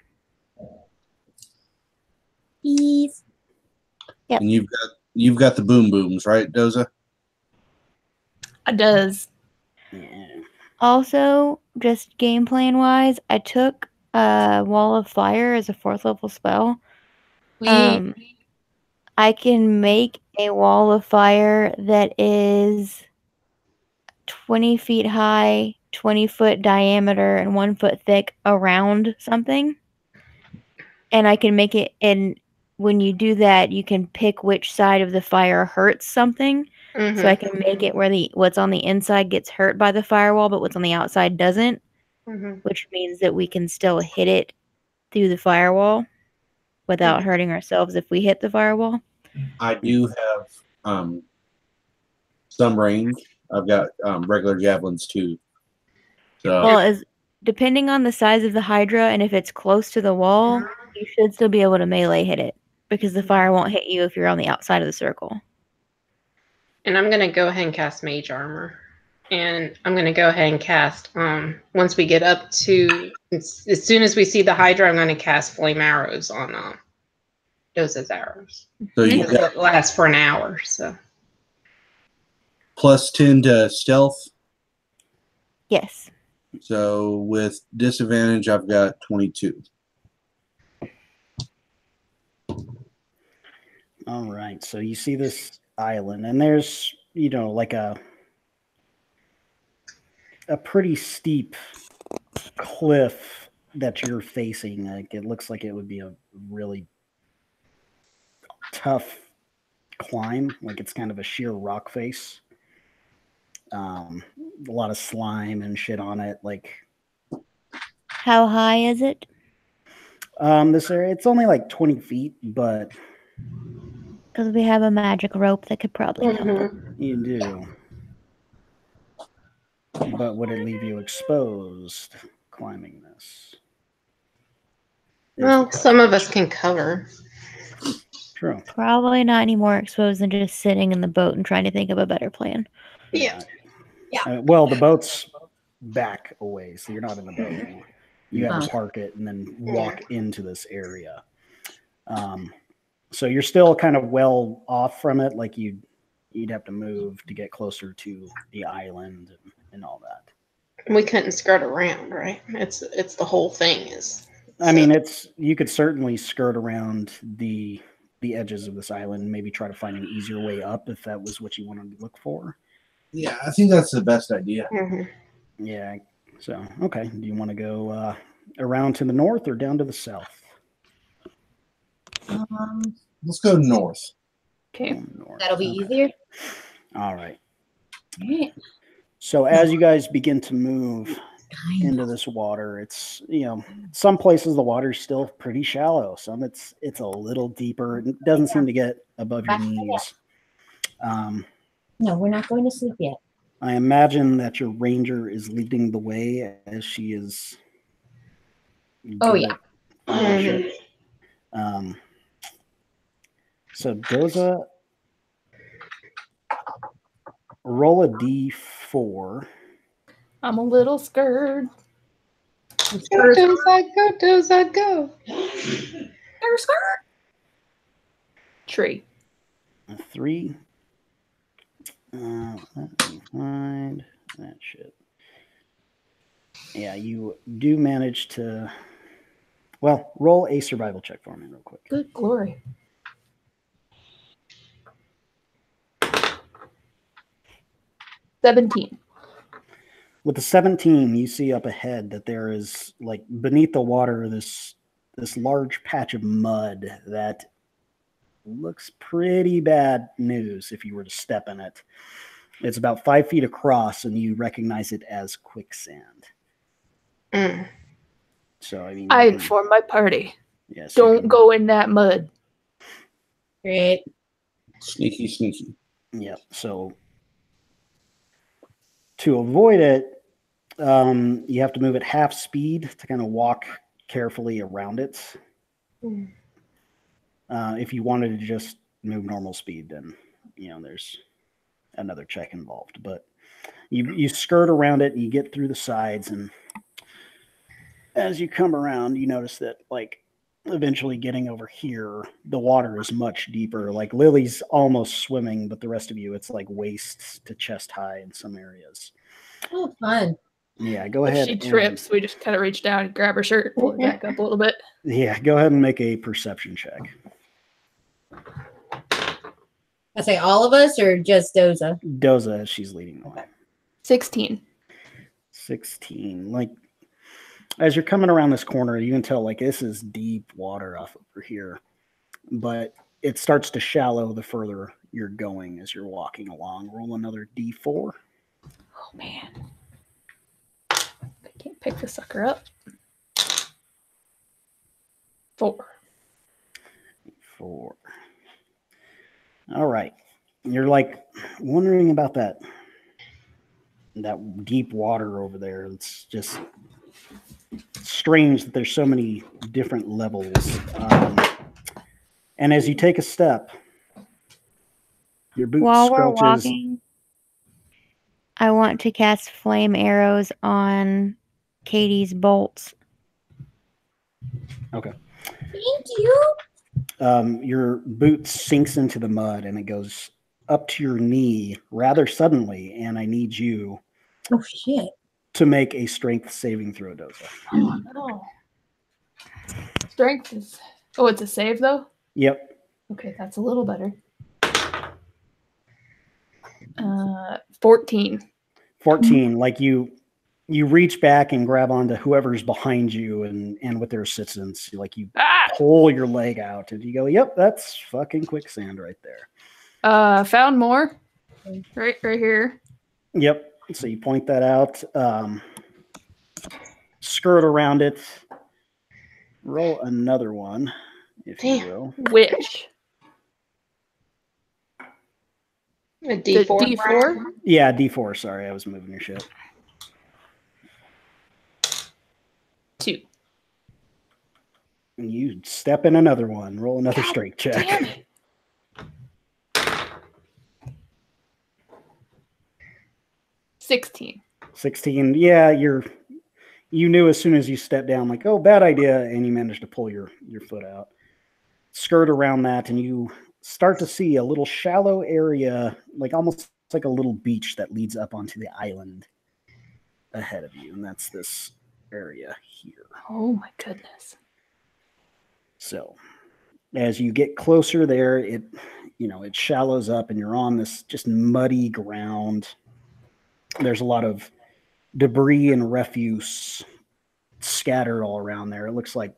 Please. Yep. And you've got the boom booms, right, Doza? It does. yeah. Also, just game plan wise, I took Wall of Fire as a 4th level spell. I can make a wall of fire that is 20 feet high, 20-foot diameter, and 1 foot thick around something. And I can make it, and when you do that, you can pick which side of the fire hurts something. So I can make it where what's on the inside gets hurt by the firewall, but what's on the outside doesn't, which means that we can still hit it through the firewall without hurting ourselves if we hit the firewall. I do have some range. I've got regular javelins too. So Well, as depending on the size of the hydra and if it's close to the wall, you should still be able to melee hit it because the fire won't hit you if you're on the outside of the circle. And I'm going to go ahead and cast Mage Armor. And I'm going to go ahead and cast, once we get up to, as soon as we see the Hydra, I'm going to cast Flame Arrows on Doza's arrows. So you It lasts for an hour, so. plus 10 to stealth. Yes. So with disadvantage, I've got 22. All right. So you see this island, and there's, like a pretty steep cliff that you're facing. Like, it looks like it would be a really tough climb. Like, it's kind of a sheer rock face. A lot of slime and shit on it. Like, How high is it? this area, it's only like 20 feet, but Because we have a magic rope that could probably help. you do. But would it leave you exposed climbing this? Well, some of us can cover. True. Probably not any more exposed than just sitting in the boat and trying to think of a better plan. Yeah. Well, the boat's back away, so you're not in the boat anymore. You have to park it and then walk into this area. So you're still kind of well off from it. Like you'd have to move to get closer to the island and all that. We couldn't skirt around, right? It's the whole thing is. I mean, you could certainly skirt around the edges of this island and maybe try to find an easier way up if that was what you wanted to look for. Yeah, I think that's the best idea. Yeah. So, okay. Do you want to go around to the north or down to the south? Let's go north. Okay. North. That'll be easier. All right. All right. So as you guys begin to move into this water, it's, some places the water's still pretty shallow. Some it's a little deeper. It doesn't seem to get above your knees. No, we're not going to sleep yet. I imagine that your ranger is leading the way as she is. Oh, yeah. So Doza, roll a d4. I'm a little scared. Go, Doza, go. Tree. A 3. Let me find that shit. Yeah, you do manage to. Well, roll a survival check for me real quick. Good glory. $17. With the 17, you see up ahead that there is, like, beneath the water, this large patch of mud that looks pretty bad news if you were to step in it. It's about 5 feet across, and you recognize it as quicksand. So, I mean, I inform my party. Yes. Don't go in that mud. Great. Sneaky, sneaky. Yeah. So to avoid it, you have to move at half speed to kind of walk carefully around it. If you wanted to just move normal speed, then there's another check involved. But you skirt around it and you get through the sides, and as you come around, you notice that, like, eventually getting over here, the water is much deeper. Like, Lily's almost swimming, but the rest of you, it's like waist to chest high in some areas. Oh, fun. Yeah, go ahead. If she trips, we just kind of reach down and grab her shirt, pull it back up a little bit. Yeah, go ahead and make a perception check. I say all of us or just Doza? Doza, she's leading the way. 16. 16. Like, as you're coming around this corner, you can tell, like, this is deep water off over here. But it starts to shallow the further you're going as you're walking along. Roll another d4. Oh, man. I can't pick the sucker up. 4. 4. All right. You're, like, wondering about that deep water over there. It's just strange that there's so many different levels. And as you take a step, Your boot While we're squelches. walking, I want to cast flame arrows on Katie's bolts. Okay. Thank you. Your boot sinks into the mud and it goes up to your knee rather suddenly, and I need you Oh shit. to make a strength saving throw, Doza. Oh no. Strength is. Oh, it's a save though? Yep. Okay, that's a little better. 14. 14. Like you reach back and grab onto whoever's behind you, and with their assistance, like you pull your leg out and you go, yep, that's fucking quicksand right there. Found more. Right here. Yep. So you point that out. Skirt around it. Roll another one, if you will. Which? A D4. D4? Yeah, D4. Sorry, I was moving your shit. 2. And you step in another one. Roll another strength check. Damn it. 16. 16. Yeah, you knew as soon as you stepped down, like, oh, bad idea, and you managed to pull your foot out. Skirt around that, and you start to see a little shallow area, like almost like a little beach that leads up onto the island ahead of you, and that's this area here. Oh my goodness. So as you get closer there, it shallows up and you're on this just muddy ground. There's a lot of debris and refuse scattered all around there. It looks like,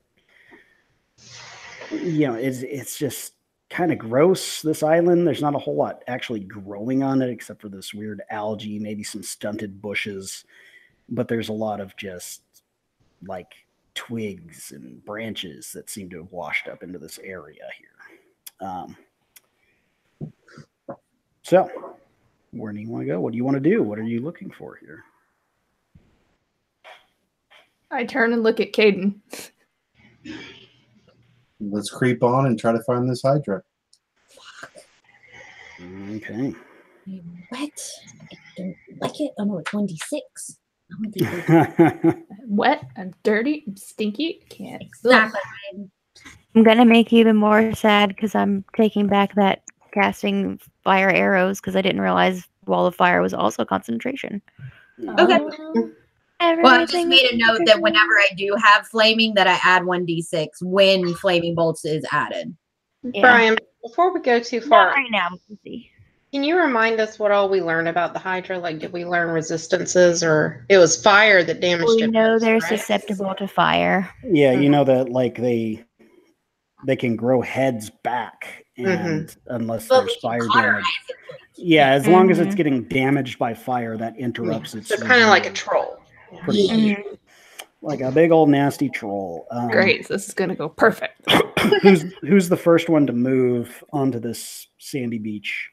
it's just kind of gross, this island. There's not a whole lot actually growing on it except for this weird algae, maybe some stunted bushes, but there's a lot of just like twigs and branches that seem to have washed up into this area here. So where do you want to go? What do you want to do? What are you looking for here? I turn and look at Caden. Let's creep on and try to find this hydra. Okay. What? I don't like it. Oh no, it's 1d6. Wet, I'm dirty, I'm stinky. Can't. Exactly. I'm gonna make you even more sad because I'm taking back that casting fire arrows because I didn't realize wall of fire was also concentration. Okay. Well, I just made a note that whenever I do have flaming, that I add 1d6 when flaming bolts is added. Yeah. Brian, before we go too Not far, right now. We'll see. can you remind us what all we learned about the hydra? Like, did we learn resistances, or it was fire that damaged We it? know they're right? susceptible to fire. Yeah, you know that like they can grow heads back, and unless But there's we fire can damage. cauterize it. Yeah, as long as it's getting damaged by fire, that interrupts its. So kind of like a troll. Pretty much. Like a big old nasty troll. Great, so this is gonna go perfect. Who's the first one to move onto this sandy beach?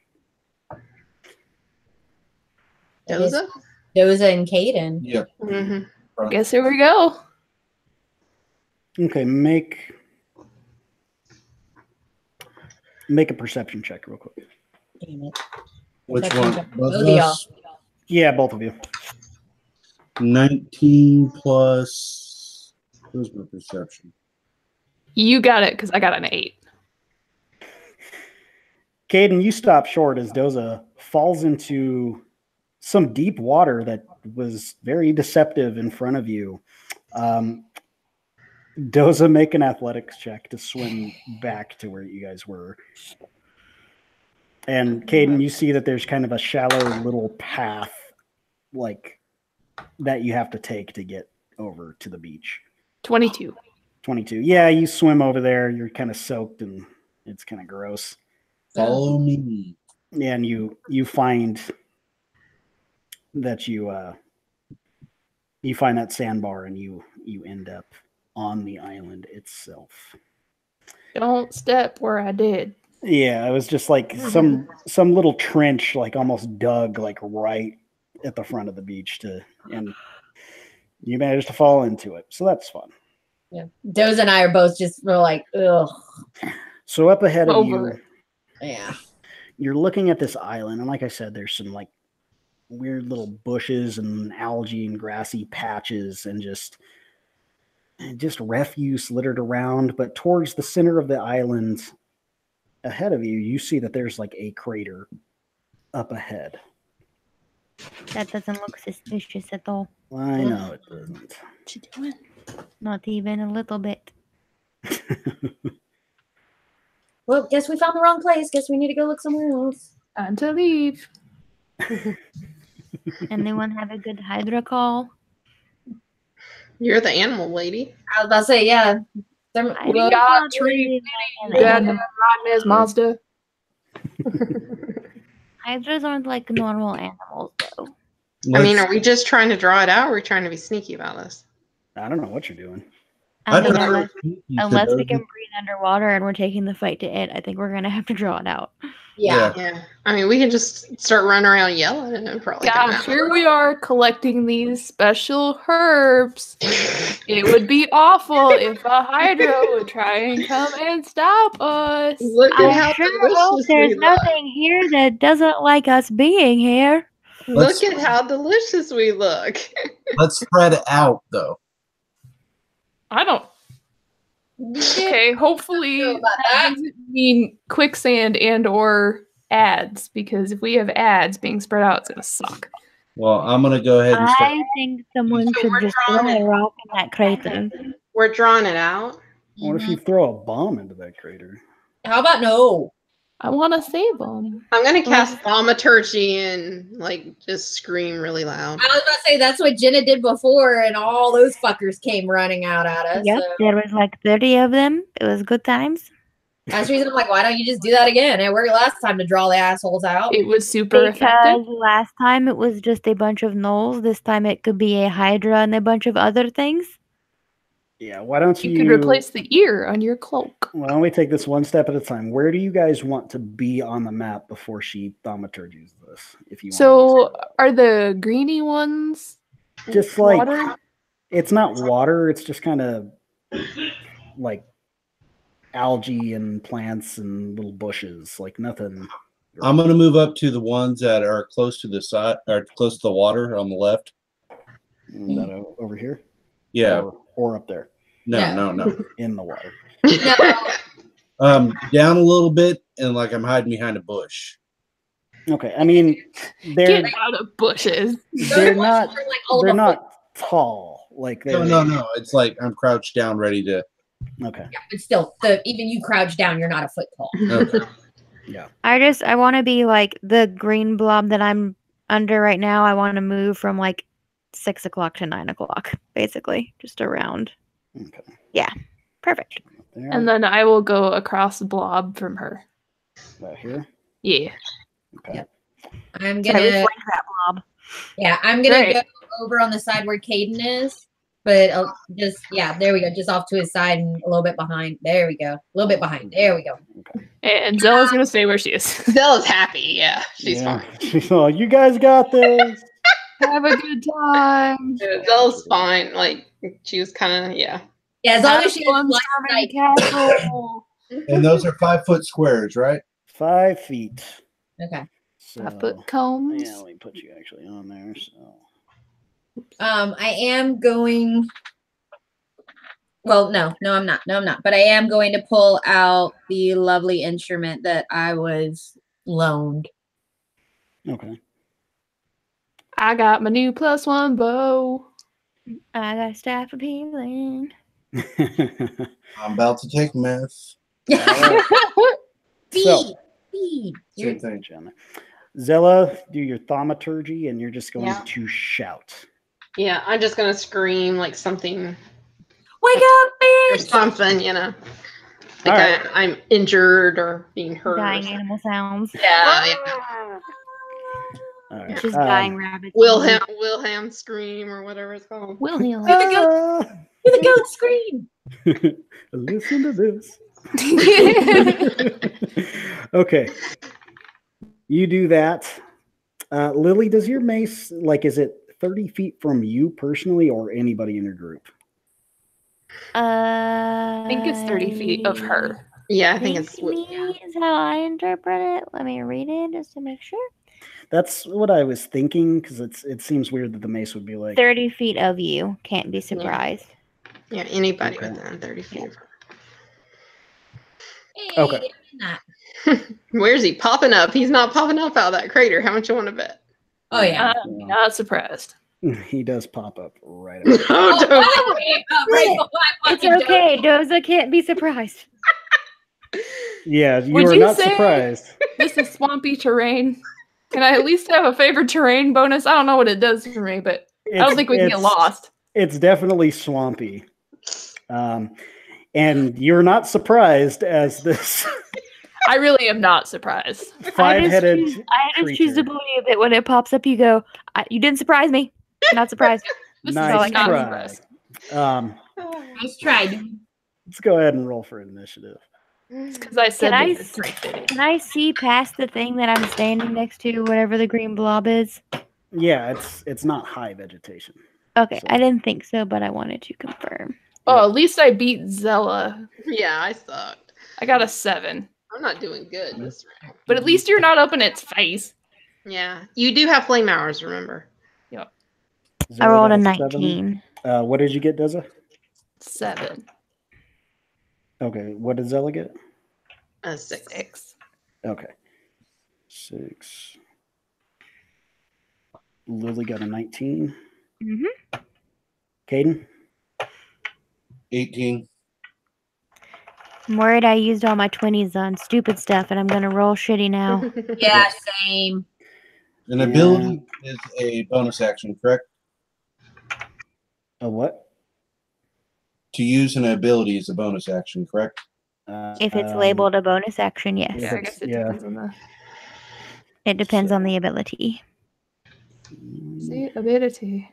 Doza? Doza and Caden. Yep. Mm-hmm. Guess here we go. Okay, make a perception check real quick. Damn it. Which That's one? okay. Both Both of of us? Yeah, both of you. 19 plus. Where's my perception? You got it, because I got an 8. Caden, you stop short as Doza falls into some deep water that was very deceptive in front of you. Doza, make an athletics check to swim back to where you guys were. And Caden, you see that there's kind of a shallow little path like that you have to take to get over to the beach. 22. 22. Yeah, you swim over there. You're kind of soaked and it's kind of gross. Follow me. Yeah, and you find that you find that sandbar and you end up on the island itself. Don't step where I did. Yeah, it was just like some little trench, like almost dug like right at the front of the beach and you managed to fall into it. So that's fun. Yeah. Doza and I are both we're like, ugh. So up ahead of you, Yeah. you're looking at this island, and like I said, there's some like weird little bushes and algae and grassy patches and just refuse littered around. But towards the center of the island ahead of you, you see that there's like a crater up ahead. That doesn't look suspicious at all. I know it doesn't. What you doing? Not even a little bit. Well, guess we found the wrong place. Guess we need to go look somewhere else. Time to leave. Anyone have a good hydra call? You're the animal lady. I was about to say, yeah. We got tree. Goddamn right, Miss Monster. Hydras aren't like normal animals, though. I mean, are we just trying to draw it out, or are we trying to be sneaky about this? I don't know what you're doing. I mean, unless we can breathe underwater and we're taking the fight to it, I think we're gonna have to draw it out. Yeah. I mean, we can just start running around yelling and it probably Yeah, here we are collecting these special herbs. It would be awful if a hydra would try and come and stop us. Look at how I sure hope delicious there's we look. nothing here that doesn't like us being here. Look at how delicious we look. Let's spread it out, though. I don't. Okay, hopefully that doesn't mean quicksand and or ads, because if we have ads being spread out, it's gonna suck. Well, I'm gonna go ahead and start. I think someone So should we're just drawing throw it. a rock in that crater. We're drawing it out. What if you throw a bomb into that crater? How about no? I want to save them. I'm gonna cast thaumaturgy and like just scream really loud. I was about to say that's what Jenna did before, and all those fuckers came running out at us. Yep, So there was like 30 of them. It was good times. that's the reason I'm like, why don't you just do that again? It worked last time to draw the assholes out. It was super Because effective. last time it was just a bunch of gnolls. This time it could be a hydra and a bunch of other things. Yeah, why don't you... You could replace the ear on your cloak. Why don't we take this one step at a time? Where do you guys want to be on the map before she thaumaturgies this? If you So, are the greeny ones just like water? it's not water, it's just kind of like algae and plants and little bushes, like nothing. I'm gonna move up to the ones that are close to the side, or close to the water on the left. That over here? Yeah. Or up there No. in the water. Down a little bit, and like I'm hiding behind a bush. Okay, I mean they're Get out of bushes. they're not Like all they're of not tall. Like they're No. It's like I'm crouched down, ready to. Okay. Yeah, but still, even you crouch down, you're not a foot tall. Okay. Yeah. I want to be like the green blob that I'm under right now. I want to move from like 6 o'clock to 9 o'clock, basically, just around. Okay. Yeah, perfect. There. And then I will go across the blob from her. About here. Yeah. Okay. Yep. I'm Sorry, gonna, reflect that blob. I'm gonna Great. go over on the side where Caden is, but there we go, just off to his side and a little bit behind. There we go, a little bit behind. There we go. And Zella's gonna stay where she is. Zella's happy. Yeah, she's fine. She's all, you guys got this. Have a good time. Yeah, Zella's fine. Like she was kind of Yeah, as long as she Have fun has storming the castle. And those are 5 foot squares, right? 5 feet. Okay. So, I put combs. yeah, let me put you actually on there. So I am going. Well, no, I'm not. No, I'm not. But I am going to pull out the lovely instrument that I was loaned. okay. I got my new +1 bow. I got staff of healing. I'm about to take meth. Alright. So, Feed. Same thing. Zella, do your thaumaturgy, and you're just going Yeah. to shout. Yeah, I'm just gonna scream like something Wake up, or bitch! something, you know. Like Alright. I'm injured or being hurt. or Dying something. animal sounds. Yeah. All right. It's just dying rabbits. Wilhelm scream or whatever it's called. Will heal. Do the goat scream. Listen to this. Okay. You do that. Lily, does your mace, like, is it 30 feet from you personally or anybody in your group? I think it's 30 feet of her. Yeah, I think it's is how I interpret it. Let me read it just to make sure. That's what I was thinking, because it seems weird that the mace would be like 30 feet of you. Can't be surprised. Yeah, anybody Okay. within 30 feet of her. Hey, Okay. Where's he popping up? He's not popping up out of that crater. How much you want to bet? Oh yeah. I'm not surprised. He does pop up right up. It's okay. Doza can't be surprised. Yeah, you Would are you not say- surprised. This is swampy terrain. Can I at least have a favorite terrain bonus? I don't know what it does for me, but I don't think we can get lost. It's definitely swampy. And you're not surprised as this I really am not surprised. five-headed I just choose to creature. believe that when it pops up, you go, "You didn't surprise me. Not surprised." This Nice is all I got. try. Nice try. Let's go ahead and roll for initiative. Because I said Can I that it's great city. Can I see past the thing that I'm standing next to, whatever the green blob is? Yeah, it's not high vegetation. Okay, So- I didn't think so, but I wanted to confirm. Oh, at least I beat Zella. Yeah, I sucked. I got a 7. I'm not doing good this round. But at least you're not up in its face. Yeah, you do have flame hours, remember? I rolled a Zilla got 19. 7. What did you get, Deza? 7. Okay, what did Zella get? A 6. 6. Okay. 6. Lily got a 19. Mm-hmm. Caden? 18. I'm worried I used all my 20s on stupid stuff, and I'm going to roll shitty now. Yeah, same. An ability is a bonus action, correct? A what? To use an ability is a bonus action, correct? If it's labeled a bonus action, yes. Yeah, I guess it depends on the It depends on the ability. see, ability.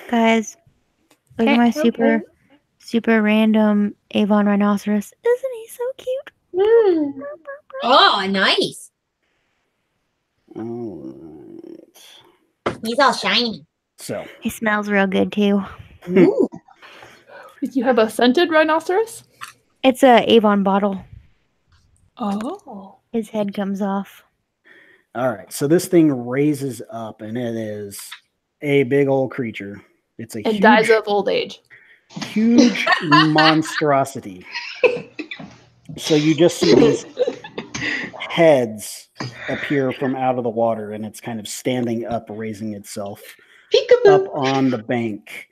Guys, look at my super random Avon rhinoceros. Isn't he so cute? Oh, nice. Alright. He's all shiny. So, He smells real good too. Ooh. Did you have a scented rhinoceros? It's a Avon bottle. Oh. His head comes off. all right. So this thing raises up, and it is a big old creature. It's a And dies of old age. huge monstrosity. So you just see these heads appear from out of the water, and it's kind of standing up, raising itself up on the bank.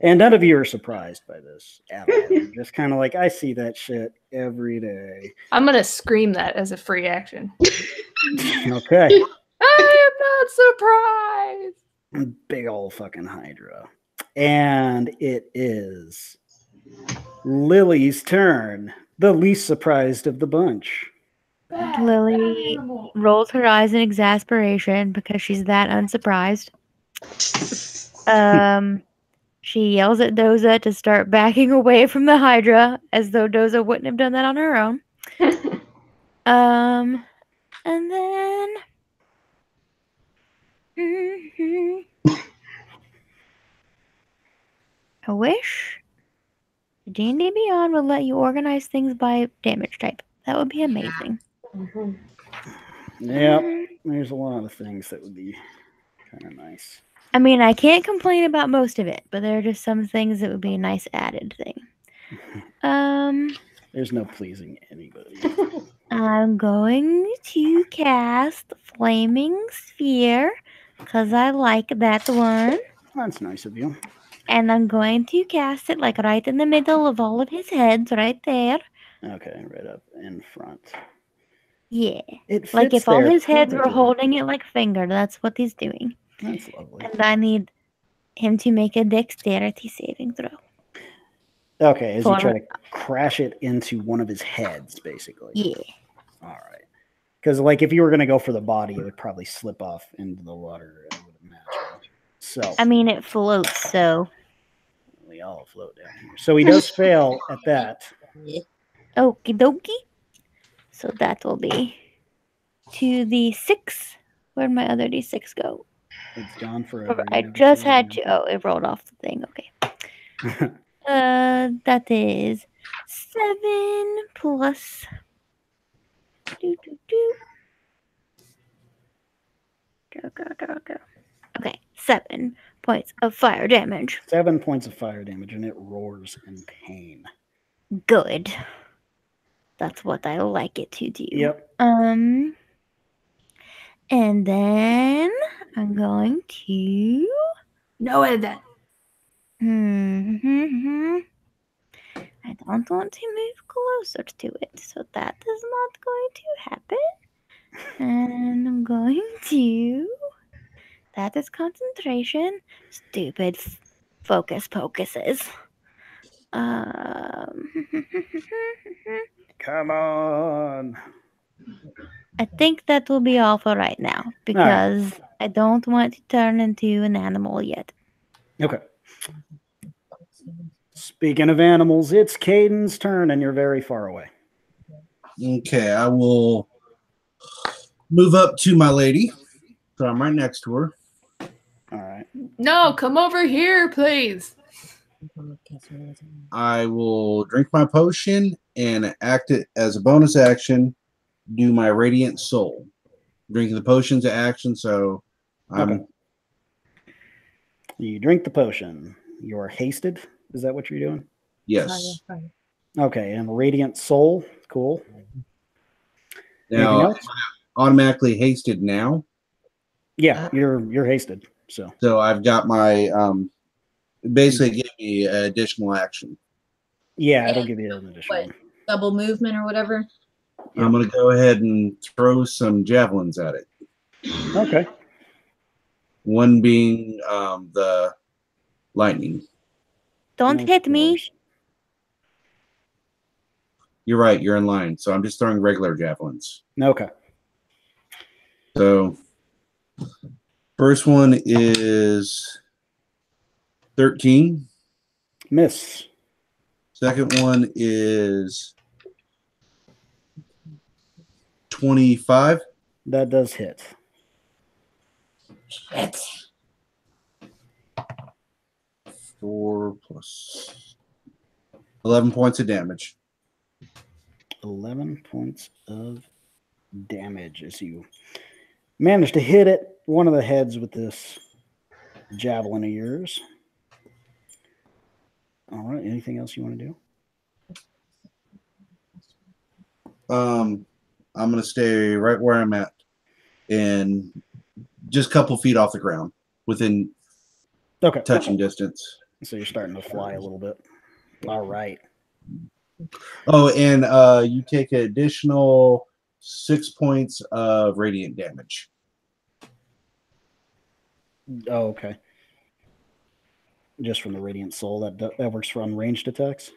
And none of you are surprised by this at all. You're just kind of like, I see that shit every day. I'm going to scream that as a free action. Okay. I am not surprised. Big old fucking hydra. And it is Lily's turn. The least surprised of the bunch. Lily rolls her eyes in exasperation because she's that unsurprised. She yells at Doza to start backing away from the Hydra, as though Doza wouldn't have done that on her own. And then I wish D&D Beyond would let you organize things by damage type. That would be amazing. Yep. There's a lot of things that would be kind of nice. I mean, I can't complain about most of it, but there are just some things that would be a nice added thing. There's no pleasing anybody. I'm going to cast Flaming Sphere because I like that one. That's nice of you. And I'm going to cast it like right in the middle of all of his heads, right there. Okay, right up in front. Yeah. It Like fits if all there his heads were perfectly. holding it like finger, that's what he's doing. That's lovely. And I need him to make a dexterity saving throw. Okay, as you For- try to crash it into one of his heads, basically. Yeah. All right. Because, like, if you were going to go for the body, it would probably slip off into the water, I would imagine. So, I mean, it floats, so. we all float down here. So he does fail at that. Okie dokie. So that will be to the 6. Where'd my other d6 go? It's gone forever. I just had to. Oh, it rolled off the thing. Okay. That is 7 plus. Go. Okay, 7 points of fire damage. 7 points of fire damage, and it roars in pain. Good. That's what I like it to do. Yep. And then I'm going to No way then. I don't want to move closer to it, so that is not going to happen. And I'm going to. That is concentration. Stupid focus pocuses. Come on. I think that will be all for right now because I don't want to turn into an animal yet. Okay. Speaking of animals, it's Caden's turn, and you're very far away. Okay, I will move up to my lady. So I'm right next to her. All right. No, come over here, please. I will drink my potion and act it as a bonus action. Do my radiant soul. Drinking the potion's an action, so I'm. Okay. You drink the potion. You're hasted. Is that what you're doing? Yes. Okay, and radiant soul. Cool. Now, automatically hasted now. Yeah, you're hasted. So I've got my basically give me an additional action. Yeah, it'll give you an additional. What, double movement or whatever? Yeah. I'm gonna go ahead and throw some javelins at it. Okay. One being the lightning. Don't hit me. You're right, you're in line. So I'm just throwing regular javelins. Okay. So first one is 13. Miss. Second one is 25. That does hit. Shit. 4 plus 11 points of damage. 11 points of damage as you manage to hit it one of the heads with this javelin of yours. All right. Anything else you want to do? I'm going to stay right where I'm at and just a couple feet off the ground within touching distance. So you're starting to fly a little bit. All right. Oh, and you take an additional 6 points of radiant damage. Oh, okay. Just from the radiant soul. That works for unranged attacks?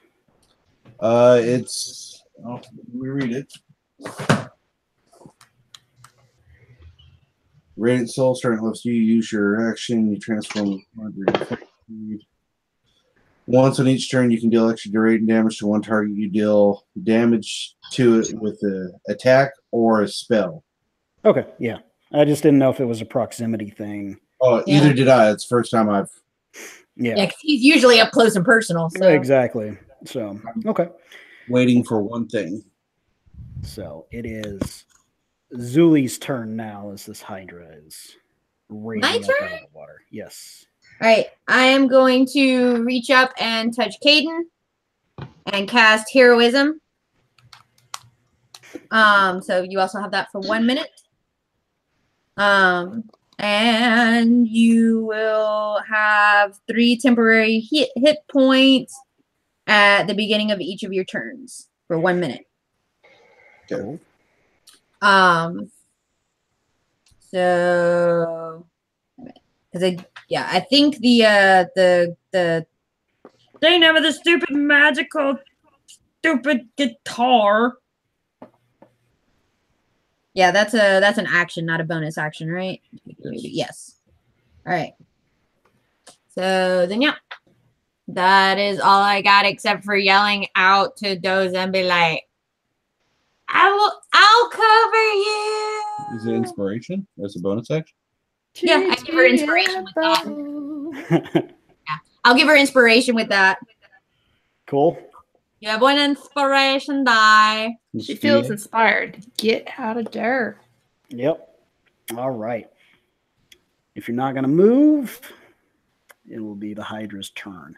It's... Oh, let me read it. Radiant soul starting lifts you. Use your action. You transform. Once on each turn, you can deal extra radiant damage to one target. You deal damage to it with an attack or a spell. Okay, yeah. I just didn't know if it was a proximity thing. Oh, Yeah. Either did I. It's the first time I've... Yeah, 'cause he's usually up close and personal. So. Exactly. So, okay. Waiting for one thing. So, it is Zuli's turn now as this hydra is raging up out of the water. Yes. All right, I am going to reach up and touch Caden and cast Heroism. So you also have that for 1 minute. And you will have 3 temporary hit points at the beginning of each of your turns for 1 minute. Okay. So, because I think the they never the stupid magical stupid guitar. Yeah, that's an action, not a bonus action, right? Yes. All right. So then, yeah, that is all I got except for yelling out to Doze and be like, I'll cover you. Is it inspiration? That's a bonus action? Yeah, I give her inspiration with that. I'll give her inspiration with that. Cool. You have one inspiration die. She feels inspired. Get out of there. Yep. All right. If you're not going to move, it will be the Hydra's turn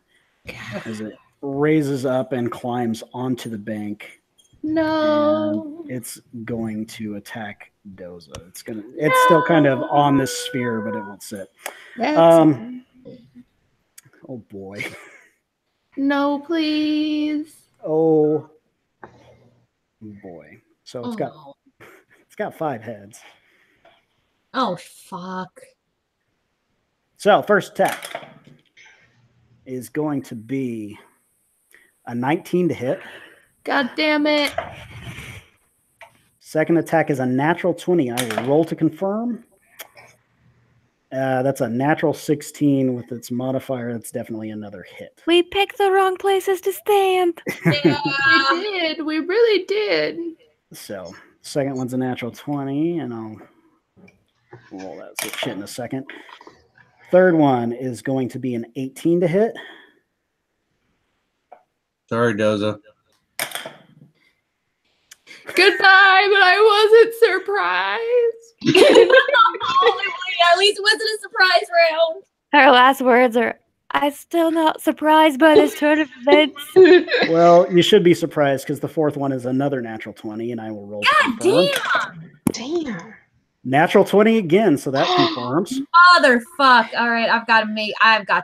as it raises up and climbs onto the bank. No. And it's going to attack Doza. It's still kind of on this sphere, but it won't sit. Oh boy. No, please. Oh boy. So it's got 5 heads. Oh fuck. So first attack is going to be a 19 to hit. God damn it. Second attack is a natural 20. I will roll to confirm. That's a natural 16 with its modifier. That's definitely another hit. We picked the wrong places to stand. Yeah, we did. We really did. So second one's a natural 20, and I'll roll that shit in a second. Third one is going to be an 18 to hit. Sorry, Doza. Goodbye, but I wasn't surprised. At least it wasn't a surprise round. Her last words are, I'm still not surprised by this turn of events. Well, you should be surprised because the fourth one is another natural 20, and I will roll. God Damn. Natural 20 again, so that confirms. Motherfuck. All right, I've got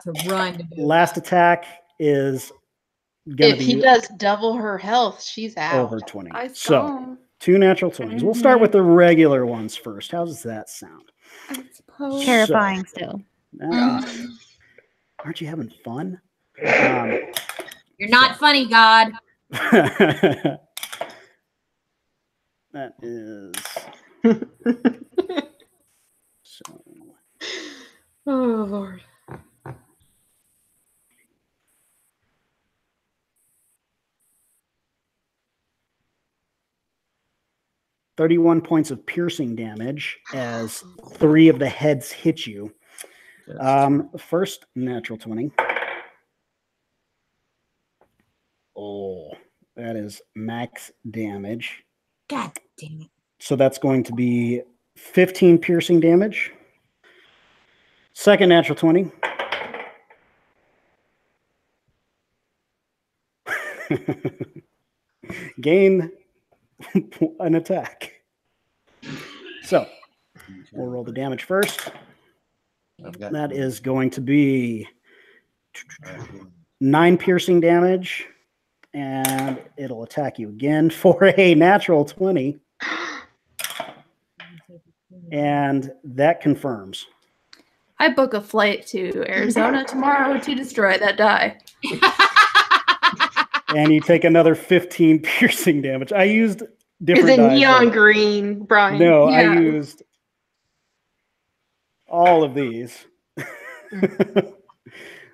to run. Last attack is gonna If be he does double her health, she's out. over 20. I So saw. 2 natural 20s. We'll start with the regular ones first. How does that sound? I suppose. Terrifying still. Aren't you having fun? You're not funny, God. That is so. Oh, Lord. $31 points of piercing damage as 3 of the heads hit you. First natural 20. Oh, that is max damage. God damn it. So that's going to be 15 piercing damage. Second natural 20. Gain an attack. So we'll roll the damage first. That is going to be 9 piercing damage, and it'll attack you again for a natural 20. And that confirms. I book a flight to Arizona tomorrow to destroy that die. And you take another 15 piercing damage. I used different Is it dice. neon green, Brian? No, Yeah. I used all of these.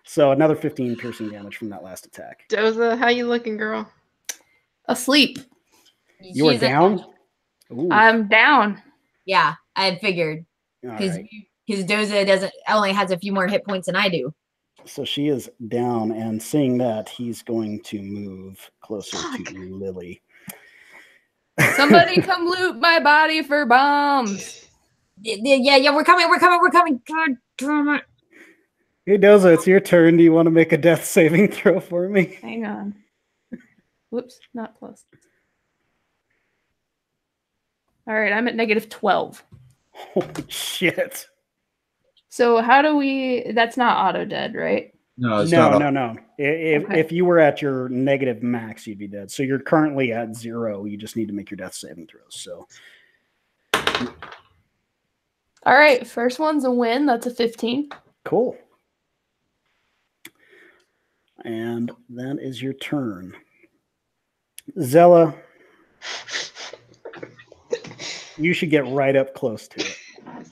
So another 15 piercing damage from that last attack. Doza, how you looking, girl? Asleep. You are down? Ooh. I'm down. Yeah, I had figured. All Because right. Doza only has a few more hit points than I do. So she is down, and seeing that, he's going to move closer to Lily. Somebody come loot my body for bombs. Yeah, we're coming. God damn it. Hey, Doza, it's your turn. Do you want to make a death saving throw for me? Hang on. Whoops, not plus. All right, I'm at -12. Holy shit. So how do we? That's not auto dead, right? No, it's No. not. If you were at your negative max, you'd be dead. So you're currently at 0. You just need to make your death saving throws. So All right, first one's a win. That's a 15. cool. And that is your turn. Zella, you should get right up close to it.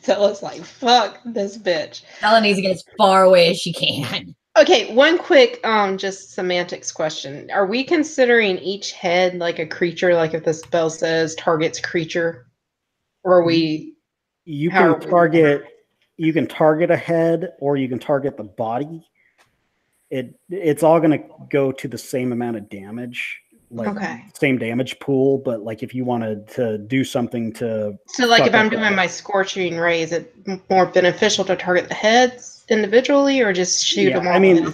Stella's like, fuck this bitch. Ella needs to get as far away as she can. Okay, one quick just semantics question. Are we considering each head like a creature, like if the spell says targets creature? Or are we You How can are we- target you can target a head or you can target the body. It's all going to go to the same amount of damage, like same damage pool. But like if you wanted to do something to, so like if I'm doing my scorching ray, is it more beneficial to target the heads individually or just shoot them all? I mean,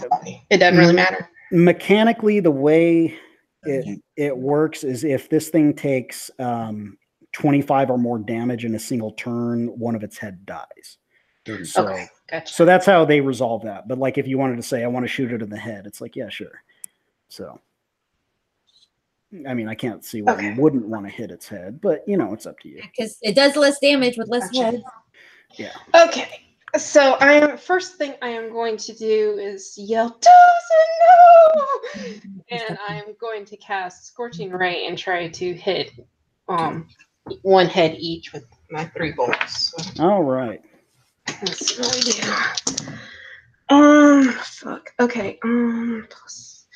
it doesn't really matter. Mechanically, the way it works is if this thing takes 25 or more damage in a single turn, one of its head dies. So, gotcha. So that's how they resolve that. But like if you wanted to say, I want to shoot it in the head, it's like, yeah, sure. So, I mean, I can't see why you wouldn't want to hit its head, but you know, it's up to you. Because it does less damage with less heads. Yeah. Okay. So first thing I am going to do is yell, Dozen, no! And I am going to cast Scorching Ray and try to hit one head each with my 3 bolts. So. All right. That's what I do. Fuck. Okay. Plus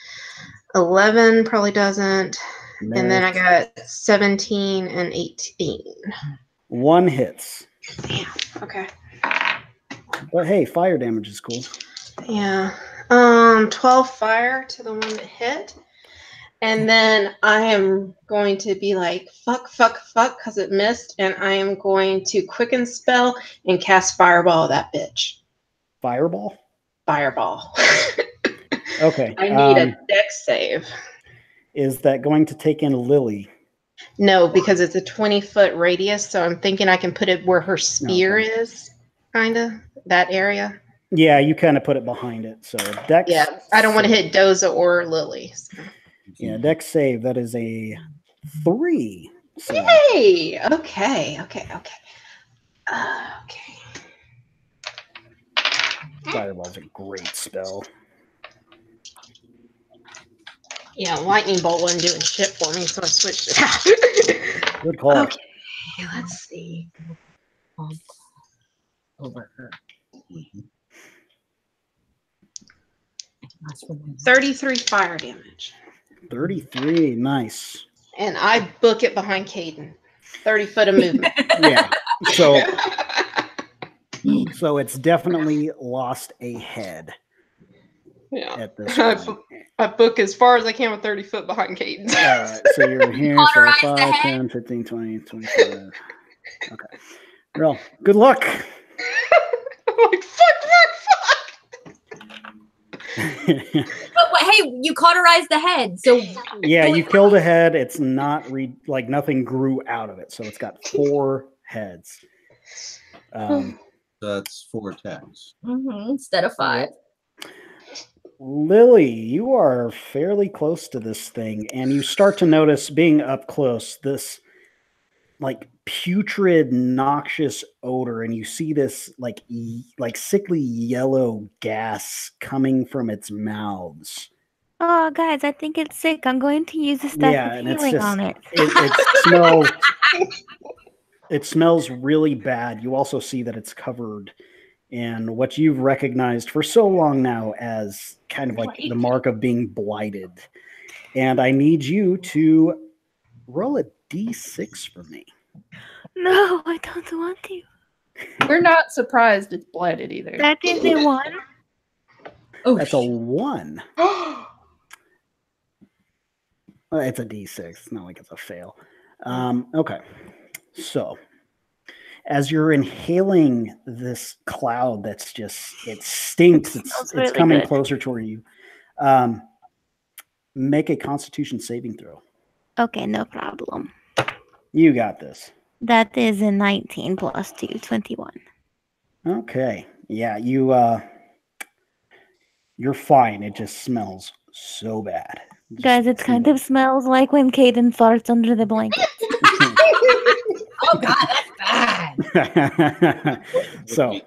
11 probably doesn't. Nice. And then I got 17 and 18. 1 hits. Damn. Okay. But hey, fire damage is cool. Yeah. 12 fire to the one that hit. And then I am going to be like, fuck, because it missed. And I am going to quicken spell and cast fireball that bitch. Fireball? Fireball. Okay. I need a dex save. Is that going to take in Lily? No, because it's a 20-foot radius. So I'm thinking I can put it where her spear is, kind of, that area. Yeah, you kind of put it behind it. So dex. Yeah, I don't want to hit Doza or Lily. So. Yeah, dex save. That is a 3. So. Yay! Okay. Fireball's a great spell. Yeah, lightning bolt wasn't doing shit for me, so I switched it out. Good call. Okay, let's see. Over her. 33 fire damage. 33, nice. And I book it behind Caden. 30 foot of movement. Yeah. So it's definitely lost a head. Yeah. At this I book as far as I can with 30 foot behind Caden. All right. So you're here. So 5, 10, 15, 20, 25. Okay. Well, good luck. I'm like, fuck. But hey, you cauterized the head, so yeah, you killed a head. It's not like nothing grew out of it, so it's got 4 heads. That's 4 attacks instead of 5. Lily, you are fairly close to this thing, and you start to notice, being up close, this like putrid, noxious odor, and you see this like sickly yellow gas coming from its mouths. Oh, guys, I think it's sick. I'm going to use the stuff with healing on it. It smells really bad. You also see that it's covered in what you've recognized for so long now as kind of like the mark of being blighted. And I need you to roll a d6 for me. No, I don't want to. We're not surprised it's blighted either. That is a 1. Oh, that's a 1. It's a d6. It's not like it's a fail. Okay. So, as you're inhaling this cloud that's just, it stinks. It's really coming good. Closer toward you. Make a Constitution saving throw. Okay, no problem. You got this. That is a 19 plus 2, 21. Okay. Yeah, you're fine. It just smells so bad. Guys, it kind of smells like when Caden farts under the blanket. Oh God, that's bad. So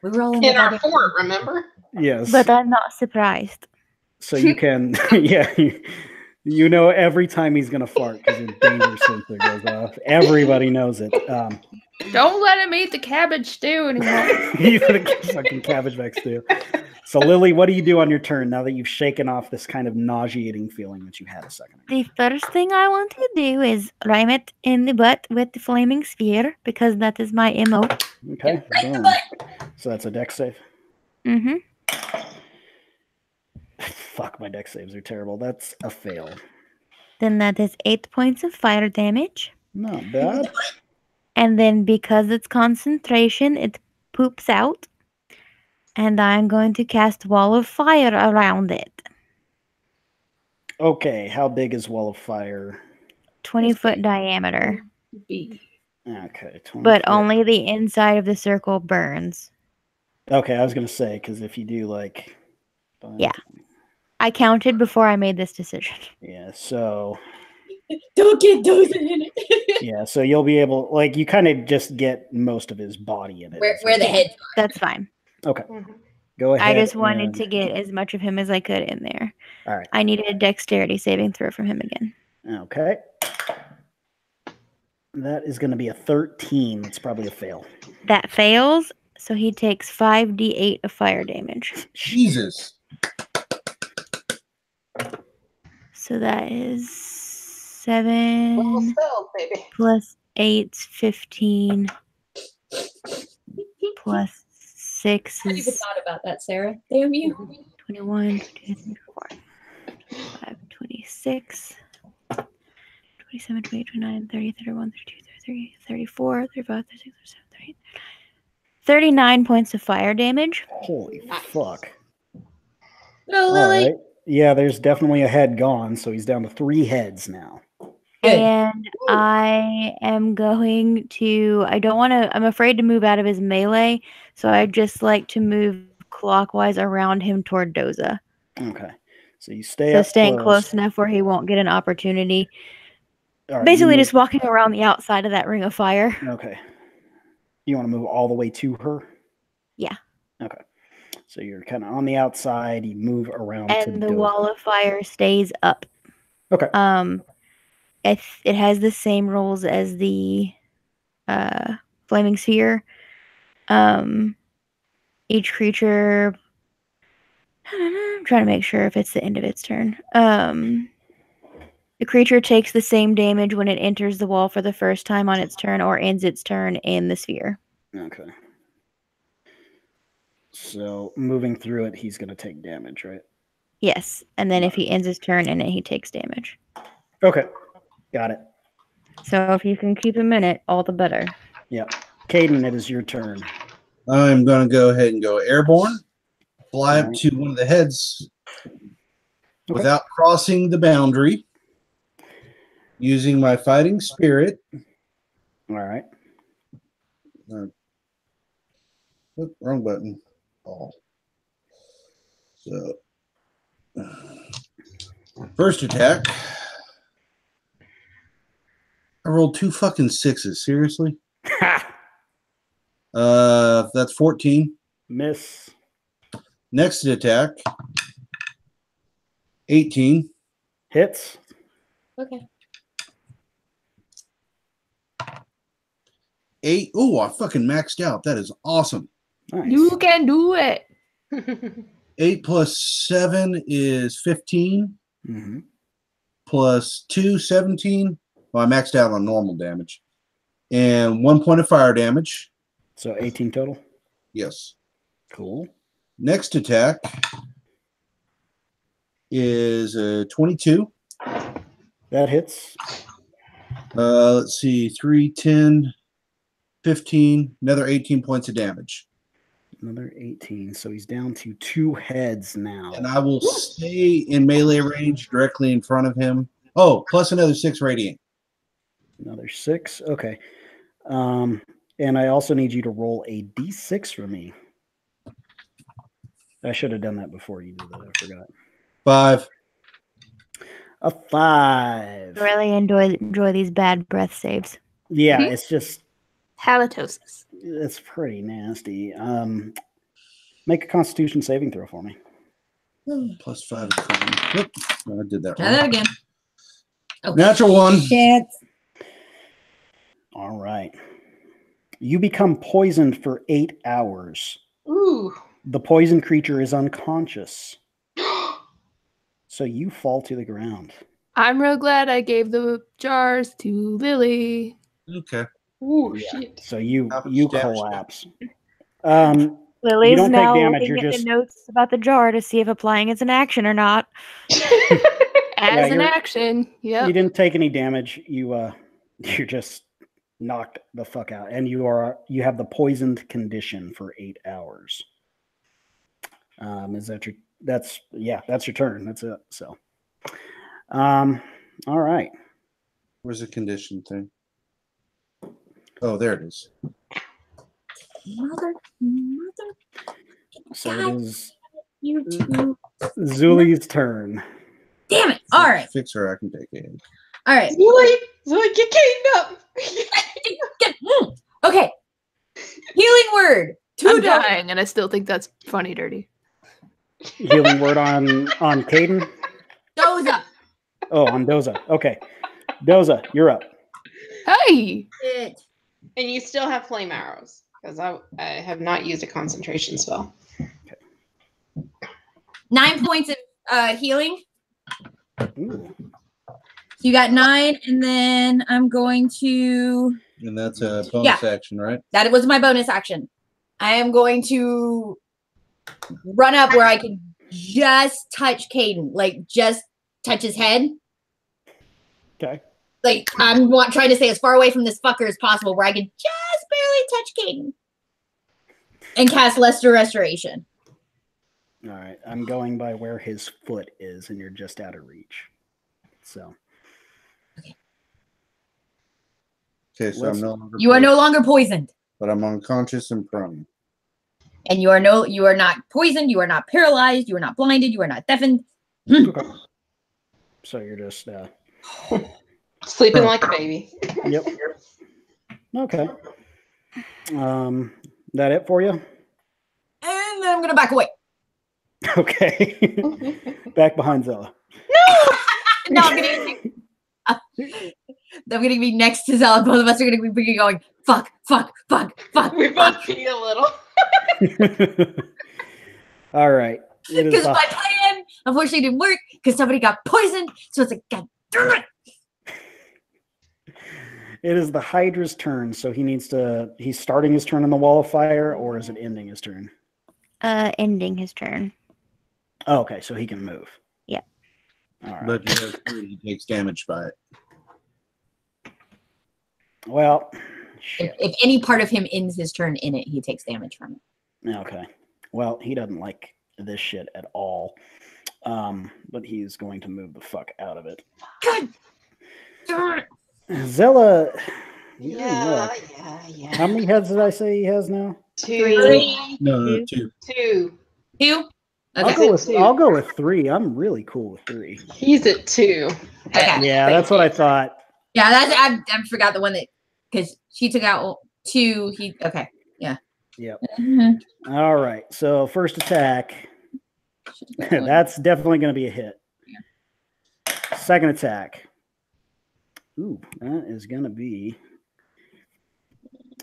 we were all in our fort, remember? Yes. But I'm not surprised. So you can, yeah, you know every time he's gonna fart because his danger sensor goes off. Everybody knows it. Don't let him eat the cabbage stew anymore. He's gonna fucking cabbage back stew. So, Lily, what do you do on your turn now that you've shaken off this kind of nauseating feeling that you had a second ago? The first thing I want to do is rhyme it in the butt with the flaming sphere because that is my MO. Okay. Boom. So that's a dex save. Mm-hmm. Fuck, my dex saves are terrible. That's a fail. Then that is 8 points of fire damage. Not bad. And then because it's concentration, it poops out. And I'm going to cast Wall of Fire around it. Okay, how big is Wall of Fire? 20-foot diameter. Big. Okay, 20 But foot. only the inside of the circle burns. Okay, I was going to say, because if you do like... Yeah. I counted before I made this decision. Yeah, so... Don't get those in it. Yeah, so you'll be able... Like, you kind of just get most of his body in it. Where the head. That's fine. Okay. Go ahead. I just wanted and- to get as much of him as I could in there. All right. I needed a dexterity saving throw from him again. Okay. That is going to be a 13. That's probably a fail. That fails, so he takes 5d8 of fire damage. Jesus. So that is 7 Well spelled, baby. plus 8, 15 plus 6 I even is thought about that, Sarah. Damn you. 21, 22, 24, 25, 26, 27, 28, 29, 30, 31, 32, 33, 34, 35, 36, 37, 38, 39 points of fire damage. Holy fuck. No, All Lily. right. Yeah, there's definitely a head gone, so he's down to 3 heads now. Good. And I am going to, I'm afraid to move out of his melee, so I'd just like to move clockwise around him toward Doza. Okay. So you stay So up staying close enough where he won't get an opportunity. All right, Basically you just walking around the outside of that ring of fire. Okay. You want to move all the way to her? Yeah. Okay. So you're kind of on the outside. You move around to And the Doza. wall of fire stays up. Okay. It has the same rules as the flaming sphere. Each creature, I'm trying to make sure if it's the end of its turn. The creature takes the same damage when it enters the wall for the first time on its turn or ends its turn in the sphere. Okay. So moving through it, he's going to take damage, right? Yes, and then if he ends his turn in it, he takes damage. Okay. Got it. So if you can keep him in it, all the better. Yep. Caden, it is your turn. I'm going to go ahead and go airborne, fly up to one of the heads without crossing the boundary, using my fighting spirit. All right. Wrong button. Oh. So, first attack. I rolled 2 fucking 6s. Seriously? That's 14. Miss. Next attack. 18. Hits. Okay. 8. Oh, I fucking maxed out. That is awesome. Nice. You can do it. 8 plus 7 is 15. Mm-hmm. Plus 2, 17. Well, I maxed out on normal damage. And 1 point of fire damage. So 18 total? Yes. Cool. Next attack is 22. That hits. Let's see. 3, 10, 15. Another 18 points of damage. Another 18. So he's down to 2 heads now. And I will stay in melee range directly in front of him. Oh, plus another 6 radiant. Another 6. Okay. And I also need you to roll a d6 for me. I should have done that before you did that. I forgot. 5. A 5. Really enjoy these bad breath saves. Yeah, it's just Halitosis. it's pretty nasty. Make a Constitution saving throw for me. Plus 5. Yep. I did that Try that wrong. again. Oh, Natural 1. shit. All right. You become poisoned for 8 hours. Ooh. The poison creature is unconscious. So you fall to the ground. I'm real glad I gave the jars to Lily. Okay. Ooh, Yeah. shit. So you How much damage? collapse. Lily's don't take now damage, looking you're at just- the notes about the jar to see if applying it's an action or not. As an you're- action. You Yep. didn't take any damage. You're just knocked the fuck out, and you have the poisoned condition for 8 hours. Is that that's your turn. That's it. So, all right. Where's the condition thing? Oh, there it is. Mother. So it is You two. Zuli's turn. Damn it. All right. Fix her. I can take it. All right. Zoe, get Caden up. Okay. Healing word. I'm dying, and I still think that's funny, dirty. Healing word on Caden. Doza. Oh, on Doza. Okay, Doza, you're up. Hey! It. And you still have flame arrows because I have not used a concentration spell. 9 points of healing. Ooh. So you got 9, and then I'm going to. And that's a bonus action, right? That was my bonus action. I am going to run up where I can just touch Caden, like just touch his head. Okay. Like I'm trying to stay as far away from this fucker as possible, where I can just barely touch Caden and cast Lesser Restoration. All right. I'm going by where his foot is, and you're just out of reach. So. Okay, so I'm no longer. You are no longer poisoned, But I'm unconscious and prone. and you are not poisoned. You are not paralyzed. You are not blinded. You are not deafened. Okay. So you're just. Sleeping like a baby. Yep. Okay. That it for you? And then I'm gonna back away. Okay. Back behind Zella. No, I'm gonna be next to Zella. Both of us are gonna be going, fuck. We both feel a little. All right. Because my plan unfortunately didn't work because somebody got poisoned. So it's like, God damn it. It is the Hydra's turn, so he's starting his turn on the wall of fire, or is it ending his turn? Ending his turn. Oh, okay, so he can move. Yeah. All right. But he takes damage by it. Well, shit. If any part of him ends his turn in it, he takes damage from it. Okay. Well, he doesn't like this shit at all. But he's going to move the fuck out of it. God darn it. Zella. Yeah. How many heads did I say he has now? 2. No, 2. 2. 2? I'll go with 3. I'm really cool with 3. He's at 2. Okay. Yeah, that's what I thought. Yeah, I forgot the one that, because she took out 2. Okay. Yeah. Yep. Mm-hmm. All right. So first attack. That's definitely going to be a hit. Yeah. Second attack. Ooh, that is going to be.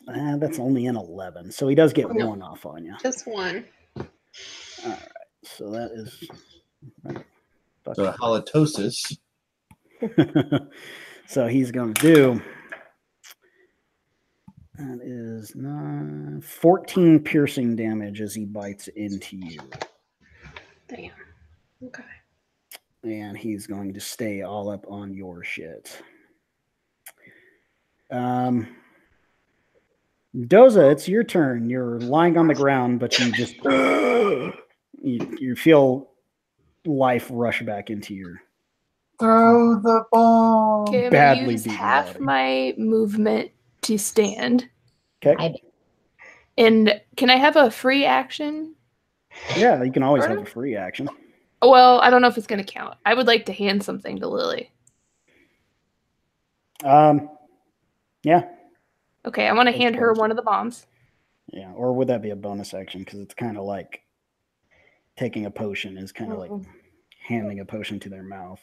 That's only an 11. So he does get 1 off on you. Just 1. All right. So that is. So halitosis. So he's going to do. That is 14 piercing damage as he bites into you. Damn. Okay. And he's going to stay all up on your shit. Doza, it's your turn. You're lying on the ground, but you just you feel life rush back into your. Throw the ball. Okay, I'm Badly gonna use beaten half body. my movement to stand. Okay. And can I have a free action? Yeah, you can always have a free action. Well, I don't know if it's going to count. I would like to hand something to Lily. Yeah. Okay, I want to hand her one of the bombs. Yeah, or would that be a bonus action? Because it's kind of like taking a potion is kind of like handing a potion to their mouth.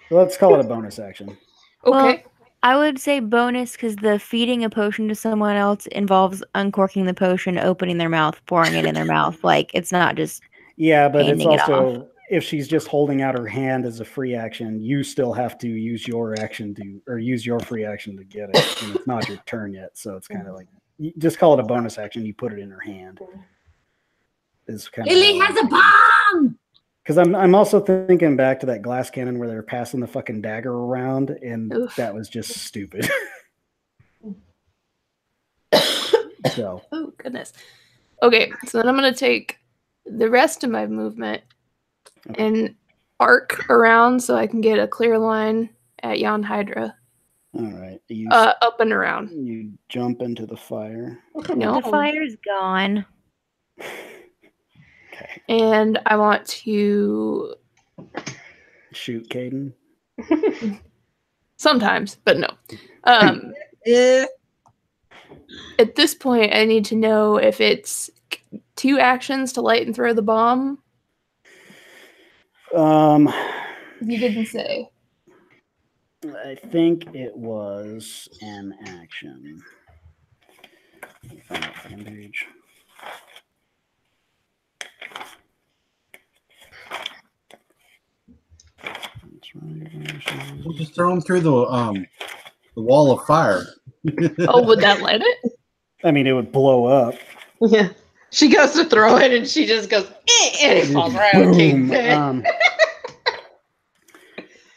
Let's call it a bonus action. Okay. I would say bonus because the feeding a potion to someone else involves uncorking the potion, opening their mouth, pouring it in their mouth. Like it's not just Yeah, but it's handing it also if she's just holding out her hand as a free action, you still have to use your action or use your free action to get it. And it's not your turn yet, so it's kind of like you just call it a bonus action. You put it in her hand. Lily has a bomb. Because I'm also thinking back to that glass cannon where they're passing the fucking dagger around, and that was just stupid. So. Oh goodness. Okay, so then I'm gonna take the rest of my movement and arc around so I can get a clear line at yon hydra. All right. Up and around. You jump into the fire. No, the fire's gone. Okay. And I want to shoot Caden. Sometimes, but no. At this point, I need to know if it's 2 actions to light and throw the bomb. You didn't say. I think it was an action. Let me find that fucking page. We'll just throw them through the wall of fire. Oh, would that light it? I mean, it would blow up. Yeah. She goes to throw it and she just goes, and it falls right on Kate's head.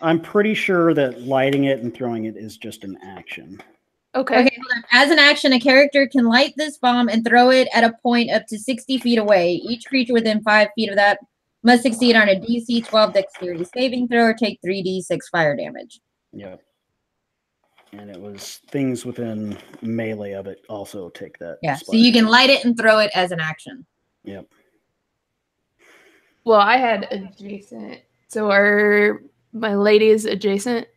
I'm pretty sure that lighting it and throwing it is just an action. Okay. Hold on. As an action, a character can light this bomb and throw it at a point up to 60 feet away. Each creature within 5 feet of that must succeed on a DC 12 dexterity saving throw or take 3d6 fire damage. Yep. And it was things within melee of it also take that. Yeah, so you can light it and throw it as an action. Yep. Well, I had adjacent. So are my ladies adjacent?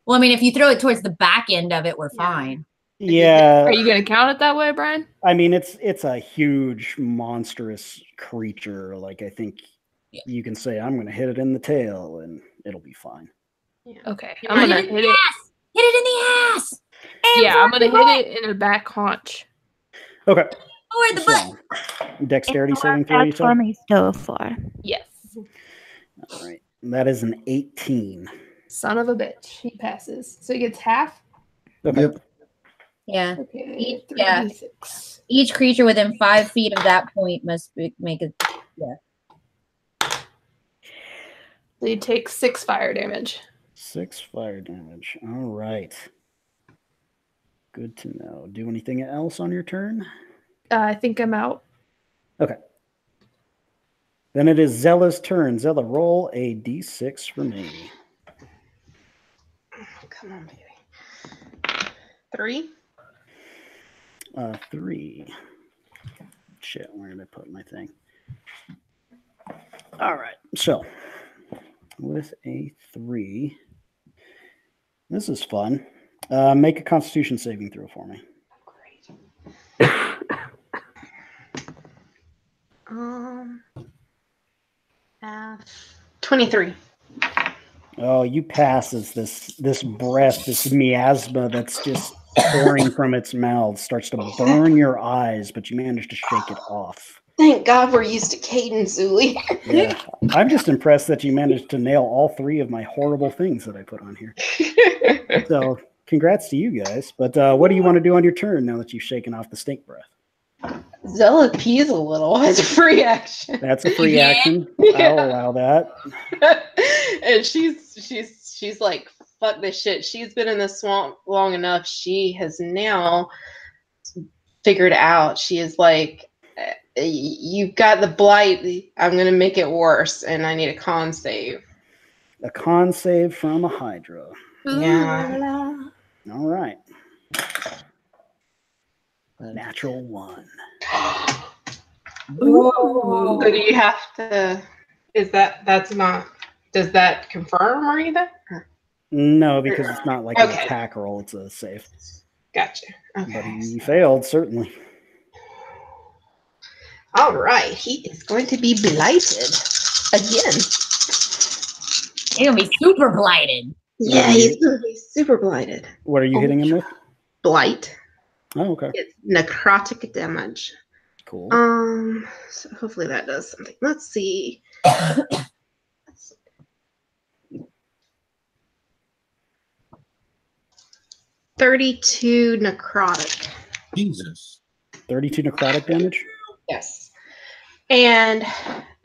Well, I mean, if you throw it towards the back end of it, we're fine. Yeah. Are you going to count it that way, Brian? I mean, it's a huge, monstrous creature. Like, I think you can say, I'm going to hit it in the tail, and it'll be fine. Yeah. Okay. I'm going to hit it. Hit it in the ass! Yeah, I'm going to hit it in the back haunch. Okay. Or the butt. Dexterity saving throw, you said? For me so far. Yes. All right. That is an 18. Son of a bitch. He passes. So he gets half? Okay. Yep. Yeah. Okay. Yeah. Each creature within 5 feet of that point must make a... Yeah. So you take 6 fire damage. 6 fire damage. All right. Good to know. Do anything else on your turn? I think I'm out. Okay. Then it is Zella's turn. Zella, roll a d6 for me. Come on, baby. 3. 3. Shit, where did I put my thing? All right. So, with a 3, this is fun. Make a Constitution saving throw for me. Great. 23. Oh, you pass as this breath, this miasma that's just pouring from its mouth starts to burn your eyes, but you manage to shake it off. Thank God we're used to Caden, Zuli. Yeah, I'm just impressed that you managed to nail all 3 of my horrible things that I put on here. So, congrats to you guys. But what do you want to do on your turn now that you've shaken off the stink breath? Zella pees a little as a free action. That's a free action. Yeah. I'll allow that. And she's like, fuck this shit. She's been in the swamp long enough. She has now figured out. She is like, you've got the blight. I'm going to make it worse. And I need a con save. A con save from a hydra. Yeah. All right. Natural 1. Ooh. So do you have to? Does that confirm or anything? No, because it's not like an attack roll; it's a save. Gotcha. Okay. But he failed, certainly. All right, he is going to be blighted again. He's gonna be super blighted. Yeah, he's super blighted. What are you hitting him with? Blight. Oh, okay. It's necrotic damage. Cool. So hopefully that does something. Let's see. 32 necrotic. Jesus. 32 necrotic damage? Yes. And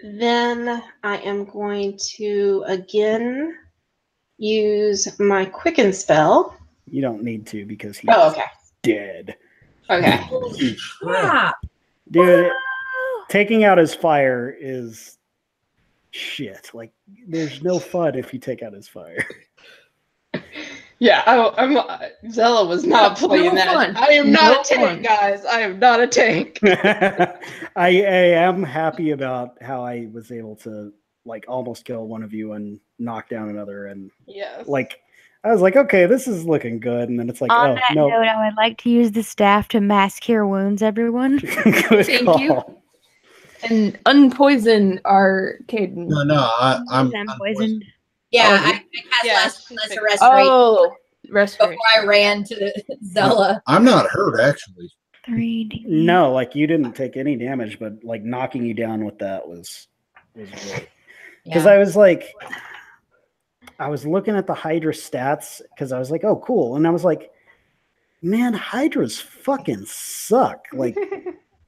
then I am going to again use my quicken spell. You don't need to because he's dead. Okay. Yeah. Dude, taking out his fire is shit. Like, there's no fun if you take out his fire. Yeah, Zella was not playing that. Fun. I am not a tank, Fun. guys. I am not a tank. I am happy about how I was able to like almost kill one of you and knock down another, and Yes. like I was like, okay, this is looking good, and then it's like, On oh that no. note, I would like to use the staff to mass cure wounds, everyone. Good Thank call. you. And unpoison our Caden. No, I'm poisoned. Yeah, Oh, I cast less restoration Oh, restoration. before I ran to Zella. I'm not hurt actually. 3D. No, like you didn't take any damage, but like knocking you down with that was great. Because Yeah. I was like, I was looking at the Hydra stats because I was like, oh, cool. And I was like, man, Hydras fucking suck. Like,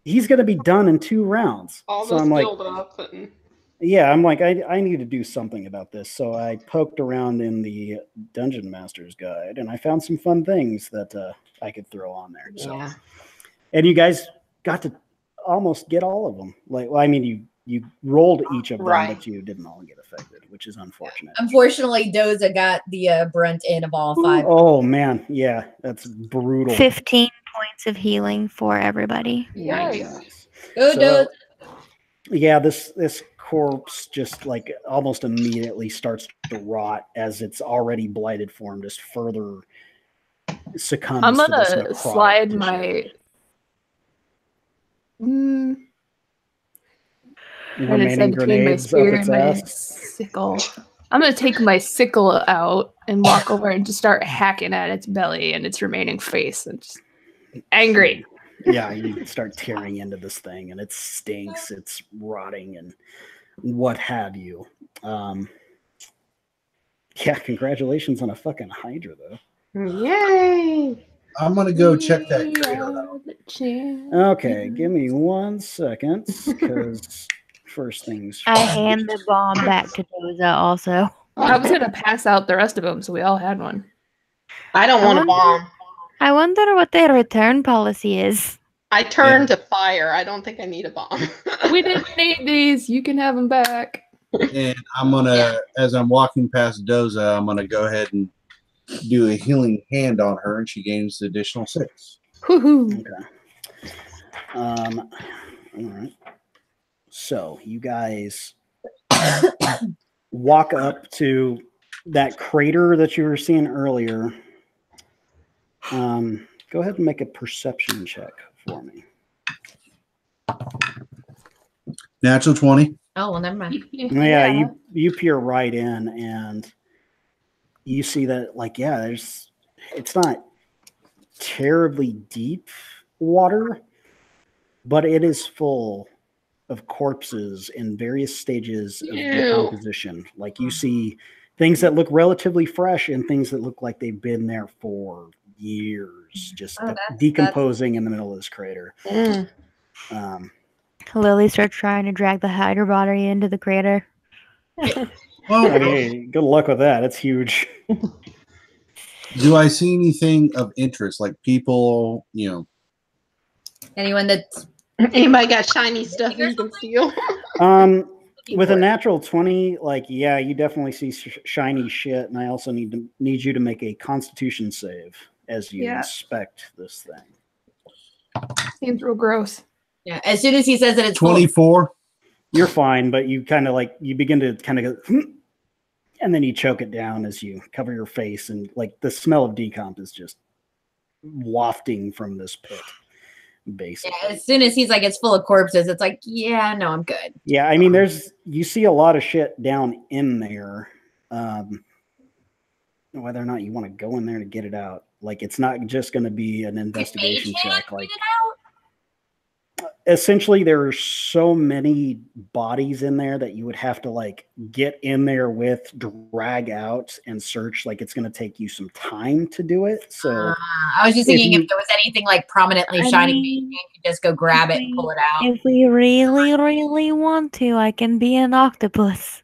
he's going to be done in 2 rounds. All So those I'm like, build up and yeah, I'm like, I need to do something about this. So I poked around in the Dungeon Master's Guide and I found some fun things that I could throw on there. So, yeah. and you guys got to almost get all of them. Like, well, I mean, you rolled each of them, Right. but you didn't all get affected, which is unfortunate. Unfortunately, Doza got the brunt in of all 5. Oh man, yeah, that's brutal. 15 points of healing for everybody. Nice. Go, So, Doza. yeah, this corpse just like almost immediately starts to rot as its already blighted form just further succumbs. I'm to this gonna necrotic slide tissue. my. remaining between my grenades up spear its and my ass. sickle. I'm gonna take my sickle out and walk over and just start hacking at its belly and its remaining face and just angry. Yeah, you start tearing into this thing and it stinks, it's rotting and what have you. Yeah, congratulations on a fucking Hydra though. Yay! I'm gonna go check that crater out. Okay, give me 1 second because first things I first. hand the bomb back to Doza also. I was gonna pass out the rest of them, so we all had one. I don't want a bomb. I wonder what their return policy is. I turned to fire. I don't think I need a bomb. We didn't need these. You can have them back. And I'm gonna, as I'm walking past Doza, I'm gonna go ahead and do a healing hand on her, and she gains the additional 6. Woohoo! Okay. All right. So you guys walk up to that crater that you were seeing earlier. Go ahead and make a perception check for me. Natural 20. Oh, well, never mind. Yeah, you peer right in and you see that, like, yeah, it's not terribly deep water, but it is full of corpses in various stages of decomposition. Like, you see things that look relatively fresh and things that look like they've been there for years, just decomposing in the middle of this crater. Lily starts trying to drag the Hydra body into the crater. Well, Hey, good luck with that. It's huge. do I see anything of interest, like people, Anyone that's Anybody got shiny stuff you can steal? With a natural 20, like, yeah, you definitely see shiny shit, and I also need you to make a Constitution save as you inspect this thing. Seems real gross. Yeah, as soon as he says that it's 24. You're fine, but you kind of like you begin to kind of go, and then you choke it down as you cover your face, and like the smell of decomp is just wafting from this pit. Basically, yeah, as soon as he's like it's full of corpses, it's like, yeah, no, I'm good. yeah. I mean, you see a lot of shit down in there. whether or not you want to go in there to get it out. Like, it's not just going to be an investigation check. Like, essentially, there are so many bodies in there that you would have to like get in there with, drag out, and search. Like, it's going to take you some time to do it. So I was just thinking if there was anything like prominently shining, you could just go grab it and pull it out. If we really, really want to, I can be an octopus.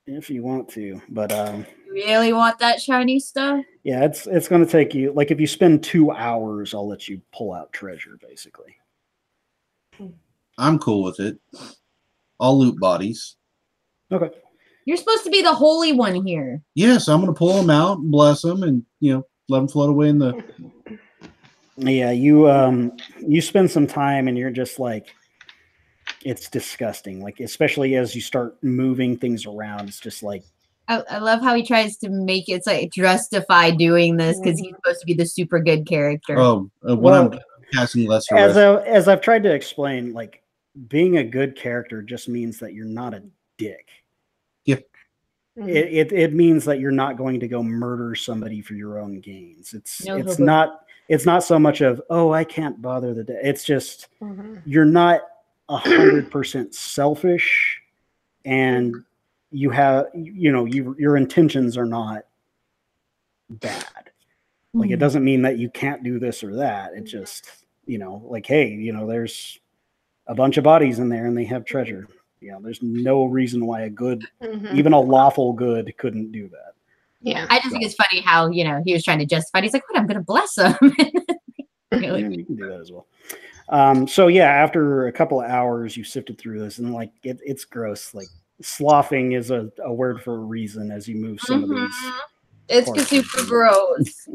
if you want to, but You really want that shiny stuff? yeah, it's going to take you, like, if you spend 2 hours, I'll let you pull out treasure, basically. I'm cool with it. I'll loot bodies. Okay. You're supposed to be the holy one here. Yes, I'm going to pull them out and bless them, and let them float away in the. Yeah, you spend some time, and you're just like, it's disgusting. Like, especially as you start moving things around, it's just like. I love how he tries to make it like justify doing this because he's supposed to be the super good character. Oh, I'm casting lesser. As I've tried to explain, like, being a good character just means that you're not a dick. Yep. It means that you're not going to go murder somebody for your own gains. It's not so much of, oh, I can't bother the day. It's just you're not 100% selfish, and you have your intentions are not bad. Like, it doesn't mean that you can't do this or that. It just like, hey, there's a bunch of bodies in there and they have treasure. There's no reason why a good, even a lawful good, couldn't do that. Yeah. I just think it's funny how, he was trying to justify it. He's like, what, I'm going to bless him. Yeah, you can do that as well. So yeah, after a couple of hours, you sifted through this, and like, it's gross. Like, sloughing is a word for a reason as you move some of these. It's super gross.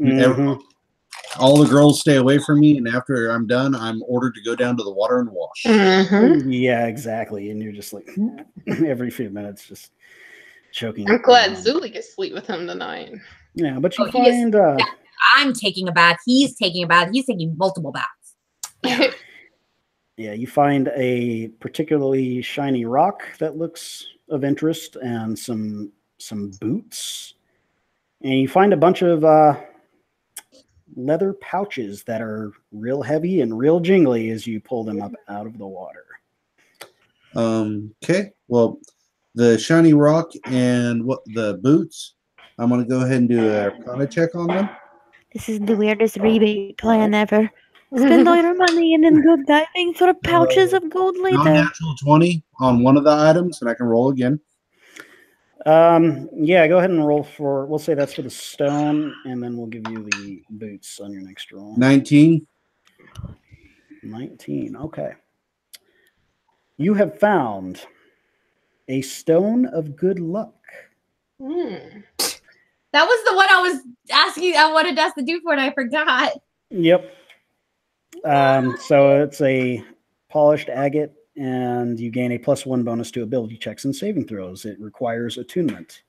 All the girls stay away from me, and after I'm done, I'm ordered to go down to the water and wash. Yeah, exactly. And you're just like, every few minutes, just choking. I'm glad Zuli gets sleep with him tonight. Yeah, but you find... I'm taking a bath. He's taking a bath. He's taking multiple baths. Yeah, you find a particularly shiny rock that looks of interest, and some boots. And you find a bunch of... leather pouches that are real heavy and real jingly as you pull them up out of the water. Okay. Well, the shiny rock and the boots, I'm going to go ahead and do a Arcana check on them. This is the weirdest rebate plan ever. Spend all your money and then go diving for pouches of gold later. Non-natural 20 on one of the items, and I can roll again. Yeah, go ahead and roll for, we'll say that's for the stone, and then we'll give you the boots on your next roll. 19. 19, okay. You have found a stone of good luck. That was the one I was asking, I wanted us to do for, and I forgot. Yep. So it's a polished agate, and you gain a +1 bonus to ability checks and saving throws. It requires attunement.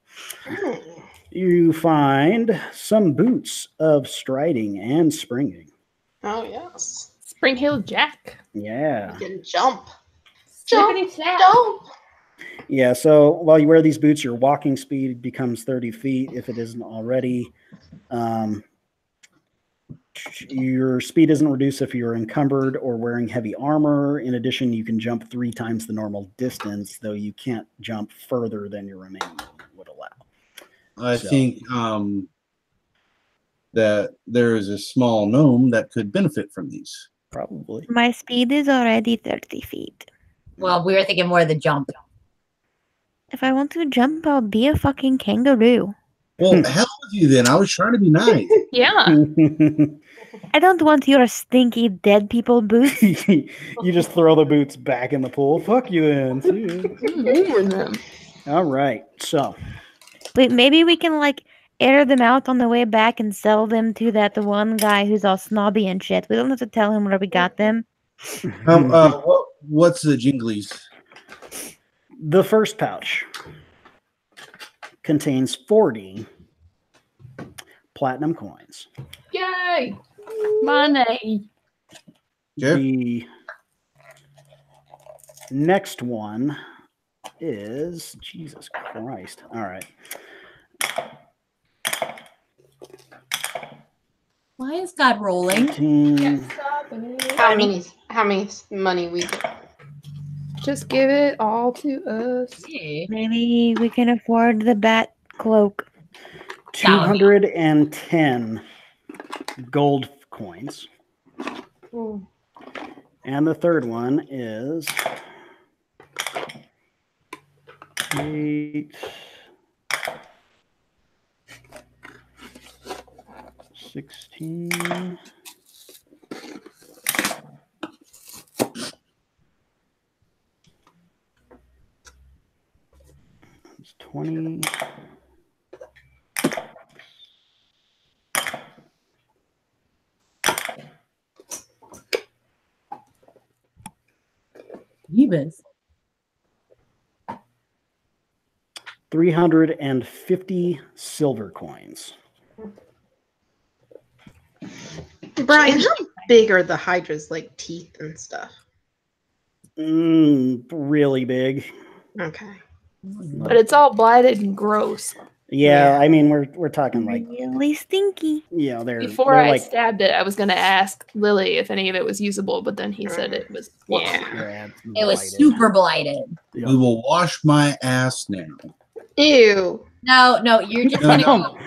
You find some boots of striding and springing. Oh, yes. Spring Hill Jack. Yeah. You can jump. Jump. Yeah, so while you wear these boots, your walking speed becomes 30 feet if it isn't already. Your speed isn't reduced if you're encumbered or wearing heavy armor. In addition, you can jump 3 times the normal distance, though you can't jump further than your remaining movement would allow. I think that there is a small gnome that could benefit from these. Probably. My speed is already 30 feet. Well, we were thinking more of the jump. If I want to jump, I'll be a fucking kangaroo. Well, hell with you then. I was trying to be nice. Yeah. I don't want your stinky dead people boots. You just throw the boots back in the pool. Fuck you then. See you. All right. So. Wait, maybe we can like air them out on the way back and sell them to that one guy who's all snobby and shit. We don't have to tell him where we got them. What's the jinglies? The first pouch contains 40 platinum coins. Yay! Money. Yeah. The next one is Jesus Christ. All right. Why is God rolling? 18. How many money we get? Just give it all to us. Maybe we can afford the bat cloak. 210 gold coins. Ooh. And the third one is 8, 16. It's 20. Yebus. 350 silver coins. Brian, how big are the hydras, like teeth and stuff? Really big. Okay. But it's all blighted and gross. Yeah, I mean we're talking like Really stinky. they're Before they're I like stabbed it, I was going to ask Lily if any of it was usable, but then he said it was. Yeah. It was super blighted. Yeah. We will wash my ass now. Ew. No, you're just No, gonna no.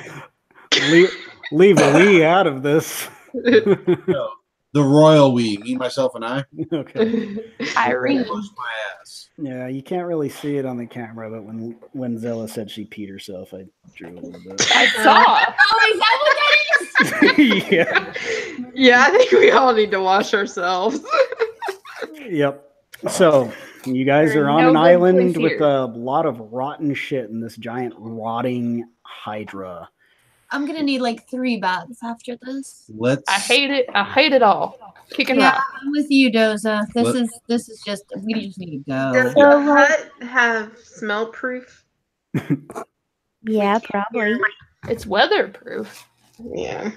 Leave a we out of this. No. The royal we, me, myself, and I. Okay. Irene. Wash my ass. Yeah, you can't really see it on the camera, but when Zella said she peed herself, I drew a little bit. I saw. Oh, is that what that is? Yeah. Yeah, I think we all need to wash ourselves. Yep. So you guys You're are in on no an good island place with here. a lot of rotten shit and this giant rotting hydra. I'm gonna need like 3 baths after this. Let's. I hate it. I hate it all. Kicking Yeah, rock. I'm with you, Doza. What? This is just we just need to Does go. the hut have smell proof? Yeah, probably. It's weatherproof. Yeah.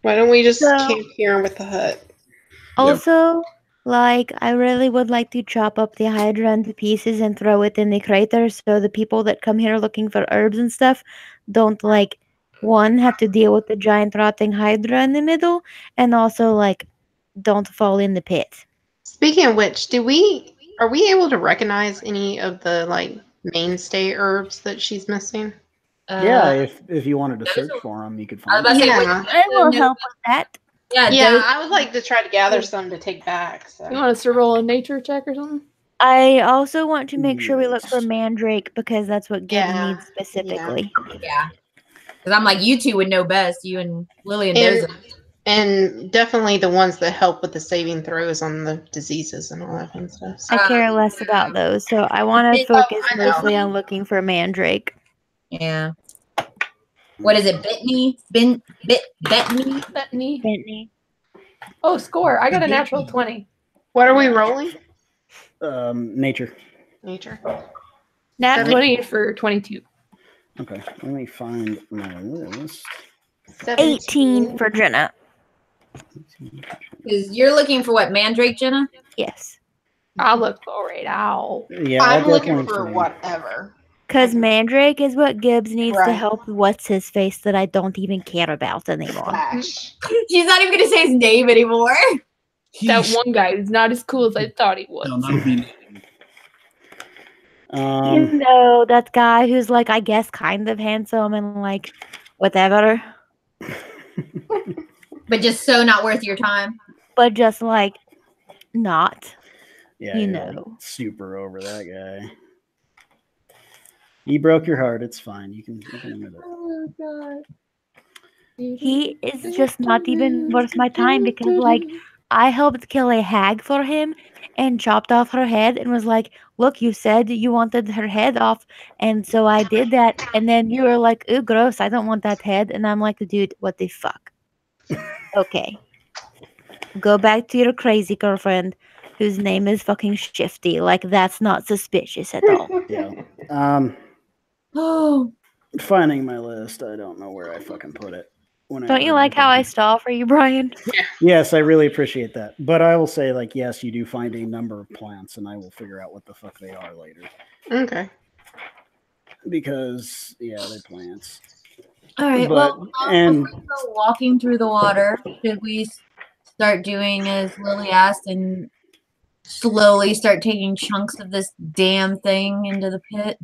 Why don't we just So- camp here with the hut? Also, like, I really would like to chop up the hydra into pieces and throw it in the crater so the people that come here looking for herbs and stuff don't, like, one, have to deal with the giant rotting hydra in the middle, and also, like, don't fall in the pit. Speaking of which, are we able to recognize any of the like mainstay herbs that she's missing? Yeah, if you wanted to search for them, you could I find was about to say, Yeah. I will help with that. yeah, Yeah, I would like to try to gather some to take back. So. You want us to roll a nature check or something? I also want to make sure we look for Yes. mandrake because that's what Gibbs Yeah, needs specifically. yeah. Because I'm like, you two would know best. You and Lily and And, Doza. and definitely the ones that help with the saving throws on the diseases and all that fun stuff. So- I care less about those, so I want to focus I know. mostly on looking for mandrake. Yeah. What is it? Bettany? Bettany? Bethany. Bentney. Oh, score. I got a natural 20. What are we rolling? nature. Nature. Nat 7. 20 for 22. Okay, let me find my list. 18 for Jenna. Because you're looking for what? Mandrake, Jenna? Yes. I'll look for it. Ow. Yeah, I'll I'm looking definitely for find- whatever. Because mandrake is what Gibbs needs to Right. help what's his face that I don't even care about anymore. Flash. She's not even going to say his name anymore. That one guy is not as cool as I thought he was. No, not be. You know, that guy who's like, I guess, kind of handsome and like, whatever. But just so not worth your time. But just like, not. Yeah, You you're, know. like, super over that guy. He broke your heart. It's fine. You can admit it. Oh, God. He is just not even worth my time because, like, I helped kill a hag for him and chopped off her head and was like, look, you said you wanted her head off. And so I did that. And then you were like, ooh, gross. I don't want that head. And I'm like, dude, what the fuck? Okay. Go back to your crazy girlfriend whose name is fucking Shifty. Like, that's not suspicious at all. Yeah. Oh. Finding my list. I don't know where I fucking put it. Don't you like how I stall for you, Brian? Yes, I really appreciate that. But I will say, like, yes, you do find a number of plants, and I will figure out what the fuck they are later. Okay. Because, yeah, they're plants. All right. But- Well, and- before we go walking through the water, should we start doing as Lily asked and slowly start taking chunks of this damn thing into the pit?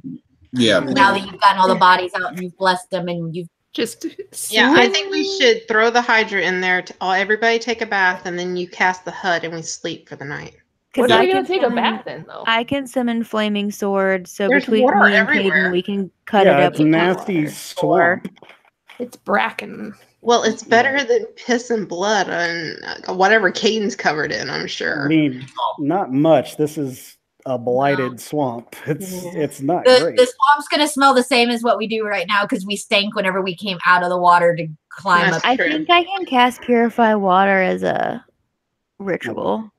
Yeah. Now that you've gotten all the bodies out and you've blessed them and you've Just Yeah, I think we should throw the hydra in there. Everybody take a bath, and then you cast the HUD, and we sleep for the night. What Because are I we gonna can take a summon- bath in though? I can summon flaming swords, so There's between water me and everywhere. Caden, we can cut yeah, it up. it's with nasty water. swamp. It's bracken. Well, it's better than piss and blood and whatever Caden's covered in, I'm I sure. mean, not much. This is a blighted swamp. It's not great. the swamp's gonna smell the same as what we do right now because we stank whenever we came out of the water to climb That's up. I True. think I can cast Purify Water as a ritual.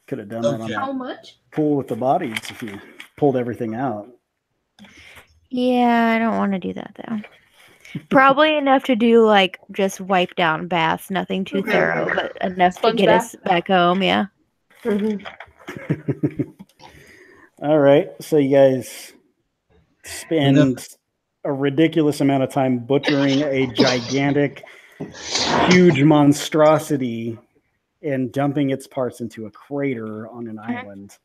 Could have done that on Okay. How that much? pool with the bodies if you pulled everything out. Yeah, I don't want to do that though. Probably enough to do like just wipe down baths, nothing too Okay. thorough, but enough Sponge to get us bath? back home. Yeah. All right, so you guys spend a ridiculous amount of time butchering a gigantic, huge monstrosity and dumping its parts into a crater on an island.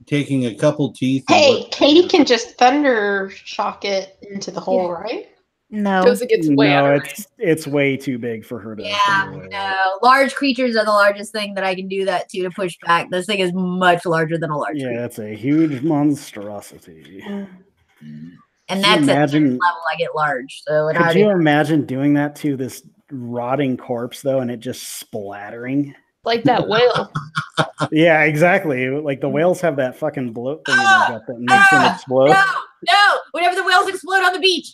Taking a couple teeth. and Hey, what- Katie can just thunder shock it into the hole, right? No. Because it gets way out No, of range. it's way too big for her to. Yeah, find a way. no. Large creatures are the largest thing that I can do that to push back. This thing is much larger than a large creature. Yeah, it's a huge monstrosity. And Could you that's at imagine- the level I get large. So it Could already you imagine doing that to this rotting corpse though, and it just splattering? Like that whale. Yeah, exactly. Like the whales have that fucking bloat thing in their gut that makes them explode. no, whenever the whales explode on the beach.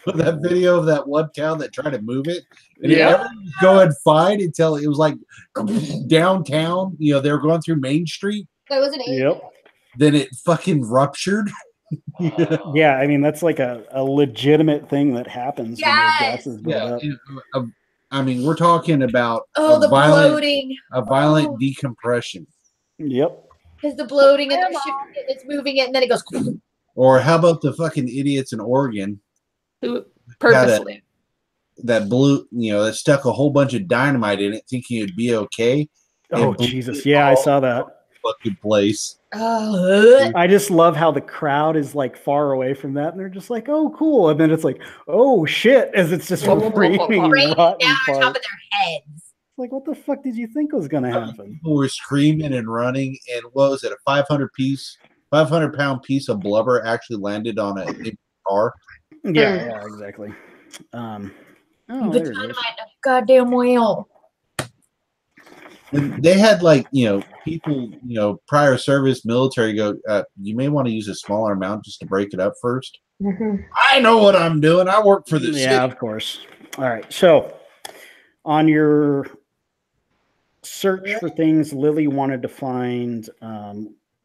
That video of that one cow that tried to move it, and it Yeah. never was going fine until it was like downtown. You know, they were going through Main Street. That was an Yep. Then it fucking ruptured. Yeah, I mean that's like a legitimate thing that happens when Yes. those gases build Yeah, up. I mean, we're talking about Oh, the violent, bloating. a violent decompression. Yep. Because the bloating and they're shifting it, it's moving it, and then it goes Or how about the fucking idiots in Oregon Purposely. that blew, that stuck a whole bunch of dynamite in it, thinking it'd be okay. Oh It blew Jesus! Yeah, I saw that. fucking place. oh, I just love how the crowd is like far away from that, and they're just like, "Oh, cool," and then it's like, "Oh shit!" as it's just Whoa, whoa, whoa, whoa, whoa. raining raining rotten down on top parts. of their heads. Like, what the fuck did you think was gonna happen? People were screaming and running, and what was it? A 500-pound piece of blubber actually landed on a car. Yeah, exactly. Oh, The there it is. dynamite, a goddamn whale. And they had people, prior service military go, you may want to use a smaller amount just to break it up first. I know what I'm doing. I work for the Yeah, city. of course. All right. So, on your search for things, Lily wanted to find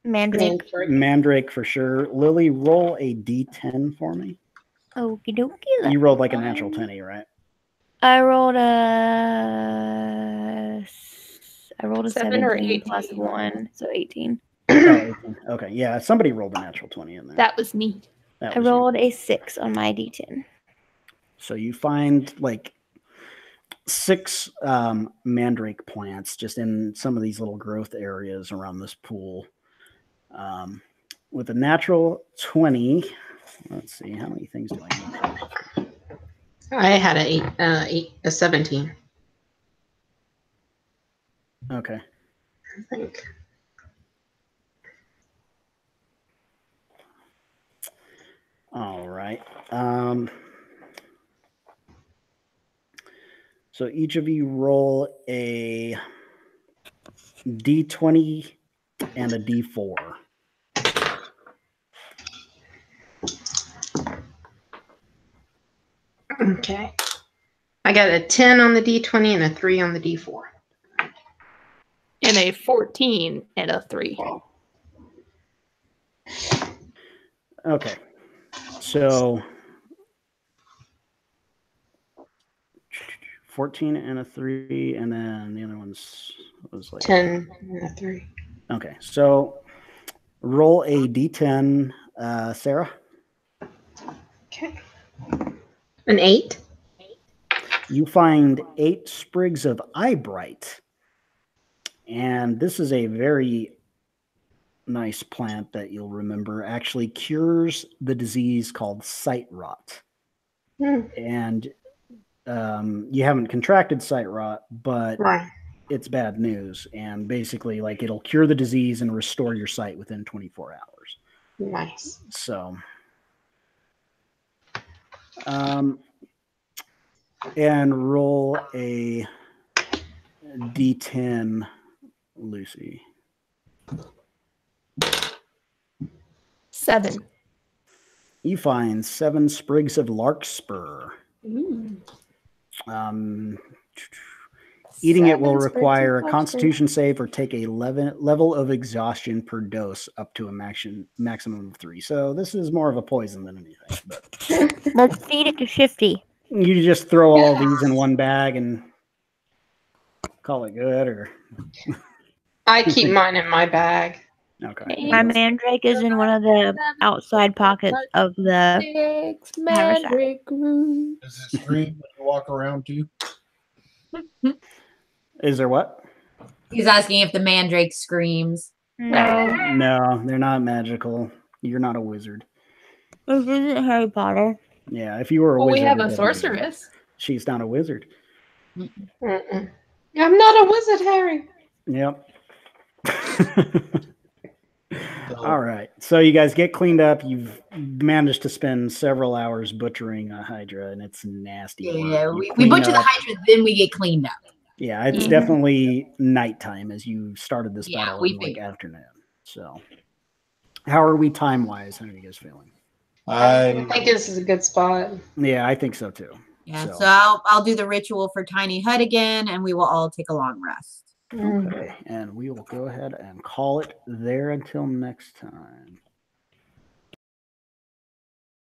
Mandrake. Mandrake for sure. Lily, roll a d10 for me. Okie dokie. You rolled like a natural 20, right? I rolled a 7 or 17 18. plus 1, so 18. Oh, 18. Okay. Yeah, somebody rolled a natural 20 in there. That was neat. That I was you. rolled a 6 on my d10. So you find like 6 mandrake plants just in some of these little growth areas around this pool. With a natural 20, let's see, how many things do I need? I had a 17. Okay. I think. All right. So each of you roll a d20 and a d4. Okay. I got a 10 on the D20 and a 3 on the D4. And a 14 and a 3. Okay. So 14 and a 3, and then the other one's was like 10 and a 3. Okay, so roll a d10 Sarah? Okay. An 8. You find 8 sprigs of eyebright. And this is a very nice plant that you'll remember. Actually cures the disease called sight rot. And you haven't contracted sight rot, but it's bad news. And basically, like, it'll cure the disease and restore your sight within 24 hours. Nice. So, and roll a D10, Lucy. 7. You find 7 sprigs of larkspur. Eating it will require a constitution save or take a level of exhaustion per dose up to a maximum of 3. So this is more of a poison than anything. But let's feed it to Shifty. You just throw all these in one bag and call it good, or I keep mine in my bag. Okay. My mandrake is in one of the outside pockets of the mandrake room. Does it scream when you walk around too? Is there what? He's asking if the mandrake screams. No, they're not magical. You're not a wizard. This isn't Harry Potter. Yeah, if you were a Well, wizard. we have a sorceress. She's not a wizard. I'm not a wizard, Harry. Yep. All right. So you guys get cleaned up. You've managed to spend several hours butchering a hydra, and it's nasty. Yeah, we butcher the hydra, then we get cleaned up. Yeah, it's definitely nighttime as you started this battle in think afternoon. So how are we time-wise? How are you guys feeling? I think this is a good spot. Yeah, I think so too. Yeah, so I'll do the ritual for Tiny Hut again, and we will all take a long rest. Okay, and we will go ahead and call it there until next time.